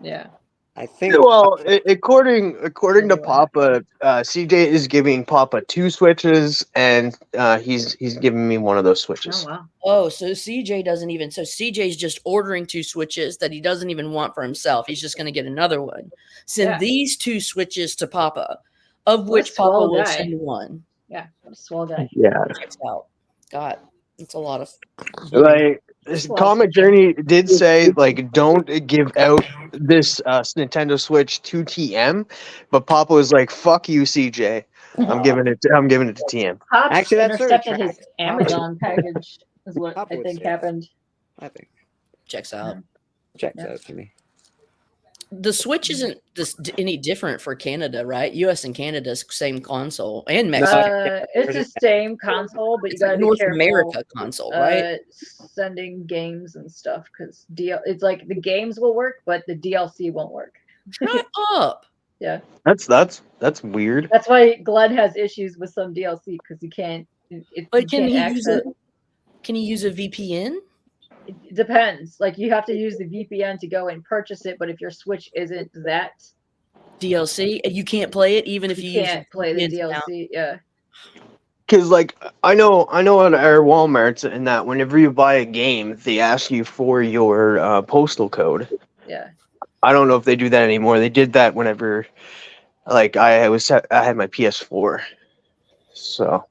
Yeah. I think. Well, according to Papa, CJ is giving Papa 2 Switches, and he's giving me one of those Switches. Oh wow. Oh, so CJ doesn't even. So CJ's just ordering 2 Switches that he doesn't even want for himself. He's just going to get another one. Send these 2 Switches to Papa, of What a which Papa swell will guy. send 1. Yeah. What a swell guy. Yeah. Checks out. God, it's a lot of. Like Comic Journey did say, like, don't give out this Nintendo Switch to TM, but Papa was like, "Fuck you, CJ. I'm giving it to TM." Pops Actually, that's sort of intercepted his trash. Amazon package. Is what Papa I would think say. happened. I think. Checks out. Checks out to me. The Switch isn't any different for Canada, right? US and Canada's same console, and Mexico. It's the same console, but you It's a gotta be North careful. America console, right? Sending games and stuff because it's like the games will work, but the DLC won't work. Shut up. Yeah, That's weird. that's why Glenn has issues with some DLC because you can't. But can he can't use access. Can he use a VPN? It depends. Like you have to use the VPN to go and purchase it, but if your Switch isn't that DLC, you can't play it even if you use can't play the VPN now. DLC. Yeah. Because like I know at our Walmarts and that whenever you buy a game, they ask you for your postal code. Yeah. I don't know if they do that anymore. They did that whenever, like I had my PS4, so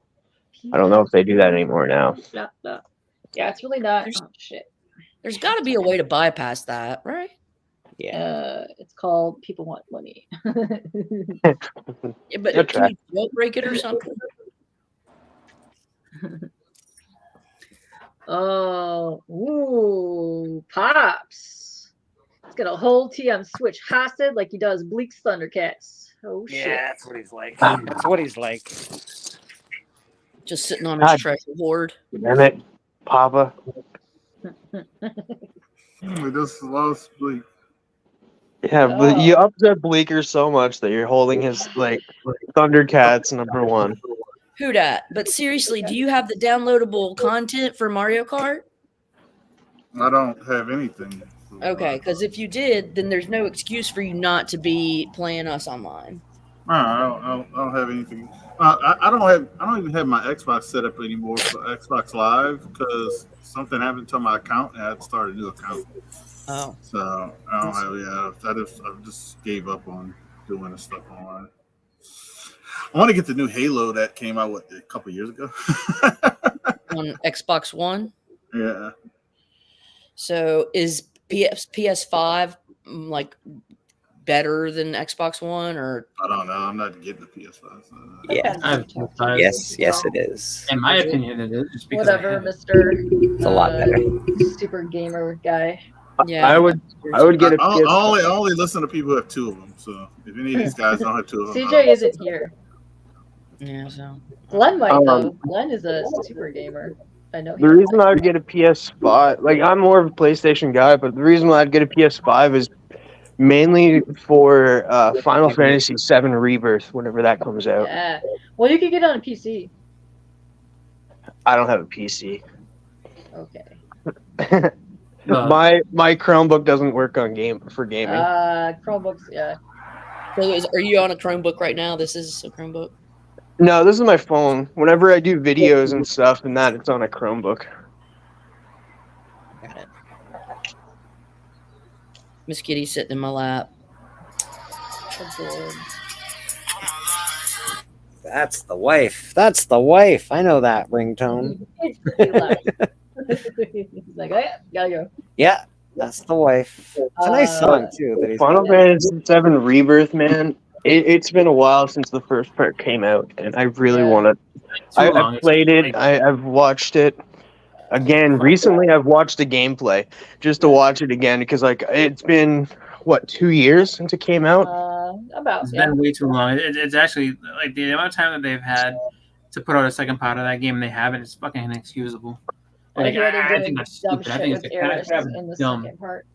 I don't know if they do that anymore now. No. Yeah, it's really not. Oh shit. There's got to be a way to bypass that, right? Yeah. It's called People Want Money. Yeah, but can you jailbreak it or something? Oh, ooh, Pops. He's got a whole TM Switch hosted like he does Bleak's Thundercats. Oh shit. Yeah, that's what he's like. That's what he's like. Just sitting on his God. treasure hoard. Damn it, Papa. We just lost Bleak. Yeah, but you upset Bleaker so much that you're holding his like Thundercats #1. Who dat? But seriously, do you have the downloadable content for Mario Kart? I don't have anything. Okay, because if you did, then there's no excuse for you not to be playing us online. No, I don't have anything. I don't even have my Xbox set up anymore for Xbox Live because something happened to my account and I had to start a new account. Oh. So I don't have. I just gave up on doing this stuff online. I want to get the new Halo that came out a couple years ago. On Xbox One? Yeah. So is PS5 like better than Xbox One, or I don't know. I'm not getting the PS5. So. Yeah. Yes, it is. In my opinion, it is. Just because Whatever, Mr. It's a lot better. Super gamer guy. Yeah. I would get a PS5. I only listen to people who have 2 of them. So if any of these guys don't have 2 of them, CJ isn't here. Yeah, so Glenn might though. Glenn is a super gamer. I know. The reason I would get a PS5, like I'm more of a PlayStation guy, but the reason why I'd get a PS5 is mainly for Final Fantasy VII Rebirth whenever that comes out. Yeah. Well, you could get it on a PC. I don't have a PC. Okay. My Chromebook doesn't work on gaming. Chromebooks, yeah. So are you on a Chromebook right now? This is a Chromebook. No, this is my phone. Whenever I do videos and stuff and that, it's on a Chromebook. Got it. Miss Kitty sitting in my lap. That's the wife. I know that ringtone. He's like, oh yeah, gotta go. Yeah, that's the wife. It's a nice song too that he's Final got. Fantasy VII Rebirth, man. It's been a while since the first part came out, and I really want to. Too I've long. It's played it. like- I've watched it again recently. I've watched the gameplay just to watch it again because like it's been what 2 years since it came out. About It's yeah. been way too long. It's actually like the amount of time that they've had to put out a second part of that game and they haven't. It's fucking inexcusable. I hear they're I doing think that's dumb stupid. I shit think with it's Eris kind of in the dumb. second part.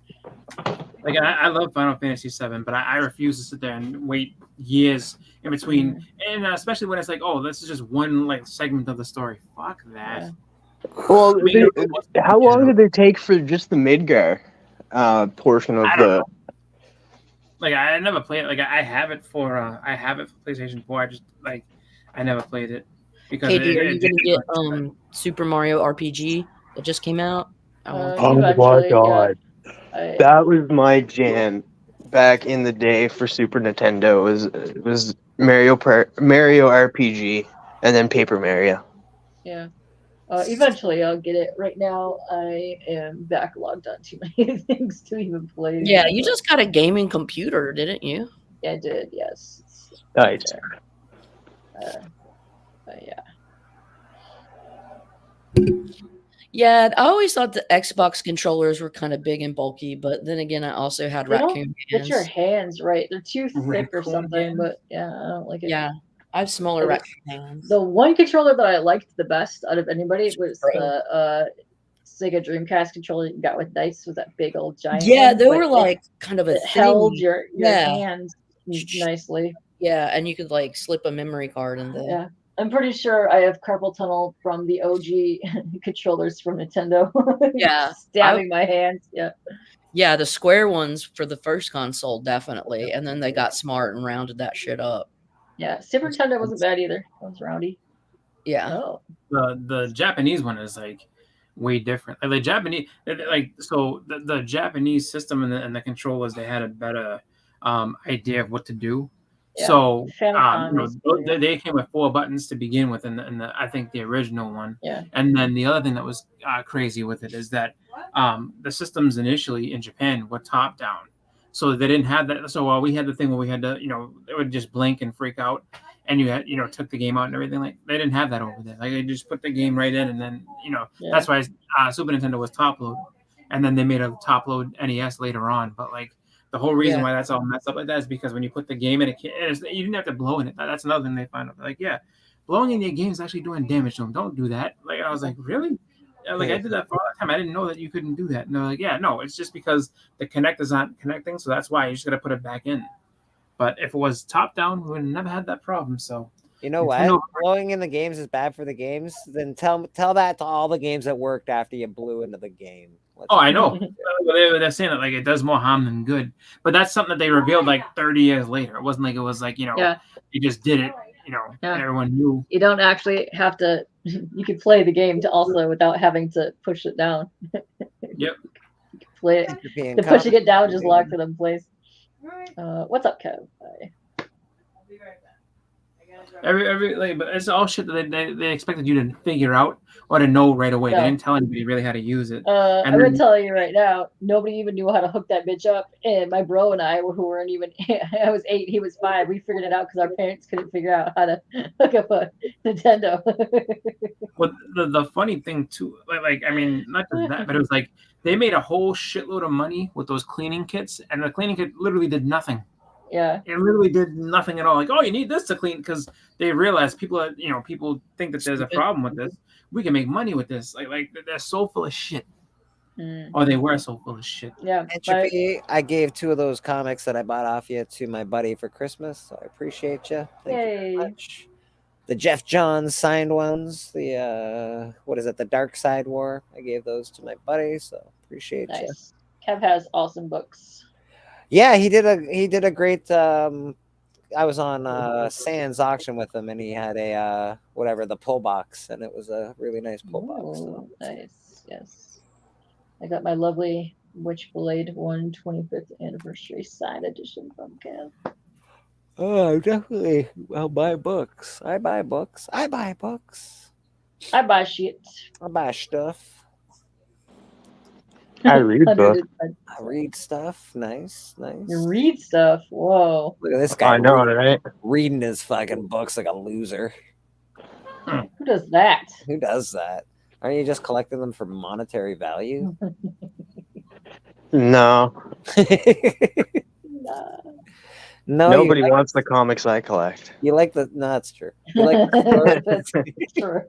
Like I love Final Fantasy VII, but I refuse to sit there and wait years in between, and especially when it's like, oh, this is just one like segment of the story. Fuck that. Well, I mean, how long did it take for just the Midgar portion of I don't the? know. Like I never played it. Like I have it for PlayStation 4. I just like I never played it because KD, are you gonna get Super Mario RPG that just came out? I want Oh my god, that was my jam back in the day for Super Nintendo. Was Mario RPG and then Paper Mario. Yeah. Eventually I'll get it. Right now I am backlogged on too many things to even play. Yeah, you just got a gaming computer, didn't you? Yeah, I did. Yes. Nice. Yeah. Yeah, I always thought the Xbox controllers were kind of big and bulky, but then again, I also had They don't raccoon fit hands. your hands right. They're too thick or Raccoon something. hands? But yeah, I don't like it. Yeah, I have smaller The- raccoon hands. The one controller that I liked the best out of anybody was the Sega Dreamcast controller you got with dice with that big old giant. Yeah, one, they but were it- like kind of a it held thing. your Yeah. hands nicely. Yeah, and you could like slip a memory card in there. Yeah. I'm pretty sure I have carpal tunnel from the OG controllers from Nintendo. Yeah, Stabbing my hands. Yeah. Yeah, the square ones for the first console, definitely. And then they got smart and rounded that shit up. Yeah. Super Nintendo wasn't bad either. It was roundy. Yeah. Oh. The Japanese one is like way different. Like the Japanese, like so the Japanese system and the controllers, they had a better idea of what to do. Yeah, So Famicom they came with 4 buttons to begin with in the I think the original one. Yeah. And then the other thing that was crazy with it is that the systems initially in Japan were top down. So they didn't have that. So we had the thing where we had to, it would just blink and freak out, and you had, took the game out and everything. Like they didn't have that over there. Like they just put the game right in, and then, Yeah. that's why Super Nintendo was top load, and then they made a top load NES later on. But like the whole reason Yeah. why that's all messed up like that is because when you put the game in, you didn't have to blow in it. That's another thing they find out. Like, yeah, blowing in your game is actually doing damage to them. Don't do that. Like I was like, really? Like I did that for a long time. I didn't know that you couldn't do that. And they're like, yeah, no, it's just because the connector's not connecting, so that's why you just gotta put it back in. But if it was top down, we would have never had that problem. So You know what? Blowing in the games is bad for the games. Then tell that to all the games that worked after you blew into the game. Oh, I know. They're saying that like it does more harm than good. But that's something that they revealed like 30 years later. It wasn't like it was like, Yeah. they just did it, Yeah. and everyone knew. You don't actually have to. You can play the game to also without having to push it down. Yep. You can play it. European The pushing it down comic. just locked it in place. What's up, Kev? Hi. Every like, but it's all shit that they expected you to figure out or to know right away. Yeah. They didn't tell anybody really how to use it. I'm And gonna then- tell you right now, nobody even knew how to hook that bitch up. And my bro and I, who weren't even, I was 8, he was 5. We figured it out because our parents couldn't figure out how to hook up a Nintendo. Well, the funny thing too, like I mean, not just that, but it was like they made a whole shitload of money with those cleaning kits, and the cleaning kit literally did nothing. Yeah. It literally did nothing at all. Like, oh, you need this to clean, because they realized people think that there's a problem with this. We can make money with this. Like they're so full of shit. Or they were so full of shit. Yeah. Entropy, I gave 2 of those comics that I bought off you to my buddy for Christmas. So I appreciate you. Thank you very much. The Jeff Johns signed ones. The the Dark Side War. I gave those to my buddy, so appreciate you. Nice. Kev has awesome books. Yeah, he did a great. I was on Sands auction with him, and he had a the pull box, and it was a really nice pull box. So. Nice. Yes. I got my lovely Witchblade 125th anniversary signed edition from Kev. Oh, definitely. I'll buy books. I buy books. I buy books. I buy shit. I buy stuff. I read books. I read stuff. Nice, nice. You read stuff. Whoa. Look at this guy. I know, right? Reading his fucking books like a loser. Who does that? Who does that? Aren't you just collecting them for monetary value? No. No, Nobody you like, wants the comics I collect. you like the. No, that's true. You like the That's true.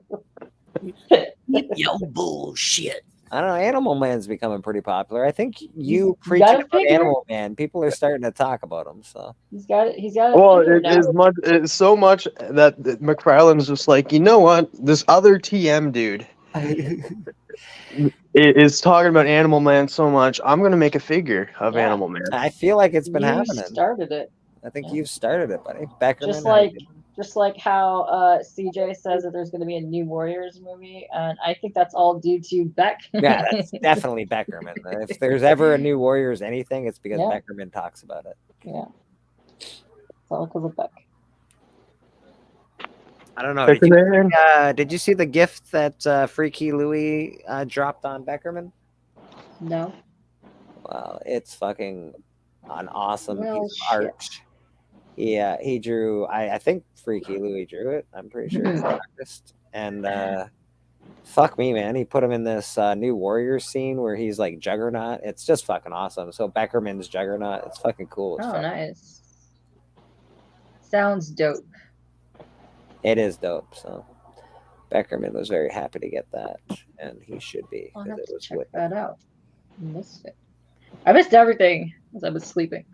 Yo, bullshit. I don't know. Animal Man's becoming pretty popular. I think you got preaching a about figure? Animal Man, people are starting to talk about him. So He's got it. He's got a Well, figure it now. is much. It's so much that McFarlane's just like, you know what? This other TM dude is talking about Animal Man so much. I'm gonna make a figure of Yeah. Animal Man. I feel like it's been You happening. started it. I think you've started it, buddy. Beckerman. Just like how CJ says that there's going to be a new Warriors movie, and I think that's all due to Beck. Yeah, that's definitely Beckerman. If there's ever a new Warriors anything, it's because Yeah. Beckerman talks about it. Yeah. It's all because of Beck. I don't know. Beckerman? Did you see the gift that Freaky Louie dropped on Beckerman? No. Well, it's fucking an awesome Well, piece of art. Yeah, he drew. I think Freaky Louie drew it. I'm pretty sure he's an artist. And fuck me, man. He put him in this new Warriors scene where he's like Juggernaut. It's just fucking awesome. So Beckerman's Juggernaut. It's fucking cool. It's Oh, fucking- nice. Sounds dope. It is dope. So Beckerman was very happy to get that, and he should be. I'll 'cause have it to was check with that out. I missed it. I missed everything as I was sleeping.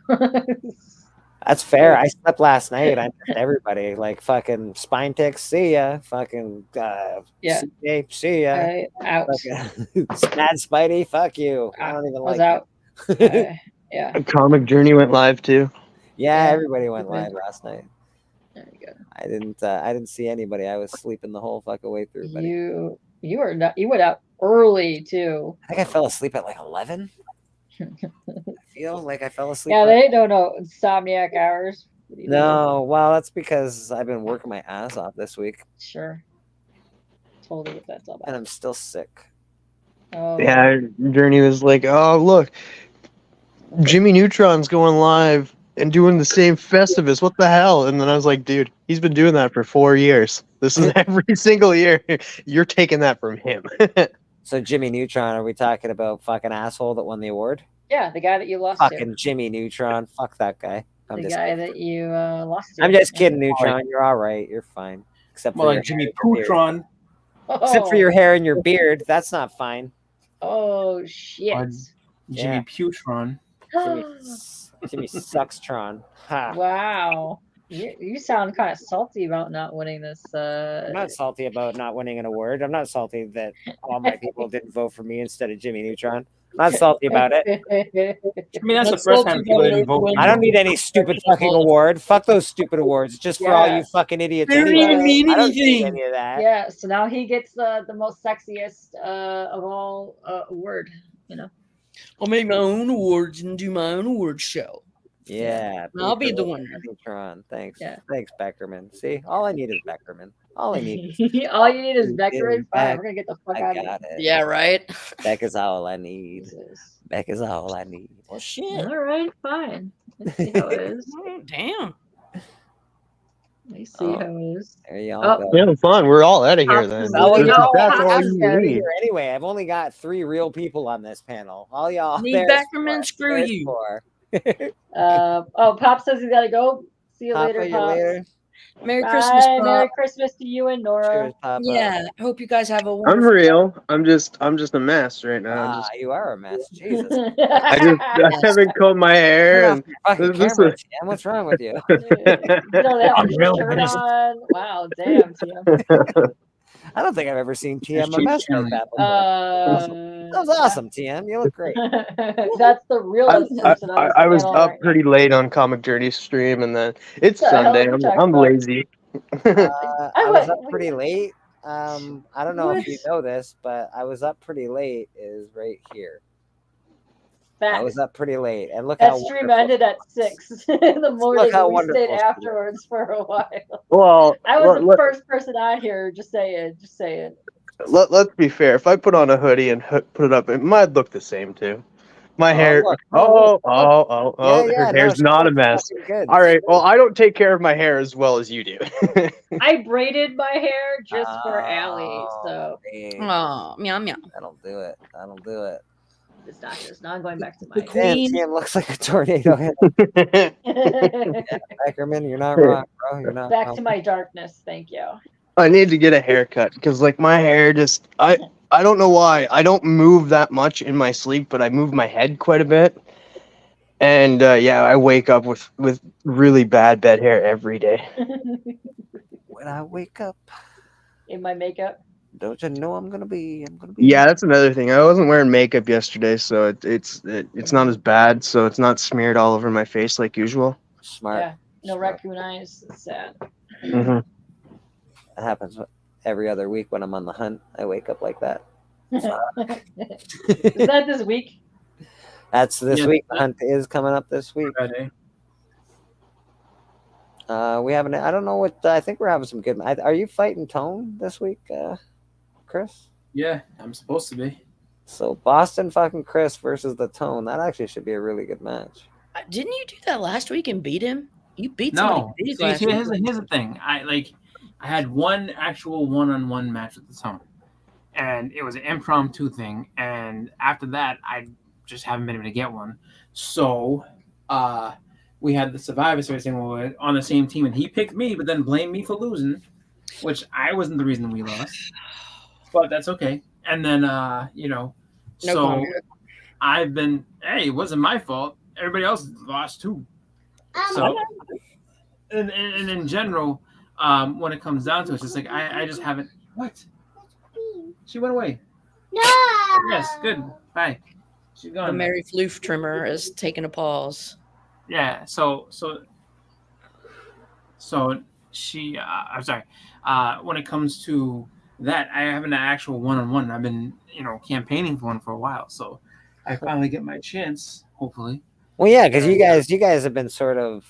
That's fair. I slept last night. I missed everybody. Like fucking Spine Tick, see ya. Fucking Yeah. CJ, see ya. Out. Fucking Mad Spidey, fuck you. I don't even I was like out. you. Yeah. A Comic Journey went live too. Yeah, Yeah. everybody went live last night. There you go. I didn't see anybody. I was sleeping the whole fucking way through, buddy. You were not. You went out early too. I think I fell asleep at like 11. I feel like I fell asleep. Yeah, at- they ain't no insomniac hours. What do you No, well, that's because I've been working my ass off this week, do? Sure. Totally what that's all and about. I'm still sick. Oh. Yeah, Journey was like, oh look, Jimmy Neutron's going live and doing the same Festivus. What the hell? And then I was like, dude, he's been doing that for 4 years. This is every single year. You're taking that from him. So Jimmy Neutron, are we talking about fucking asshole that won the award? Yeah, the guy that you lost Fucking to. Jimmy Neutron. Fuck that guy. I'm The just guy kidding. that you lost to. I'm just kidding, Neutron. You're all right. You're fine. Except More for like your Jimmy hair and your beard. Pootron. Except for your hair and your beard. That's not fine. Oh shit. Jimmy Yeah. Putron. Jimmy Suckstron. Ha. Wow. You sound kind of salty about not winning this. I'm not salty about not winning an award. I'm not salty that all my people didn't vote for me instead of Jimmy Neutron. I'm not salty about it. I mean, that's the first time people didn't vote. I don't need any stupid fucking award. Fuck those stupid awards. It's just for all you fucking idiots. They don't anyway. even mean I don't need anything. any of that. Yeah, so now he gets the most sexiest of all award, you know. I'll make my own awards and do my own award show. Yeah. I'll be the Peter winner. Neutron. Thanks. Yeah. Thanks, Beckerman. See, all I need is Beckerman. All I need is All you need is Becker Getting and fine. back. We're gonna get the fuck I out of got here. it. Yeah, right. Beck is all I need. Beck is all I need. Well, shit. All right, fine. Let's see how it is. Damn. Let's see how it is. There y'all Oh. go. Yeah, fine. We're all out of here then. Oh, That's all I'm you out of need. here anyway. I've only got 3 real people on this panel. All y'all. Need there's Beckerman? 4. Screw There's you. 4. Pop says he's gotta go. See you Papa, later, you Pops. later. Merry Bye. Christmas, Pop. Merry Christmas to you and Nora. Cheers, Papa. Yeah, I hope you guys have a I'm wonderful. real. I'm just a mess right now. You are a mess. Jesus. I haven't combed my hair Turn and off your fucking this camera, is- Tim. What's wrong with you? You know, they have I'm the real shirt pissed. on. Wow, damn, TM. I don't think I've ever seen TM a cheap mess like chilling. that before. That was awesome, TM. You look great. That's the realest person on this I was panel up right pretty late on Comic Journey stream, and then it's What the hell Sunday. are you I'm talking about? lazy. I was up pretty late. I don't know if you What? know this, but I was up pretty late. Is right here. I Facts. was up pretty late, and look That how stream wonderful. ended at 6 in the morning. how And we stayed wonderful she is. afterwards for a while. Well, I was the let- first person out here. Just saying. let's be fair. If I put on a hoodie and put it up, it might look the same too. My hair. Look, no, yeah, no, There's she not a looks mess. fucking good. All right. Well, I don't take care of my hair as well as you do. I braided my hair just for Allie, so Oh, meow meow. That'll do it. That'll do it. it's not just. Now I'm going back to my Damn, Tim looks like a tornado hit. Ackerman, you're not wrong, bro. You're not back wrong. to my darkness. Thank you. I need to get a haircut because, like, my hair just I don't know why I don't move that much in my sleep, but I move my head quite a bit. And yeah, I wake up with really bad hair every day. When I wake up, in my makeup. Don't you know I'm gonna be? Yeah, that's another thing. I wasn't wearing makeup yesterday, so it's not as bad. So it's not smeared all over my face like usual. Smart. Yeah, no raccoon eyes. It's sad. Mm-hmm. It happens every other week when I'm on the hunt. I wake up like that. Is that this week? That's this Yeah. week. The hunt is coming up this week. Friday. We haven't. I don't know what. I think we're having some good. Are you fighting Tone this week, Chris? Yeah, I'm supposed to be. So Boston fucking Chris versus the Tone. That actually should be a really good match. Didn't you do that last week and beat him? You beat No, somebody big last week. here's the thing. I had one actual one-on-one match with the Tone, and it was an impromptu thing. And after that, I just haven't been able to get one. So, we had the Survivor Series thing where we were on the same team, and he picked me, but then blamed me for losing, which I wasn't the reason we lost. But that's okay. And then, No so comment. I've been. Hey, it wasn't my fault. Everybody else lost too. So, and in general, when it comes down to it, it's just like I just haven't. What? She went away. No. Yes, good. Bye. She's The gone. Mary Floof trimmer is taking a pause. Yeah. So she. I'm sorry. When it comes to that, I haven't an actual one-on-one. I've been campaigning for one for a while. So I finally get my chance. Hopefully. Well, yeah, because you guys have been sort of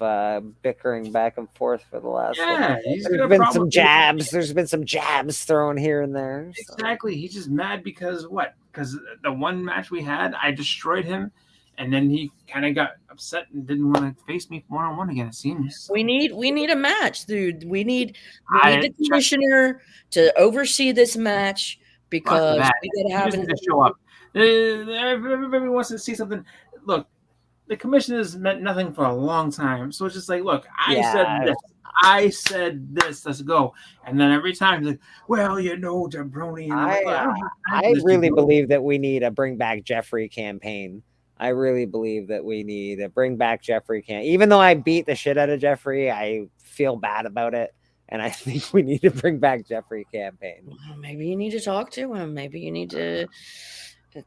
bickering back and forth for the last. Yeah, he's there's got a been problem some with jabs. There's been some jabs thrown here and there. So. Exactly. He's just mad because what? Because the one match we had, I destroyed him, and then he kind of got upset and didn't want to face me one-on-one again. It seems. We need a match, dude. We need I- the commissioner to oversee this match because that. we gotta He have just needs to show up. Everybody wants to see something. Look, the commissioner's meant nothing for a long time, so it's just like, look, I said this, let's go. And then every time he's like, well, jabroni. And I'm like, look, I really believe that we need a bring back Jeffrey campaign. I really believe that we need a bring back Jeffrey campaign. Even though I beat the shit out of Jeffrey, I feel bad about it. And I think we need to bring back Jeffrey campaign. Maybe you need to talk to him. Maybe you need to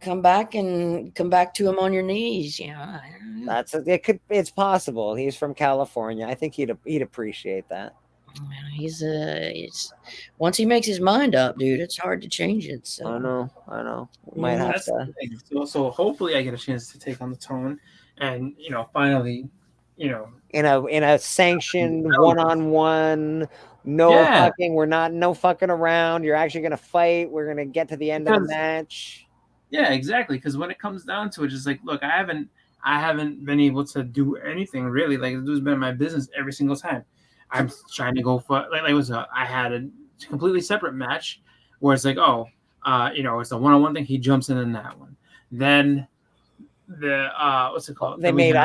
come back to him on your knees. It's possible. He's from California. I think he'd appreciate that. He's once he makes his mind up, dude, it's hard to change it. So I know. We might have that's to. the thing. So hopefully I get a chance to take on the Tone, and finally, in a sanctioned one-on-one. We're not no fucking around. You're actually gonna fight. We're gonna get to the end of the match. Yeah, exactly. Because when it comes down to it, just like, look, I haven't been able to do anything really. Like, it's been my business every single time. I'm trying to go for I had a completely separate match where it's like, it's a one-on-one thing. He jumps in that one. Then the what's it called? They made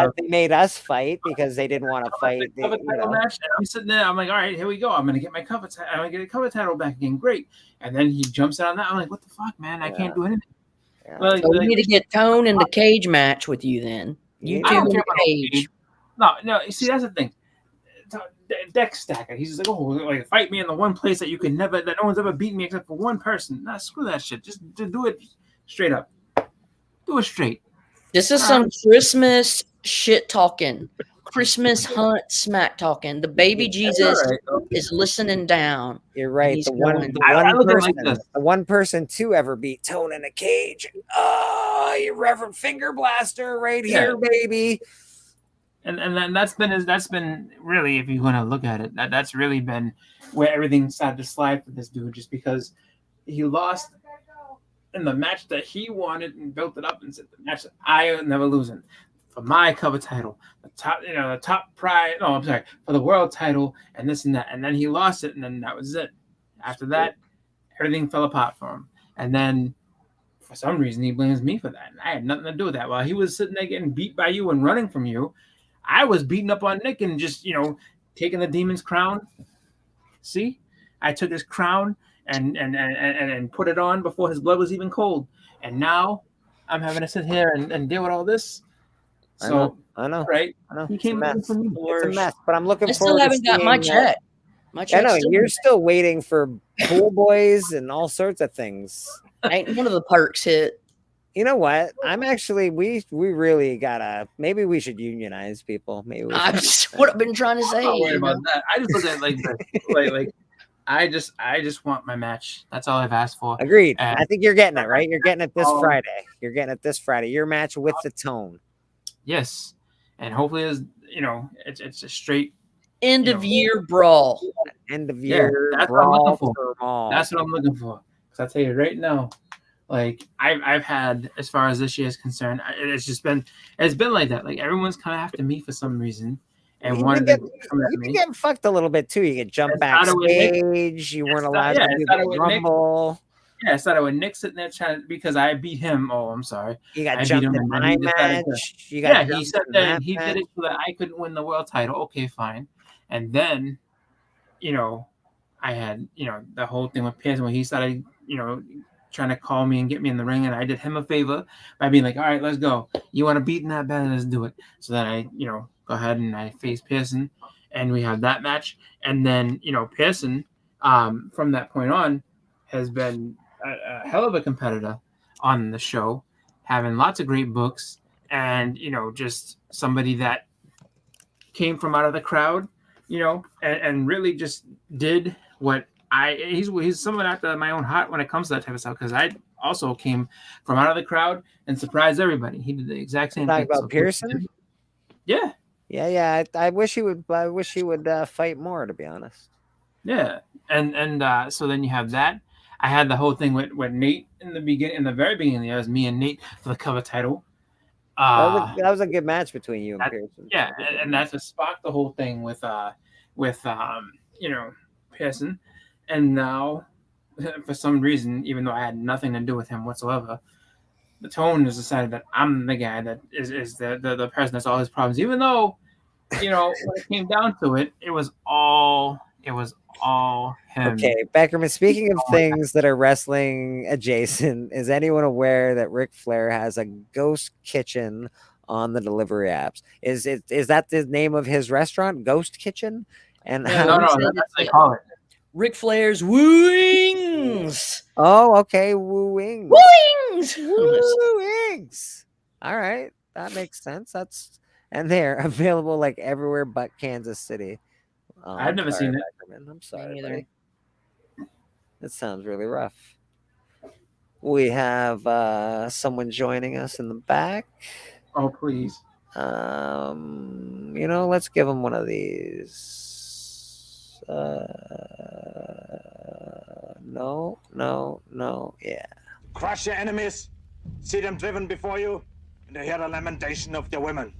us fight because they didn't want to fight. Match. And I'm sitting there. I'm like, all right, here we go. I'm gonna get my cover. I'm gonna get a cover title back again. Great. And then he jumps in on that. I'm like, what the fuck, man? I can't do anything. Yeah. Well, so we need to get Tone in the cage match with you then. You I two don't in care the about cage. No. You see, that's the thing. Deck stacker. He's just like, fight me in the one place that no one's ever beaten me except for one person. Nah, screw that shit. Just do it straight up. Do it straight. This is some Christmas shit talking. Christmas hunt smack talking. The baby Jesus is listening down. You're right. He's The one person to ever beat Tone in a cage. Oh, you Reverend Finger Blaster right here, baby. And that's been really, if you're gonna look at it, that's really been where everything started to slide for this dude, just because he lost in the match that he wanted and built it up and said the match that I am never losing for my cover title, the top prize. No, I'm sorry, for the world title and this and that. And then he lost it, and then that was it. After that, everything fell apart for him. And then for some reason he blames me for that. And I had nothing to do with that. While he was sitting there getting beat by you and running from you, I was beating up on Nick and just taking the demon's crown. See, I took his crown and put it on before his blood was even cold. And now I'm having to sit here and deal with all this. So I know. right? I know. He It's a came in mess. for me. It's a mess, but I'm looking I still forward to haven't got my seeing, check. My I check's know still you're still waiting for pool boys and all sorts of things. Ain't none of the perks hit. You know what? I'm actually we really gotta. Maybe we should unionize people. Maybe we I'm should. just what I've been trying to say. I'm not worried you about know? that. I just look at it like this. like I just want my match. That's all I've asked for. Agreed. And I think you're getting it right. You're getting it this all- Friday. You're getting it this Friday. Your match with the tone. yes, and hopefully it's a straight End of year brawl. End of yeah. year That's what I'm brawl looking for. for all. That's what I'm looking for. Because I tell you right now, like I've had, as far as this year is concerned, it's been like that. Like everyone's kind of after me for some reason, and wanted to come at You've me. been getting fucked a little bit too. You get jumped started with Nick. backstage. You weren't allowed Yeah, to it do started the with Nick. rumble. Yeah, I started with Nick sitting there trying to, because I beat him. Oh, I'm sorry. You got I beat jumped him, in and then my he decided to- match. You got yeah, he jumped sat in there that and he match. did it so that I couldn't win the world title. Okay, fine. And then, I had, the whole thing with Pearson when he started, trying to call me and get me in the ring, and I did him a favor by being like, all right, let's go. You want to beat in that bad? Let's do it. So then I, go ahead and I face Pearson, and we have that match. And then, Pearson, from that point on, has been a hell of a competitor on the show, having lots of great books, and just somebody that came from out of the crowd, and really just did what he's someone after my own heart when it comes to that type of stuff, because I also came from out of the crowd and surprised everybody. He did the exact same Talking thing. about Pearson? Yeah. Yeah. I wish he would. I wish he would fight more. To be honest. Yeah, and so then you have that. I had the whole thing with Nate in the very beginning. It was me and Nate for the cover title. That was a good match between you and Pearson. Yeah, and that's what sparked the whole thing with Pearson. And now, for some reason, even though I had nothing to do with him whatsoever, the tone has decided that I'm the guy that is the person that's all his problems. Even though, when it came down to it, it was all him. Okay, Beckerman, speaking of things that are wrestling adjacent, is anyone aware that Ric Flair has a ghost kitchen on the delivery apps? Is that the name of his restaurant, Ghost Kitchen? And No, that's what they call it. Ric Flair's Wings. Oh, okay, wooings. Wings. All right, that makes sense. And they're available like everywhere but Kansas City. Oh, I've never seen it. Beckerman. I'm sorry, buddy. That sounds really rough. We have someone joining us in the back. Oh, please. Let's give him one of these. No. Yeah. Crush your enemies, see them driven before you, and hear the lamentation of their women.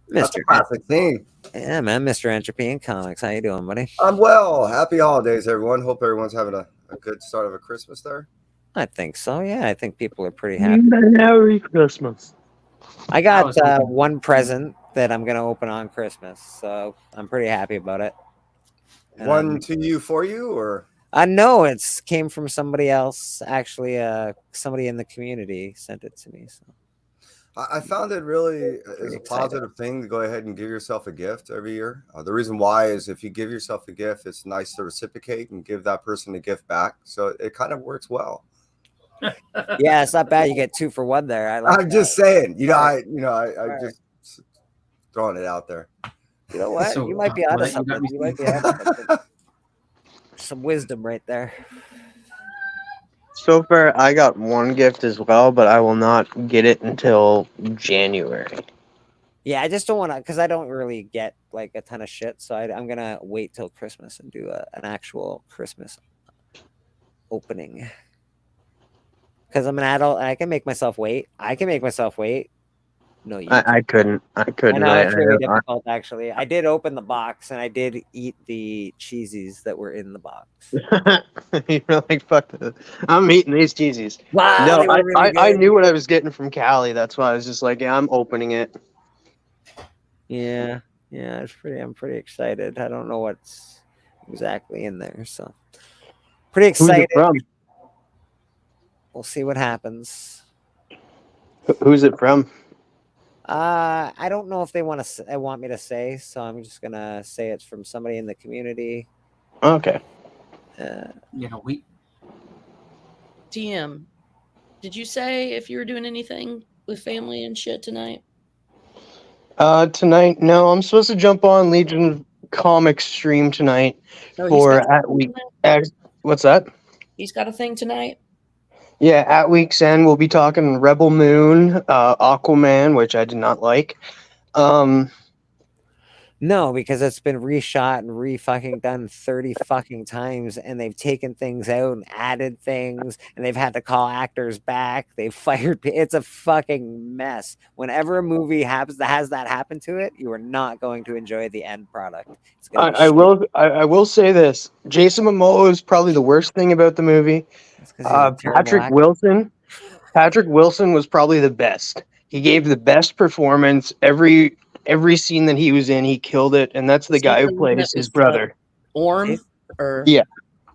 That's a classic theme. Yeah, man, Mr. Entropy in Comics. How you doing, buddy? I'm well. Happy holidays, everyone. Hope everyone's having a good start of a Christmas there. I think so. Yeah, I think people are pretty happy. Merry Christmas. I got one present that I'm gonna open on Christmas, so I'm pretty happy about it. And One to you, for you, or no, it's came from somebody else. Actually, somebody in the community sent it to me. So I found it really is a positive thing to go ahead and give yourself a gift every year. The reason why is if you give yourself a gift, it's nice to reciprocate and give that person a gift back. So it kind of works well. Yeah, it's not bad. You get 2 for 1 there. I'm just saying, I just throwing it out there. You know what? You might be onto something. You might be onto something. Some wisdom right there. So far, I got one gift as well, but I will not get it until January. Yeah, I just don't want to, because I don't really get like a ton of shit. So I'm gonna wait till Christmas and do an actual Christmas opening. Because I'm an adult and I can make myself wait. No, you. I couldn't. I I couldn't. know it's really I difficult, actually. I did open the box and I did eat the cheesies that were in the box. You're like, fuck this. I'm eating these cheesies. Wow, No, they were really I good. knew what I was getting from Cali. That's why I was just like, yeah, I'm opening it. Yeah, I'm pretty excited. I don't know what's exactly in there, so pretty Who's excited. it from? We'll see what happens. Who's it from? I don't know if they want me to say, so I'm just gonna say it's from somebody in the community. Okay. We. TM, did you say if you were doing anything with family and shit tonight? Tonight, no, I'm supposed to jump on Legion Comics stream tonight Oh, for at week. What's that? He's got a thing tonight. Yeah, at week's end, we'll be talking Rebel Moon, Aquaman, which I did not like. No, because it's been reshot and re-fucking done 30 fucking times, and they've taken things out and added things, and they've had to call actors back. They've fired. It's a fucking mess. Whenever a movie has that happen to it, you are not going to enjoy the end product. It's gonna be I will say this: Jason Momoa is probably the worst thing about the movie. Patrick Wilson was probably the best. He gave the best performance. Every scene that he was in, he killed it, and that's the guy who plays his brother. Orm, or yeah.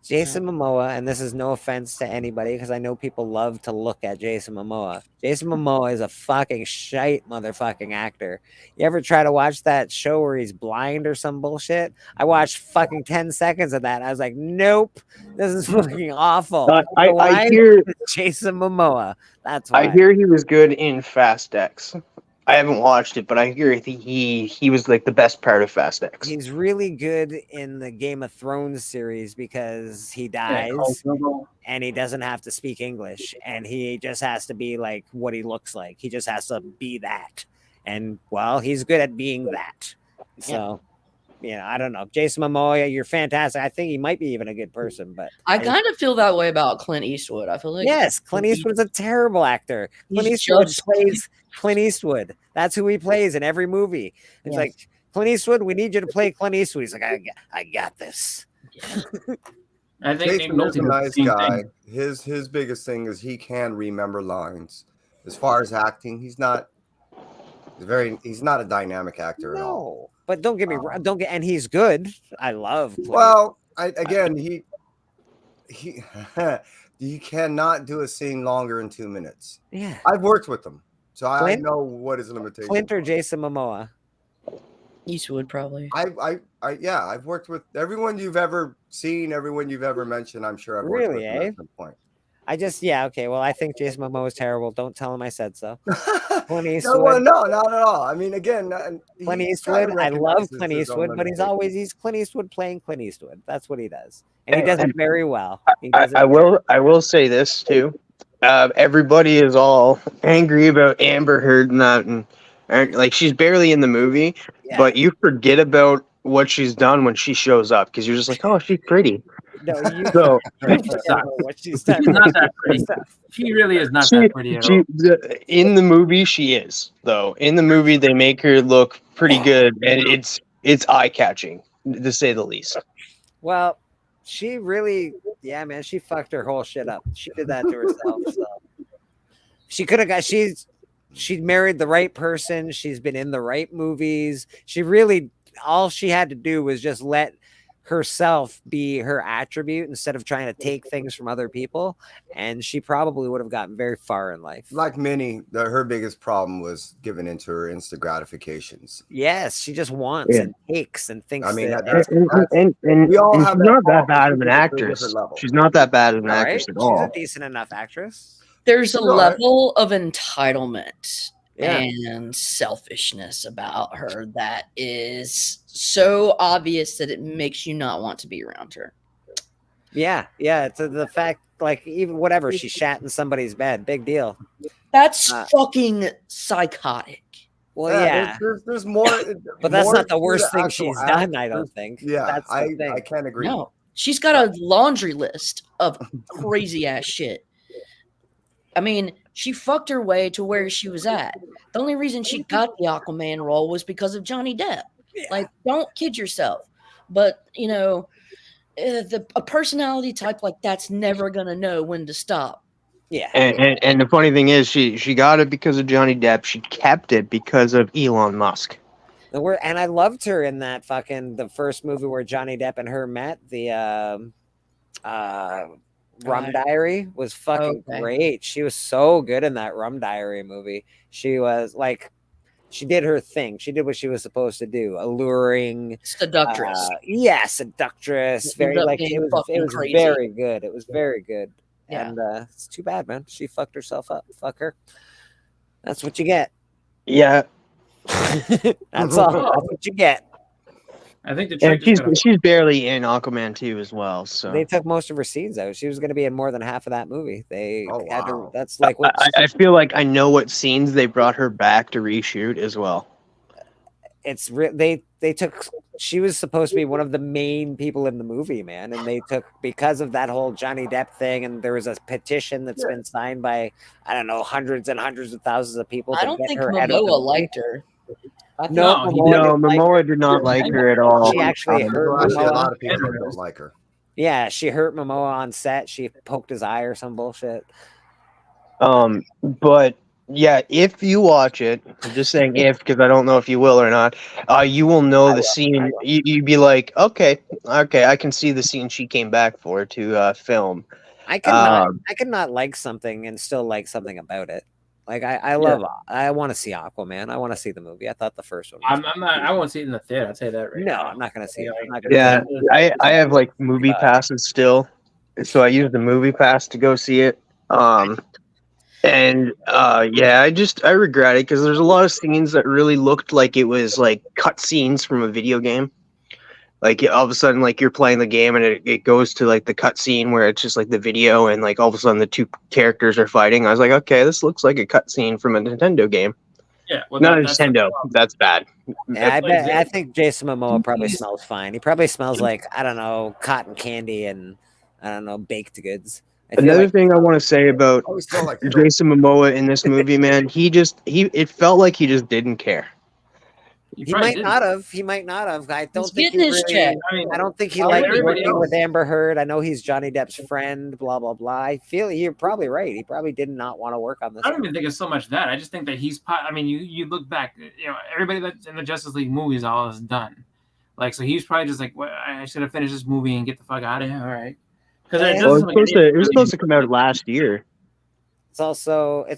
Jason Momoa, and this is no offense to anybody because I know people love to look at Jason Momoa. Jason Momoa is a fucking shite motherfucking actor. You ever try to watch that show where he's blind or some bullshit? I watched fucking 10 seconds of that. I was like, nope, this is fucking awful. I hear Jason Momoa. That's why. I hear he was good in Fast X. I haven't watched it, but I hear he was like the best part of Fast X. He's really good in the Game of Thrones series because he dies and he doesn't have to speak English and he just has to be like what he looks like. He just has to be that. And well, he's good at being that. So, I don't know. Jason Momoa, you're fantastic. I think he might be even a good person, but I kind of feel that way about Clint Eastwood. I feel like yes, Clint Eastwood's a terrible actor. Clint Eastwood plays Clint Eastwood. That's who he plays in every movie. It's like, Clint Eastwood, we need you to play Clint Eastwood. He's like, I got this. I think Jason is a nice guy. His biggest thing is he can remember lines. As far as acting, he's not a dynamic actor at all. But don't get me wrong. And he's good. I love Clint Well, you cannot do a scene longer than 2 minutes. Yeah. I've worked with them, so I Clint? know what his limitations. Clint or Jason Momoa? Eastwood, probably. I've worked with everyone you've ever seen, everyone you've ever mentioned. I'm sure I've worked with them at some point. Well, I think Jason Momoa is terrible. Don't tell him I said so. Clint Eastwood. No, not at all. I mean, again, Clint Eastwood. I love Clint Eastwood, but he's Clint Eastwood playing Clint Eastwood. That's what he does, and he does it very well. I will say this too. Everybody is all angry about Amber Heard and that, and like she's barely in the movie, but you forget about what she's done when she shows up because you're just like, oh, she's pretty. No, you so what she's done. She's not that pretty. She really is not that pretty at all. In the movie, she is though. In the movie, they make her look pretty good, and it's eye catching to say the least. Well, she really, man, she fucked her whole shit up. She did that to herself. So she could have got. She married the right person. She's been in the right movies. She really, all she had to do was just let herself be her attribute instead of trying to take things from other people, and she probably would have gotten very far in life. Like Minnie, her biggest problem was giving into her instant gratifications. Yes, she just wants and takes and thinks. I mean, and she's not that bad of an actress. She's not that bad of an actress at all. She's a decent enough actress. There's a level of entitlement Yeah. and selfishness about her that is so obvious that it makes you not want to be around her. Yeah. It's the fact, like, even whatever, she shat in somebody's bed, big deal. That's fucking psychotic. Well, yeah, yeah. there's more, But that's more not the to worst thing actual she's act. done, I don't think. Yeah, That's the thing. I can't agree. No, she's got a laundry list of crazy ass shit. I mean, she fucked her way to where she was at. The only reason she got the Aquaman role was because of Johnny Depp. Like, don't kid yourself. But you know, a personality type like that's never gonna know when to stop. Yeah. And the funny thing is, she got it because of Johnny Depp. She kept it because of Elon Musk. And I loved her in that the first movie where Johnny Depp and her met. The Rum Diary was fucking great. She was so good in that Rum Diary movie. She was like, she did her thing. She did what she was supposed to do. Alluring, seductress. Seductress. Very like it was crazy. very good. It was very good. Yeah. And it's too bad, man. She fucked herself up. Fuck her. That's what you get. Yeah. That's all. That's what you get. I think the And she's barely in Aquaman 2 as well. So They took most of her scenes out. She was going to be in more than half of that movie. They had to, that's I, like what I feel like I know what scenes they brought her back to reshoot as well. it's they took. She was supposed to be one of the main people in the movie, man, and they took, because of that whole Johnny Depp thing, and there was a petition that's been signed by, I don't know, hundreds and hundreds of thousands of people. I to don't get think her out of the Momoa movie. liked her. No, Momoa did not like her at all. She actually hurt Actually, a Momoa. lot of people don't like her. Yeah, she hurt Momoa on set. She poked his eye or some bullshit. But yeah, if you watch it, I'm just saying if, because I don't know if you will or not, you will know the scene. You'd be like, okay, I can see the scene she came back for to film. I could not like something and still like something about it. Like I want to see Aquaman. I want to see the movie. I thought the first one. I'm not. I won't see it in the theater. I'll tell you that right now. No, I'm not gonna see it. I'm not gonna Yeah, see it. I have like movie passes still, so I use the movie pass to go see it. And yeah, I regret it because there's a lot of scenes that really looked like it was like cut scenes from a video game. Like all of a sudden, like you're playing the game and it goes to like the cut scene where it's just like the video and like all of a sudden the two characters are fighting. I was like, okay, this looks like a cut scene from a Nintendo game. Yeah, well, not that's Nintendo. That's bad. Yeah, I think Jason Momoa probably smells fine. He probably smells like, I don't know, cotton candy and, I don't know, baked goods. Another thing I want to say about Jason Momoa in this movie, man, it felt like he just didn't care. He might not have. He might not have. I don't think he getting his really, check. I don't think he Well, liked everybody working else. with Amber Heard. I know he's Johnny Depp's friend. Blah blah blah. I feel you're probably right. He probably did not want to work on this. I don't even think it's so much that. I just think that he's. I mean, you look back. You know, everybody that's in the Justice League movies all is done. Like, so he's probably just like, well, I should have finished this movie and get the fuck out of here. All right. Because it was supposed to come out last year. It's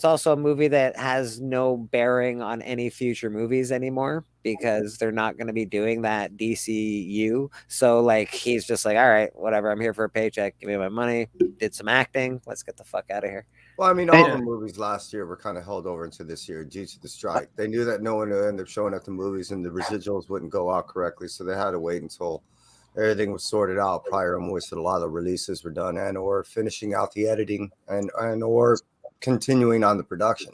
also a movie that has no bearing on any future movies anymore because they're not going to be doing that DCU. So like he's just like, all right, whatever. I'm here for a paycheck. Give me my money. Did some acting. Let's get the fuck out of here. Well, I mean, all the movies last year were kind of held over into this year due to the strike. They knew that no one would end up showing up the movies and the residuals wouldn't go out correctly, so they had to wait until everything was sorted out prior. I'm always that a lot of the releases were done and or finishing out the editing and or continuing on the production.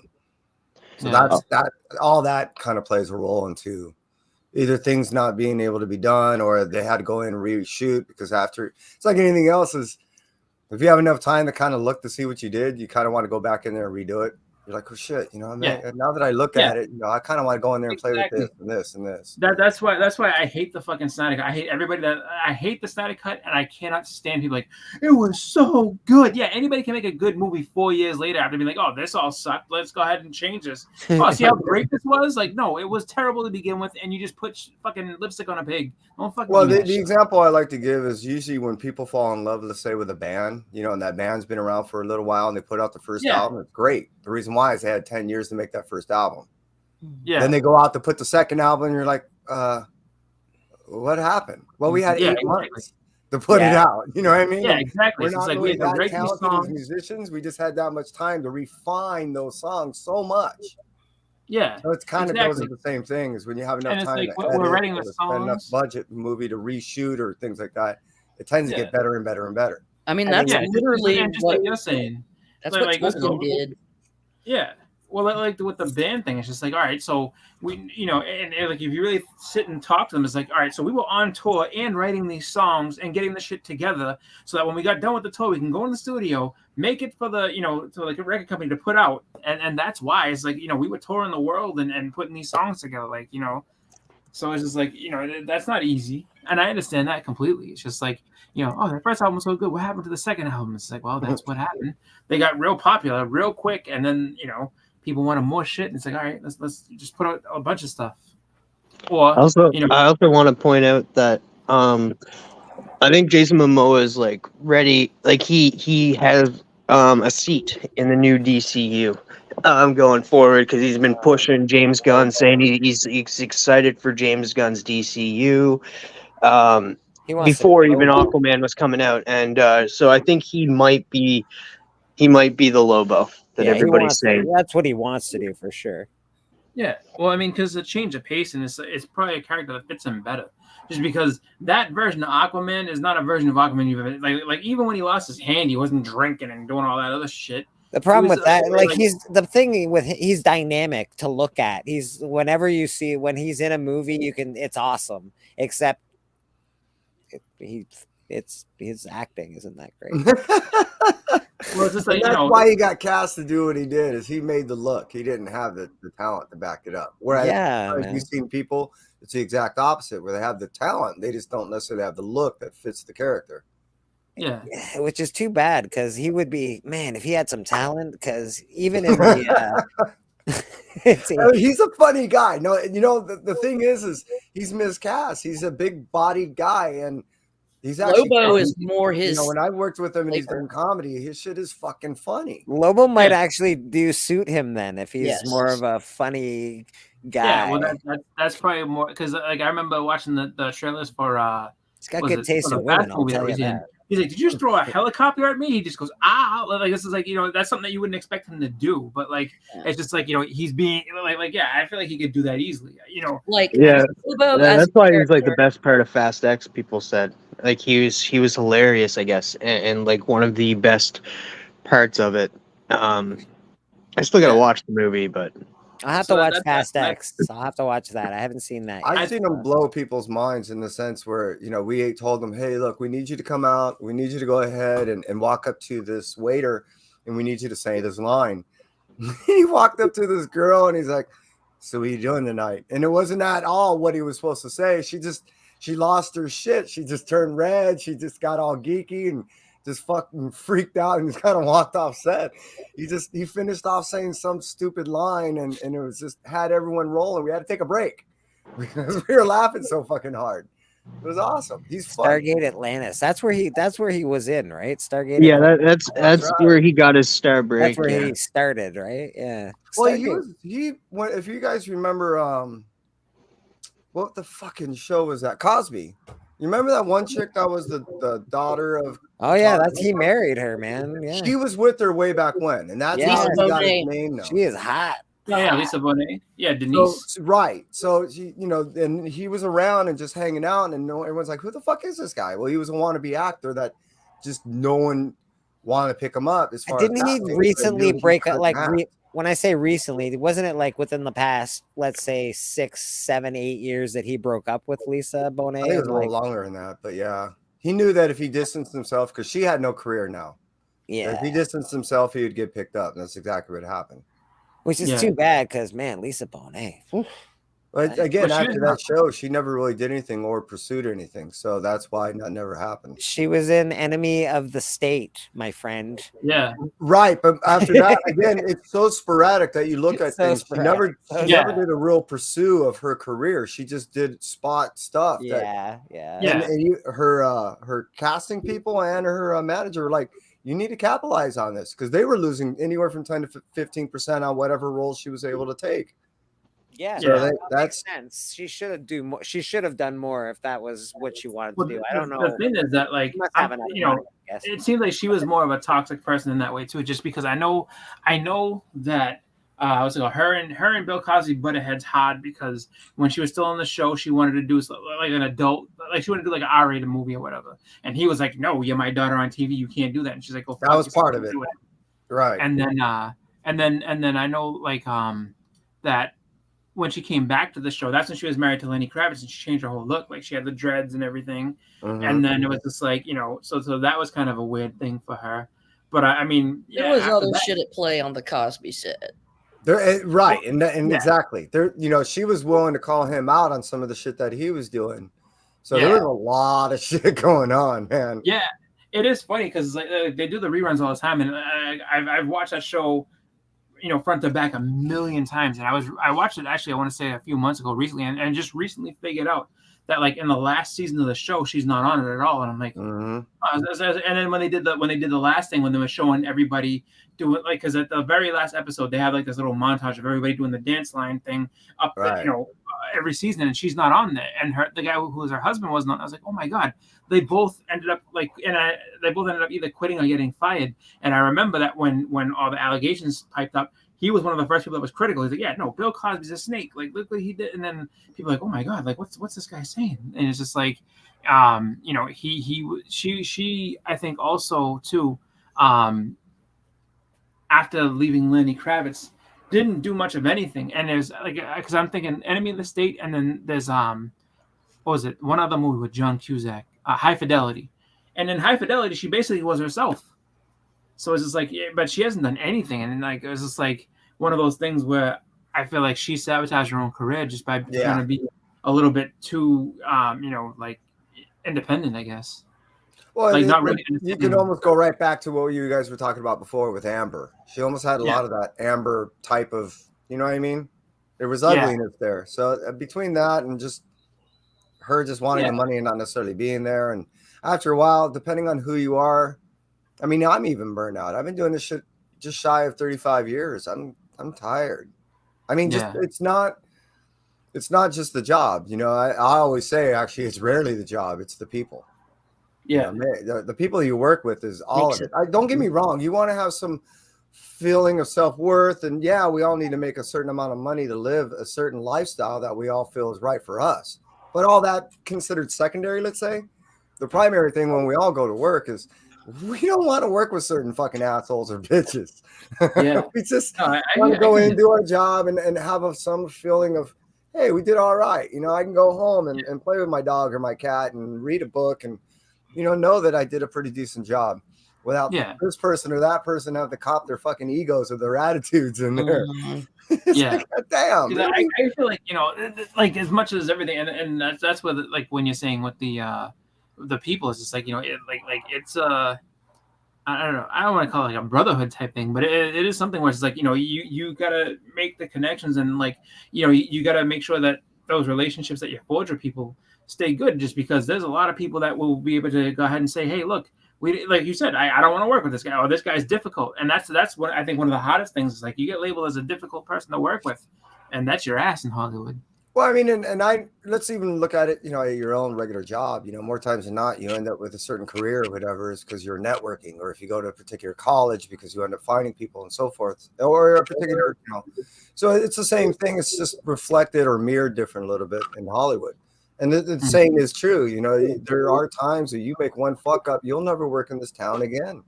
So that all that kind of plays a role into either things not being able to be done or they had to go in and reshoot because after it's like anything else is if you have enough time to kind of look to see what you did, you kind of want to go back in there and redo it. You're like, oh shit, you know, and now that I look at it, you know, I kind of want to go in there and play with this and this and this. That's why I hate the fucking Snyder Cut. I hate everybody I hate the Snyder Cut, and I cannot stand people like it was so good. Yeah, anybody can make a good movie 4 years later after being like, oh, this all sucked. Let's go ahead and change this. Oh, see how great this was? Like, no, it was terrible to begin with, and you just put fucking lipstick on a pig. Don't fucking. Well, do the that shit. example I like to give is usually when people fall in love, let's say with a band, you know, and that band's been around for a little while, and they put out the first album. It's great. The reason why is they had 10 years to make that first album. Yeah. Then they go out to put the second album, and you're like, what happened? Well, we had 8 months to put it out. You know what I mean? Yeah, exactly. We're So not it's like really we had to that write these talented songs. as musicians. We just had that much time to refine those songs so much. Yeah. So it's kind of goes exactly. into the same thing as when you have enough And it's time like to we're edit writing or the spend enough songs. budget movie to reshoot or things like that. It tends to get better and better and better. I mean, that's literally and just what like you're saying. that's Like, what listen, Tolkien did. Yeah. Well, like with the band thing, it's just like, all right, so we, you know, and like if you really sit and talk to them, it's like, all right, so we were on tour and writing these songs and getting the shit together, so that when we got done with the tour, we can go in the studio, make it for the, you know, to like a record company to put out, and that's why it's like, you know, we were touring the world and putting these songs together, like, you know, so it's just like, you know, that's not easy, and I understand that completely. It's just like, you know, oh, the first album was so good, what happened to the second album? It's like, well, that's what happened. They got real popular real quick, and then, you know, people wanted more shit, and it's like, all right, let's just put out a bunch of stuff. Or you know, I also want to point out that I think Jason Momoa is like ready, like he has a seat in the new DCU going forward, because he's been pushing James Gunn, saying he's excited for James Gunn's DCU. He wants to Before be even Lobo. Aquaman was coming out, and so I think he might be the Lobo that Yeah, he everybody's wants to, saying. that's what he wants to do for sure. yeah, well, I mean, because the change of pace, and it's probably a character that fits him better. Just because that version of Aquaman is not a version of Aquaman you've ever like even when he lost his hand, he wasn't drinking and doing all that other shit. The problem was, with that, like he's the thing with he's dynamic to look at. He's whenever you see when he's in a movie, you can it's awesome. Except his acting isn't that great. Well, it's just And like, you that's know, why he got cast to do what he did. Is he made the look? He didn't have the talent to back it up. Whereas Yeah, you've seen people, it's the exact opposite, where they have the talent, they just don't necessarily have the look that fits the character. Yeah, which is too bad because he would be, man, if he had some talent. Because even in the I mean, he's a funny guy. No, you know the thing is he's miscast. He's a big bodied guy, and he's actually Lobo funny. is more You his know, when I worked with him and he's flavor. done comedy, his shit is fucking funny. Lobo might Yeah. actually do suit him then if he's Yes. more of a funny guy. yeah, well, that's probably more because like I remember watching the trailers for He's got was good it taste for in the women, Fast I'll movie that tell was you in. that. He's like, did you just throw a helicopter at me? He just goes, ah, like this is like, you know, that's something that you wouldn't expect him to do, but like it's just like, you know, he's being like yeah, I feel like he could do that easily, you know. Like Yeah, Lobo yeah, as that's a why he's like the character. best part of Fast X. People said like he was hilarious, I guess, and like one of the best parts of it. I still gotta watch the movie, but I'll have So to watch that- Fast that- X. I'll have to watch that. I haven't seen that I've yet. seen him blow people's minds in the sense where, you know, we told them, hey, look, we need you to come out. We need you to go ahead and walk up to this waiter, and we need you to say this line. He walked up to this girl, and he's like, so what are you doing tonight? And it wasn't at all what he was supposed to say. She lost her shit. She just turned red. She just got all geeky and just fucking freaked out and just kind of walked off set. He finished off saying some stupid line, and it was just had everyone rolling. We had to take a break because we were laughing so fucking hard. It was awesome. He's funny. Stargate Atlantis. That's where he was in, right? Stargate. yeah, Atlantis. that's right. where he got his star That's break. where Yeah. he started, right? Yeah. Well, Stargate. if you guys remember, what the fucking show was that? Cosby. You remember that one chick that was the daughter of? Oh yeah, Cosby? he married her, man. Yeah. She was with her way back when, and that's Yeah. how he got his Bonet. name known. She is hot. yeah, Lisa Bonet, yeah, Denise. So, right. So she, you know, and he was around and just hanging out, and everyone's like, "Who the fuck is this guy?" Well, he was a wannabe actor that just no one wanted to pick him up. As far Didn't as he acting, recently they knew he break up? couldn't Like, act. when I say recently, wasn't it like within the past, let's say 6, 7, 8 years that he broke up with Lisa Bonet? I think it was and, a little longer than that, but yeah, he knew that if he distanced himself, because she had no career now. Yeah. If he distanced himself, he would get picked up, and that's exactly what happened. Which is Yeah. too bad because, man, Lisa Bonet. Oof. But again, Well, she after was that show, she never really did anything or pursued anything, so that's why that never happened. She was in Enemy of the State, my friend. Yeah, Right, but after that, again, it's so sporadic that you look at So things. sporadic. She never did a real pursue of her career. She just did spot stuff. Yeah. Her casting people and her manager were like, you need to capitalize on this, because they were losing anywhere from 10 to 15% on whatever role she was able to take. Yeah, So no, that makes sense. She should have do more. She should have done more if that was what she wanted well, to do. I don't know. The thing is that like must have enough you know, money, I guess. it seems like she was more of a toxic person in that way too. Just because I know that what's it called? Her and Bill Cosby butted heads hard because when she was still on the show, she wanted to do like an adult, like she wanted to do like an R-rated movie or whatever, and he was like, "No, you're my daughter on TV. You can't do that." And she's like, "Oh, that was part of it, right?" And then And then I know like that when she came back to the show, that's when she was married to Lenny Kravitz, and she changed her whole look. Like she had the dreads and everything. And then it was just like, so that was kind of a weird thing for her. But I mean, There yeah, was after other that, shit at play on the Cosby set. Right, and yeah. exactly. She was willing to call him out on some of the shit that he was doing. So there Yeah. was a lot of shit going on, man. Yeah, it is funny because like, they do the reruns all the time, and I've watched that show, front to back a million times. And I watched it actually, I want to say a few months ago recently, and just recently figured out that like in the last season of the show, she's not on it at all. And I'm like, and then when they did the last thing, when they were showing everybody doing like, because at the very last episode they have like this little montage of everybody doing the dance line thing up, Right. every season, and she's not on there. And the guy who was her husband wasn't on. I was like, oh my god, they both ended up like, they both ended up either quitting or getting fired. And I remember that when all the allegations piped up, he was one of the first people that was critical. He's like, yeah, no, Bill Cosby's a snake. Like, look what he did. And then people are like, oh my god, like what's this guy saying? And it's just like, she I think also too, after leaving Lenny Kravitz, didn't do much of anything. And there's like, because I'm thinking Enemy of the State, and then there's what was it? One other movie with John Cusack, High Fidelity. And in High Fidelity, she basically was herself. So it's just like, yeah, but she hasn't done anything. And like, it was just like one of those things where I feel like she sabotaged her own career just by trying to be a little bit too, like independent, I guess. Well, like not really. You can almost go right back to what you guys were talking about before with Amber. She almost had a lot of that Amber type of, you know what I mean? There was ugliness there. So between that and just her just wanting the money and not necessarily being there, and after a while, depending on who you are, I mean, I'm even burned out. I've been doing this shit just shy of 35 years. I'm tired. I mean, it's not just the job. I always say, actually, it's rarely the job. It's the people. Yeah. The people you work with is all of it. Don't get me wrong. You want to have some feeling of self-worth. And yeah, we all need to make a certain amount of money to live a certain lifestyle that we all feel is right for us. But all that considered secondary, let's say. The primary thing when we all go to work is we don't want to work with certain fucking assholes or bitches. Yeah. We just want to go in, do our job, and have some feeling of, hey, we did all right. I can go home and play with my dog or my cat and read a book and, know that I did a pretty decent job without this person or that person have to cop their fucking egos or their attitudes in there. Yeah. Like, damn. Really? I feel like, like as much as everything, and that's what, like when you're saying with the people, it's just like, it's I don't know, I don't want to call it like a brotherhood type thing, but it is something where it's like, you gotta make the connections, and like, you gotta make sure that those relationships that you forge with people stay good, just because there's a lot of people that will be able to go ahead and say, hey, look, we, like you said, I don't want to work with this guy, or this guy's difficult. And that's what I think one of the hottest things is, like, you get labeled as a difficult person to work with, and that's your ass in Hollywood. Well, I mean, and let's even look at it, at your own regular job. More times than not, you end up with a certain career or whatever is because you're networking, or if you go to a particular college because you end up finding people and so forth, or a particular, So it's the same thing. It's just reflected or mirrored different a little bit in Hollywood. And the same is true. There are times that you make one fuck up, you'll never work in this town again.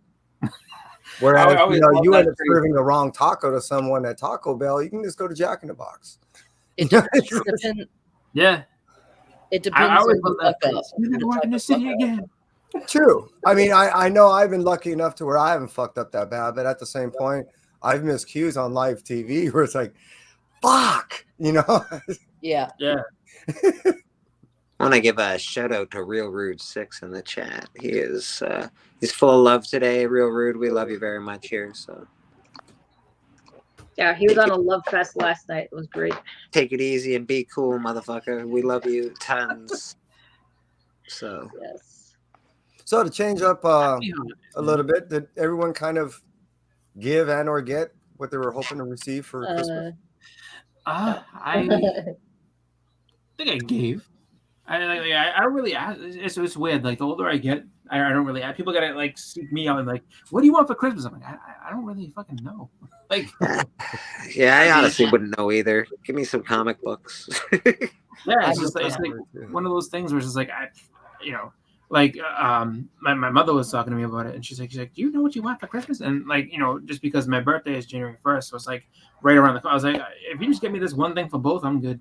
Whereas, you end up serving the wrong taco to someone at Taco Bell, you can just go to Jack in the Box. It depends. Yeah. It depends on the fuck up. You never work in the city again. True. I mean, I know I've been lucky enough to where I haven't fucked up that bad, but at the same point, I've missed cues on live TV where it's like, fuck, Yeah. Yeah. I want to give a shout out to Real Rude 6 in the chat. He is he's full of love today. Real Rude, we love you very much here. So yeah, he was on a love fest last night. It was great. Take it easy and be cool, motherfucker. We love you tons. So yes. So to change up a little bit, did everyone kind of give and or get what they were hoping to receive for Christmas? I think I gave. I don't really ask. It's weird. Like, the older I get, I don't really ask. People gotta like seek me out and like, what do you want for Christmas? I'm like, I don't really fucking know. Like, yeah, I honestly wouldn't know either. Give me some comic books. Yeah, it's like one of those things where it's just like, like my mother was talking to me about it, and she's like, do you know what you want for Christmas? And like, just because my birthday is January 1st, so it's like right around the corner. I was like, if you just get me this one thing for both, I'm good.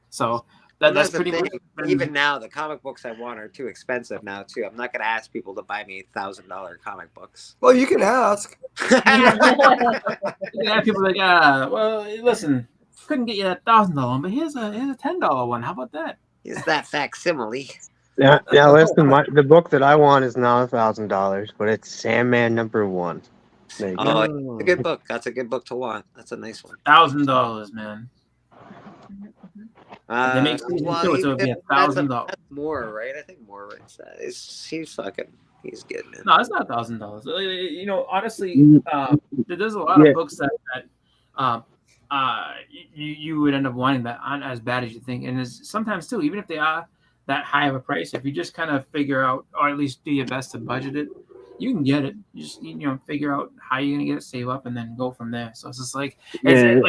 So Well, that's that's the pretty thing. much Even now, the comic books I want are too expensive now too. I'm not gonna ask people to buy me $1,000 comic books. Well, you can ask. Yeah, people are like, well, listen, couldn't get you a $1,000 one, but here's a $10 one. How about that? Is that facsimile? Yeah, listen, the book that I want is not $1,000, but it's Sandman #1. There you Oh, go. it's a good book. That's a good book to want. That's a nice one. $1,000, man. They make season Well, 2, so it would be that's $1,000. more, right? I think more writes that. He's good, man. No, it's not $1,000. Honestly, there's a lot of books that you would end up wanting that aren't as bad as you think, and sometimes too, even if they are that high of a price, if you just kind of figure out, or at least do your best to budget it, you can get it. You just figure out how you're gonna get it, save up, and then go from there. So it's just like everyone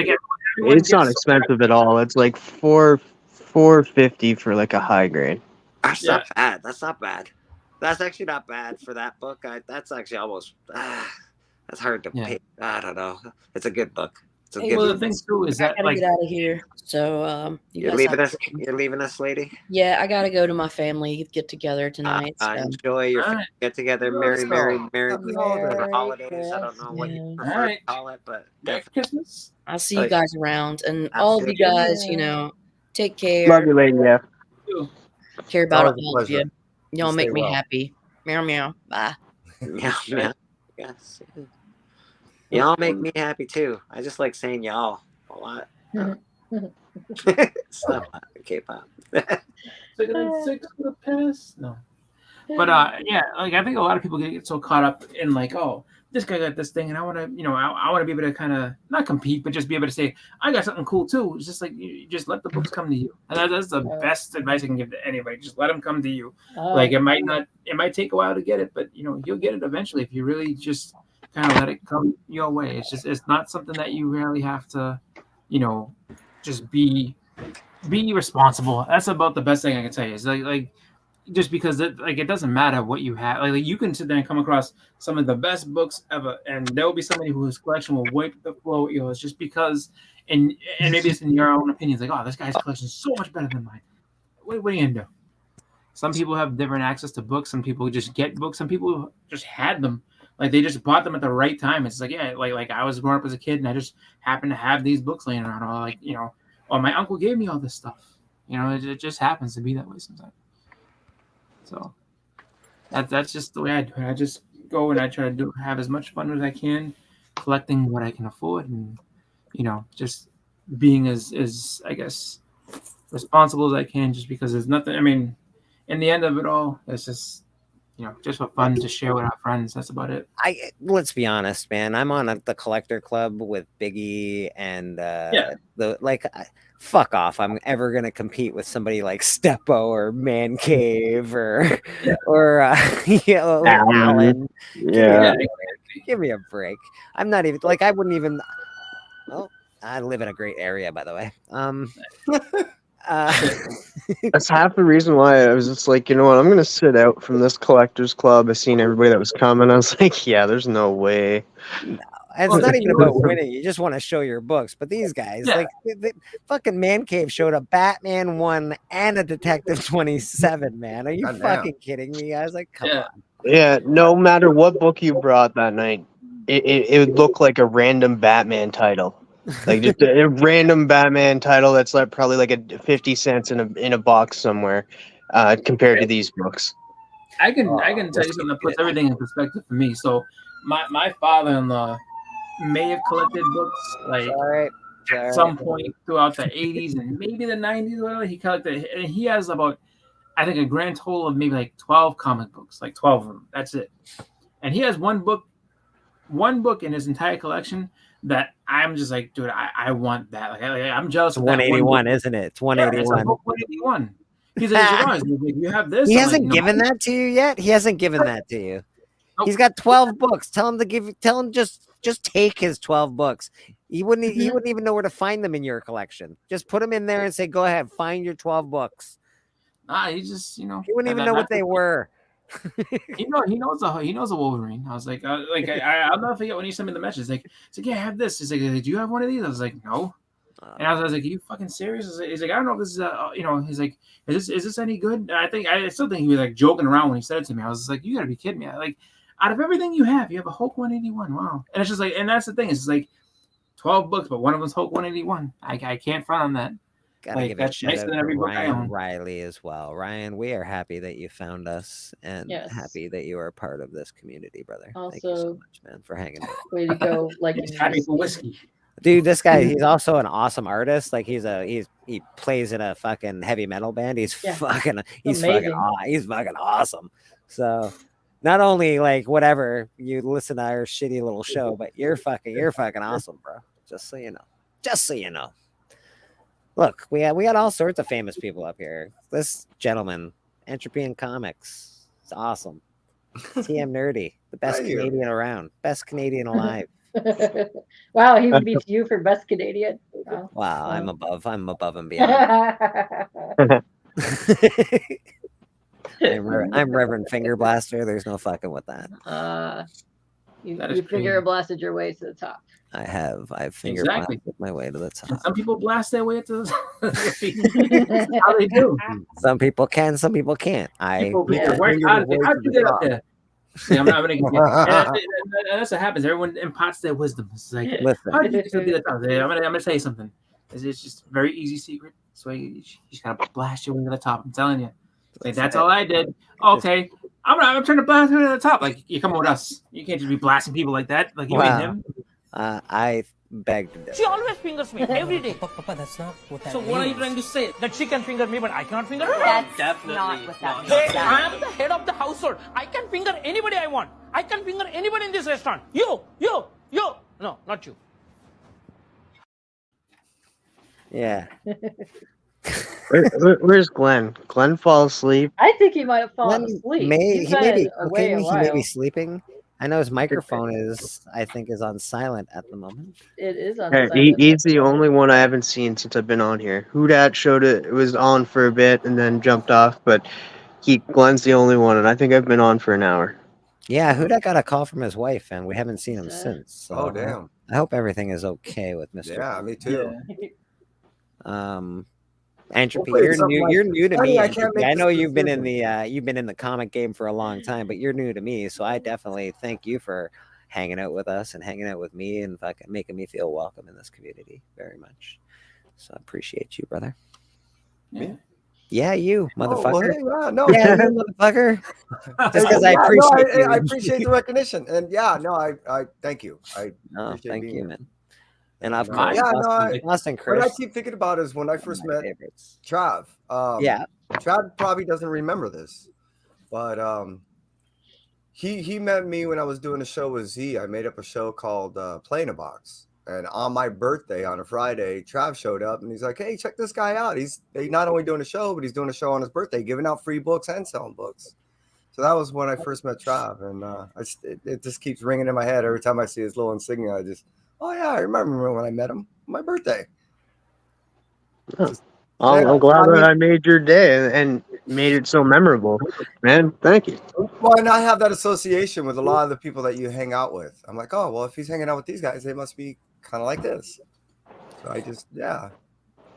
It's not gets expensive at all. It's like $450 for like a high grade. That's not bad. That's not bad. That's actually not bad for that book. That's actually almost that's hard to pay. I don't know. It's a good book. It's a Hey, good well, book. the thing too is I that gotta like get out of here. So You're guys leaving have- us. You're leaving us, lady. Yeah, I gotta go to my family get together tonight. So. Enjoy your All right. get together. Merry holidays. I don't know what you Christmas. prefer to call it, but Merry Christmas. I'll see you guys around, and all of you Absolutely. guys, take care. Love you, lady. Yeah. Care about Always a all of you. pleasure. Y'all You make stay me well. happy. Meow meow. Bye. Meow meow. Yes. Y'all make me happy too. I just like saying y'all a lot. Stop K-pop. Six for the pass? No. But yeah, like I think a lot of people get so caught up in like, oh, this guy got this thing, and I want to, I want to be able to kind of not compete, but just be able to say, I got something cool too. It's just like you just let the books come to you, and that's the best advice I can give to anybody. Just let them come to you. Like it might take a while to get it, but you'll get it eventually if you really just kind of let it come your way. It's not something that you really have to, just be responsible. That's about the best thing I can tell you. It's like just because it doesn't matter what you have. Like you can sit there and come across some of the best books ever, and there will be somebody whose collection will wipe the floor with yours just because. And maybe it's in your own opinions, like, oh, this guy's collection is so much better than mine. What are you gonna do? Some people have different access to books. Some people just get books. Some people just had them. Like they just bought them at the right time. It's like, yeah, like I was growing up as a kid and I just happened to have these books laying around. Or or my uncle gave me all this stuff. It just happens to be that way sometimes. So that's just the way I do it. I just go and I try to have as much fun as I can, collecting what I can afford, and just being as I guess responsible as I can. Just because there's nothing. I mean, in the end of it all, it's just just for fun to share with our friends. That's about it. Let's be honest, man. I'm on the collector club with Biggie and fuck off. I'm ever gonna compete with somebody like Steppo or Man Cave or Alan. Yeah. Give me a break. I'm not even I wouldn't even. Well, I live in a great area, by the way. That's half the reason why I was just like, you know what, I'm gonna sit out from this collectors club. I seen everybody that was coming. I was like, yeah, there's no way. No, it's not even about winning. You just want to show your books. But these guys, the fucking Man Cave showed a Batman 1 and a Detective 27. Man, are you fucking kidding me? I was like, come on. Yeah, no matter what book you brought that night, it would look like a random Batman title. Like just a random Batman title that's probably like a 50 cents in a box somewhere, compared to these books. I can tell you something that puts everything in perspective for me. So my father-in-law may have collected books at some point throughout the 80s and maybe the 90s. Whatever he collected, and he has about I think a grand total of maybe like 12 comic books, like 12 of them. That's it. And he has one book in his entire collection that I'm just like, dude, I want that. Like I'm jealous of that. 181, isn't it? It's 181. Yeah, it's book 181. He's like, you have this. He I'm hasn't like, given that to you yet. He hasn't given that to you. He's got 12 books. Tell him just take his 12 books. He wouldn't even know where to find them in your collection. Just put them in there and say, go ahead, find your 12 books. He just, he wouldn't even know what they were. He knows a Wolverine. I was like, I'll never forget when he sent me the message. He's like, yeah, I have this. He's like, do you have one of these? I was like, no. And I was like, are you fucking serious? He's like, I don't know if this is he's like, is this any good? And I still think he was like joking around when he said it to me. I was like, you gotta be kidding me. Like, out of everything you have a Hulk 181. Wow. And it's just like, and that's the thing. It's like 12 books, but one of them's Hulk 181. I can't front on that. Gotta Like, give a that's shout nicer out than to every book I Ryan own. Riley as well. Ryan, we are happy that you found us and Yes. happy that you are a part of this community, brother. Thank you so Also, much, man, for hanging out. way to go, liking He's happy for whiskey. Dude, this guy, he's also an awesome artist. Like he plays in a fucking heavy metal band. He's fucking amazing. awesome. So not only like whatever you listen to our shitty little show, but you're fucking awesome, bro. Just so you know. Just so you know. Look, we got all sorts of famous people up here. This gentleman, Entropy in Comics. It's awesome. TM Nerdy, the best Thank you. Canadian around. Best Canadian alive. Wow, he would beat you for best Canadian. Wow. Wow, I'm above and beyond. I'm Reverend Finger Blaster. There's no fucking with that. You finger blasted your way to the top. I've finger Exactly. blasted my way to the top. Some people blast their way to the That's how they do. Some people can, some people can't. People work hard. How'd you get up there? See, I'm not gonna get and that's what happens. Everyone imparts their wisdom. It's like, Listen. how did you get to the top? I'm gonna tell you something. It's just a very easy secret. So you just gotta blast your way to the top. I'm telling you. Like, that's all I did. Okay, I'm trying to blast you to the top. Like, you come with us. You can't just be blasting people like that. Like you and him. I beg to differ. She always fingers me every day. Papa, that's not what that So what are you trying to say? That she can finger me, but I cannot finger her? That's definitely not what that Hey, means. I am the head of the household. I can finger anybody I want. I can finger anybody in this restaurant. You. No, not you. Yeah. Where's Glenn? Glenn fall asleep. I think he might have fallen asleep. He may be away cooking. a He while. may be sleeping. I know his microphone is on silent at the moment. It is on Yeah, silent. he's the only one I haven't seen since I've been on here. Hudat showed it was on for a bit and then jumped off, but Glenn's the only one, and I think I've been on for an hour. Yeah, Huda got a call from his wife, and we haven't seen him since. So Oh, damn. I hope everything is okay with Mr. Yeah, me too. Entropy, Hopefully you're it's something you're like, new to "Honey, me. I can't Entropy. make I this know you've been in decision." the comic game for a long time, but you're new to me, so I definitely thank you for hanging out with us and hanging out with me and fucking making me feel welcome in this community very much. So I appreciate you, brother. Me? Yeah, you motherfucker. Oh, well, hey, no. Yeah, you motherfucker. Just because I appreciate you. I appreciate the recognition, and I thank you. I appreciate thank being you, here. man. And of Yeah, course, Boston what I Chris. keep thinking about is when I first met favorites. Trav. Yeah. Trav probably doesn't remember this, but he met me when I was doing a show with Z. I made up a show called Play in a Box. And on my birthday on a Friday, Trav showed up and he's like, "Hey, check this guy out. He's not only doing a show, but he's doing a show on his birthday, giving out free books and selling books." So that was when I first met Trav, and it just keeps ringing in my head every time I see his little insignia. Oh yeah, I remember when I met him, my birthday. I'm glad that I made your day and made it so memorable, man. Thank you. Well, and I have that association with a lot of the people that you hang out with. I'm like, oh well, if he's hanging out with these guys, they must be kind of like this. So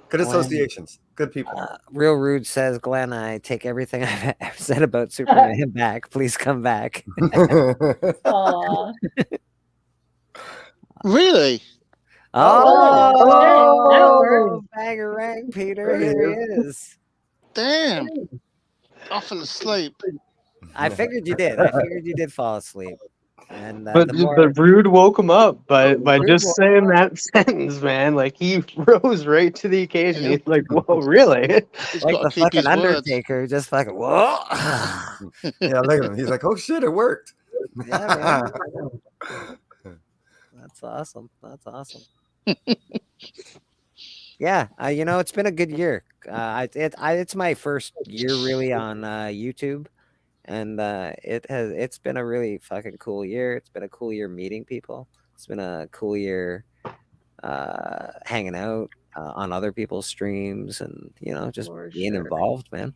good associations, good people. Real Rude says, Glenn, I take everything I've said about Superman back. Please come back. Aw. Really? Oh, bangarang, Peter. Here he is. Damn. I fell asleep. I figured you did. I figured you did fall asleep. And But Rude woke him up by just saying that sentence, man. Like he rose right to the occasion. He's like, "Whoa, really?" Like the fucking Undertaker, just fucking whoa. Yeah, look at him. He's like, "Oh shit, it worked." Yeah, man. That's awesome. That's awesome. Yeah, it's been a good year. It's my first year really on YouTube, and it's been a really fucking cool year. It's been a cool year meeting people. It's been a cool year hanging out on other people's streams, and just being involved, man.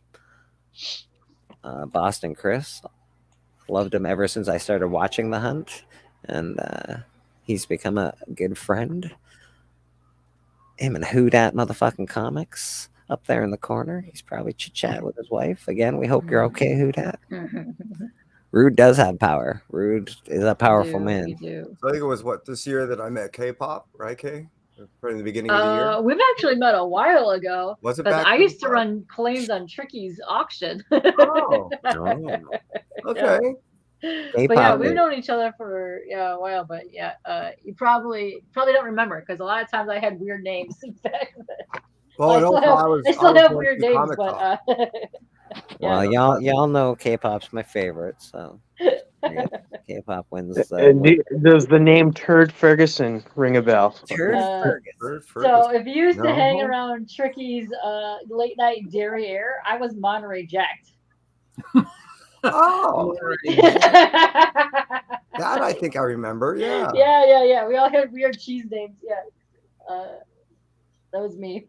Boston Chris, Loved him ever since I started watching The Hunt, and he's become a good friend. Him and Who Dat motherfucking comics up there in the corner. He's probably chit-chat with his wife. Again, we hope you're okay, Who Dat. Rude does have power. Rude is a powerful man. You do. So I think it was this year that I met K-pop, right, Kay? Right in the beginning of the year. We've actually met a while ago. Was it Because back I then? used to run claims on Tricky's auction. Oh. Okay. But yeah, we've known each other for a while. But yeah, you probably don't remember because a lot of times I had weird names back then. Well, I still have weird names, but Well, y'all know K-pop's my favorite, so yeah, K-pop wins. Does the name Turd Ferguson ring a bell? Turd Ferguson. So if you used to hang around Tricky's late night derriere, I was Monterey Jacked. Oh. That I think I remember. Yeah. Yeah. We all had weird cheese names. Yeah. That was me.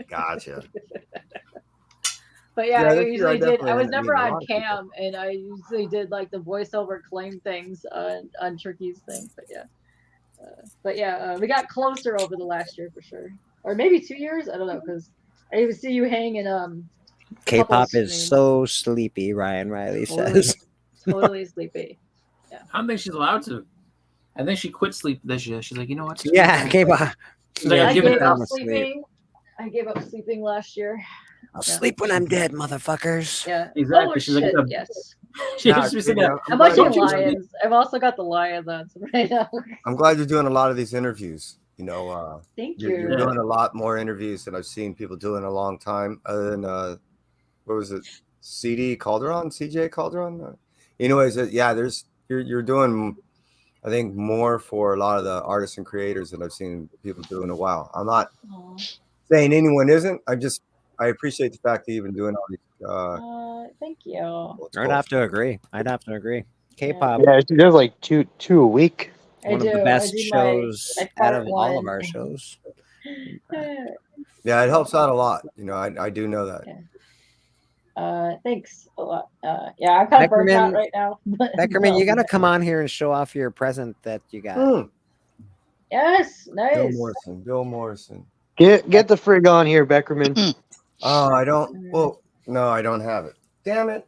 Gotcha. But yeah, I usually did. definitely I was ended up never meeting a on lot of people. cam, and I usually did like the voiceover claim things on Tricky's thing. But yeah, we got closer over the last year for sure, or maybe 2 years. I don't know because I even see you hanging K-pop is so sleepy. Ryan Riley says. Totally sleepy. Yeah. I don't think she's allowed to. I think she quit sleep this year. She's like, you know what? Yeah, K-pop. She's like, I gave it up up. sleeping. I gave up sleeping last year. I'll sleep when I'm dead, motherfuckers. Yeah. Exactly. Oh, She's like, shit, yes. She used to be sitting there. I'm watching Lions. I've also got the Lions on right now. I'm glad you're doing a lot of these interviews. You know, Thank you're you. doing a lot more interviews than I've seen people do in a long time. Other than what was it, CJ Calderon? Anyways, you're doing, I think, more for a lot of the artists and creators that I've seen people do in a while. I'm not saying anyone isn't. I appreciate the fact that you've been doing all these. Thank you. I'd have to agree. K-pop. Yeah, she does like two a week. One of the best shows out of all of our shows. Yeah, it helps out a lot. You know, I do know that. Thanks a lot. Yeah, I'm kind of burnt out right now. Beckerman, you got to come on here and show off your present that you got. Yes, nice. Bill Morrison. Get the frig on here, Beckerman. Oh, I don't. Well, no, I don't have it. Damn it!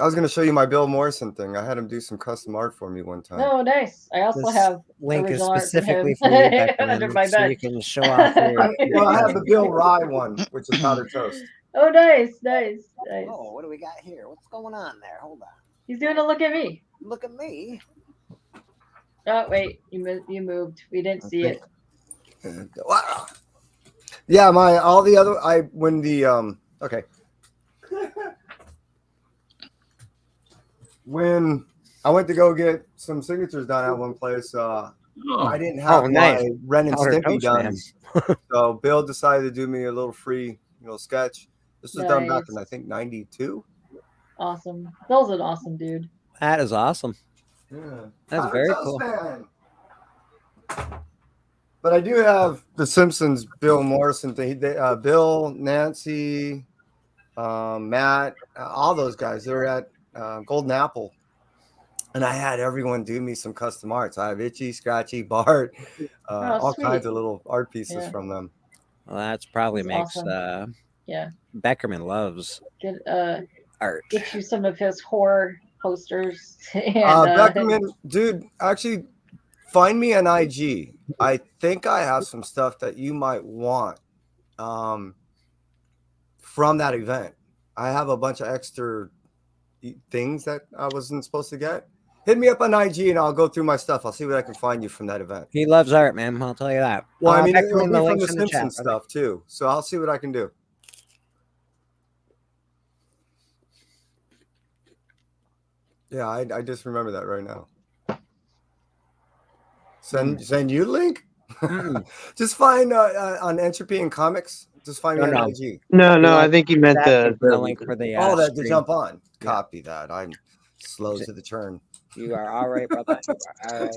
I was going to show you my Bill Morrison thing. I had him do some custom art for me one time. Oh, nice. I also have link is original art from specifically him for you, Beckerman, under my so bed. you can show off your. Well, I have the Bill Rye one, which is powdered toast. Oh, nice. Oh, what do we got here? What's going on there? Hold on. He's doing a look at me. Look at me. Oh, wait. You moved. We didn't see it. Wow. Yeah, okay. When I went to go get some signatures done at one place, I didn't have my Ren and Stimpy done. So Bill decided to do me a little free, sketch. This was done back in, I think, 92. Awesome. Bill's an awesome dude. That is awesome. Yeah. That's very cool. But I do have the Simpsons Bill Morrison thing. Bill, Nancy, Matt, all those guys. They were at Golden Apple. And I had everyone do me some custom arts. I have Itchy, Scratchy, Bart, all kinds of little art pieces from them. Well, that's probably makes awesome. Beckerman loves art. Get you some of his horror posters. And, Beckerman, dude, actually, find me on IG. I think I have some stuff that you might want from that event. I have a bunch of extra things that I wasn't supposed to get. Hit me up on IG and I'll go through my stuff. I'll see what I can find you from that event. He loves art, man. I'll tell you that. Well, I mean, Beckerman, it'll be from the links in the chat, Simpsons stuff too. So I'll see what I can do. Yeah, I just remember that right now. Send you a link? Just find on Entropy and Comics. Just find me on IG. No, I think he meant the link for the that to stream. jump on. Copy that. I'm slow to the turn. You are all right, brother. You are all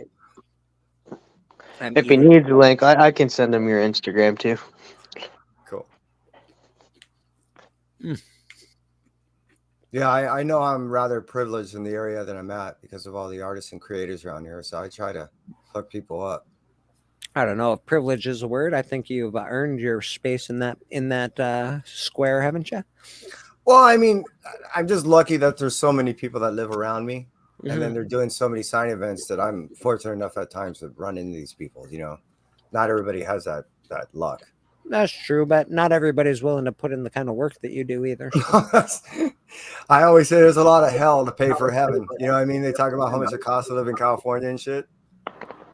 right. If he needs a link, I can send him your Instagram too. Cool. Yeah, I know I'm rather privileged in the area that I'm at because of all the artists and creators around here. So I try to hook people up. I don't know if privilege is a word. I think you've earned your space in that square, haven't you? Well, I mean, I'm just lucky that there's so many people that live around me, and then Mhm. they're doing so many sign events that I'm fortunate enough at times to run into these people. Not everybody has that luck. That's true, but not everybody's willing to put in the kind of work that you do either. I always say there's a lot of hell to pay for heaven. You know what I mean? They talk about how much it costs to live in California and shit.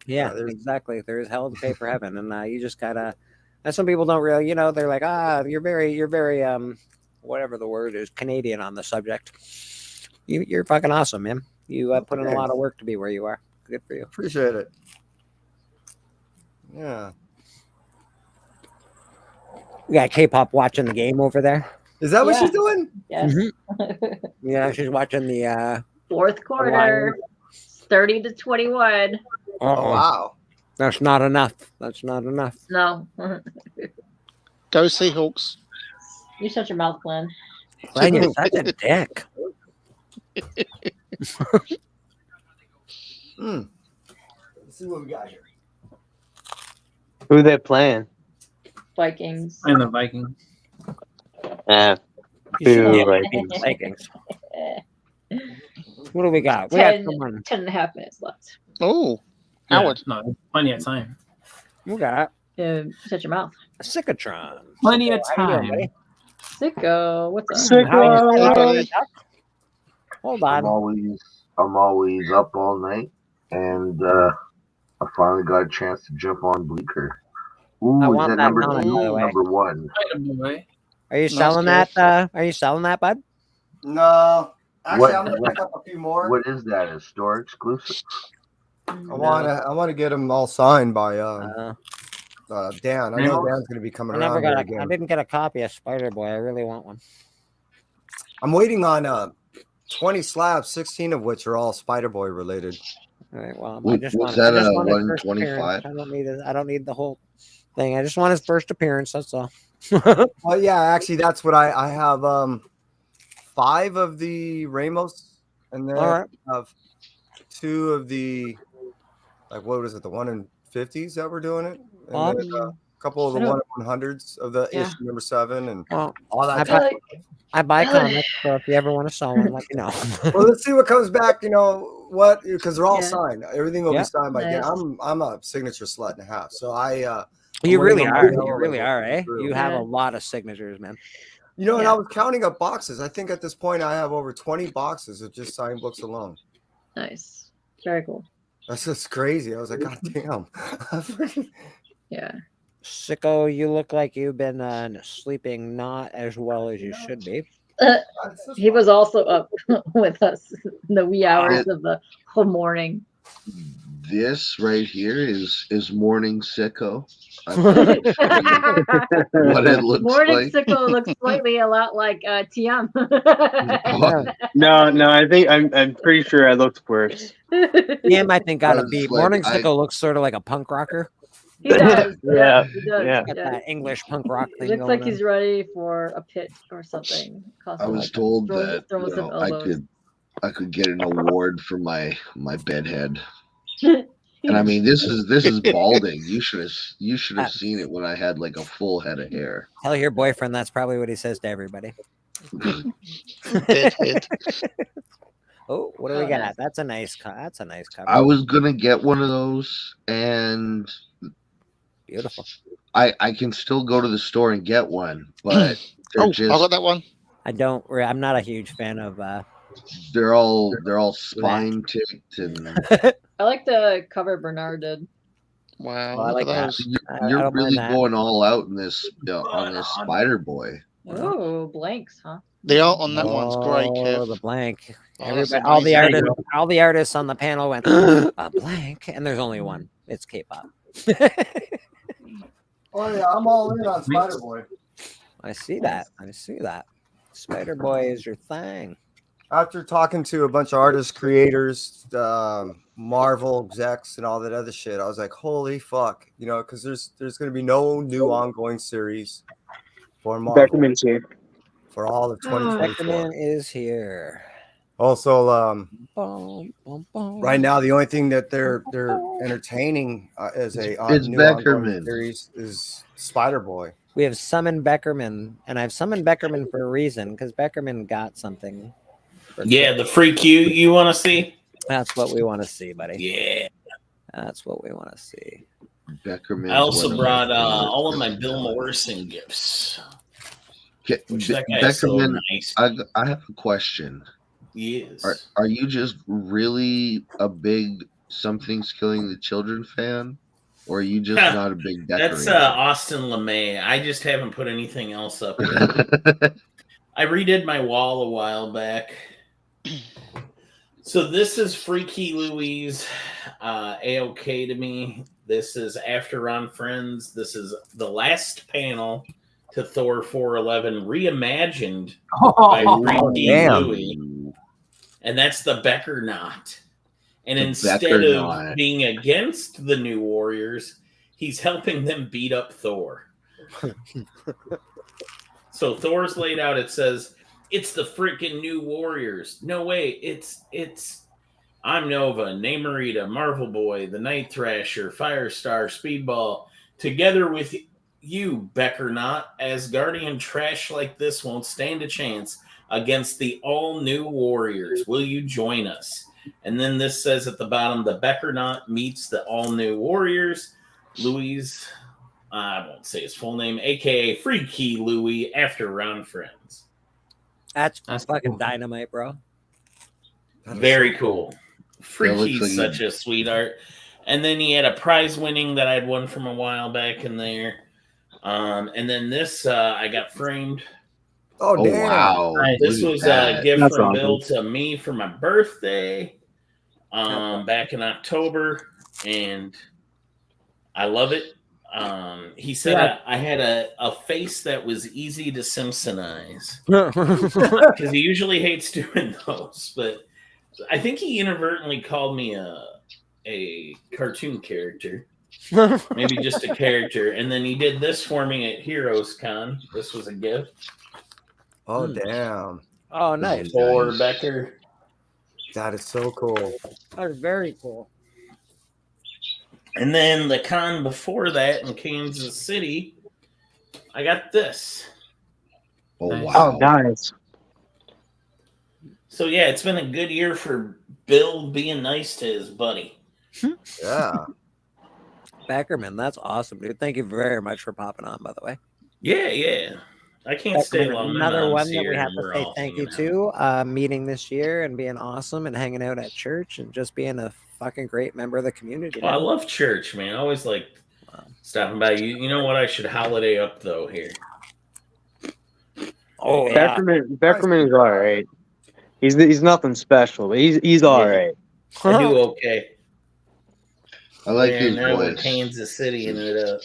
Yeah, exactly. There is hell to pay for heaven, and you just gotta. And some people don't really, they're like, you're very, whatever the word is, Canadian on the subject. You're fucking awesome, man. You put in a lot of work to be where you are. Good for you. Appreciate it. Yeah. We got K-pop watching the game over there. Is that what she's doing? Yes. Yeah, she's watching the Fourth quarter, 30-21. Oh wow. That's not enough. That's not enough. No. Go Seahawks. You shut your mouth, Glenn. Glenn, you're such a dick. Let's see what we got here. Who they playing? Vikings. And the Vikings. Boo, Vikings. What do we got? We got 10, someone. 10.5 minutes left. Oh, Yeah, Howard. no, plenty of time. We got Shut your mouth. Sycatron. Plenty of How you doing, time. buddy? Sicko. What's up? Sicko. Hold on. I'm always up all night, and I finally got a chance to jump on Bleaker. Ooh, I is want that that number mountain, two? by the way. Number one. Are you selling that? Are you selling that, bud? No. Actually, What- I'm gonna what- pick up a few more. What is that? A store exclusive? I wanna get them all signed by Dan. I know No. Dan's gonna be coming I never around here got. again. I didn't get a copy of Spider Boy. I really want one. I'm waiting on 20 slabs, 16 of which are all Spider Boy related. All right. Well, I Was just want. that I just a want his first 125? appearance. I don't need it. I don't need the whole thing. I just want his first appearance. That's all. Well, yeah, actually, that's what I have. 5 of the Ramos, and then All right. I have 2 of the what was it, the 150s that were doing it, and then a couple of the 100s of the issue number 7, and Well, all that. I buy comics, so if you ever want to sell one, let me know. Well, let's see what comes back. Because they're all Yeah. signed. Everything will Yeah. be signed by Dan. Nice. I'm a signature slut and a half. So You I'm really waiting on are. my You mail, really like, are, eh? through. You have a lot of signatures, man. And I was counting up boxes. I think at this point I have over 20 boxes of just signed books alone. Nice. Very cool. That's just crazy. I was like, God damn. Yeah. Sicko, you look like you've been sleeping not as well as you should be. He was also up with us in the wee hours of the whole morning. This right here is morning sicko. What it looks Morning like. Sickle looks slightly a lot like Tiam. No, I think I'm pretty sure I looked worse. Damn, I think got I a was beat. like, Morning I- Sicko looks sort of like a punk rocker. He does. Yeah, He does. yeah. Got that English punk rock He thing looks going like on. he's ready for a pit or something. I was told that throwing some I elbows. could get an award for my bedhead. And I mean, this is balding. You should have seen it when I had like a full head of hair. Tell your boyfriend that's probably what he says to everybody. Oh, what do we got? That's a nice that's a nice cover. I was gonna get one of those, and beautiful. I can still go to the store and get one, but they're just I got that one. I don't. I'm not a huge fan of. they're all spine tipped and I like the cover Bernard did. Wow, Oh, I like that. I you're don't mind really that. going all out in this on this Spider Boy. Oh, blanks, huh? The art on that one's great, Oh, Kev. the blank. Oh, that's Everybody, amazing. all the artists on the panel went a blank, and there's only one. It's K-pop. Oh yeah, I'm all in on Spider Boy. I see that. I see that. Spider Boy is your thing. After talking to a bunch of artists, creators, Marvel execs, and all that other shit, I was like, "Holy fuck!" Because there's going to be no new ongoing series for Marvel. Documentary. for all of 2024. Beckerman is here. Also, Bum, bum, bum. right now, the only thing that they're entertaining as a It's new ongoing Beckerman. series is Spider Boy. We have summoned Beckerman, and I've summoned Beckerman for a reason because Beckerman got something. Yeah, the freak you want to see? That's what we want to see, buddy. Yeah. That's what we want to see. Beckerman's I also one of brought my favorite all of my Bill personalities. Morrison gifts. Okay, Which that guy is so Beckerman, nice. I have a question. Yes. Are you just really a big Something's Killing the Children fan? Or are you just not a big That's decorator? Austin LeMay. I just haven't put anything else up yet. I redid my wall a while back. So this is Freaky Louise, A-OK to me. This is After Ron Friends. This is the last panel to Thor 411 reimagined by Freaky Louie. And that's the Becker knot. And The instead Becker of knot. being against the New Warriors, he's helping them beat up Thor. So Thor's laid out, it says, it's the freaking New Warriors. No way, it's I'm Nova, Namorita, Marvel Boy, the Night Thrasher, Firestar, Speedball, together with you, Becker Knot, Asgardian trash like this won't stand a chance against the all-new Warriors. Will you join us? And then this says at the bottom, the Becker Knot meets the all-new Warriors. Louise, I won't say his full name, a.k.a. Freaky Louie, After Ron Friends. That's fucking dynamite, bro. Very cool. Freaky's such a sweetheart. And then he had a prize winning that I'd won from a while back in there. And then this I got framed. Oh, damn. Wow. This Look was at a that. gift That's from awesome. Bill to me for my birthday back in October. And I love it. He said I had a face that was easy to Simpsonize. Because he usually hates doing those. But I think he inadvertently called me a cartoon character. Maybe just a character. And then he did this for me at Heroes Con. This was a gift. Oh, damn. Oh, nice. For Becker. That is so cool. That is very cool. And then the con before that in Kansas City, I got this. Oh, wow. Oh, nice. So, yeah, it's been a good year for Bill being nice to his buddy. Yeah. Beckerman, that's awesome, dude. Thank you very much for popping on, by the way. Yeah, yeah. I can't stay long. Another one that we have to say thank you to, meeting this year and being awesome and hanging out at church and just being a fucking great member of the community. Oh, I love church, man. I always like stopping by. You know what? I should holiday up, though, here. Oh, yeah. Beckerman is all right. He's nothing special, but he's all right. I do okay. I like Man, his now we're voice. Kansas City in it up.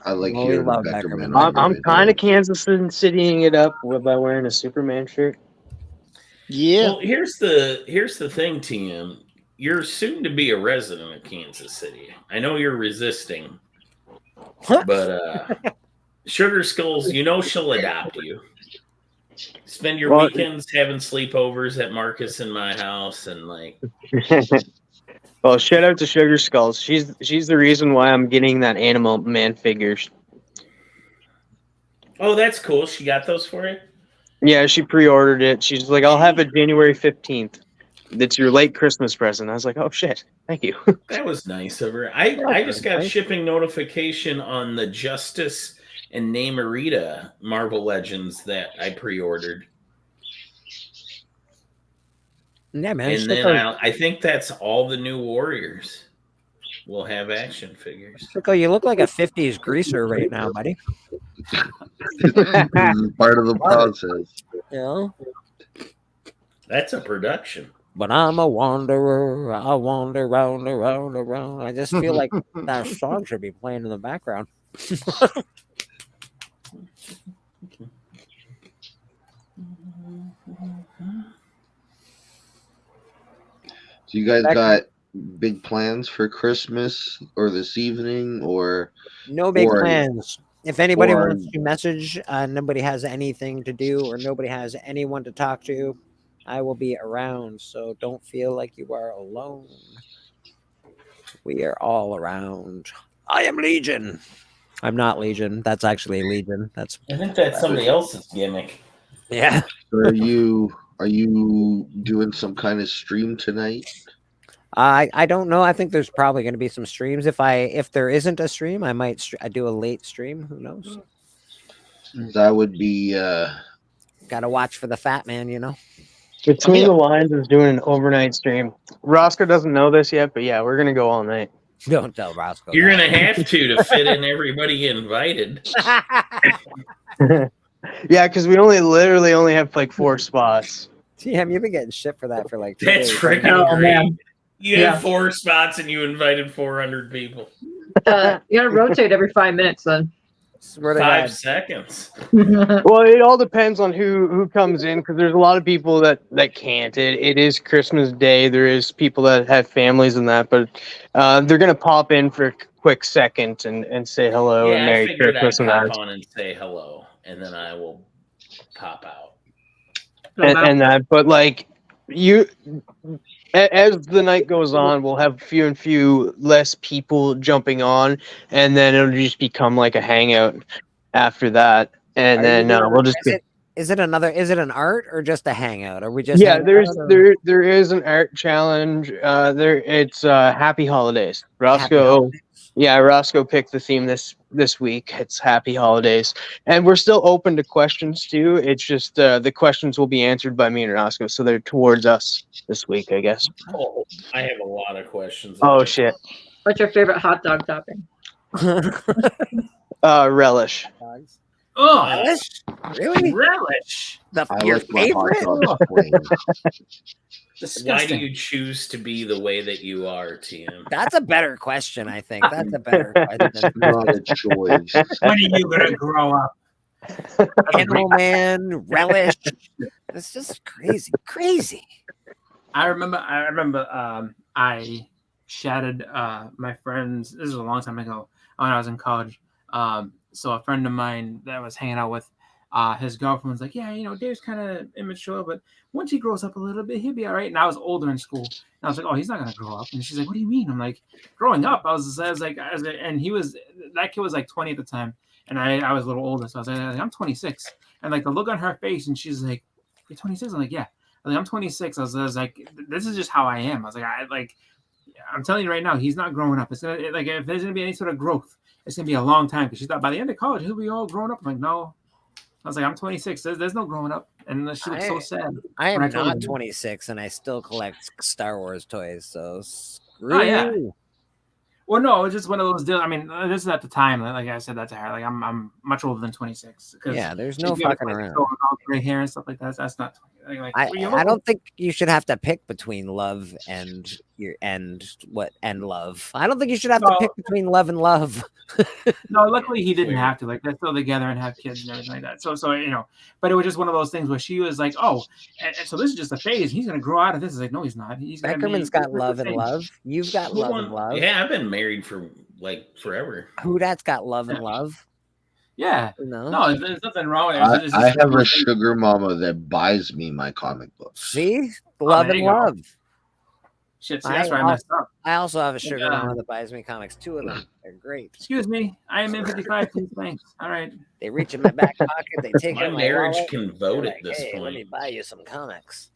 I like Well, we hearing love Beckerman. I'm kind of Kansas Citying it up by wearing a Superman shirt. Yeah. Well, here's the thing, TM. You're soon to be a resident of Kansas City. I know you're resisting, but Sugar Skulls, you know she'll adopt you. Spend your weekends having sleepovers at Marcus and my house, and like. Well, shout out to Sugar Skulls. She's the reason why I'm getting that Animal Man figures. Oh, that's cool. She got those for you? Yeah, she pre-ordered it. She's like, I'll have it January 15th. It's your late Christmas present. I was like, oh shit, thank you. That was nice of her. I just got shipping notification on the Justice and Namorita Marvel Legends that I pre-ordered. Yeah, man. And then I think that's all the new Warriors will have action figures. Chico, you look like a 50s greaser right now, buddy. This is part of the process. Yeah. That's a production. But I'm a wanderer. I wander round, around, around. I just feel like that song should be playing in the background. So you guys got big plans for Christmas or this evening or No big or- plans. If anybody Or- wants to message, nobody has anything to do or nobody has anyone to talk to, I will be around. So don't feel like you are alone. We are all around. I am Legion. I'm not Legion. That's actually Legion. That's I think that's somebody else's gimmick. Yeah. Are you doing some kind of stream tonight? I don't know. I think there's probably going to be some streams. If there isn't a stream, I might do a late stream. Who knows? That would be Got to watch for the fat man, you know. Between the Lines is doing an overnight stream. Roscoe doesn't know this yet, but yeah, we're gonna go all night. Don't tell Roscoe. You're gonna have to fit in everybody invited. Yeah, because we literally only have like 4 spots. Damn, you've been getting shit for that for like 2 That's days. freaking great. You Yeah. had 4 spots and you invited 400 people. You gotta rotate every 5 minutes then. 5 seconds. Well, it all depends on who comes in because there's a lot of people that can't. It is Christmas Day. There is people that have families and that, but they're gonna pop in for a quick second and say hello and Yeah, I Merry figured I'd Christmas and pop that. on and say hello, and then I will pop out. And that, but like as the night goes on, we'll have few less people jumping on, and then it'll just become like a hangout after that, and Are then you doing- we'll just be. Is it an art or just a hangout? Are we just Yeah, hanging out, or- there is an art challenge. It's Happy Holidays. Roscoe, Holidays. yeah, Roscoe picked the theme this week. It's Happy Holidays, and we're still open to questions too. It's just the questions will be answered by me and Roscoe, so they're towards us this week, I guess. Oh, I have a lot of questions. Oh shit. What's your favorite hot dog topping? Relish. Oh, Relish? Really? Relish. Your like my hot favorite? dogs plain. Why do you choose to be the way that you are, TM? That's a better question, I think. That's a better question. Not a choice. When are you gonna grow up? Animal Man, Relish. It's just crazy. I remember I chatted my friends. This is a long time ago when I was in college. So a friend of mine that I was hanging out with, his girlfriend was like, yeah, Dave's kind of immature, but once he grows up a little bit, he'll be all right. And I was older in school. And I was like, oh, he's not gonna grow up. And she's like, what do you mean? I'm like, growing up. I was like, and that kid was like 20 at the time, and I was a little older. So I was like, I'm 26. And like the look on her face, and she's like, you're 26? I'm like, yeah. I'm 26. I was like, this is just how I am. I was like, I'm telling you right now, he's not growing up. It's gonna if there's gonna be any sort of growth, it's gonna be a long time. Because she thought by the end of college he'll be all grown up. I'm like, no. I was like, I'm 26. There's no growing up, and she looked so sad. I am when told not her. 26, and I still collect Star Wars toys. So screw Oh, yeah. you. Well, no, it's just one of those deals. I mean, this is at the time. Like I said that to her. Like I'm much older than 26. 'cause Yeah, there's she's no got, fucking like, around. all gray hair and stuff like that. That's not. Like, I don't think you should have to pick between love and love. I don't think you should have to No. pick between love and love. No, luckily he didn't have to. Like they're still together and have kids and everything like that. So but it was just one of those things where she was like, oh, and so this is just a phase. He's gonna grow out of this. It's like, no, he's not. He's gonna Beckerman's be, got love and love. You've got love and love. Yeah, I've been married for like forever. Who that's got love and love? Yeah. No. There's nothing wrong with it. I, It's I just- have a sugar mama that buys me my comic books. See, love there and you go. love. Shit, see, that's where I messed up. I also have a sugar Yeah. mama that buys me comics. 2 of them. They're great. Excuse me, I am in 55. Please, thanks. All right. They reach in my back pocket. They take My out my marriage wallet, can they're vote like, at this hey, let point. me buy you some comics.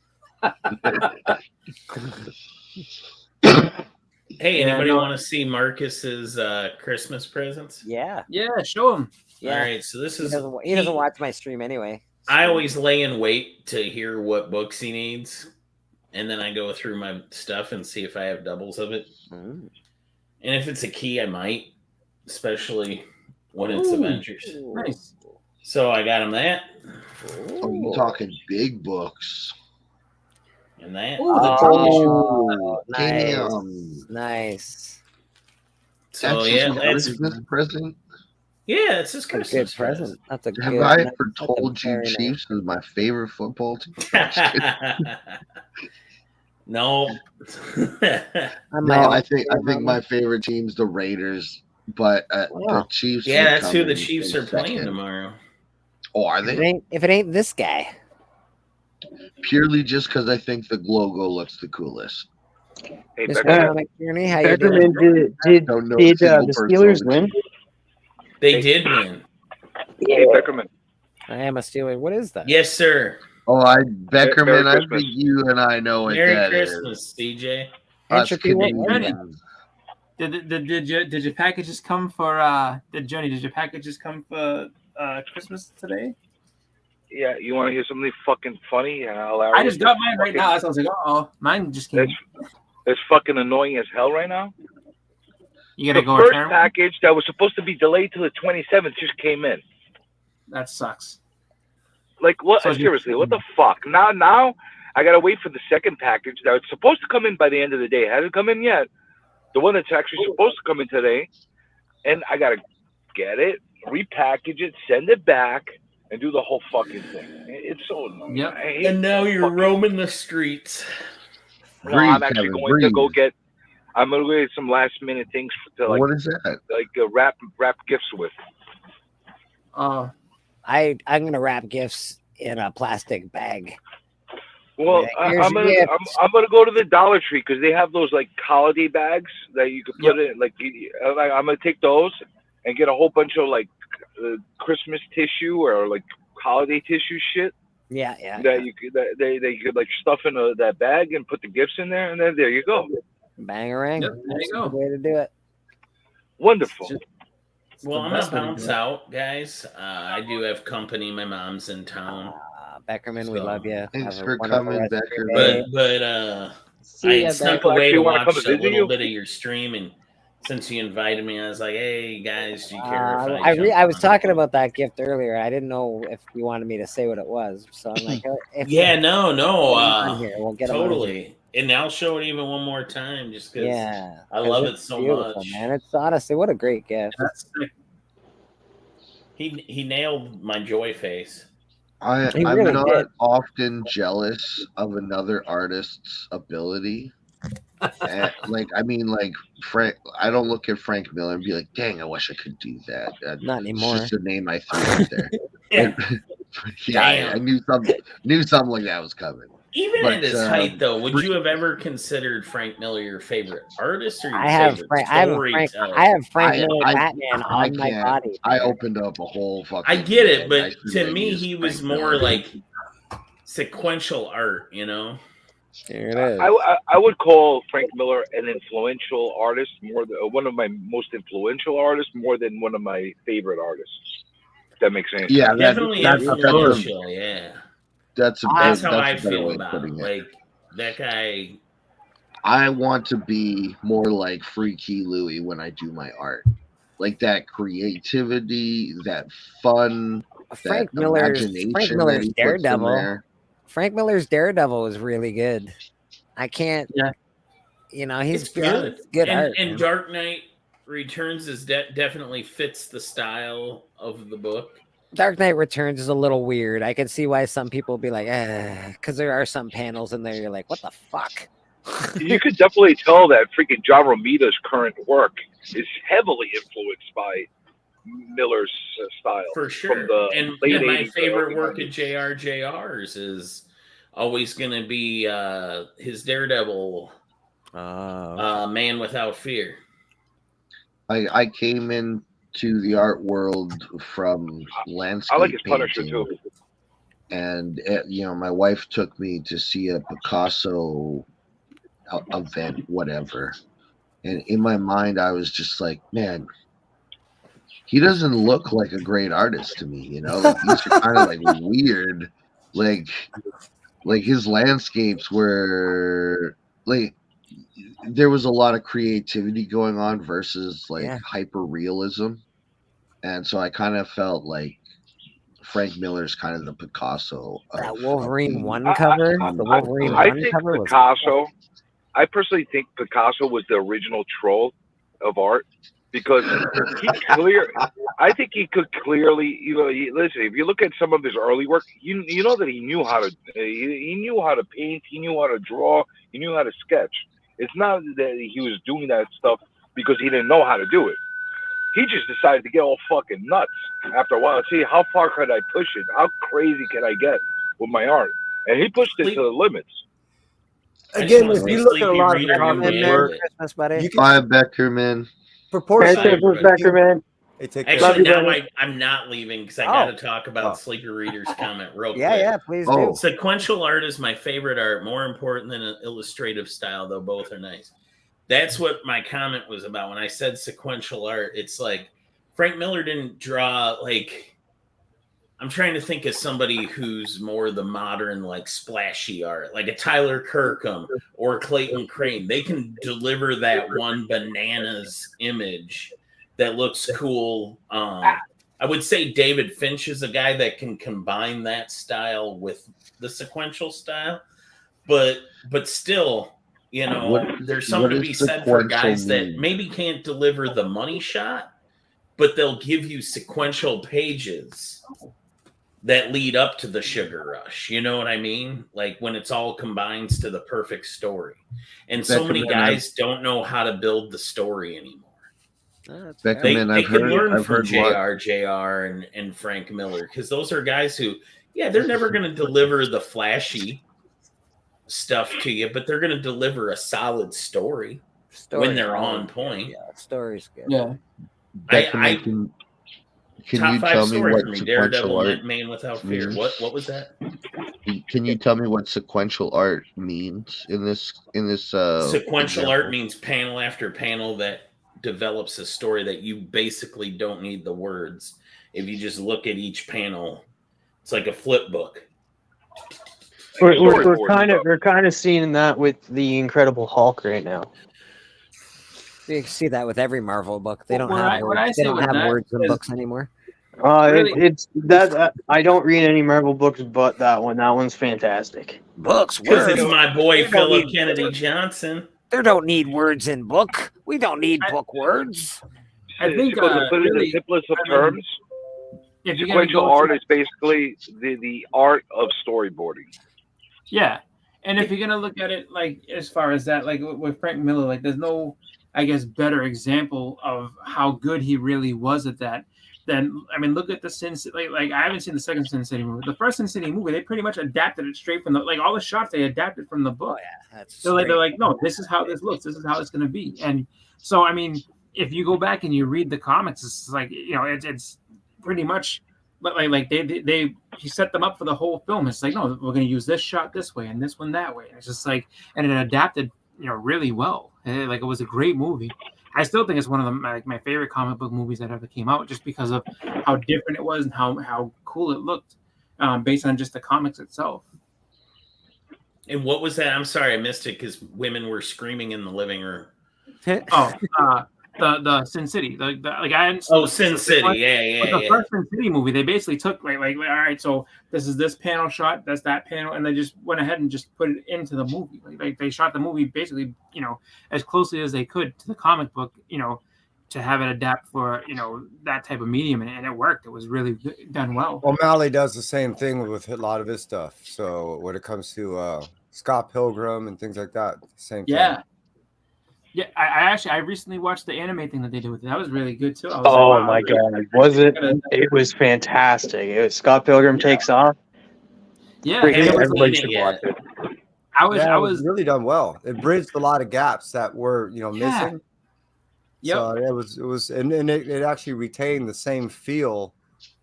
Hey, Yeah, anybody no. want to see Marcus's Christmas presents? Yeah. Yeah, show him. Yeah. All right, so this is He doesn't watch my stream anyway. I always lay in wait to hear what books he needs, and then I go through my stuff and see if I have doubles of it. Mm. And if it's a key, I might, especially when it's Avengers. Nice. So I got him that Oh, you talking big books? and that. Oh, damn. nice. So That's yeah, his that's Christmas present. yeah, it's his That's a good Christmas present. That's a Have good. I that's ever a told you very nice- Chiefs is my favorite football team? No. No, I think my favorite team's the Raiders. but the Chiefs. Yeah, would that's come who the in Chiefs are playing second. tomorrow. Oh, are If they? if it ain't this guy. Purely just because I think the logo looks the coolest. Hey, Mr. Beckerman. Comic Journey, how you Beckerman, doing? did Don't know a the single person on Steelers the win? Chiefs. They did win. Hey, Beckerman. I am a Steeler. What is that? Yes, sir. Oh, Beckerman, Merry I Christmas. think you and I know what Merry that is. Christmas, CJ. Us Entropy, what was Canadians. Did your packages come for did your packages come for Christmas today? Yeah, you want to hear something fucking funny? Hilarious? I just got mine right now. So I was like, oh, mine just came. It's fucking annoying as hell right now. You gotta The go first return. package that was supposed to be delayed till the 27th just came in. That sucks. Like, what? So Seriously, what the fuck? Now I gotta wait for the second package that was supposed to come in by the end of the day. It hasn't come in yet. The one that's actually supposed to come in today, and I gotta get it, repackage it, send it back, and do the whole fucking thing. It's so annoying. Yep. I hate And now you're roaming the streets. No, I'm actually going to go get. I'm gonna go get some last minute things to like. What is that? Like wrap gifts with. I'm gonna wrap gifts in a plastic bag. Well, Yeah, here's I'm your gonna gift. I'm gonna go to the Dollar Tree because they have those like holiday bags that you could put in. Like I'm gonna take those and get a whole bunch of like Christmas tissue or like holiday tissue shit. Yeah. That you could they could like stuff in that bag and put the gifts in there, and then there you go. Bangarang. Yep, there you That's go. the way to do it. Wonderful. Well, I'm best gonna way to bounce do it. out, guys. I do have company. My mom's in town. Beckerman, we love you. Thanks Have a for wonderful coming, rest of your Beckerman. day. But I ya, snuck Beck. away to Actually wanna watch come to a visit little you? bit of your stream, and since you invited me, I was like, "Hey guys, do you care if I jump I was on?" talking about that gift earlier. I didn't know if you wanted me to say what it was, so I'm like, if Yeah, no, on here, we'll get 'em on here. totally. And I'll show it even one more time, just because Yeah, I 'cause love it it's so beautiful, much. man. It's honestly what a great gift. He nailed my joy face. I'm really not did. often jealous of another artist's ability. Like Frank, I don't look at Frank Miller and be like, "Dang, I wish I could do that." Not It's anymore. just a name I threw out there. Yeah. Yeah, I knew something like that was coming. Even But, at his height, though, would you have ever considered Frank Miller your favorite artist or your I have favorite Frank. storyteller? I have Frank Miller Batman on my can't. body. I opened up a whole fucking. I get it, I but should to have me, used he was Frank more Miller. like sequential art, you know? There it is. I would call Frank Miller an influential artist more than one of my most influential artists more than one of my favorite artists. If that makes any sense. Yeah, Definitely that's influential, yeah. That's How that's I a better feel way of about putting it. it. Like, that guy, I want to be more like Freaky Louie when I do my art. Like that creativity, that fun, Frank that Miller's imagination that he puts in Daredevil. there. Frank Miller's Daredevil was really good. I can't. Yeah. You know, he's it's good. It's good and art. and man. Dark Knight Returns is definitely fits the style of the book. Dark Knight Returns is a little weird. I can see why some people will be like, because there are some panels in there you're like, what the fuck? You could definitely tell that freaking John Romita's current work is heavily influenced by Miller's style. For sure. From the And late yeah, my 80s, favorite early work 90s. of JR's is always going to be his Daredevil, Man Without Fear. I came into the art world from landscape I like his painting. Punisher too. And my wife took me to see a Picasso event, whatever. And in my mind, I was just like, man, he doesn't look like a great artist to me. Like these are kind of like weird. Like his landscapes were like there was a lot of creativity going on versus like hyper realism, and so I kind of felt like Frank Miller's kind of the Picasso. That Wolverine 1 cover, the Wolverine I 1 think cover was Picasso. I personally think Picasso was the original troll of art because I think he could clearly. Listen. If you look at some of his early work, you know that he knew how to. He knew how to paint. He knew how to draw. He knew how to sketch. It's not that he was doing that stuff because he didn't know how to do it. He just decided to get all fucking nuts after a while. See, how far could I push it? How crazy can I get with my art? And he pushed it to the limits. Again, if you look at a lot of the Coming Merry Christmas, buddy. you can Bye, Beckerman. proportionally. Beckerman. Hey, take care. Actually, now buddy. I'm not leaving because I Oh. got to talk about Oh. Sleeper Reader's comment real Yeah, quick. yeah, please Oh. do. Sequential art is my favorite art, more important than an illustrative style, though both are nice. That's what my comment was about when I said sequential art. It's like Frank Miller didn't draw like. I'm trying to think of somebody who's more the modern, like splashy art, like a Tyler Kirkham or Clayton Crane. They can deliver that one bananas image that looks cool. I would say David Finch is a guy that can combine that style with the sequential style, but still, you know, there's something to be said for guys that maybe can't deliver the money shot, but they'll give you sequential pages that lead up to the sugar rush. You know what I mean? Like when it's all combines to the perfect story. And so many guys don't know how to build the story anymore. Beckerman, They could learn I've from heard JR and Frank Miller, because those are guys who, yeah, they're never going to deliver the flashy stuff to you, but they're going to deliver a solid story when they're on point. Yeah, story's good. Yeah. Beckerman, can top you 5 tell me story what for me. sequential Daredevil, art Man Without Fear. means? What was that? Can you tell me what sequential art means in this Sequential example? art means panel after panel that develops a story that you basically don't need the words. If you just look at each panel, it's like a flip book. We're kind of seeing that with the Incredible Hulk right now. You can see that with every Marvel book. They don't What have I words. They say don't with have that words in is- books anymore. Really? It's that I don't read any Marvel books, but that one. That one's fantastic. Books, Because it's my boy We don't Philip need Kennedy words. Johnson. There don't need words in book. We don't need book words. I think to put it in really, the simplest of I mean, terms, if you're gonna sequential go art to- is basically the art of storyboarding. Yeah, and if you're gonna look at it like as far as that, like with Frank Miller, like there's no, I guess, better example of how good he really was at that. Then I mean, look at the Sin City. Like I haven't seen the second Sin City movie. The first Sin City movie, they pretty much adapted it straight from the all the shots they adapted from the book. Oh yeah, that's they're like, no, this is how this looks. This is how it's gonna be. And so I mean, if you go back and you read the comics, it's like it's pretty much. But like he set them up for the whole film. It's like, no, we're gonna use this shot this way and this one that way. It's just like, and it adapted, really well. And like it was a great movie. I still think it's one of my favorite comic book movies that ever came out, just because of how different it was and how cool it looked, based on just the comics itself. And what was that? I'm sorry, I missed it because women were screaming in the living room. The Sin City, like I hadn't seen Sin City, yeah. But the first Sin City movie, they basically took like all right, so this is this panel shot, that's that panel, and they just went ahead and just put it into the movie. Like they shot the movie basically, as closely as they could to the comic book, to have it adapt for that type of medium, and it worked. It was really done well. O'Malley does the same thing with a lot of his stuff. So when it comes to Scott Pilgrim and things like that, same thing. Yeah, I recently watched the anime thing that they did with it. That was really good too. I was Oh like, wow, my god, was it? It was fantastic. It was Scott Pilgrim Takes Off. Yeah, Everybody should watch it. I was really done well. It bridged a lot of gaps that were missing. Yep. So it was and it actually retained the same feel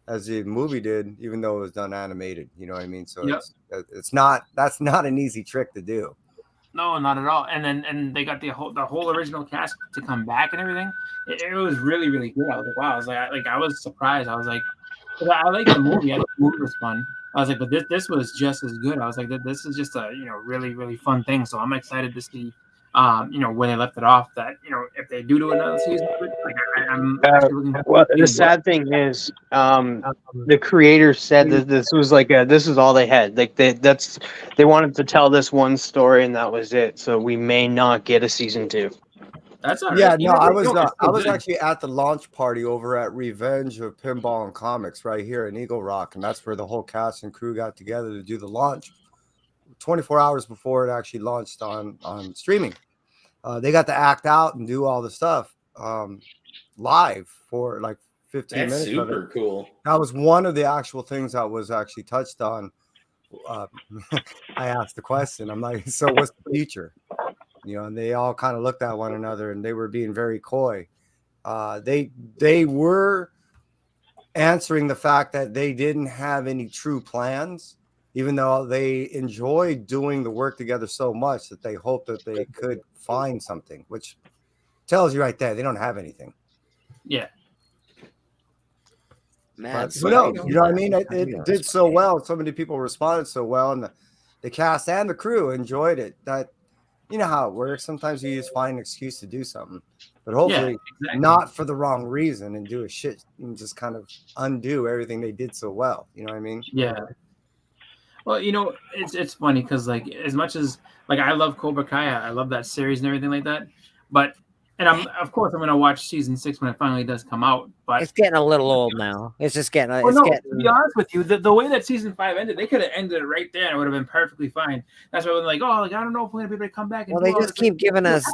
as the movie did, even though it was done animated. You know what I mean? So that's not an easy trick to do. No, not at all. And they got the whole original cast to come back and everything. It was really, really good. I was like, wow. I was surprised. I was like, I like the movie. I thought the movie was fun. I was like, but this was just as good. I was like, this is just a really, really fun thing. So I'm excited to see where they left it off. That if they do another season, I'm well, the sad thing is, the creators said that this was this is all they had. Like they wanted to tell this one story and that was it. So we may not get a season 2. That's all right. Yeah, no, I was actually at the launch party over at Revenge of Pinball and Comics right here in Eagle Rock, and that's where the whole cast and crew got together to do the launch 24 hours before it actually launched on streaming. They got to act out and do all the stuff. live for like 15 That's minutes. of it. super cool. That was one of the actual things that was actually touched on. I asked the question. I'm like, so what's the future? You know, and they all kind of looked at one another, and they were being very coy. They were answering the fact that they didn't have any true plans, even though they enjoyed doing the work together so much that they hoped that they could find something, which tells you right there they don't have anything. Yeah. But who knows? You know what I mean? It did so well. So many people responded so well, and the cast and the crew enjoyed it. That, you know how it works. Sometimes you just find an excuse to do something, but hopefully not for the wrong reason and do a shit and just kind of undo everything they did so well. You know what I mean? Yeah. Well, you know, it's funny because like as much as like I love Cobra Kai, I love that series and everything like that, but. And I'm gonna watch season 6 when it finally does come out. But it's getting a little old now. It's just getting. To be honest with you, the way that season 5 ended, they could have ended it right there and it would have been perfectly fine. That's why I'm like, I don't know if we're gonna be able to come back. And well, they just keep giving us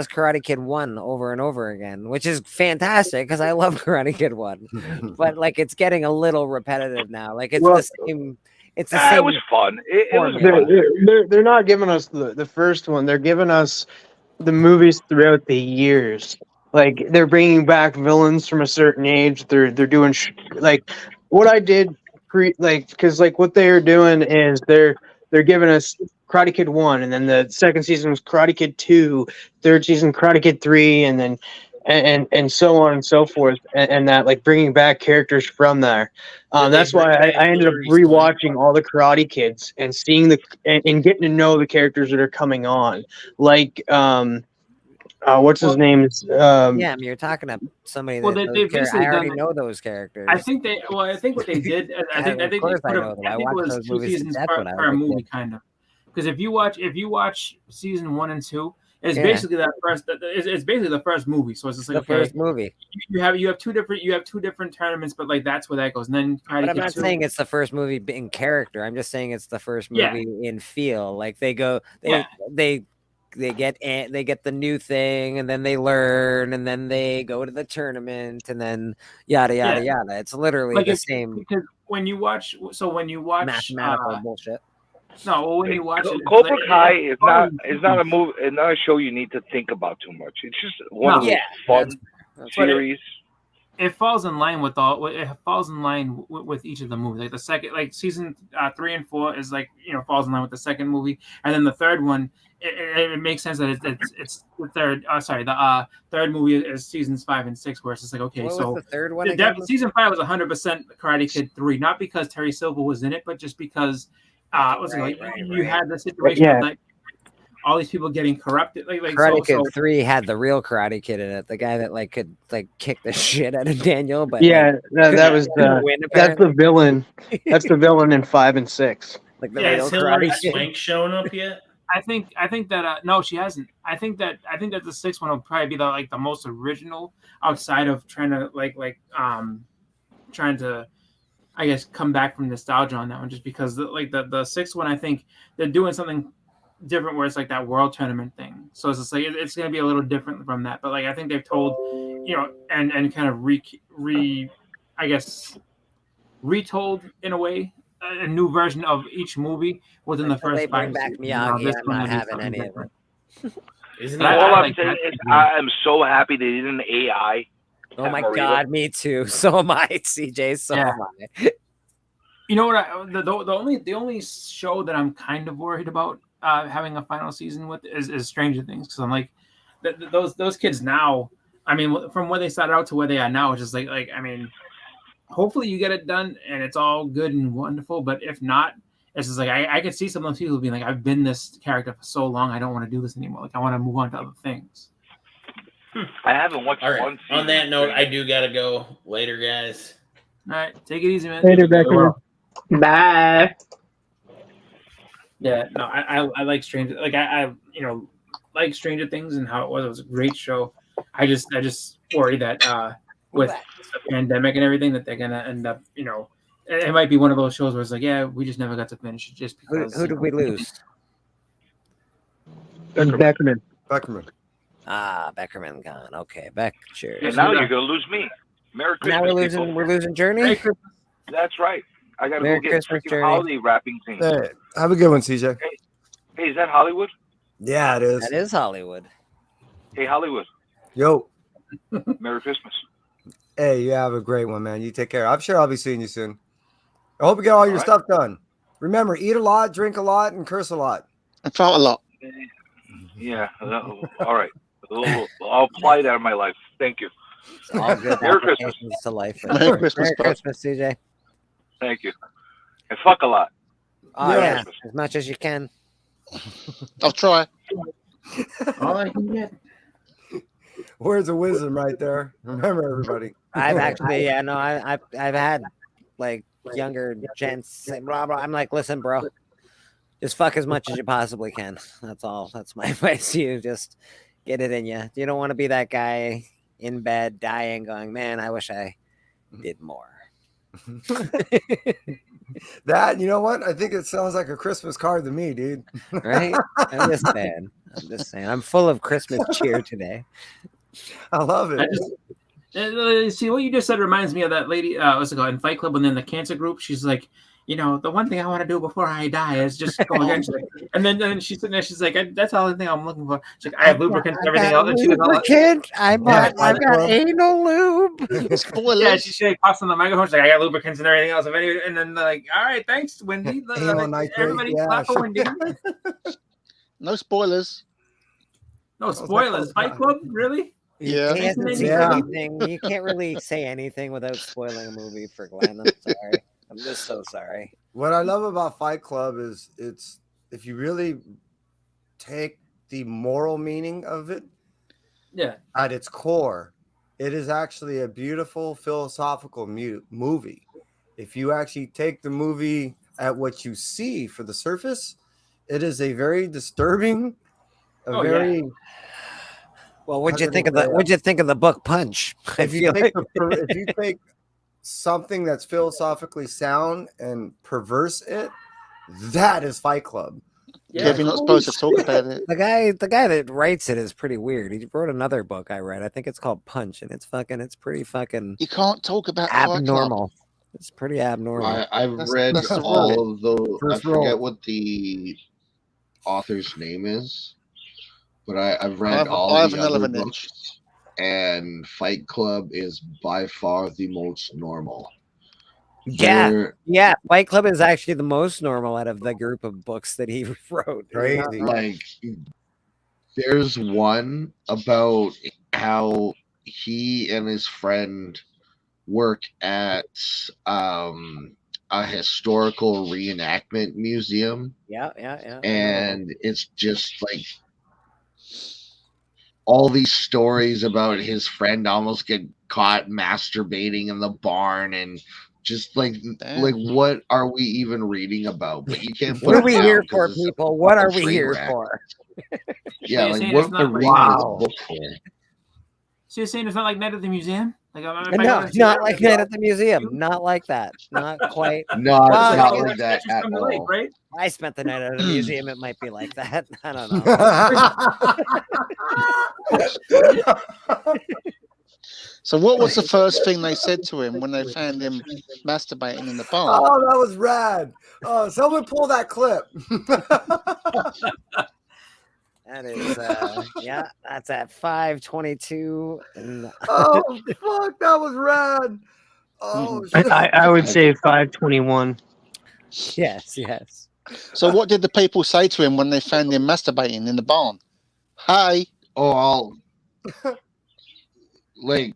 Karate Kid 1 over and over again, which is fantastic because I love Karate Kid 1. But like, it's getting a little repetitive now. Like it's the same. It's the same. It was fun. It was fun. They're not giving us the first one. They're giving us the movies throughout the years. Like they're bringing back villains from a certain age. They're doing like what I did because like what they're doing is they're giving us Karate Kid 1, and then the second season was Karate Kid 2, third season Karate Kid 3, and then and so on and so forth, and that like bringing back characters from there. That's why I ended up rewatching all the Karate Kids and seeing and getting to know the characters that are coming on, like what's his name? Yeah, I mean, you're talking to somebody that I already know those characters. I think what they did. I think it was 2 seasons per movie, kind of. Because if you watch season 1 and 2. It's basically that first. It's basically the first movie, so it's just like the first movie. You have two different tournaments, but like that's where that goes. And then but I'm not saying it's the first movie in character. I'm just saying it's the first movie in feel. Like they get the new thing, and then they learn, and then they go to the tournament, and then yada yada yada. It's literally the same. Because when you watch mathematical bullshit. No, when you watch Cobra Kai is not a movie, it's not a show you need to think about too much. It's just one of those fun series. It falls in line with with each of the movies. Like the second, like season 3 and 4 is like falls in line with the second movie, and then the third one, it makes sense that it's the third. The third movie is seasons 5 and 6, where it's just like what was the third one? Season 5 was 100% Karate Kid 3, not because Terry Silver was in it, but just because. You had the situation of like all these people getting corrupted. Like Karate Kid 3 had the real Karate Kid in it, the guy that like could like kick the shit out of Daniel. But that was that's the villain. That's the villain in 5 and 6. Like the real Hilary Swank showing up yet? I think that no, she hasn't. I think that the 6th one will probably be the most original outside of trying to. I guess come back from nostalgia on that one, just because the 6th one, I think they're doing something different where it's like that world tournament thing. So it's just like it's going to be a little different from that. But like I think they've told, and kind of retold in a way a new version of each movie within the first 5. Bring back Miyagi. I'm not having any of it. Isn't all I'm saying is I am so happy they did an AI. Oh my God, me too. So am I, CJ. So am I. You know what? The only show that I'm kind of worried about having a final season with is Stranger Things, because I'm like those kids now. I mean, from where they started out to where they are now, it's just like I mean, hopefully you get it done and it's all good and wonderful. But if not, it's just like I could see some of those people being like, I've been this character for so long, I don't want to do this anymore. Like I want to move on to other things. I haven't watched one season. On that note, I do gotta go later, guys. All right, take it easy, man. Later, Becker. Bye. Yeah, no, I like Stranger. Like I like Stranger Things and how it was. It was a great show. I just worry that with the pandemic and everything that they're gonna end up. It might be one of those shows where it's like, yeah, we just never got to finish it just because. Who did we lose? Beckerman. Ah, Beckerman gone. Okay, Beck. Cheers. And now you're gonna lose me. Merry Now Christmas, we're losing Journey. Merry Christmas. That's right. I gotta Merry go get Christmas, freaking Journey. holiday wrapping things. Hey, have a good one, CJ. Hey, is that Hollywood? Yeah, it is. That is Hollywood. Hey, Hollywood. Yo. Merry Christmas. Hey, you have a great one, man. You take care. I'm sure I'll be seeing you soon. I hope you get all your right. stuff done. Remember, eat a lot, drink a lot, and curse a lot. I felt a lot. Yeah. All right. I'll apply that in my life. Thank you. It's all good Merry Christmas. applications to life. Merry Christmas, Merry bud. Christmas, CJ. Thank you. And fuck a lot. Oh Yeah. yeah, as much as you can. I'll try. All I can get. Words of wisdom right there. Remember, everybody. I've actually, yeah, no, I've had like younger gents say blah blah. I'm like, listen, bro, just fuck as much as you possibly can. That's all. That's my advice to you. Just get it in you. You don't want to be that guy in bed dying, going, man, I wish I did more. That, you know what? I think it sounds like a Christmas card to me, dude. Right? I'm just saying. I'm full of Christmas cheer today. I love it. See what you just said reminds me of that lady. What's it called in Fight Club? And then the cancer group. She's like, the one thing I want to do before I die is just go against it. And then she's sitting there. She's like, that's the only thing I'm looking for. She's like, I have lubricants and everything else. And she was all Lubricant. I've got anal lube. Spoilers. Yeah, she pops on the microphone. She's like, I got lubricants and everything else. And then like, all right, thanks, Wendy. Everybody clap for Wendy. No spoilers. No spoilers. Fight Club, really? Yeah. He hasn't seen anything. You can't really say anything without spoiling a movie for Glenn. I'm sorry. I'm just so sorry. What I love about Fight Club is it's if you really take the moral meaning of it, yeah, at its core, it is actually a beautiful philosophical movie. If you actually take the movie at what you see for the surface, it is a very disturbing, Well, what'd you think of the book Punch? If you take something that's philosophically sound and perverse it, that is Fight Club. Yeah, you're not supposed to talk about it. The guy that writes it is pretty weird. He wrote another book I read. I think it's called Punch, and it's pretty fucking. You can't talk about abnormal. It's pretty abnormal. I've read all of the. I forget what the author's name is, but I've read all the other books, and Fight Club is by far the most normal. Yeah. Fight Club is actually the most normal out of the group of books that he wrote. Crazy. Like, there's one about how he and his friend work at a historical reenactment museum. Yeah. And it's just like all these stories about his friend almost get caught masturbating in the barn and just like what are we even reading about? But you can't. What are we here for, people? What are we here for? Yeah, like what are we reading this book for? So you're saying it's not like Night at the Museum? Like no, not like Night at the Museum. Not like that. Not quite. Not like that at all. Right? I spent the night at a museum. It might be like that. I don't know. So what was the first thing they said to him when they found him masturbating in the barn? Oh, that was rad. Oh, someone pull that clip. That is, that's at 5:22. Oh, fuck, that was rad. Oh, shit. I would say 5:21. Yes. So what did the people say to him when they found him masturbating in the barn? Hi. Oh, like.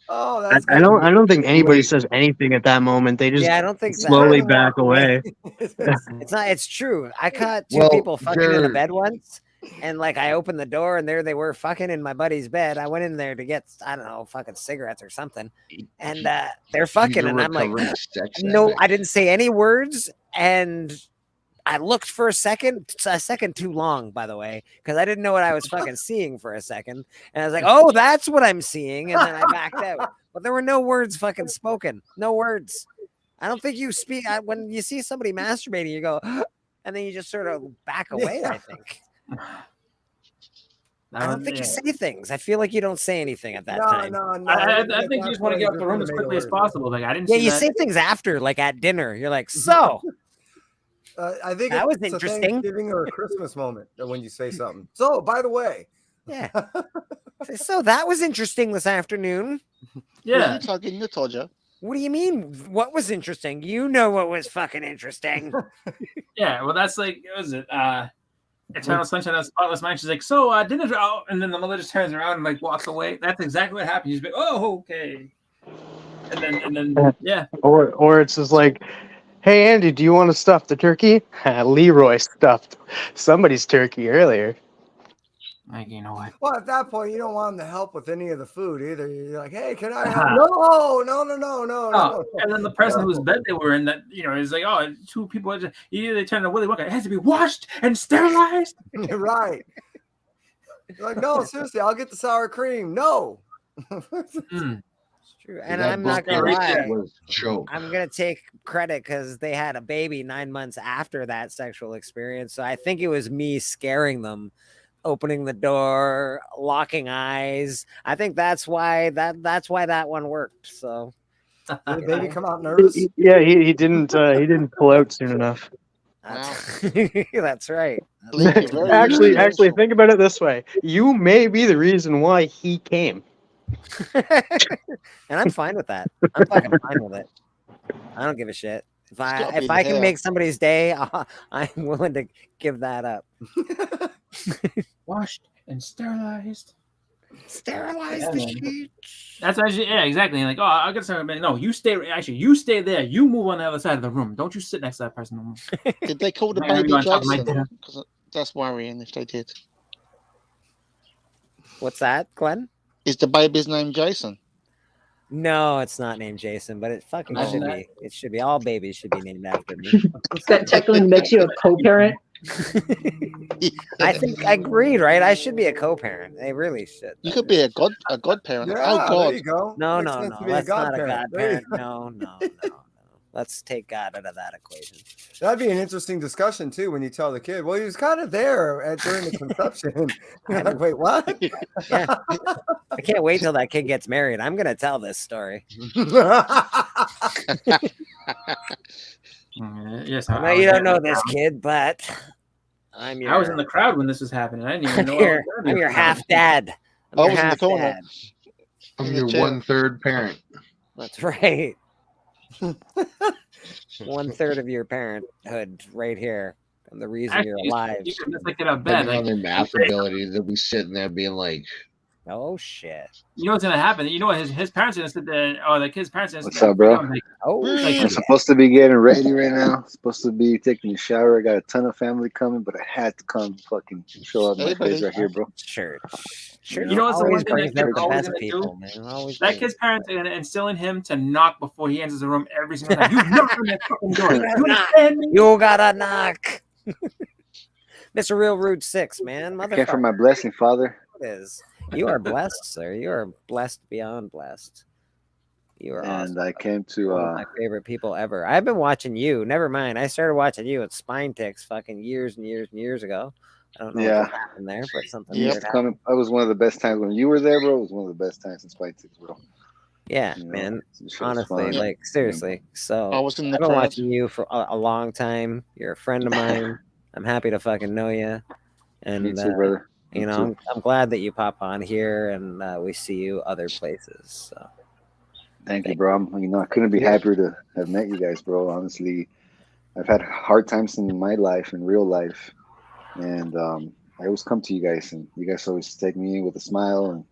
Oh, I don't think anybody says anything at that moment. They just I don't think slowly back away. It's true. I caught two people fucking in the bed once, and like I opened the door and there they were fucking in my buddy's bed. I went in there to get, I don't know, fucking cigarettes or something, and they're fucking, and I'm like, no, I didn't say any words, and I looked for a second too long, by the way, because I didn't know what I was fucking seeing for a second. And I was like, oh, that's what I'm seeing. And then I backed out. But there were no words fucking spoken. No words. I don't think you speak. When you see somebody masturbating, you go, and then you just sort of back away, I think. I don't think you say things. I feel like you don't say anything at that No, time. no, no. I At think you that just want to point, get he's out the just room gonna as make it quickly as worse. possible. Like I didn't Yeah, see you that. say things after, like at dinner. You're like, so I think that was it's a interesting. Thanksgiving or a Christmas moment when you say something. So, by the way, Yeah. So that was interesting this afternoon. Yeah. You talking? You told you. What do you mean? What was interesting? You know what was fucking interesting. Yeah, well, that's like, what was it? Eternal Sunshine of the Spotless Mind. She's like, so dinner's out, and then the mother just turns around and like walks away. That's exactly what happened. She's like, oh, okay. And then yeah. Or it's just like, hey Andy, do you want to stuff the turkey? Leroy stuffed somebody's turkey earlier. Like, you know what? Well, at that point, you don't want him to help with any of the food either. You're like, hey, can I help? No. Oh, and then the person whose bed they were in, that is like, oh, two people. They turn to Willy Wonka. It has to be washed and sterilized. Right. You're like, no, seriously, I'll get the sour cream. No. It's true, and That I'm not book gonna lie. was a joke. I'm gonna take credit because they had a baby 9 months after that sexual experience. So I think it was me scaring them, opening the door, locking eyes. I think that's why that one worked. So did the baby come out nervous? Yeah, he didn't pull out soon enough. That's right. Actually, think about it this way: you may be the reason why he came. And I'm fine with that. I'm fucking fine with it. I don't give a shit. If I can make somebody's day, I'm willing to give that up. Washed and sterilized. Sterilize Yeah, the man. sheets. That's actually, yeah, exactly. Like, oh, I got something. No, you stay. Actually, you stay there. You move on the other side of the room. Don't you sit next to that person no more. Did they call the I'm gonna baby be on top of my Jason? dinner. Because that's worrying if they did. What's that, Glenn? Is the baby's name Jason? No, it's not named Jason, but it fucking Imagine should that. be. It should be. All babies should be named after me. That technically makes you a co-parent. I think I agreed, right? I should be a co-parent. They really should. You could be a godparent. Yeah, oh God! there you go. No, Makes no, sense no. to be a Let's not a godparent. There you godparent. No. Let's take God out of that equation. That'd be an interesting discussion too when you tell the kid, well, he was kind of there during the conception. You're like, wait, what? Yeah. I can't wait till that kid gets married. I'm gonna tell this story. Yes, I know you don't know this kid, but I'm your. I was in the crowd when this was happening. I didn't even know. I'm your half dad. I was in the corner. I'm In the your chair. 1/3 parent. That's right. 1/3 of your parenthood right here. I'm the reason you're alive. You can just get out of bed. Depending on Like, their math ability, they'll be sitting there being like, Oh shit. you know what's gonna happen? You know what his parents are gonna sit there, or the kid's parents are gonna sit What's there. up, bro? Like, Oh, I'm supposed to be getting ready right now. Supposed to be taking a shower. I got a ton of family coming, but I had to come fucking show up my face right here, bro. Church. You know what's the one Always thing that brings out kid's the always best gonna people, do? man. Always That brings kid's parents are gonna instill in him to knock before he enters the room every single time. You knock on that fucking door. You understand me? You gotta knock. Mr. Real Rude 6, man. I came for Motherfucker. my blessing, Father. It is. You are blessed, sir. You are blessed beyond blessed. You are awesome. And I came to One of my favorite people ever. I've been watching you. Never mind. I started watching you at Spine Ticks fucking years and years and years ago. I don't know Yeah. what happened there, but something Yep. weird happened. That was one of the best times when you were there, bro. It was one of the best times since Spike Six, bro. Yeah, You know, man. this shit was Honestly, fun. like seriously. So I was in the I've been crowd. watching you for a long time. You're a friend of mine. I'm happy to fucking know you. And Me too, brother. Me you know, too. I'm glad that you pop on here and we see you other places. So Thank you, bro. I couldn't be happier to have met you guys, bro. Honestly, I've had hard times in my life, in real life, and I always come to you guys, and you guys always take me in with a smile, and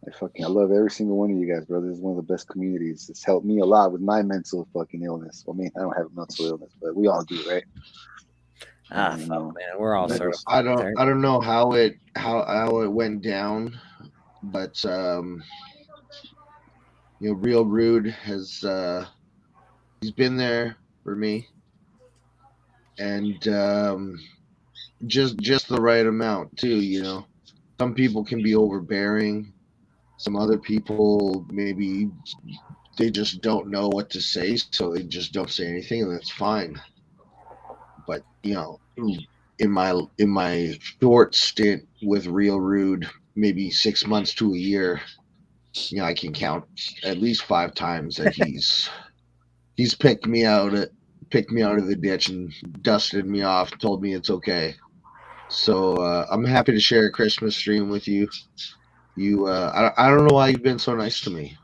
I love every single one of you guys, bro. This is one of the best communities. It's helped me a lot with my mental fucking illness. I mean, I don't have a mental illness, but we all do, right? fuck, man. We're all sort of I don't know how it went down, but Real Rude has he's been there for me, and just the right amount too. Some people can be overbearing. Some other people maybe they just don't know what to say, so they just don't say anything, and that's fine. But in my short stint with Real Rude, maybe 6 months to a year, I can count at least 5 times that he's picked me out of the ditch and dusted me off, told me it's okay. So I'm happy to share a Christmas stream with you. I don't know why you've been so nice to me,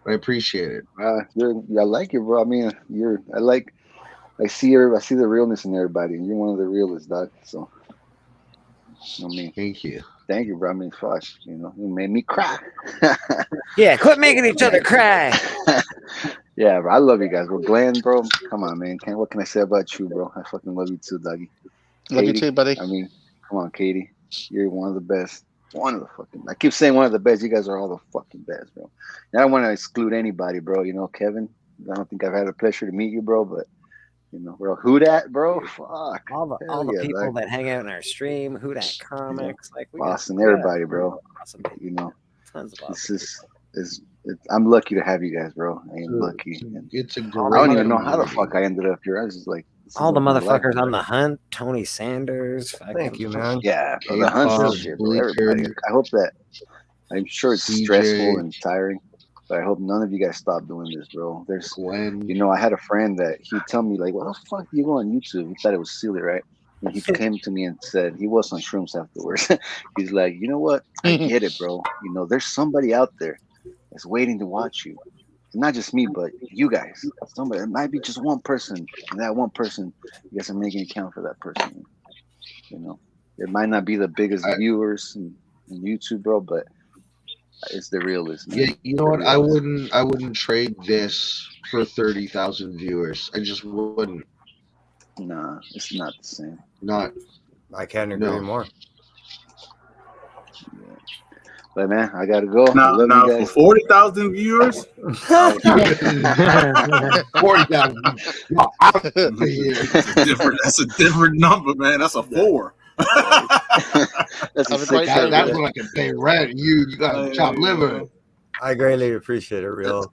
but I appreciate it. I like it, bro. I mean, I see the realness in everybody, and you're one of the realest, dog. So, I mean, thank you, bro. I mean, fuck, you made me cry. Yeah, quit making each other cry. Yeah, bro. I love you guys, bro. Glenn, bro. Come on, man. What can I say about you, bro? I fucking love you too, doggy. Love you Katie, too, buddy. I mean, come on, Katie. You're one of the best. One of the fucking. I keep saying one of the best. You guys are all the fucking best, bro. And I don't want to exclude anybody, bro. Kevin. I don't think I've had the pleasure to meet you, bro, but bro, who that, bro? Fuck. All the yeah, people dog. that hang out in our stream, who that comics, like we Boston, got everybody, bro. awesome people. Tons of awesome. I'm lucky to have you guys, bro. I am lucky. It's a I great don't even know how the community. fuck I ended up here. I was just like, all the my life, motherfuckers bro. on the hunt, Tony Sanders. Thank you, man. Yeah, bro, the hunt's the shit, bro. Everybody. I hope that. I'm sure it's stressful and tiring, but I hope none of you guys stop doing this, bro. There's Gwen. I had a friend that he'd tell me like, "What the fuck do you go on YouTube?" He thought it was silly, right? And he came to me and said he was on shrooms afterwards. He's like, "You know what? I get it, bro. There's somebody out there that's waiting to watch you. And not just me, but you guys. Somebody. It might be just one person, and that one person, you guys are making an account for that person. It might not be the biggest viewers in YouTube, bro, but it's the realest, man. Yeah, you know what? I wouldn't trade this for 30,000 viewers. I just wouldn't. Nah, it's not the same. Not. I can't agree more. Yeah. But man, I gotta go. Now, I love you guys. for 40,000 viewers. 40,000. That's a different number, man. That's a 4. That's what I can pay rent. You got chopped liver. I greatly appreciate it, Real.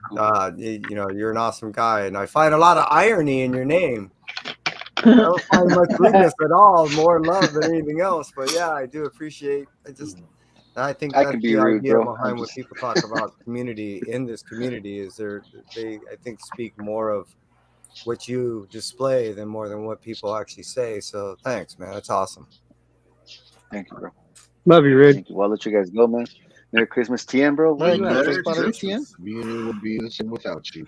You're an awesome guy, and I find a lot of irony in your name. I don't find much rudeness at all, more love than anything else. But yeah, I do appreciate. I think I that's can be the rude, idea bro. behind when people talk about community in this community is they I think speak more of what you display than what people actually say. So thanks, man. That's awesome. Thank you, bro. Love you, Rid. Thank you. Well, I'll let you guys go, man. Merry Christmas, TM, bro. Where you at? Merry Christmas. TM? Community would be the same without you.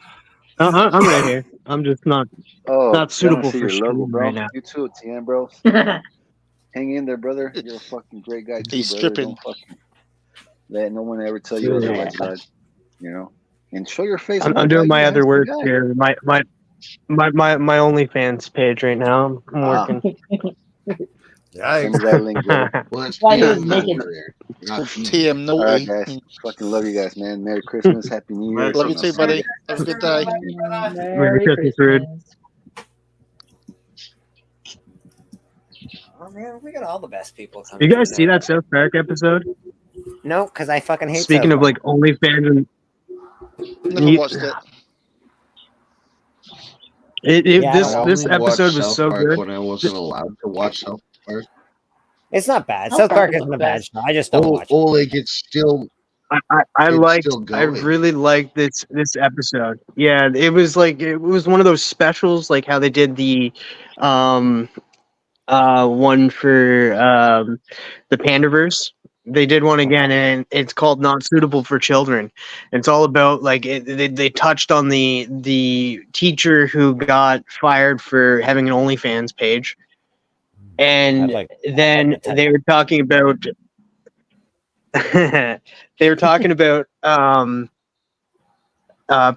I'm right here. I'm just not suitable see for your logo, streaming bro. right now. You too, TM, bro. Hang in there, brother. You're a fucking great guy too, He's brother. stripping. Don't fucking let no one ever tell you otherwise, bud. And show your face. I'm doing my other work here. My OnlyFans page right now. I'm working. Send me that link, brother. Well, it's Why TM he's naked. career, not TM All right, naughty. guys. Fucking love you guys, man. Merry Christmas, Happy New Year. Love you too, buddy. Have a good day. Merry Christmas, Rid. Oh man, we got all the best people coming. You guys see that South Park episode? No, because I fucking hate. Speaking South of like OnlyFans and Never watched it. This episode was so good. When I wasn't allowed to watch South Park. It's not bad. South Park isn't a bad show. I just don't watch it. Like it's still. I really liked this episode. Yeah, it was one of those specials, like how they did the one for the Pandaverse. They did one again, and it's called Not Suitable for Children. It's all about they touched on the teacher who got fired for having an OnlyFans page, and then they were talking about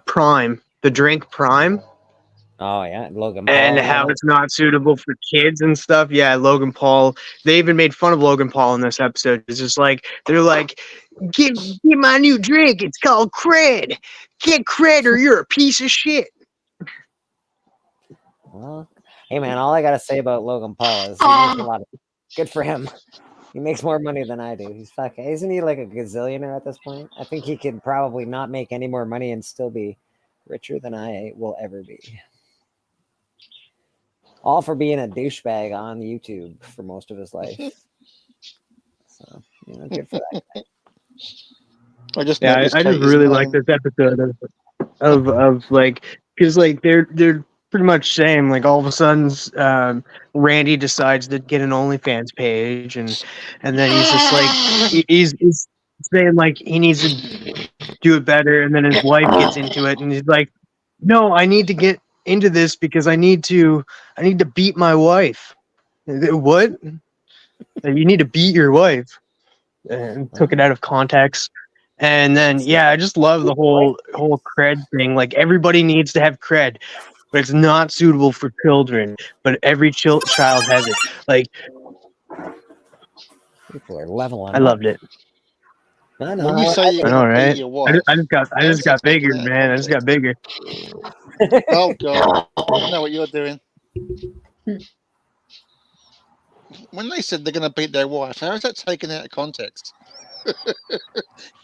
Prime, the drink Prime. Oh yeah, Logan Paul. And how it's not suitable for kids and stuff. Yeah, Logan Paul. They even made fun of Logan Paul in this episode. It's just like they're like, "Get my new drink. It's called Cred. Get Cred or you're a piece of shit." Well, hey man, all I gotta say about Logan Paul is he makes a lot of good for him. He makes more money than I do. He's fucking. Isn't he like a gazillionaire at this point? I think he could probably not make any more money and still be richer than I will ever be. all for being a douchebag on YouTube for most of his life. So, good for that guy. I just Yeah, noticed I just Katie's really like name. this episode of like, because like they're pretty much saying like all of a sudden Randy decides to get an OnlyFans page, and then he's just like he's saying like he needs to do it better, and then his wife gets into it, and he's like, no, I need to get into this because I need to beat my wife. What? You need to beat your wife? And took it out of context. And then I just love the whole cred thing. Like everybody needs to have cred, but it's not suitable for children. But every child has it. Like people are leveling I up. loved it. I When you say you're I gonna know, beat right? your wife, I just got that's taken bigger, out of man. I just got bigger. Oh God, I know what you're doing. When they said they're gonna beat their wife, how is that taken out of context?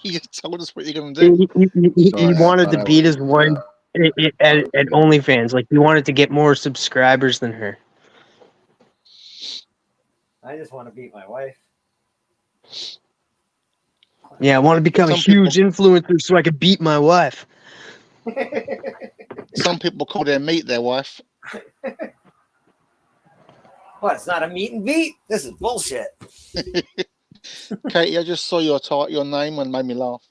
You just told us what you're gonna do. He wanted to I beat was his wife at OnlyFans. Like he wanted to get more subscribers than her. I just want to beat my wife. Yeah, I want to become a huge influencer so I could beat my wife. Some people call their meat their wife. What? It's not a meet and beat. This is bullshit. Katie, I just saw your name and made me laugh.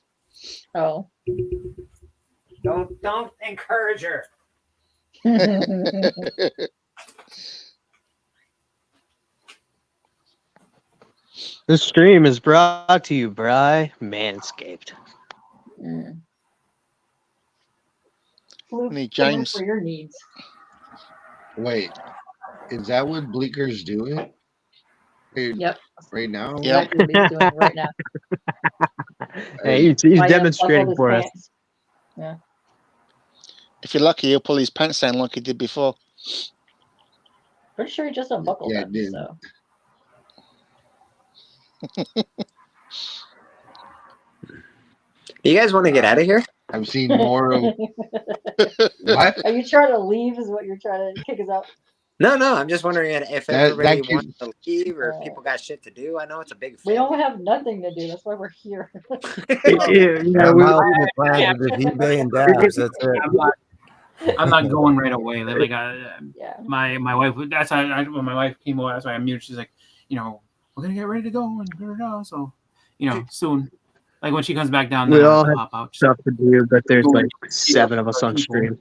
Oh. Don't encourage her. This stream is brought to you by Manscaped. Need James for your needs. Wait, is that what Bleeker's doing? Yep. Right now? Exactly what he's doing right now. Hey, he's demonstrating for us. Pants. Yeah. If you're lucky, he'll pull his pants down like he did before. Pretty sure he just unbuckled them. Dude. So. You guys want to get out of here? I've seen more of. What? Are you trying to leave? Is what you're trying to kick us out? No. I'm just wondering if That everybody keeps- wants to leave or if people got shit to do. I know it's a big. We don't have nothing to do. That's why we're here. My ultimate plan is just eBay and dabs. That's it. I'm not going right away. Like yeah. my wife. That's how when my wife came over. That's why I muted. She's like, we're gonna get ready to go and so soon. Like when she comes back down, We then all I'll have hop out. stuff to do, but there's like 7 of us on stream.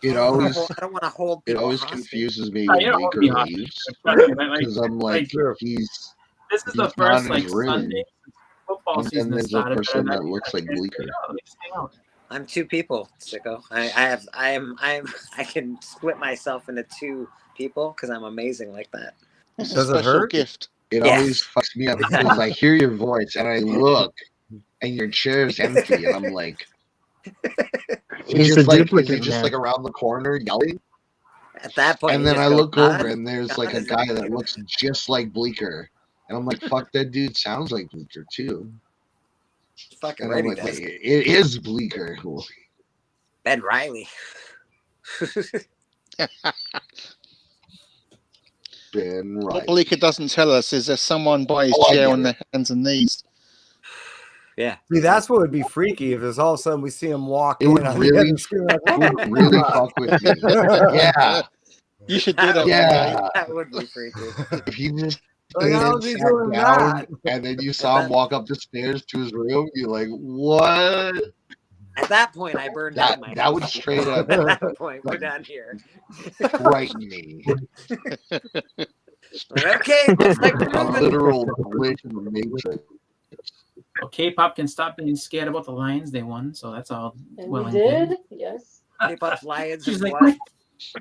It always, I don't want to hold. it always hostage. confuses me Oh, when you don't want Bleeker me hostage. leaves Like, because I'm like, he's. This is he's the not first in like his room. Sunday since football And then season has there's a started. person that looks like Bleeker. I'm 2 people, sicko. I can split myself into 2 people because I'm amazing like that. It's Does a it special hurt? gift. It Yes. always fucks me up because I hear your voice and I look and your chair's empty and I'm like, He's just a like, is duplicate he just man. like around the corner yelling? At that point, And you then just I go, look "God, over and there's like a God, guy that looks just like Bleeker. And I'm like, fuck, that dude sounds like Bleeker too. fucking And I'm right, he like, does." wait, it is Bleeker. Ben Riley. Ben What Riley. Bleeker doesn't tell us is there's someone by his Oh, I chair get on it. their hands and knees. Yeah. See, that's what would be freaky if there's all of a sudden we see him walk It in would on the really, end of the screen, like, it would really fuck with me. Yeah. You should do that one day. Yeah. That would be freaky. If he just Like, how's he sat doing down that? and then you saw him walk up the stairs to his room, you're like, what? At that point, I burned down my That would house. straight up At that point, we're done here. frighten me. Okay, looks like we're A moving. literal glitch in the matrix. Well, K-pop can stop being scared about the Lions. They won, so that's all And well we and did. good. Yes. K-pop Lions She's have like, won.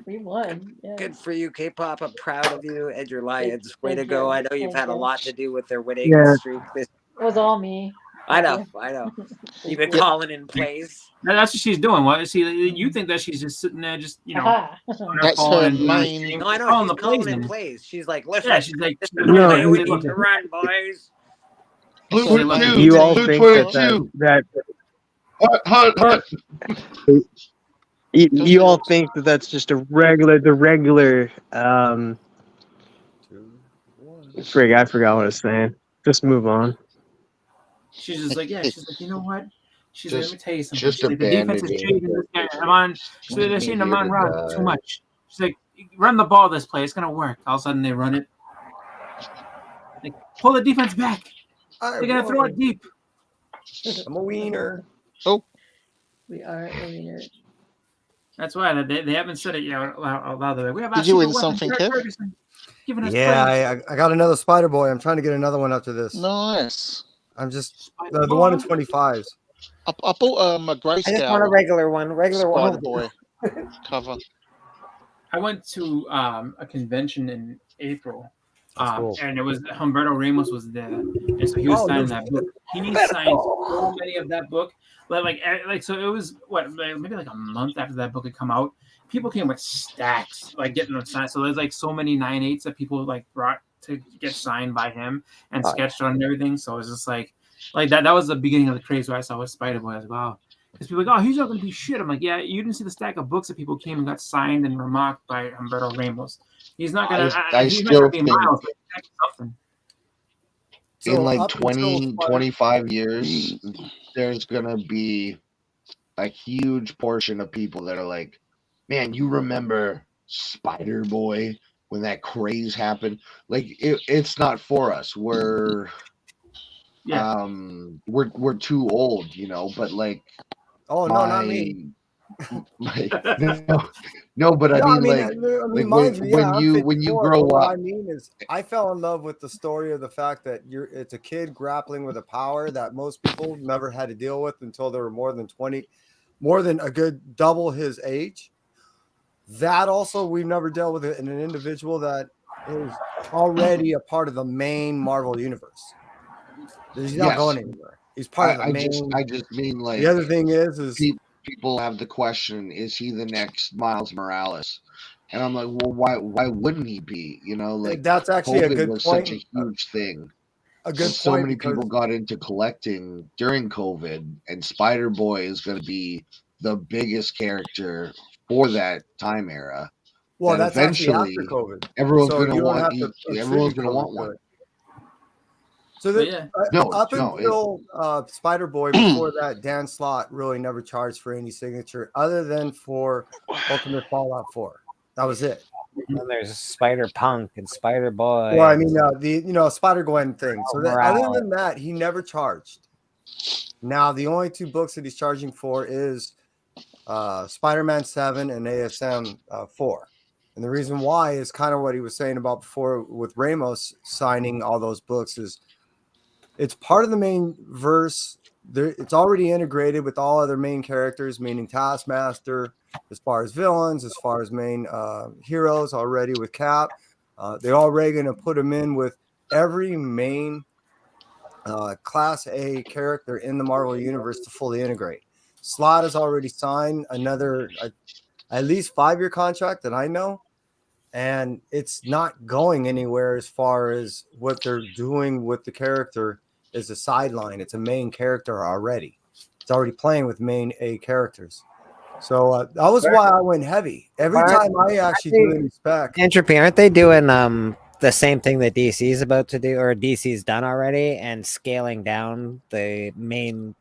We won. Yeah. Good for you, K-pop. I'm proud of you and your Lions. Way to thank go. you. I know you've Thank had a you. lot to do with their winning Yeah. streak. This It was all me. I Thank know. you. I know. Thank You've been you. calling in plays. That's what she's doing. What is she? You think that she's just sitting there, just Aha. on her That's phone her and doing her main- stream? No, I know. Calling She's the calling plays in in. plays. She's like, listen, Yeah, she's like, this is No, the way we he- need to run, boys. Blue So, like, two, You all blue think 22. that You all think that that's just the regular. Frig, I forgot what I was saying. Just move on. She's just like, yeah. She's like, you know what? She's like, let me tell you something. just She's like, the defense is abandoning changing. This guy, I'm on. She's like, they're me seeing here Amon to run too die. much. She's like, run the ball this play. It's gonna work. All of a sudden, they run it. Like, pull the defense back. They're gonna throw it deep. I'm a wiener. Oh, we are a wiener. That's why they haven't said it yet out loud. They're like, we have our did you secret win weapon, something, Derek Kev? Ferguson, giving us Yeah, plays. I got another Spider Boy. I'm trying to get another one after this. Nice. I'm just the one in 25s. I bought a I just want a grayscale regular one. Regular one. Spider Boy cover. I went to a convention in April, cool. and it was Humberto Ramos was there, and so he was signing that book. He signed so many of that book, like so it was maybe like a month after that book had come out. People came with stacks, like getting them signed. So there's like so many 9/8 that people like brought to get signed by him and sketched on and everything. So it was just like that. That was the beginning of the craze where I saw with Spider Boy as well. Because people are like, oh, he's not going to be shit. I'm like, yeah, you didn't see the stack of books that people came and got signed and remarked by Humberto Ramos. He's not going to. I He's not still going to be think Miles. But something. in like up 20, until 25 years, there's gonna be a huge portion of people that are like, man, you remember Spider Boy when that craze happened? Like it's not for us. We're we're too old, you know, but like Oh no, not me. no, but I No, mean, like mind you, yeah, I'm when you 54, grow but what up, I mean is I fell in love with the story of the fact that it's a kid grappling with a power that most people never had to deal with until they were more than a good double his age. That also we've never dealt with it in an individual that is already a part of the main Marvel universe. He's not going anywhere. He's part of the main. I just mean like the other thing is people have the question: is he the next Miles Morales? And I'm like, well, why wouldn't he be? You know, like that's actually COVID a good was point. such a huge thing. A good so point many because people got into collecting during COVID, and Spider Boy is going to be the biggest character for that time era. Well, that that's actually eventually after COVID. everyone's So going to you don't want. have to Everyone's going to attribute want COVID to one. it. So up until Spider Boy, before that, Dan Slott really never charged for any signature other than for Ultimate Fallout 4. That was it. And there's Spider Punk and Spider Boy. Well, I mean, the Spider Gwen thing. So other Morales. than that, he never charged. Now the only two books that he's charging for is Spider-Man 7 and ASM 4. And the reason why is kind of what he was saying about before with Ramos signing all those books is it's part of the main verse. It's already integrated with all other main characters, meaning Taskmaster, as far as villains, as far as main heroes already with Cap. They're already going to put him in with every main Class A character in the Marvel Universe to fully integrate. Slott has already signed another at least 5-year contract that I know, and it's not going anywhere as far as what they're doing with the character is a sideline. It's a main character already. It's already playing with main A characters. So that was why I went heavy. Every time I actually do any spec. Entropy, aren't they doing the same thing that DC is about to do, or DC's done already, and scaling down the main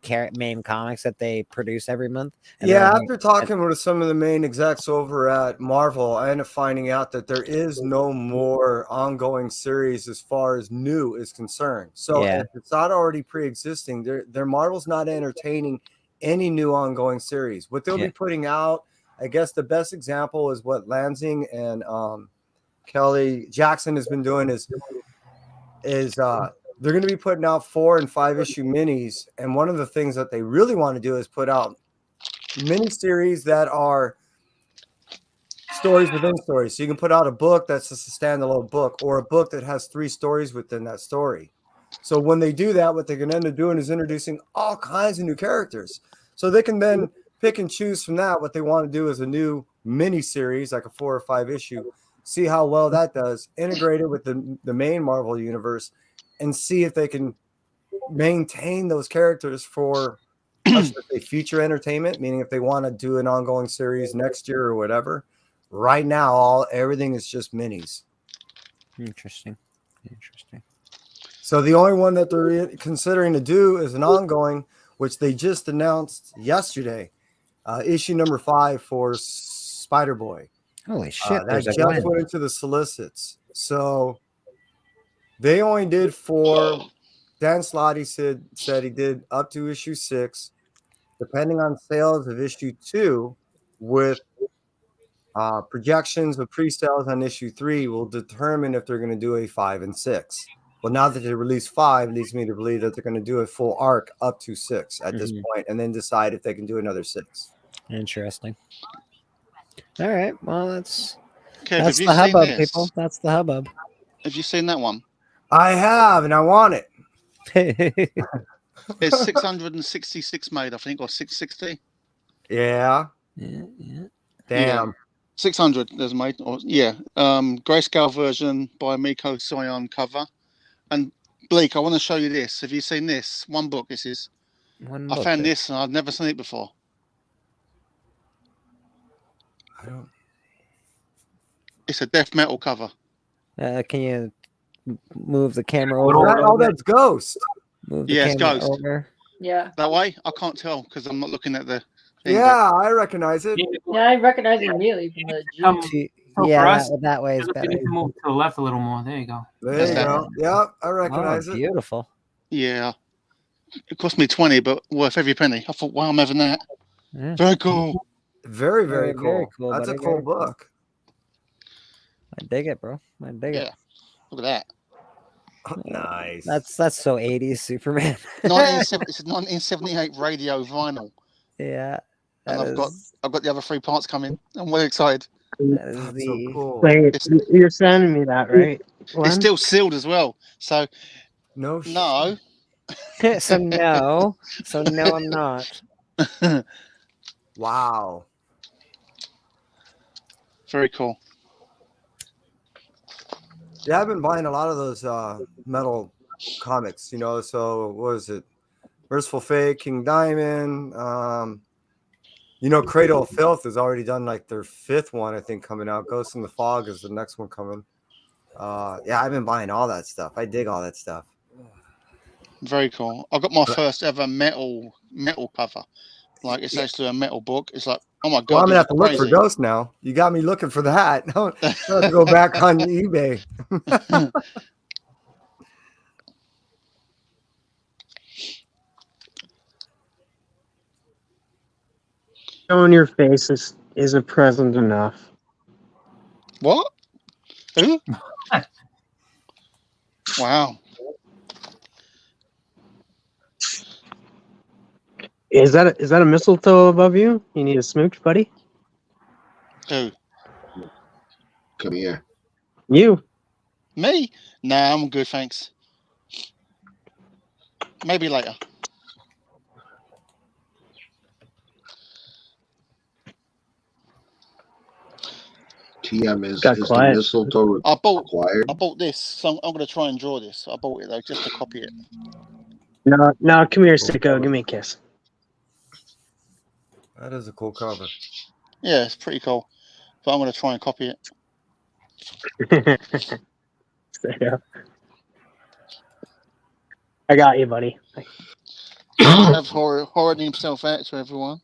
comics that they produce every month? And Yeah, after talking with some of the main execs over at Marvel, I ended up finding out that there is no more ongoing series as far as new is concerned. So if it's not already pre-existing, their Marvel's not entertaining any new ongoing series. What they'll be putting out, I guess the best example is what Lansing and Kelly Jackson has been doing is they're going to be putting out 4 and 5 issue minis. And one of the things that they really want to do is put out miniseries that are stories within stories. So you can put out a book that's just a standalone book, or a book that has 3 stories within that story. So when they do that, what they're going to end up doing is introducing all kinds of new characters. So they can then pick and choose from that. What they want to do is a new mini series, like a 4 or 5 issue, see how well that does, integrate it with the main Marvel universe, and see if they can maintain those characters for let's just say future entertainment, meaning if they want to do an ongoing series next year or whatever. Right now, everything is just minis. Interesting. So the only one that they're considering to do is an ongoing, which they just announced yesterday, issue number 5 for Spider-Boy. Holy shit! That There's a just Gwen. went into the solicits. So they only did 4. Dan Slotty said he did up to issue 6, depending on sales of issue 2, with projections of pre-sales on issue 3 will determine if they're going to do a 5 and 6. Well, now that they released 5, leads me to believe that they're going to do a full arc up to 6 at this point, and then decide if they can do another 6. Interesting. All right. Well, that's Kev, have you the seen hubbub, this? people. That's the hubbub. Have you seen that one? I have, and I want it. It's 666 made, I think, or 660. Yeah. Yeah. Damn. Yeah. 600 there's made. Or, yeah. Grayscale version by Miko Soyon cover. And Blake, I want to show you this. Have you seen this? One book, this is. I found this and I'd never seen it before. I don't. It's a death metal cover. Can you move the camera Oh, over? that's Ghost. Move the Yeah, it's camera Ghost. over. Yeah. That way? I can't tell because I'm not looking at the thing. Yeah, I recognize it. Yeah, I recognize it immediately from the G. So Yeah, for us, that way is you better. need to move to the left a little more. There you go. There you go. Yeah, I recognize it. Beautiful. Yeah. It cost me 20, but worth every penny. I thought, wow, I'm having that. Yeah. Very cool. Very, Very, very very cool. cool, That's buddy, a cool very cool. book. I dig it, bro. I dig Yeah. Look at that. Nice. That's so 80s Superman. 1970, it's a 1978 radio vinyl. Yeah. And I've got the other 3 parts coming. I'm well excited. That is so cool. Wait, you're sending me that, right? It's still sealed as well. So no. So no. So no, I'm not. Wow. Very cool. Yeah, I've been buying a lot of those metal comics, you know. So what is it? Merciful Fate, King Diamond. You know, Cradle of Filth has already done like their 5th one, I think, coming out. Ghost in the Fog is the next one coming. Yeah, I've been buying all that stuff. I dig all that stuff. Very cool. I got my first ever metal cover. Like it's actually a metal book. It's like, oh my god! Well, I'm gonna have to this look is for crazy. Ghost now. You got me looking for that. I'll have to go back on eBay. Showing your face isn't present enough. What? Who? Wow. Is that a mistletoe above you? You need a smooch, buddy? Who? Come here. You. Me? Nah, I'm good, thanks. Maybe later. TM is Got the quiet. mistletoe I required? bought this, so I'm gonna try and draw this. I bought it though, just to copy it. No, come here, Sicko. Give me a kiss. That is a cool cover. Yeah, it's pretty cool. But I'm gonna try and copy it. Sicko. I got you, buddy. Have horror himself out to everyone.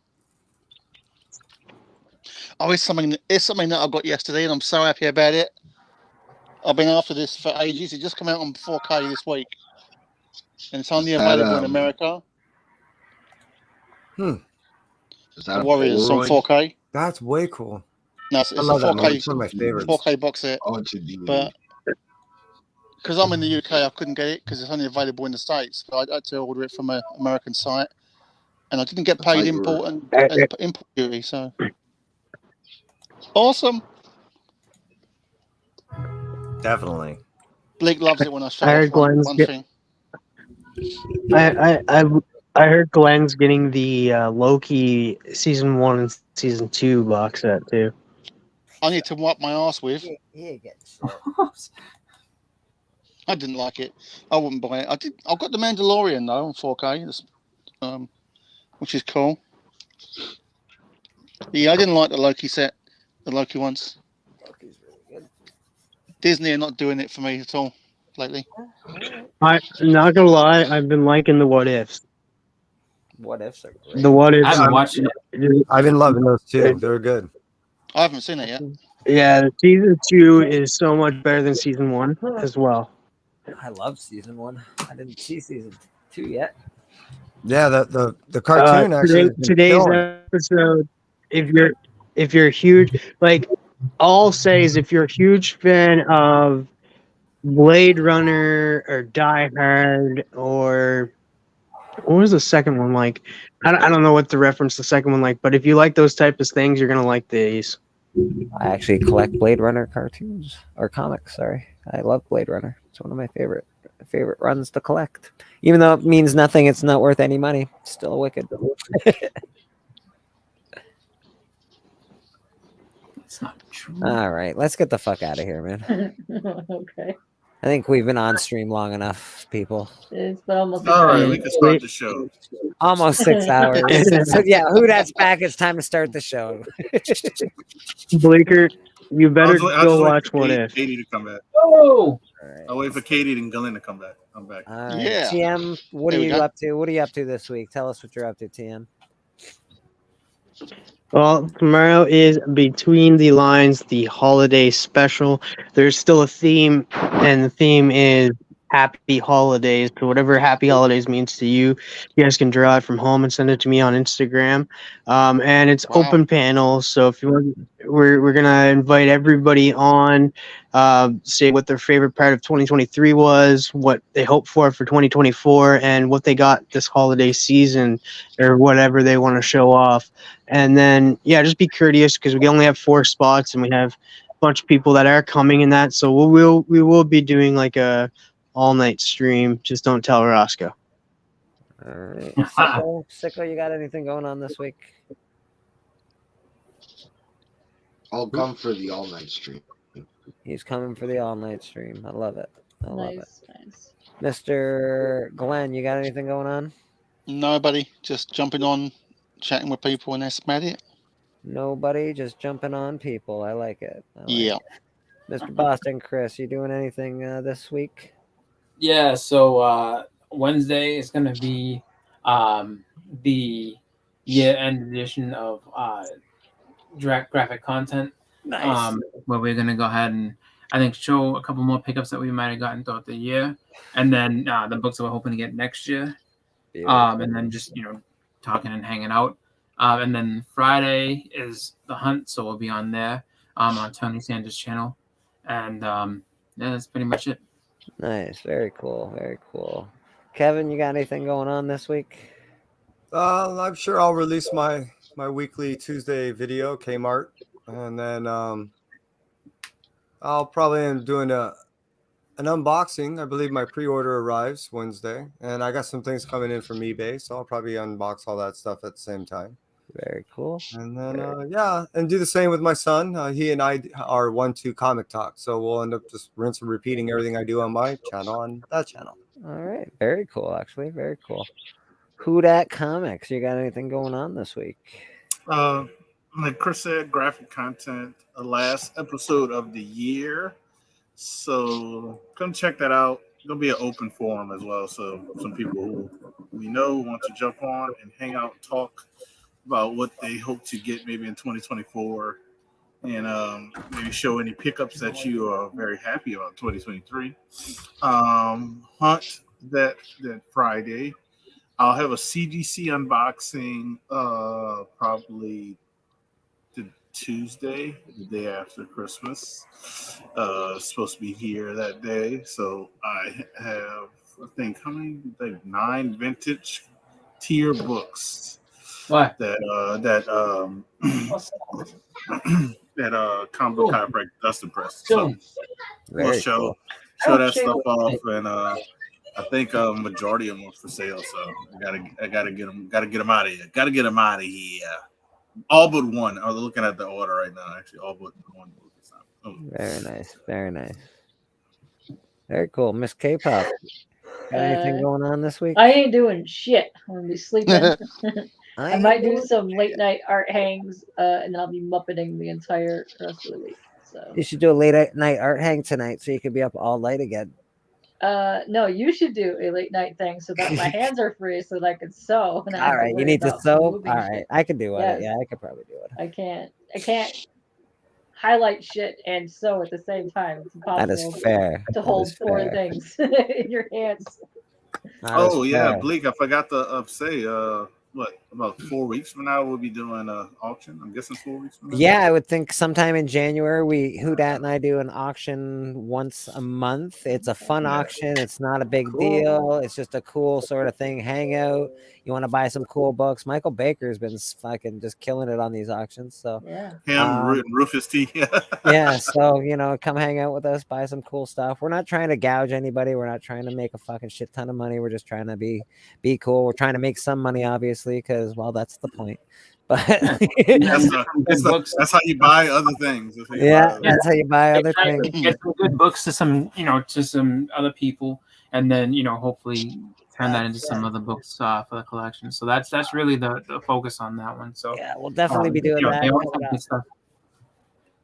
Oh, it's something that I got yesterday, and I'm so happy about it. I've been after this for ages. It just came out on 4K this week, and it's only available in America. Is that the Warriors on Polaroid? 4K. That's way cool. No, it's a I love that 4K. movie. It's one of my favorites. 4K box set. Oh, it's a DVD. But because I'm in the UK, I couldn't get it because it's only available in the States. But I had to order it from an American site, and I didn't get paid import duty. So awesome. Definitely. Blake loves it when I show I heard off one Glenn's thing. I heard Glenn's getting the Loki season 1 and season 2 box set too. I need to wipe my ass with. He gets I didn't like it. I wouldn't buy it. I got the Mandalorian though on 4K. which is cool. Yeah, I didn't like the Loki set, the Loki ones. Loki's really good. Disney are not doing it for me at all lately. I'm not gonna lie, I've been liking the what ifs. What ifs are great. The what I ifs. haven't watched it. I've been loving those too. They're good. I haven't seen it yet. Yeah, season 2 is so much better than season 1 as well. I love season 1. I didn't see season 2 yet. Yeah, the cartoon actually has been Today's killing. episode, if you're huge, like all I'll say is if you're a huge fan of Blade Runner or Die Hard or what was the second one like? I don't know what to reference the second one like, but if you like those type of things, you're gonna like these. I actually collect Blade Runner cartoons or comics. Sorry, I love Blade Runner. It's one of my favorite runs to collect. Even though it means nothing, it's not worth any money. Still wicked. It's not true. All right, let's get the fuck out of here, man. Okay. I think we've been on stream long enough, people. It's been almost All right, hour. we can start the show. Almost 6 hours. So yeah, who that's back? It's time to start the show. Bleaker, you better I'll go just wait watch for What If. Katie to come back. Oh, I'll wait for Katie and Glenn to come back. I'm back. All right. Yeah. TM, what There are we you go. up to? What are you up to this week? Tell us what you're up to, TM. Well, tomorrow is Between the Lines, the holiday special. There's still a theme, and the theme is Happy Holidays. So whatever Happy Holidays means to you, you guys can draw it from home and send it to me on Instagram. And it's Wow. open panel, so if you want, we're gonna invite everybody on, say what their favorite part of 2023 was, what they hope for 2024, and what they got this holiday season, or whatever they want to show off. And then, yeah, just be courteous because we only have 4 spots and we have a bunch of people that are coming in that. So we will be doing like a all night stream. Just don't tell Roscoe. All right. Sicko, you got anything going on this week? I'll come for the all night stream. He's coming for the all night stream. I love it. I love Nice, nice. it. Mr. Glenn, you got anything going on? Nobody, just jumping on, chatting with people, and that's about it. Nobody, just jumping on people. I like it. I like Yeah. it. Mr. Boston Chris, you doing anything this week? yeah. So Wednesday is going to be the year-end edition of graphic content. Nice. Where we're going to go ahead and I think show a couple more pickups that we might have gotten throughout the year, and then the books that we're hoping to get next year. And then just talking and hanging out. And then Friday is the hunt, so we'll be on there on Tony Sanders' channel, and yeah, that's pretty much it. Nice, very cool, very cool. Kevin, you got anything going on this week? I'm sure I'll release my weekly Tuesday video, Kmart, and then I'll probably end doing an unboxing. I believe my pre-order arrives Wednesday, and I got some things coming in from eBay, so I'll probably unbox all that stuff at the same time. Very cool. And then yeah, and do the same with my son. He and I are 1-2 comic talk, so we'll end up just rinse and repeating everything I do on my channel on that channel. All right, very cool. Actually, very cool. Who Dat Comics? You got anything going on this week? Like Chris said, graphic content, the last episode of the year. So come check that out. It'll be an open forum as well. So some people who we know want to jump on and hang out and talk about what they hope to get maybe in 2024, and maybe show any pickups that you are very happy about 2023. Hunt that Friday. I'll have a CGC unboxing probably the Tuesday, the day after Christmas. Supposed to be here that day, so I have, I think, how many? Like 9 vintage tier books. What? That Combo Chiropractic Dustin Press. So we'll show that stuff off, and I think majority of them are for sale. So I gotta get them out of here. Gotta get them out of here. All but one. I'm looking at the order right now. Actually, all but one. Very nice. Very nice. Very cool. Miss K-Pop, got anything going on this week? I ain't doing shit. I'm gonna be sleeping. I might do some late night art hangs, and then I'll be muppeting the entire rest of the week. So You should do a late night art hang tonight, so you could be up all night again. no, you should do a late night thing so that my hands are free so that I can sew and I All have to right, you worry need to about sew. moving All right, shit. I could do it. Yes. Yeah, I could probably do it. I can't highlight shit and sew at the same time. It's That is impossible fair. to That hold is four fair. things in your hands. That is Oh yeah, fair. Bleak. I forgot to say. What about 4 weeks from now we'll be doing auction? I'm guessing 4 weeks from now. Yeah, I would think sometime in January. Hudat and I do an auction once a month. It's a fun auction. It's not a big deal. It's just a cool sort of thing. Hangout. You want to buy some cool books. Michael Baker's been fucking just killing it on these auctions. So yeah, him, Rufus T. yeah, so come hang out with us, buy some cool stuff. We're not trying to gouge anybody. We're not trying to make a fucking shit ton of money. We're just trying to be cool. We're trying to make some money, obviously, because that's the point. But that's how you buy other things. That's how you buy other things. Get some good books to some other people, and then hopefully turn that into some other books for the collection. So that's really the focus on that one. So yeah, we'll definitely be doing that. They always have good stuff.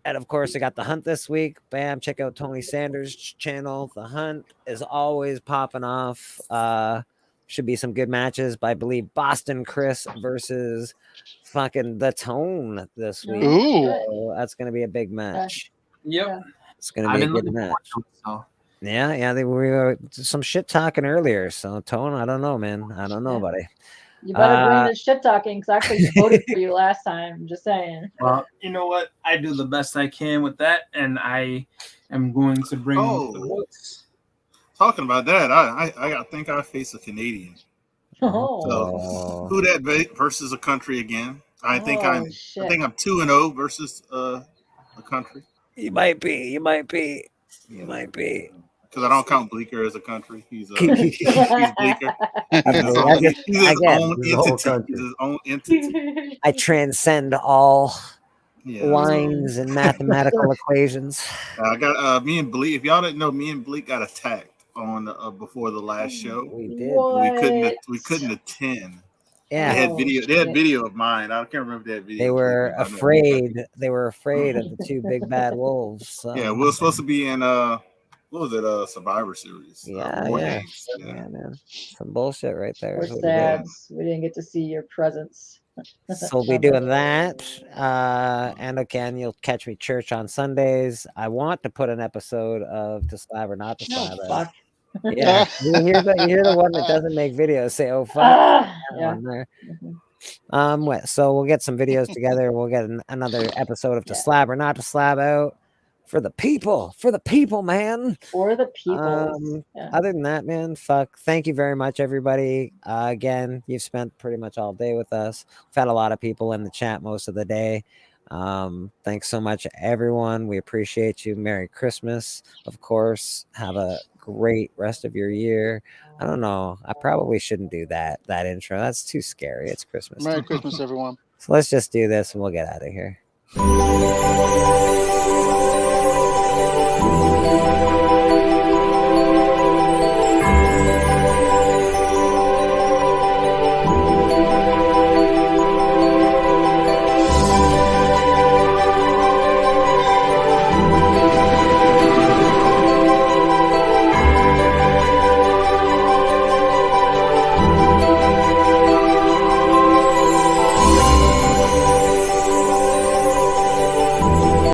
And of course, I got The Hunt this week. Bam, check out Tony Sanders' channel. The Hunt is always popping off. Should be some good matches. I believe Boston Chris versus fucking The Tone this week. Ooh. So that's going to be a big match. Yep. It's going to be a good match. Yeah, they were some shit talking earlier. So, Tone, I don't know, man. I don't know, buddy. You better bring the shit talking because I actually voted for you last time. I'm just saying. Well, you know what? I do the best I can with that, and I am going to bring the books. Talking about that, I think I face a Canadian. So who that versus a country again? I think I'm 2-0 versus a country. You might be. Because I don't count Bleeker as a country. He's Bleeker. He's his own entity. I transcend all lines and mathematical equations. I got me and Bleak. If y'all didn't know, me and Bleak got attacked on before the last show. We did. We couldn't attend. Yeah, they had video of mine. I can't remember that video. They were afraid. They were afraid of the two big bad wolves. So. Yeah, we were supposed to be in what was it? Survivor Series. Yeah, man. Some bullshit right there. We're sad. We didn't get to see your presence. So we'll be doing that. And again, you'll catch me church on Sundays. I want to put an episode of To Slab or Not to Slab. Fuck. Yeah, you hear the one that doesn't make videos say, "Oh fuck." So we'll get some videos together. We'll get another episode of To Slab or Not to Slab out for the people, man. For the people. Other than that, man, fuck. Thank you very much, everybody. Again, you've spent pretty much all day with us. We've had a lot of people in the chat most of the day. Thanks so much, everyone. We appreciate you. Merry Christmas, of course. Have a great rest of your year. I don't know. I probably shouldn't do that intro. That's too scary. It's Christmas. Merry Christmas, everyone. So let's just do this and we'll get out of here.